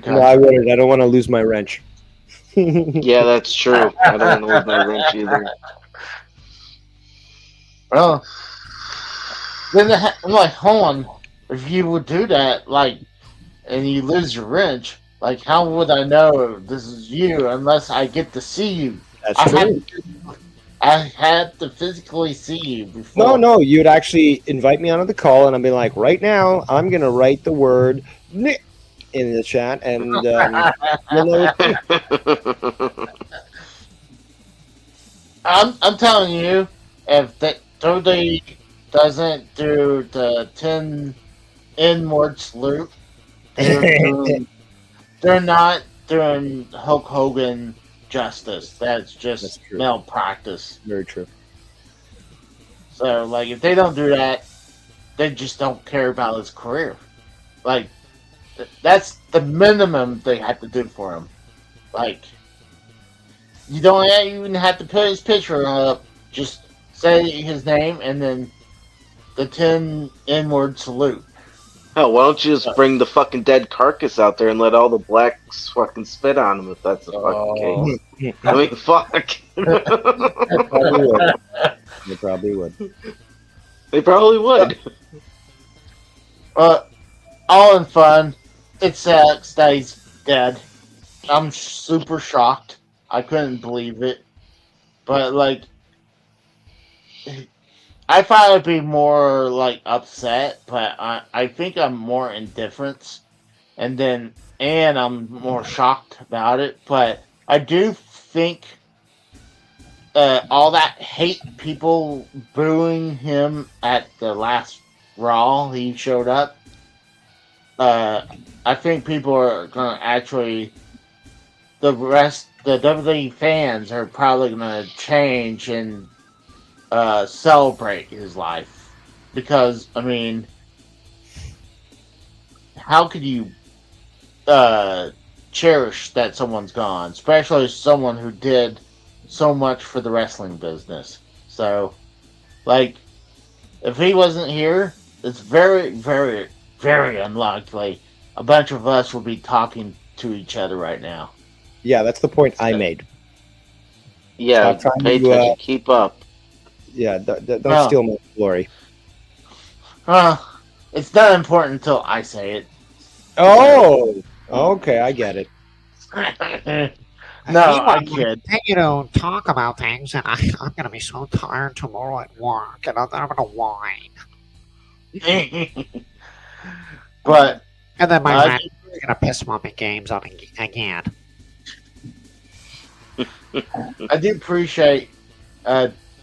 No, I wouldn't. I don't want to lose my wrench. Yeah, that's true. I don't want to lose my wrench either. Well, then I'm like, hold on. If you would do that, like, and you lose your wrench, like, how would I know this is you unless I get to see you? That's true. I had to physically see you before. No, you'd actually invite me onto the call, and I'd be like, right now, I'm gonna write the word "Nick" in the chat, and you'll know it. I'm telling you, if that Totally doesn't do the 10 inward salute, they're not doing Hulk Hogan justice. That's just malpractice. Very true. So, like, if they don't do that, they just don't care about his career. Like, that's the minimum they have to do for him. Like, you don't even have to put his picture up. Just say his name and then the 10 inward salute. Hell, why don't you just bring the fucking dead carcass out there and let all the blacks fucking spit on him if that's the fucking case? I mean, fuck. They probably would. They probably would. All in fun. It sucks that he's dead. I'm super shocked. I couldn't believe it. But, like, I thought I'd be more, like, upset, but I think I'm more indifferent. And I'm more shocked about it. But I do think all that hate, people booing him at the last Raw he showed up, I think people are going to actually, the WWE fans are probably going to change and celebrate his life. Because, I mean, how could you cherish that someone's gone? Especially someone who did so much for the wrestling business. So, like, if he wasn't here, it's very, very, very unlikely a bunch of us will be talking to each other right now. Yeah, that's the point I made. Yeah, Stop pay trying to, attention. Keep up. Yeah, don't steal my glory. It's not important until I say it. Oh, okay, I get it. No, I Meanwhile, kid. continue to talk about things, and I'm going to be so tired tomorrow at work, and I'm going to whine. But And then my I friend is going to piss mommy games on again. do appreciate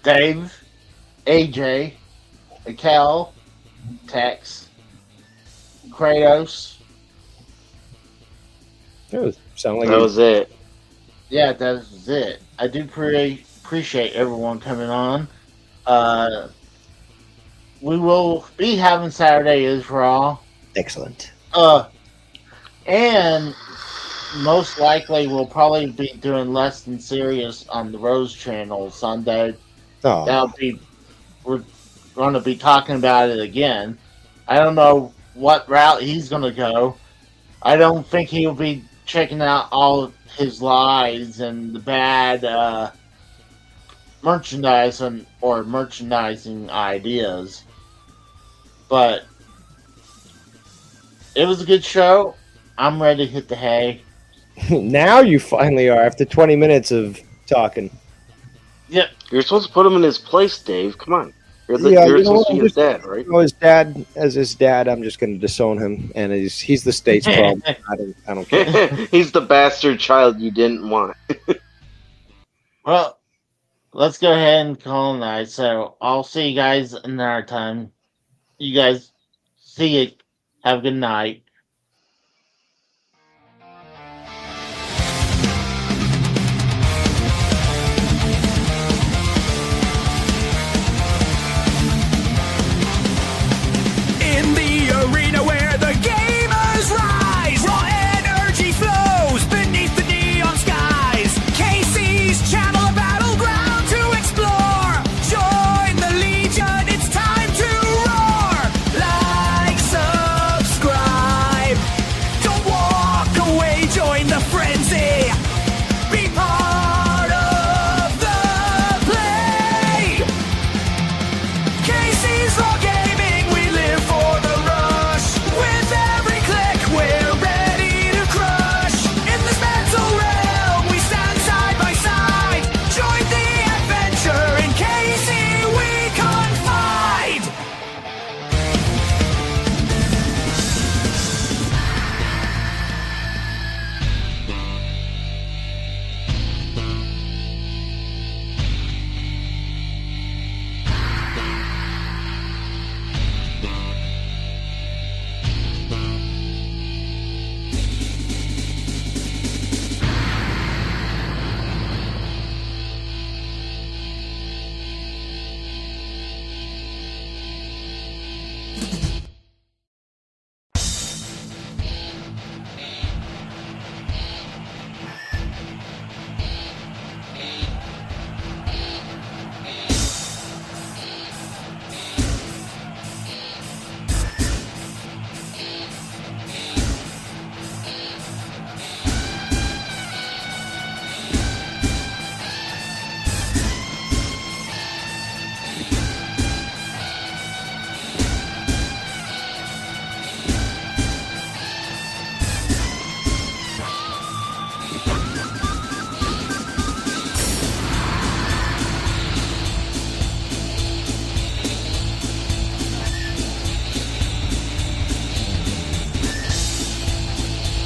Dave, AJ, Cal, Tex, Kratos. Sound like That was it. Yeah, that was it. I do appreciate everyone coming on. We will be having Saturday is Raw. excellent. And most likely we'll probably be doing Less Than Serious on the Rose channel Sunday. Oh, We're going to be talking about it again. I don't know what route he's going to go. I don't think he'll be checking out all of his lies and the bad merchandising or merchandising ideas. But it was a good show. I'm ready to hit the hay. now you finally are after 20 minutes of talking. Yep. You're supposed to put him in his place, Dave. Come on. You're You know supposed to be his dad, right? As his dad, I'm just going to disown him, and he's the state's problem. I don't care. He's the bastard child you didn't want. Well, let's go ahead and call it a night. So I'll see you guys another time. You guys see you. Have a good night.